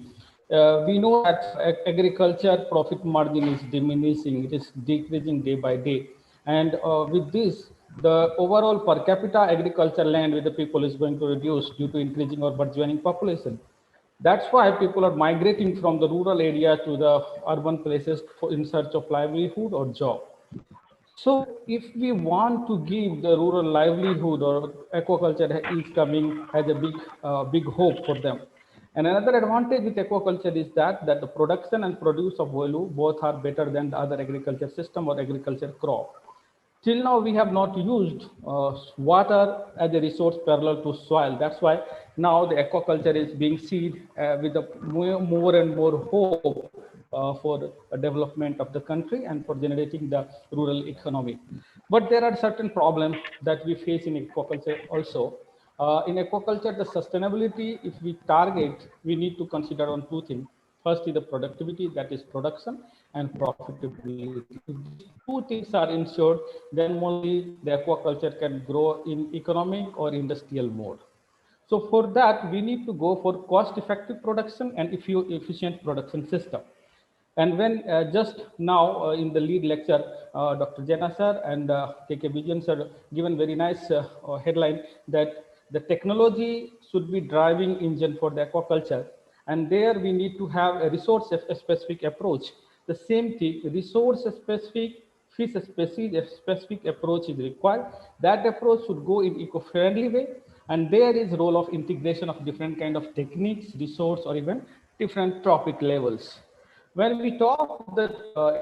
We know that agriculture profit margin is diminishing, it is decreasing day by day. And with this, the overall per capita agriculture land with the people is going to reduce due to increasing or burgeoning population. That's why people are migrating from the rural area to the urban places in search of livelihood or job. So if we want to give the rural livelihood, or aquaculture is coming as a big hope for them. And another advantage with aquaculture is that the production and produce of value both are better than the other agriculture system or agriculture crop. Till now, we have not used water as a resource parallel to soil. That's why now the aquaculture is being seen with a more and more hope for the development of the country and for generating the rural economy. But there are certain problems that we face in aquaculture also. In aquaculture, the sustainability, if we target, we need to consider on two things. First is the productivity, that is production, and profitability. If these two things are ensured, then only the aquaculture can grow in economic or industrial mode. So for that, we need to go for cost-effective production and efficient production system. And when just now in the lead lecture, Dr. Jana sir and KK Vijayan sir given very nice headline that the technology should be driving engine for the aquaculture. And there we need to have a resource-specific approach. The same thing, resource-specific, fish-specific approach is required. That approach should go in eco-friendly way. And there is role of integration of different kind of techniques, resource, or even different trophic levels. When we talk of the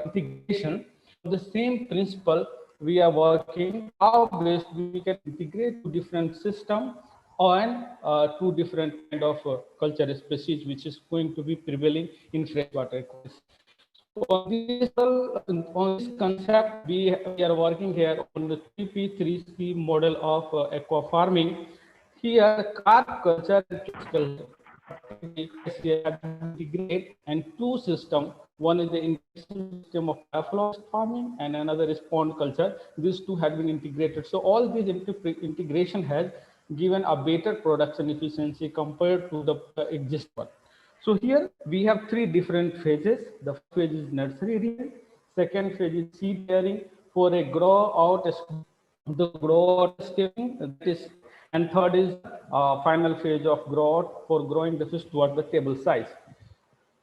integration, the same principle we are working, how best we can integrate two different systems and two different kind of culture species, which is going to be prevailing in freshwater aquariums. So on this concept, we are working here on the 3P3C model of aqua farming. Here, carp culture and fish culture integrate and two systems. One is the integration system of biofloc farming and another is pond culture. These two have been integrated. So all this integration has given a better production efficiency compared to the existing one. So here we have three different phases. The first phase is nursery rearing, second phase is seed bearing for a grow out staging, that is, and third is final phase of grow out for growing the fish towards the table size.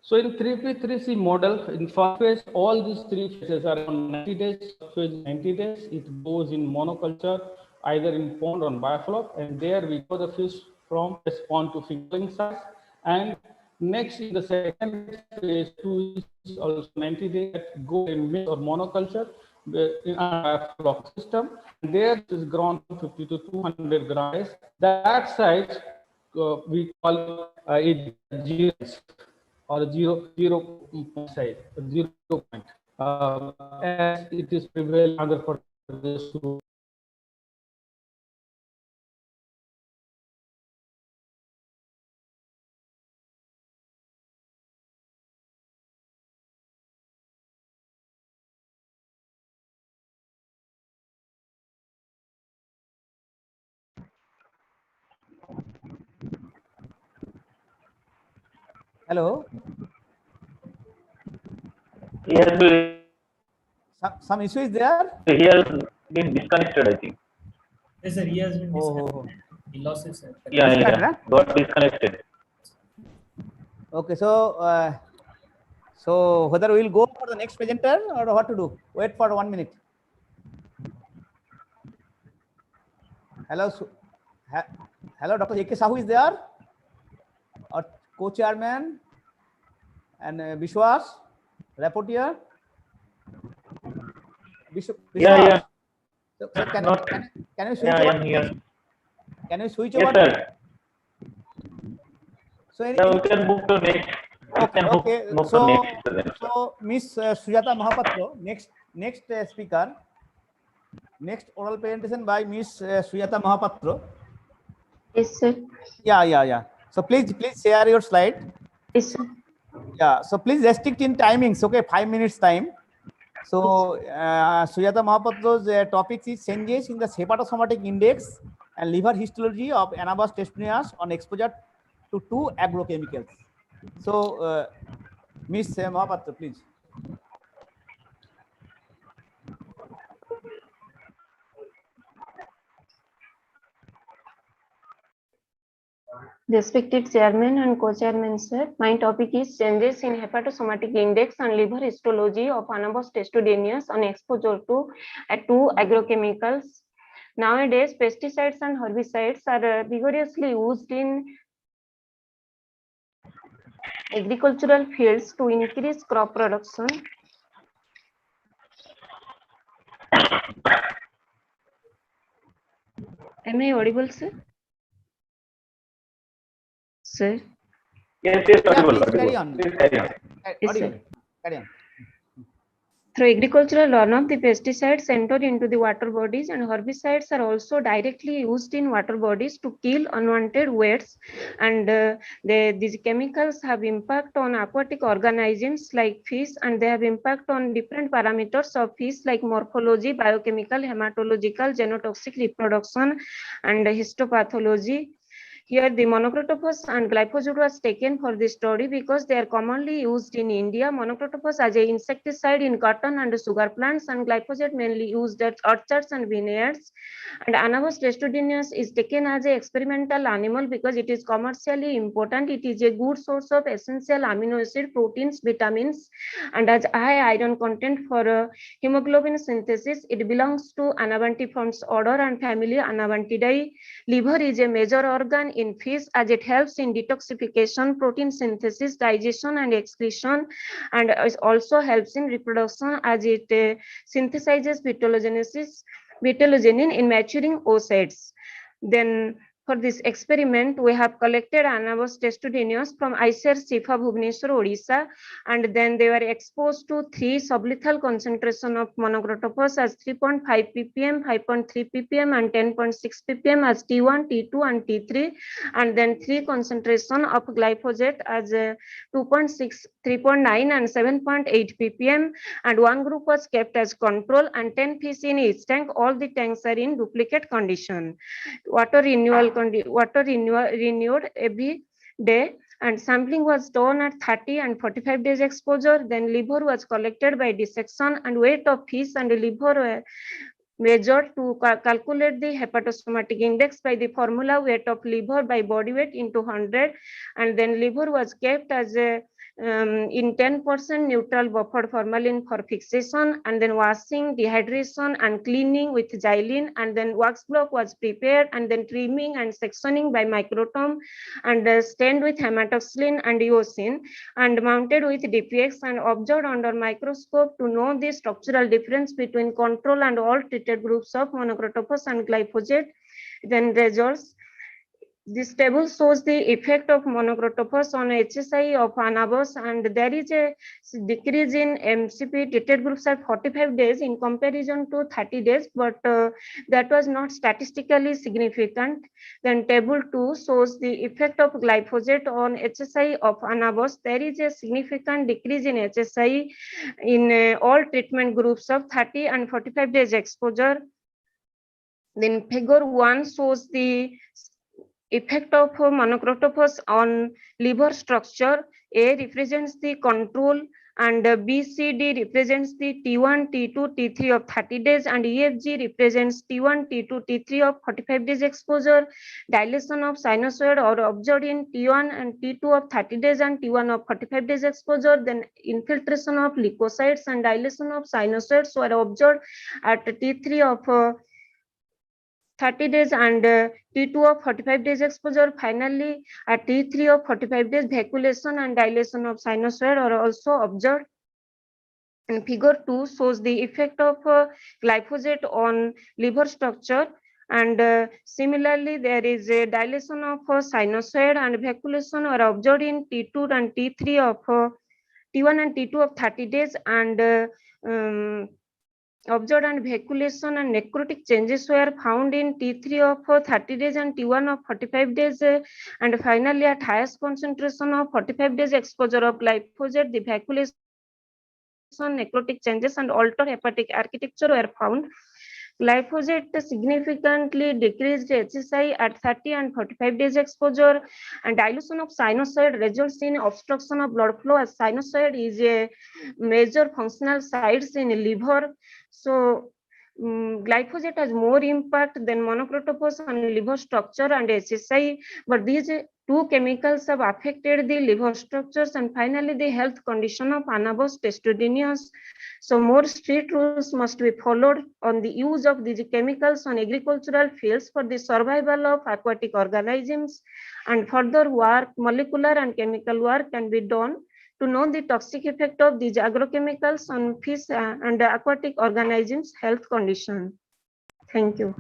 So in 3P3C model, in first phase, all these three phases are on 90 days. Phase 90 days, it goes in monoculture, either in pond or biofloc, and there we grow the fish from a spawn to fingerling size, and Next, in the second phase 2 is also 90 days go in mix or monoculture in a flock system. There is grown 50 to 200 grams. That size we call it 0 or 0 size, 0 point. As it is prevalent other for this. Hello. Yes, Some issue is there? he has been disconnected, I think. Yes, sir. He has been Oh. He lost his. Yeah, got disconnected. Okay, so whether we will go for the next presenter or what to do? Wait for 1 minute. Hello, hello, Dr. A.K. Sahu is there? Or co-chairman and Vishwas, rapporteur. Yeah. So can you switch Yeah, over? I am here. Can you switch Yes, over? sir. So Yeah, we can move to next. Okay. So Miss Sujata Mahapatra, next speaker, next oral presentation by Miss Sujata Mahapatra. Yes, sir. Yeah. So please share your slide. Yes, sir. Yeah. So please restrict in timings. Okay, 5 minutes time. So Sujata Mahapatra's topic is changes in the hepatosomatic index and liver histology of Anabas testosterone on exposure to 2 agrochemicals. So Miss Mahapatra, please. Respected Chairman and Co-Chairman, sir, my topic is changes in hepatosomatic index and liver histology of Anabas testosterone on exposure to 2 agrochemicals. Nowadays, pesticides and herbicides are vigorously used in agricultural fields to increase crop production. Am I audible, sir? Sir? Yes, Yeah, audible. please carry on. Please carry on. Audible. Carry on. Through agricultural runoff, the pesticides enter into the water bodies, and herbicides are also directly used in water bodies to kill unwanted weeds. And these chemicals have impact on aquatic organisms like fish, and they have impact on different parameters of fish like morphology, biochemical, hematological, genotoxic reproduction, and histopathology. Here, the monocrotophos and glyphosate was taken for this study because they are commonly used in India. Monocrotophos as an insecticide in cotton and sugar plants, and glyphosate mainly used at orchards and vineyards. And Anabas testosterone is taken as an experimental animal because it is commercially important. It is a good source of essential amino acid, proteins, vitamins, and has high iron content for hemoglobin synthesis. It belongs to Anabantiformes order and family Anabantidae. Liver is a major organ in fish as it helps in detoxification, protein synthesis, digestion, and excretion, and it also helps in reproduction as it synthesizes vitellogenin in maturing oocytes. Then for this experiment, we have collected Anabas testosterone from ICAR Shifa Bhubaneswar, Odisha, and then they were exposed to 3 sublethal concentration of monocrotophos as 3.5 ppm, 5.3 ppm, and 10.6 ppm as T1, T2, and T3, and then 3 concentration of glyphosate as 2.6, 3.9, and 7.8 ppm, and 1 group was kept as control, and 10 fish in each tank. All the tanks are in duplicate condition. Water renewed every day, and sampling was done at 30 and 45 days exposure. Then liver was collected by dissection, and weight of fish and liver were measured to calculate the hepatosomatic index by the formula weight of liver by body weight into 100, and then liver was kept as in 10% neutral buffered formalin for fixation, and then washing, dehydration, and cleaning with xylene, and then wax block was prepared, and then trimming and sectioning by microtome, and stained with hematoxylin and eosin, and mounted with DPX and observed under microscope to know the structural difference between control and all treated groups of Monochrotophos and glyphosate. Then results. This table shows the effect of Monochrotophos on HSI of Anabas, and there is a decrease in MCP treated groups at 45 days in comparison to 30 days, but that was not statistically significant. Then table 2 shows the effect of glyphosate on HSI of Anabas. There is a significant decrease in HSI in all treatment groups of 30 and 45 days exposure. Then figure 1 shows the effect of Monochrotophos on liver structure. A represents the control, and B, C, D represents the T1, T2, T3 of 30 days, and EFG represents T1, T2, T3 of 45 days exposure. Dilation of sinusoid or observed in T1 and T2 of 30 days and T1 of 45 days exposure. Then infiltration of leukocytes and dilation of sinusoids were observed at T3 of 30 days and T2 of 45 days exposure. Finally, at T3 of 45 days, vacuolation and dilation of sinusoid are also observed. And figure 2 shows the effect of glyphosate on liver structure. And similarly, there is a dilation of sinusoid and vacuolation are observed in T2 and T3 of T1 and T2 of 30 days, and observed and vacuolation and necrotic changes were found in T3 of 30 days and T1 of 45 days. And finally, at highest concentration of 45 days exposure of glyphosate, the vacuolation, necrotic changes, and altered hepatic architecture were found. Glyphosate significantly decreased HSI at 30 and 45 days exposure, and dilution of sinusoid results in obstruction of blood flow, as sinusoid is a major functional sites in liver. So glyphosate has more impact than Monochrotophos on liver structure and HSI, but these two chemicals have affected the liver structures and finally the health condition of Anabas testudineus. So more strict rules must be followed on the use of these chemicals on agricultural fields for the survival of aquatic organisms, and further work, molecular and chemical work, can be done to know the toxic effect of these agrochemicals on fish and aquatic organisms' health condition. Thank you.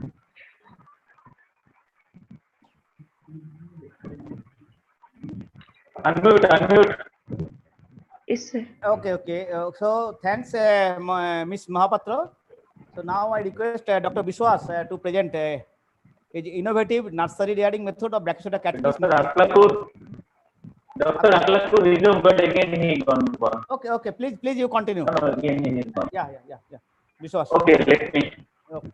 Unmute. Yes, sir. Okay. So thanks, Ms. Mahapatra. So now I request Dr. Biswas to present his innovative nursery rearing method of Brachyphyta categories. Dr. Aklakur resumed, but again he gone. Okay. Please you continue. No, again he is gone. Yeah. Biswas. Okay, let me. Okay.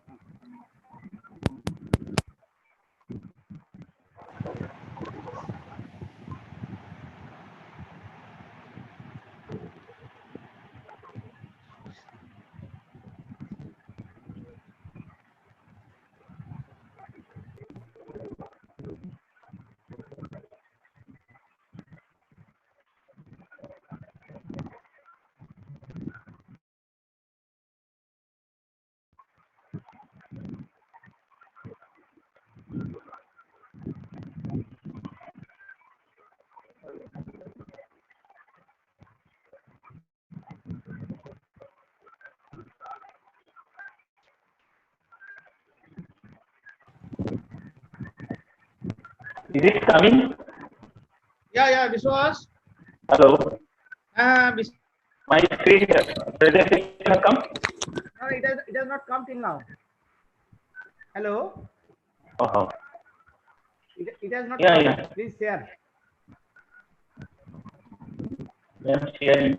Is it coming? Yeah, Biswas. Hello. My screen presentation has come? No, it has not come till now. Hello? Oh. It has not Yeah, come. yeah. Please share. I am sharing.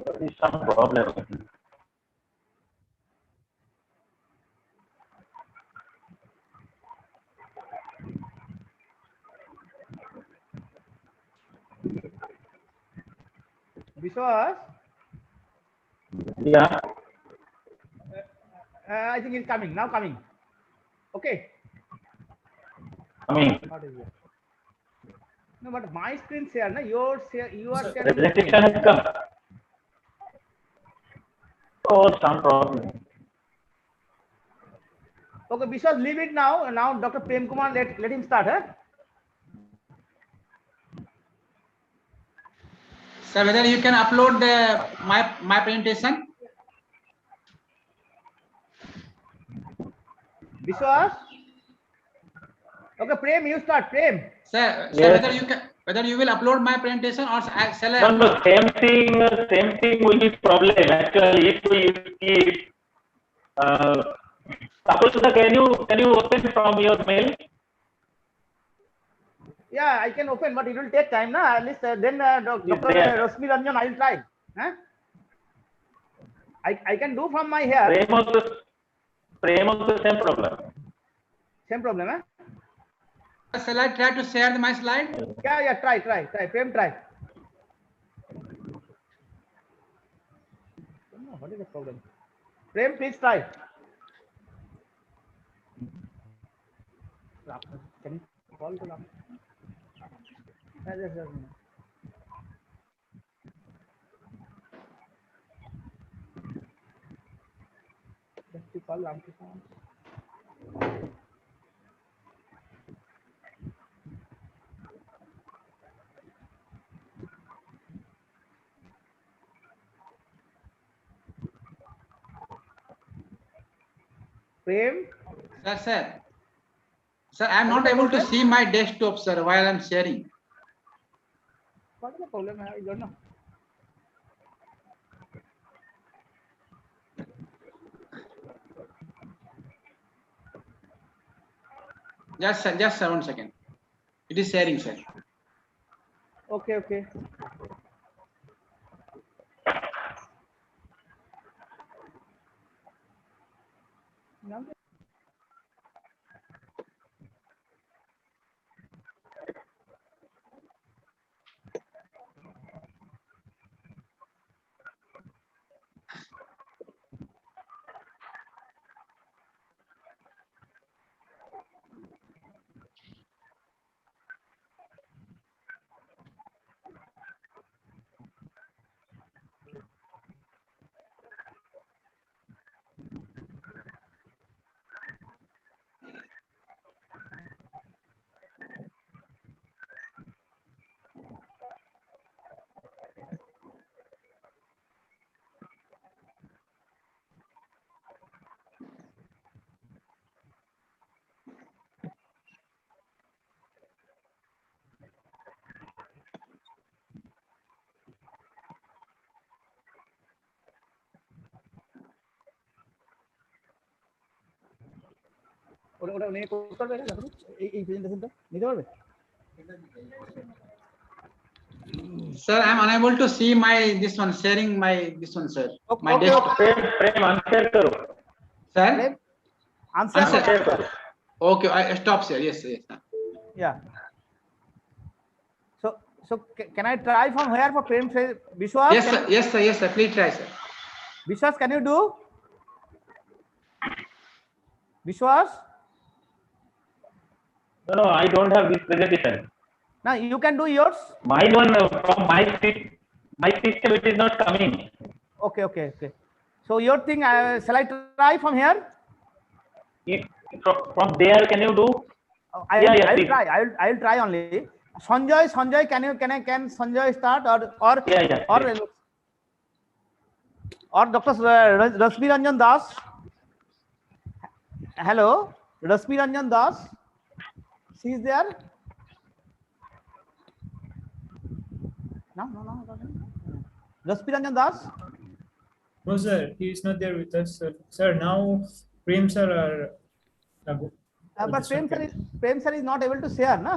There is some problem. Vishwas? Yeah. I think it's coming now. Coming. Okay. Coming. What is it? No, but my screen share, na your share. You are sharing. Presentation has come. Oh, some problem. Okay, Vishwas, leave it now. Now, Dr. Prem Kumar, let him start. Huh? Sir, whether you can upload my presentation? Vishwas? Okay, Prem, you start. Prem. Sir, Yes. whether you will upload my presentation or shall I? No, same thing will be problem. Actually, if we keep, suppose can you open from your mail? Yeah, I can open, but it will take time, na. At least then Dr. there. Rashmi Ranjan, I will try. Huh? I can do from my here. Frame also same problem. Same problem, huh? Shall I try to share my slide? Yeah, try. Prem, try. What is the problem? Prem, please try. Can you call to Ram? Yes. Just to call Ramkrishna. Prem? Sir, I am not able to see my desktop, sir, while I am sharing. What is the problem? I don't know. Just 1 second. It is sharing, sir. Okay. ওটা নিয়ে করতে পারবে না এই প্রেজেন্টেশনটা নিতে পারবে? Sir, I am unable to see this one, sharing this one, sir. My Okay. desktop. Prem, unshare karo. Sir? Unshare karo. Okay, I stop, sir. Yes. Yeah. So can I try from here for Prem? Vishwas? Yes, sir. Please try, sir. Vishwas, can you do? Vishwas? No, I don't have this presentation. Now you can do yours. Mine one from my system it is not coming. Okay. So your thing, shall I try from here? From there, can you do? I will try. I will try only. Sanjay, can Sanjay start or or Dr. Rashmi Ranjan Das? Hello, Rashmi Ranjan Das. She is there? No. Rashmi Ranjan Das? No, sir, he is not there with us, sir. Sir, now Prem sir are. But Prem sir is not able to share, na?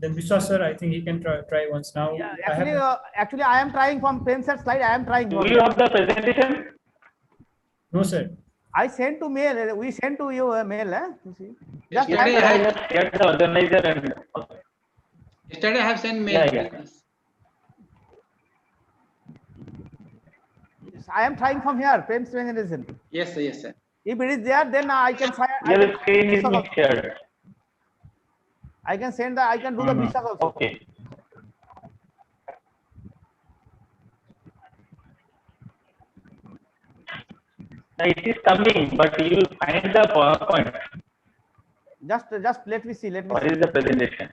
Then Vishwas sir, I think he can try once now. Actually, I am trying from Prem sir's slide. I am trying. Do you have the presentation? No, sir. I sent to mail. We sent to you a mail. You see. Yesterday I have sent mail. Yeah. I am trying from here. Prem Spengerism. Yes, sir. Yes, sir. If it is there, then I can find. Your screen is not shared. I can send the. I can do the Vishak also. Okay. It is coming, but you will find the PowerPoint. Just let me see. Let me. What is the presentation?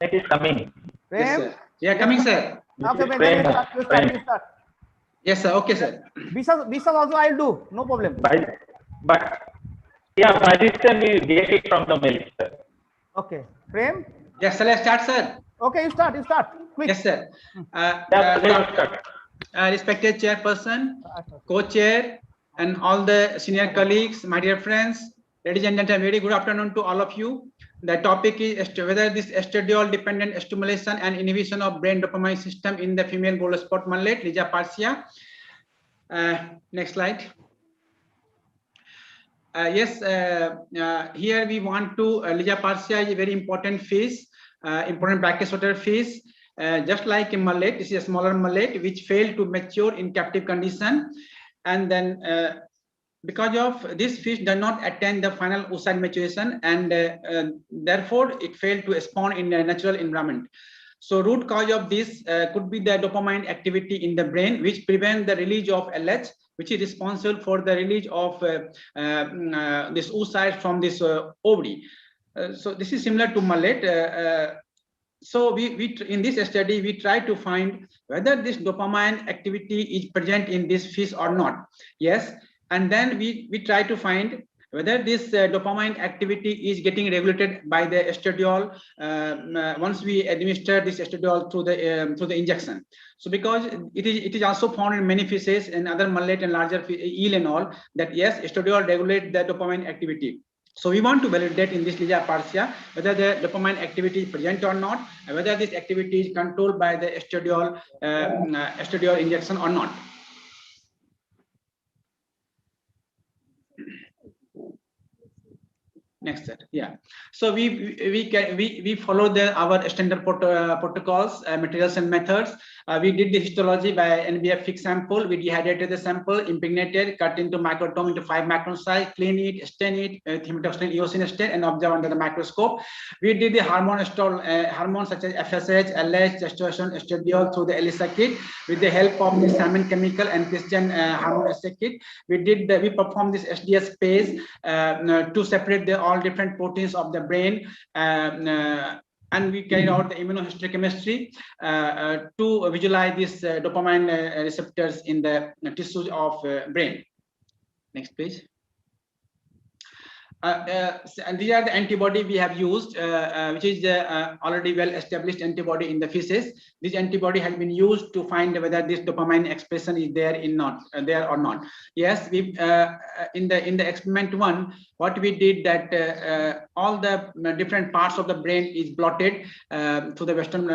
It is coming. Prem? Yes, sir. Yeah, coming, sir. Okay, Prem, then you start. Yes, sir. Okay, sir. Vishak also I'll do. No problem. But yeah, by this time you get it from the mail, sir. Okay. Prem? Yes, sir. Let's start, sir. Okay, you start. Quick. Yes, sir. Start. Respected chairperson, co-chair, and all the senior colleagues, my dear friends, ladies and gentlemen, very good afternoon to all of you. The topic is whether this estradiol dependent stimulation and inhibition of brain dopamine system in the female gold spot mullet, Ligia parcia. Next slide. Here we want to, Ligia parcia is a very important fish, important brackish water fish. Just like a mullet, this is a smaller mullet which failed to mature in captive condition, and then because of this fish does not attain the final oocyte maturation, and therefore it failed to spawn in a natural environment. So root cause of this could be the dopamine activity in the brain, which prevents the release of LH, which is responsible for the release of this oocyte from this ovary. So this is similar to mullet. So we in this study we try to find whether this dopamine activity is present in this fish or not. Yes, and then we try to find whether this dopamine activity is getting regulated by the estradiol once we administer this estradiol through the injection. So because it is also found in many fishes and other mullet and larger eel and all, that yes, estradiol regulates the dopamine activity. So we want to validate in this Ligia parcia whether the dopamine activity is present or not, and whether this activity is controlled by the estradiol injection or not. Next set, yeah. So we follow our standard protocols, materials and methods. We did the histology by NBF fixed sample. We dehydrated the sample, impregnated, cut into microtome into 5 micron size, clean it, stain it, hematoxylin eosin stain, and observe under the microscope. We did the hormones such as FSH, LH, testosterone, estradiol through the ELISA kit with the help of the Salmon chemical and Christian hormone assay kit. We performed this SDS phase to separate all different proteins of the brain, and we carried out the immunohistochemistry to visualize these dopamine receptors in the tissues of brain. Next page. And these are the antibody we have used, which is the already well established antibody in the feces. This antibody has been used to find whether this dopamine expression is there or not. Yes, we in the experiment 1, what we did that all the different parts of the brain is blotted through the Western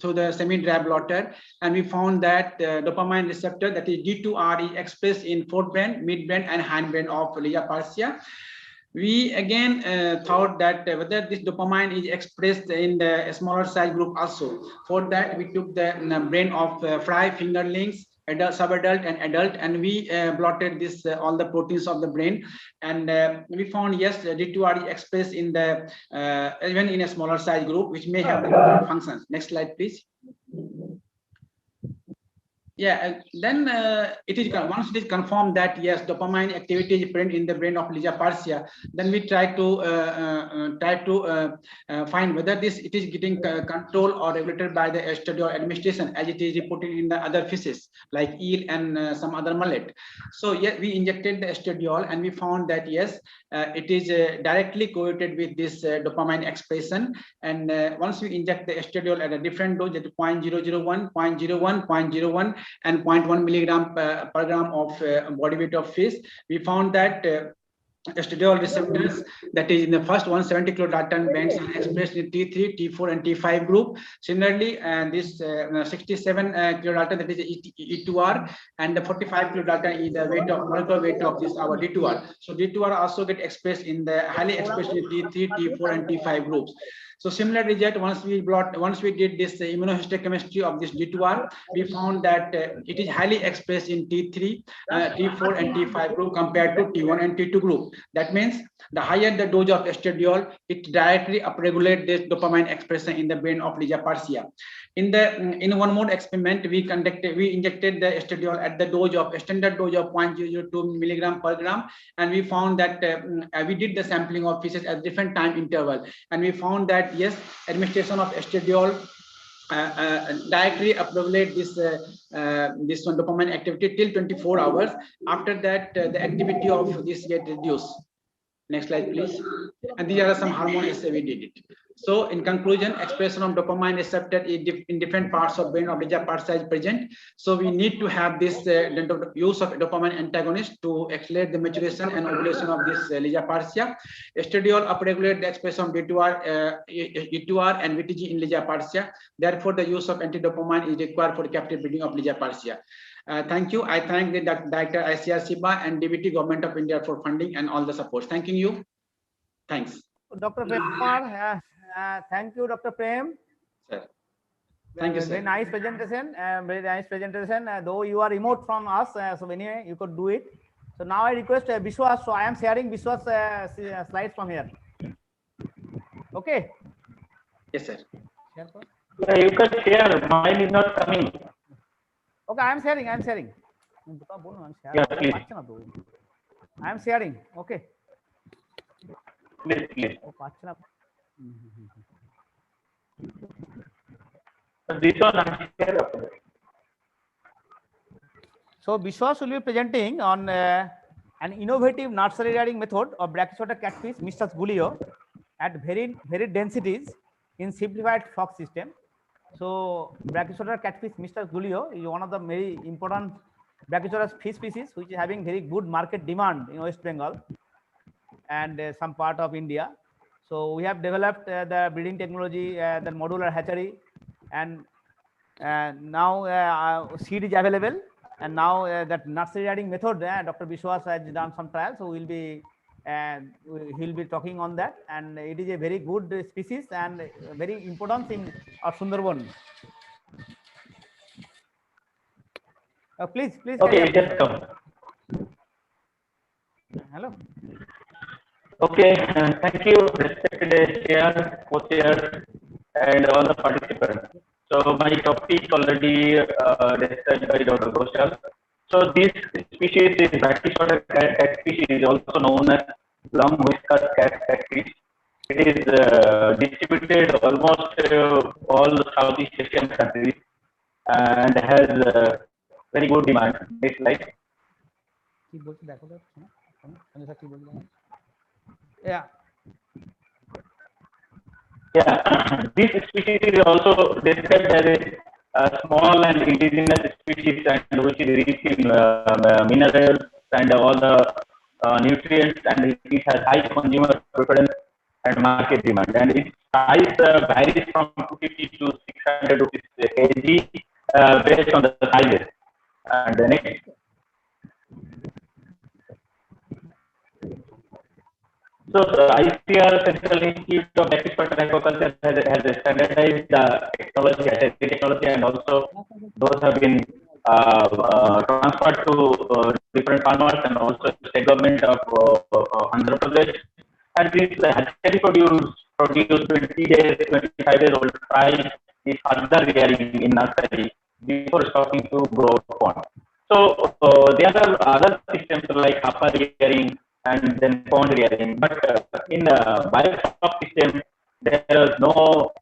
through the semi-dry blotter, and we found that the dopamine receptor, that is D2R, is expressed in forebrain, midbrain, and hindbrain of Ligia parcia. We again thought that whether this dopamine is expressed in the smaller size group also. For that, we took the brain of fry, fingerlings, adult, subadult, and adult, and we blotted this all the proteins of the brain, and we found yes, D2R is expressed in the even in a smaller size group, which may have different functions. Next slide, please. Yeah, and then it is once it is confirmed that yes, dopamine activity is present in the brain of Ligia parcia, then we try to find whether it is getting controlled or regulated by the estradiol administration, as it is reported in the other fishes like eel and some other mullet. So yes, we injected the estradiol, and we found that yes, it is directly correlated with this dopamine expression. And once we inject the estradiol at a different dose, at 0.001, 0.01, 0.01, and 0.1 milligram per gram of body weight of fish, we found that estradiol receptors, that is in the first 170 kilodalton bands expressed in T3, T4, and T5 group. Similarly, and this 67 kilodalton, that is E2R, and the 45 kilodalton is the weight of molecular weight of this our D2R. So D2R also get expressed in the highly expressed in T3, T4, and T5 groups. So similar result, once we did this immunohistochemistry of this D2R, we found that it is highly expressed in T3, T4, and T5 group compared to T1 and T2 group. That means the higher the dose of estradiol, it directly upregulates this dopamine expression in the brain of Legia Parcia. In one more experiment, we injected the estradiol at the dose of a standard dose of 0.002 milligram per gram, and we found that we did the sampling of feces at different time interval, and we found that yes, administration of estradiol directly upregulate this one dopamine activity till 24 hours. After that, the activity of this get reduced. Next slide, please. And these are some hormones we did it. So in conclusion, expression of dopamine receptor in different parts of brain of Legia Parcia is present. So we need to have this use of dopamine antagonist to accelerate the maturation and ovulation of this Legia Parcia. Estradiol upregulate the expression of E2R and VTG in Legia Parcia. Therefore, the use of anti-dopamine is required for captive breeding of Legia Parcia. Thank you. I thank the Director ICR SIBA and DBT Government of India for funding and all the support. Thanking you. Thanks. Dr. Prem, thank you, Dr. Prem. Sir. Thank you, sir. Very nice presentation. Very nice presentation. Though you are remote from us, so anyway, you could do it. So now I request Vishwas. So I am sharing Vishwas slides from here. Okay. Yes, sir. You can share. Mine is not coming. Okay, I am sharing. Yeah, please. I am sharing. Okay. Please. This one I share. So Vishwas will be presenting on an innovative nursery rearing method of brachycephalic catfish, Mr. Gulio, at very densities in simplified flock system. So brachycephalic catfish, Mr. Gulio, is one of the very important brachycephalic fish species which is having very good market demand in West Bengal and some part of India. So we have developed the breeding technology, the modular hatchery, and now seed is available. And now that nursery rearing method, Dr. Vishwas has done some trials, so he'll be talking on that. And it is a very good species and very important in our Sundarban. Please. Okay, just come. Hello. Okay, thank you, respected chair, co-chair, and all the participants. So my topic already described by Dr. Ghoshal. So this species is brachycephalic catfish, is also known as long whiskered catfish. It is distributed almost all Southeast Asian countries and has very good demand. Next slide. Yeah. Yeah, this species is also described as a small and indigenous species, and which is rich in minerals and all the nutrients, and it has high consumer preference and market demand. And its price varies from 250 to 600 rupees a kg based on the sizes. And the next. So the ICR Central Institute of Brachycephalic Aquaculture has standardized technology, and also those have been transferred to different farmers and also state government of Andhra Pradesh. And this hatchery produce 20 days, 25 days old fry is further rearing in nursery before stocking to grow pond. So there are other systems like upper rearing and then pond rearing, but in the biostock system, there is no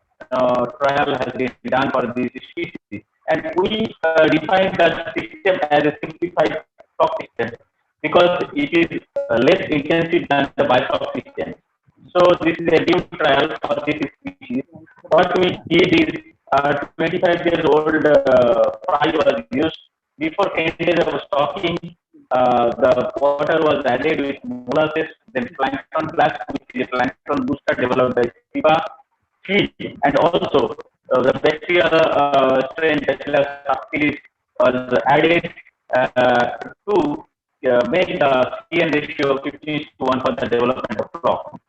trial has been done for this species, and we define that system as a simplified stock system because it is less intensive than the biostock system. So this is a new trial for this species. What we did is 25 years old fry was used. Before 10 days of stocking, the water was added with molasses, then plankton blast, which is a plankton booster developed by SIVA feed, and also the bacterial strain Bacillus subtilis was added to make the CN ratio 15:1 for the development of crop.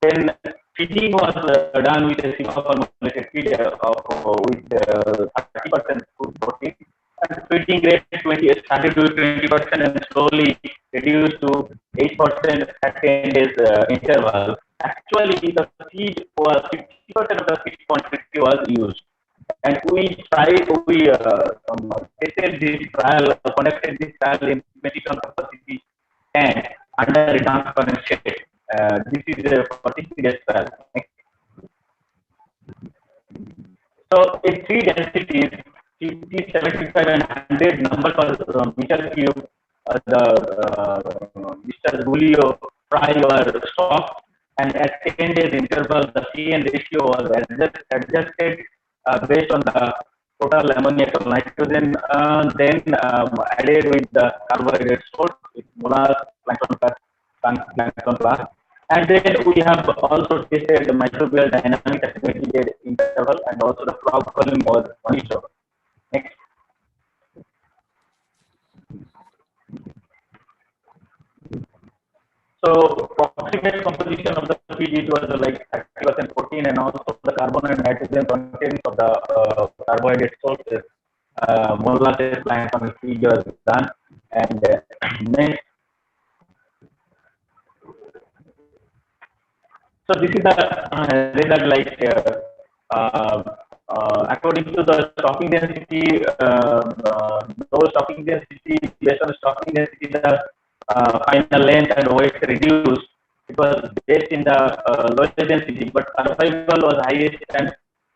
Then feeding was done with a SIVA formulated feed with 30% food protein. And feeding rate started to 20% and slowly reduced to 8% at 10 days interval. Actually, the feed was 50% of the feed quantity was used. And we tested this trial, conducted this trial in 20 capacity and under a transparent shade. This is a 40 days trial. So, in three densities, 50, 75, and 100 number per meter cube, Mr. Julio fry were stopped, and at 10 days interval, the CN ratio was adjusted based on the total ammoniac or nitrogen, then added with the carbohydrate salt, with molar, plankton plus. And then we have also tested the microbial dynamic at 20 days interval, and also the crop volume was monitored. Next. So, approximate composition of the feed, it was like 30% protein, and also the carbon and nitrogen contents of the carbohydrate sources, molasses, plankton feed was done. And next. So, this is the result, like according to the stocking density, low stocking density, based on stocking density, the final length and weight reduced. It was based in the lowest density, but survival was highest and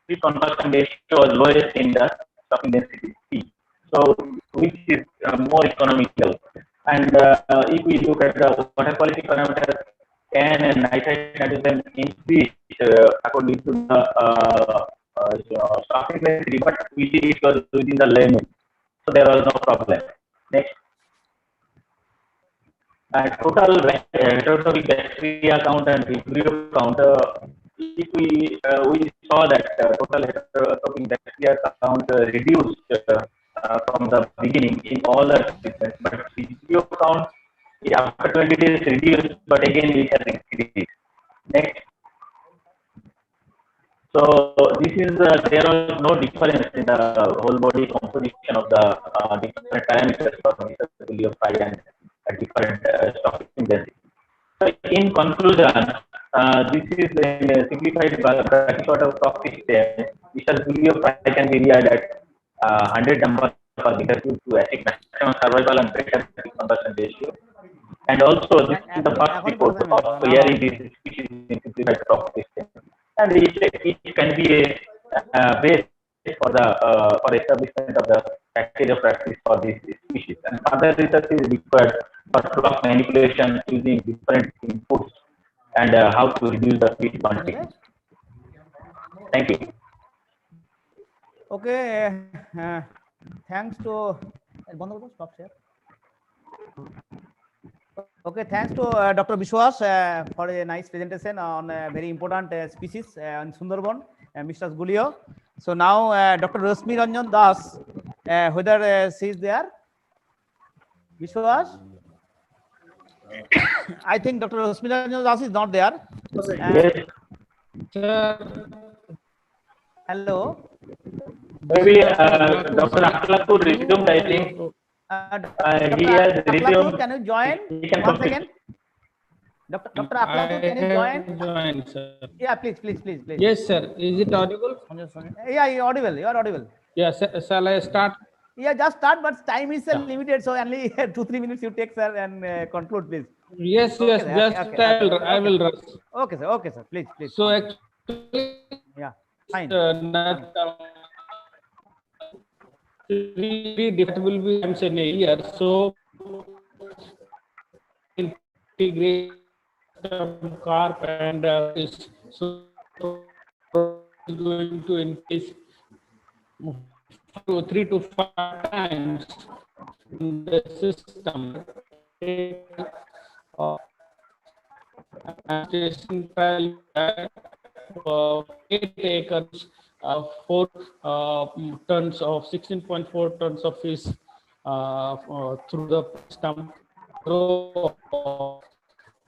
feed conversion ratio was lowest in the stocking density C. So, which is more economical. And if we look at the water quality parameters, CAN and nitrate nitrogen increased according to the stocking density, but we see it was within the limit, so there was no problem. Next. Total heterotrophic bacteria count and vibrio count. If we saw that total heterotrophic bacteria count reduced from the beginning in all the treatments, but vibrio count after 20 days reduced, but again it has increased. Next. So this is there was no difference in the whole body composition of the different parameters for Mr. Fry and different stocking density. So in conclusion, this is a simplified brachyshorter crop system. Mr. Fry can be reared at 100 number per meter cube to achieve maximum survival and better conversion ratio. And also, this is the first report of clearing this species in simplified crop system. And it can be a base for the for establishment of the bacteria practice for this species. And further research is required for crop manipulation using different inputs and how to reduce the feed quantity. Thank you. Okay, thanks to stop share. Okay, thanks to Dr. Biswas for a nice presentation on a very important species in Sundarban, Mr. Julio. So now Dr. Rashmi Ranjan Das, whether she is there? Biswas? I think Dr. Rashmi Ranjan Das is not there. Hello. Maybe Dr. Aklapur resumed, I think. He has resumed. Can you join once again? Dr. Aklapur, can you join? Join, sir. Yeah, please. Yes, sir. Is it audible? Yeah, you're audible. You are audible. Yes, yeah, shall I start? Yeah, just start, but time is limited, so only 2-3 minutes you take, sir, and conclude, please. Yes, okay, just I will rush. Okay, sir. Please. So actually, yeah, fine. It will be times in a year, so integrate carp and is so going to increase 3 to 5 times in the system. and trial 8 acres, 4 tons of 16.4 tons of fish through the stump row,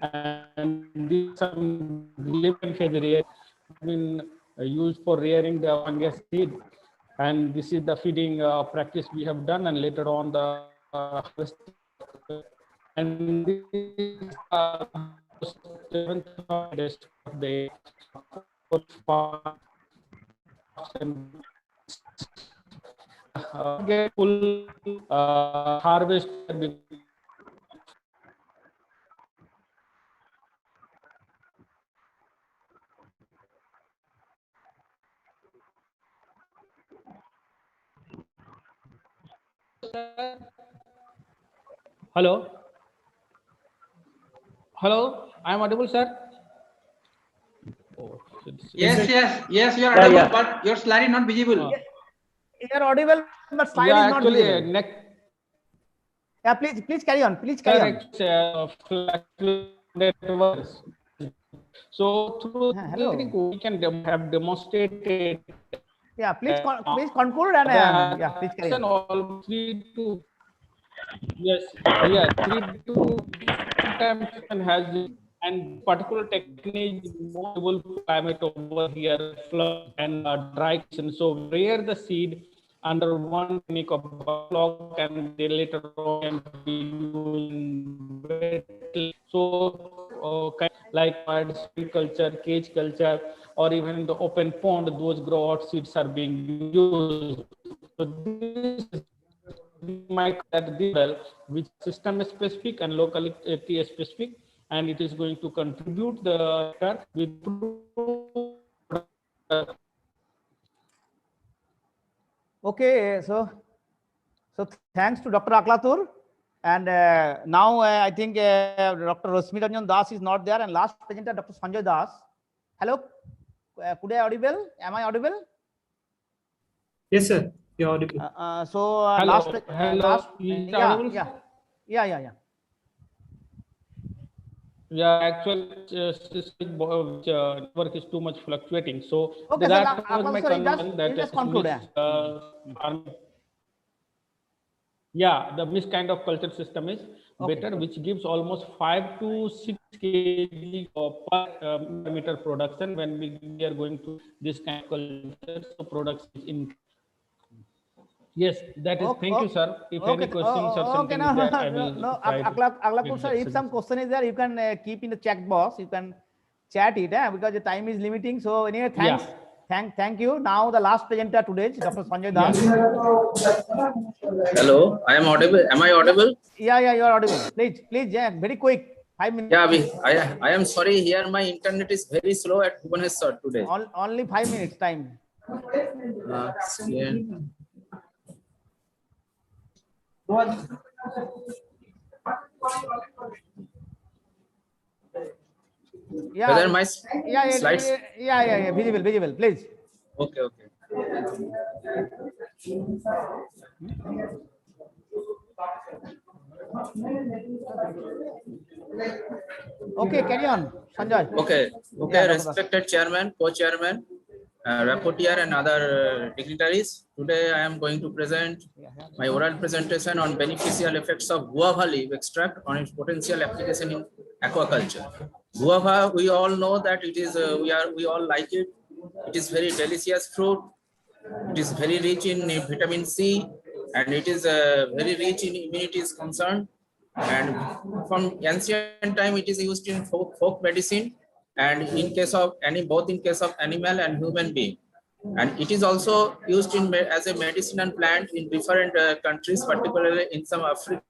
and this relevant rear been used for rearing the fungus seed, and this is the feeding practice we have done, and later on the and this is 7th of the get full harvest. Hello. Hello, I am audible, sir. Oh, yes, you are audible, but your slide is not visible. You are audible, but slide is not actually, visible. Yeah, please carry on. Please carry on. So through we can have demonstrated. Yeah, please conclude and yeah, please carry on. All 3 to yes, yeah, 3 to times has this, and particular technique more able climate over here, flood and dry condition. So rear the seed under one technique of block, and they later on can be used. So like culture, cage culture, or even in the open pond, those grow out seeds are being used. So this is which system is specific and locality is specific, and it is going to contribute the with Okay, so thanks to Dr. Aklatur, and now I think Dr. Rosmi Ranjan Das is not there, and last presenter Dr. Sanjay Das. Hello, could I audible? Am I audible? Yes, sir. You're audible. So yeah. Yeah, actually, network is too much fluctuating. So okay, that was my concern. Yeah, the mixed kind of culture system is better, which gives almost 5 to 6 kg per meter production when we are going to this kind of culture. So production is in. Yes, that is. Thank you, sir. If any questions or something is there, I will. No, Aklatur sir, if some question is there, you can keep in the chat box. You can chat it, because the time is limiting. So anyway, thanks. Yeah. Thank you. Now the last presenter today, Dr. Sanjay Das. Hello, I am audible. Am I audible? Yeah, you are audible. Please, very quick. 5 minutes. Yeah, I am sorry. Here my internet is very slow at Bhubaneswar today. Only 5 minutes time. Yeah. Whether my slides. Yeah. Visible. Please. Okay. Okay, carry on, Sanjay. Okay. Respected chairman, co-chairman, rapporteur, and other dignitaries. Today I am going to present my oral presentation on beneficial effects of guava leaf extract on its potential application in aquaculture. Guava, we all know that it is. We all like it. It is very delicious fruit. It is very rich in vitamin C, and it is very rich in immunity is concerned. And from ancient time, it is used in folk medicine, and in case of both in case of animal and human being. And it is also used as a medicinal plant in different countries, particularly in some African.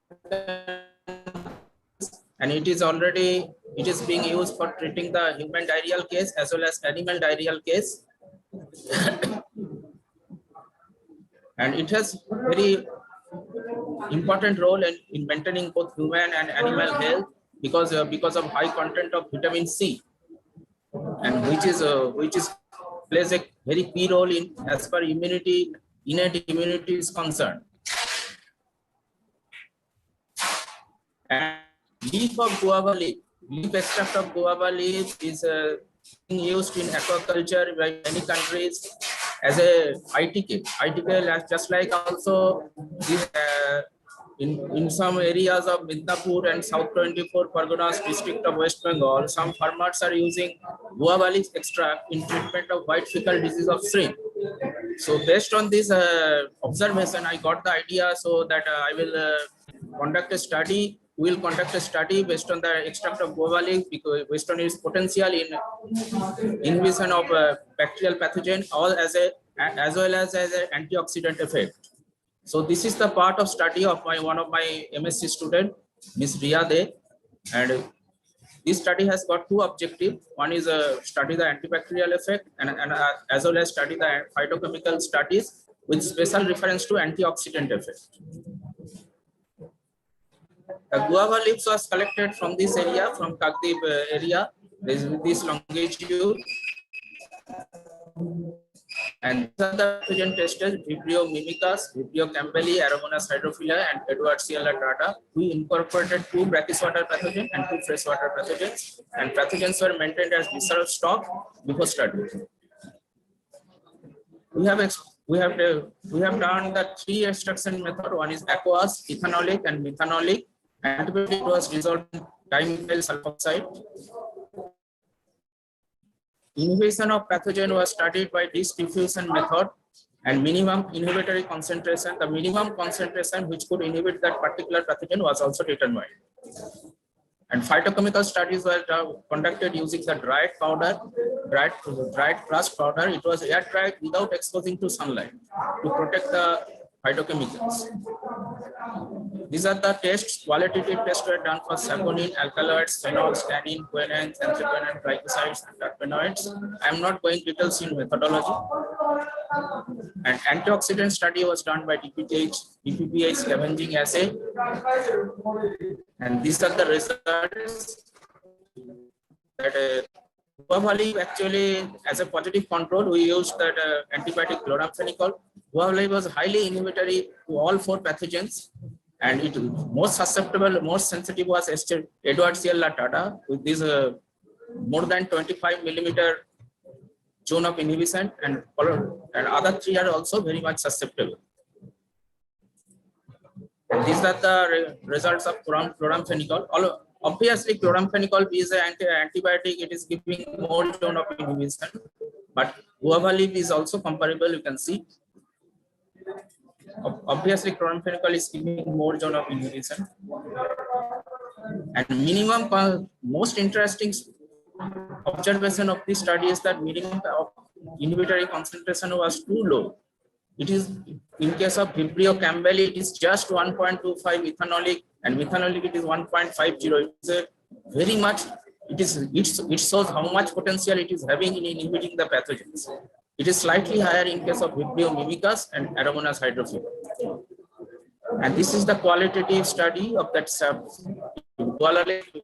And it is being used for treating the human diarrheal case as well as animal diarrheal case. And it has very important role in maintaining both human and animal health because of high content of vitamin C, and which plays a very key role in as far innate immunity is concerned. And leaf of guava leaf, leaf extract of guava leaf is being used in aquaculture by many countries as a ITK. ITK, just like also this, in some areas of Midnapur and South 24 Parganas district of West Bengal, some farmers are using guava leaf extract in treatment of white fecal disease of shrimp. So based on this observation, I got the idea so that I will conduct a study. We will conduct a study based on the extract of guava leaf, because based on its potential in inhibition of bacterial pathogen, or as well as an antioxidant effect. So this is the part of study of one of my MSc student, Ms. Riya De, and this study has got two objectives. One is study the antibacterial effect and as well as study the phytochemical studies with special reference to antioxidant effect. The guava leaves was collected from this area, from Kakdeep area. There is this longitude. And the pathogen tested Vibrio mimicus, Vibrio campbelli, Aeromonas hydrophila, and Edwardsia latrata. We incorporated 2 brackish water pathogens and 2 freshwater pathogens, and pathogens were maintained as reserve stock before study. We have done the 3 extraction method. One is aqueous, ethanolic, and methanolic. Antibiotic was dissolved in dimethyl sulfoxide. Inhibition of pathogen was studied by this diffusion method, and minimum inhibitory concentration, the minimum concentration which could inhibit that particular pathogen was also determined. And phytochemical studies were conducted using the dried powder, dried crushed powder. It was air dried without exposing to sunlight to protect the phytochemicals. These are the tests, qualitative tests were done for saponin, alkaloids, phenols, tannin, quinines, anthraquinone, glycosides, and terpenoids. I am not going details in methodology. An antioxidant study was done by DPPH scavenging assay. And these are the results that guava leaf actually, as a positive control, we used that antibiotic chloramphenicol. Guava leaf was highly inhibitory to all 4 pathogens, and it most susceptible, most sensitive was Edwardsia latrata with this more than 25 millimeter zone of inhibition, and other 3 are also very much susceptible. And these are the results of chloramphenicol. Obviously, chloramphenicol is an antibiotic. It is giving more zone of inhibition, but guava leaf is also comparable. You can see. Obviously, chloramphenicol is giving more zone of inhibition. And minimum, most interesting observation of this study is that minimum of inhibitory concentration was too low. It is, in case of Vibrio campbelli, it is just 1.25 ethanolic, and methanolic it is 1.50. It's a very much, it shows how much potential it is having in inhibiting the pathogens. It is slightly higher in case of Vibrio mimicus and Aeromonas hydrophila. And this is the qualitative study of that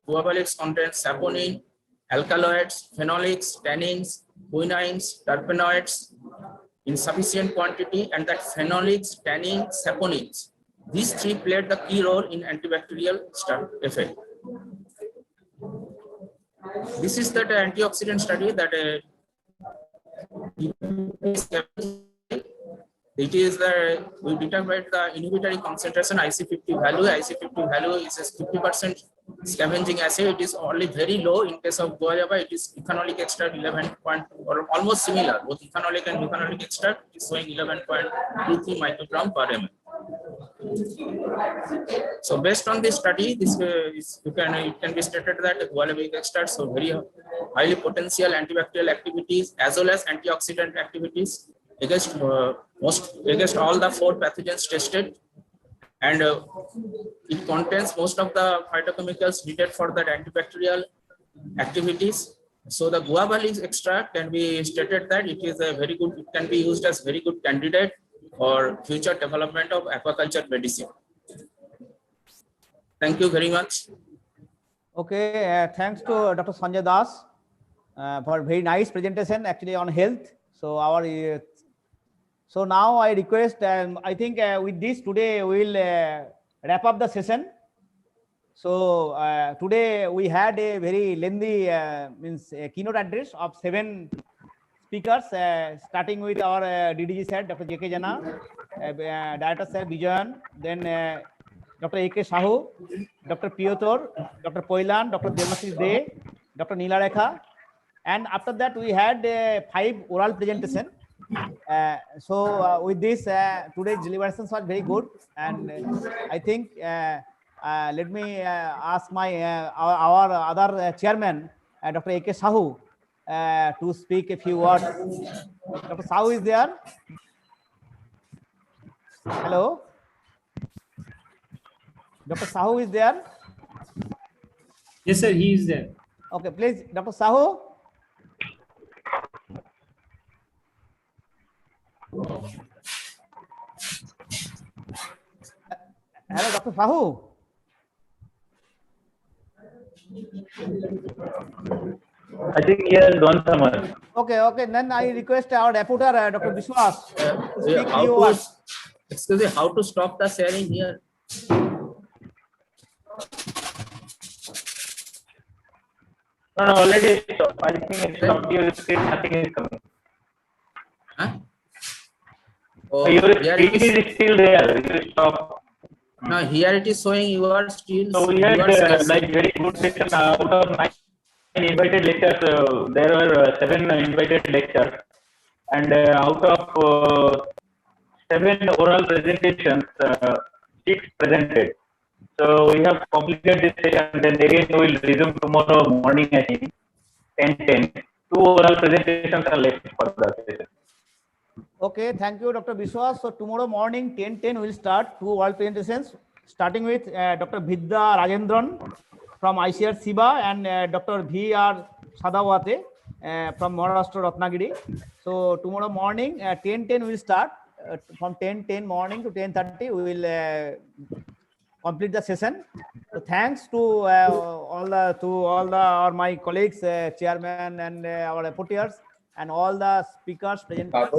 guava leaves contains saponin, alkaloids, phenolics, tannins, quinines, terpenoids in sufficient quantity, and that phenolics, tannins, saponins. These 3 played the key role in antibacterial effect. This is that antioxidant study that it is the, we determined the inhibitory concentration IC50 value. IC50 value is a 50% scavenging assay. It is only very low in case of guava. It is ethanolic extract 11. Or almost similar. Both ethanolic and methanolic extract is showing 11.23 microgram per ml. So based on this study, this it can be stated that guava leaf extracts so very highly potential antibacterial activities as well as antioxidant activities against all the 4 pathogens tested, and it contains most of the phytochemicals needed for that antibacterial activities. So the guava leaf extract can be stated that it is a very good, it can be used as very good candidate for future development of aquaculture medicine. Thank you very much. Okay, thanks to Dr. Sanjay Das for a very nice presentation actually on health. So so now I request, I think with this today we will wrap up the session. So today we had a very lengthy keynote address of 7 speakers, starting with our DDG sir, Dr. J.K. Jana, Director sir Bijayan, then Dr. A.K. Sahu, Dr. Piotr, Dr. Poilan, Dr. Demasis De, Dr. Neela Rekha, and after that we had 5 oral presentation. So with this, today's deliberations was very good, and I think let me ask my our other chairman, Dr. A.K. Sahu, to speak a few words. Dr. Sahu is there? Hello? Dr. Sahu is there? Yes, sir, he is there. Okay, please, Dr. Sahu. Hello, Dr. Sahu. I think he has gone somewhere. Okay, then I request our reporter, Dr. Biswas, to speak How few to, words. excuse me, how to stop the sharing here? No, already stopped. I think it's stopped. Your screen, nothing is coming. Oh, Your here it screen is still there. You stop. No, here it is showing you are still. So we had like very good session. Out of 9 invited lectures, there were 7 invited lectures, and out of 7 oral presentations, 6 presented. So we have completed this session. Then again we will resume tomorrow morning. I think 10:10. 2 oral presentations are left for the session. Okay, thank you, Dr. Biswas. So tomorrow morning, 10:10, we'll start 2 oral presentations, starting with Dr. Vidya Rajendran from ICR Siba and Dr. V.R. Sadawate from Maharashtra Ratnagiri. So tomorrow morning, 10:10, we'll start. From 10:10 morning to 10:30, we will complete the session. So thanks to all my colleagues, chairman and our reporters, and all the speakers, presenters.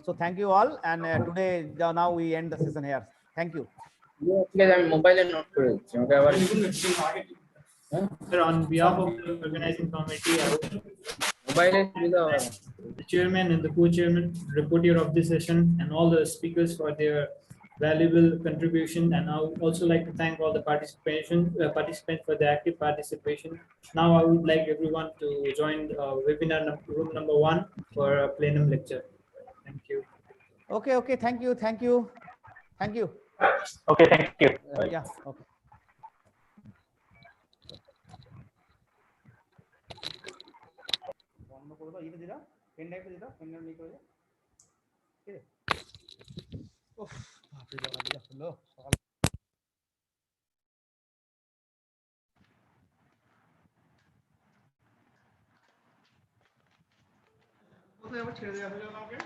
So thank you all, and today now we end the session here. Thank you. Sir, on behalf of the organizing committee, the chairman and the co-chairman, reporter of this session, and all the speakers for their valuable contribution, and I would also like to thank all the participants for their active participation. Now I would like everyone to join webinar room number 1 for a plenum lecture. Thank you. Okay, thank you. Okay, thank you. Yeah, okay. ছেড়ে দেওয়া হলো আমাকে।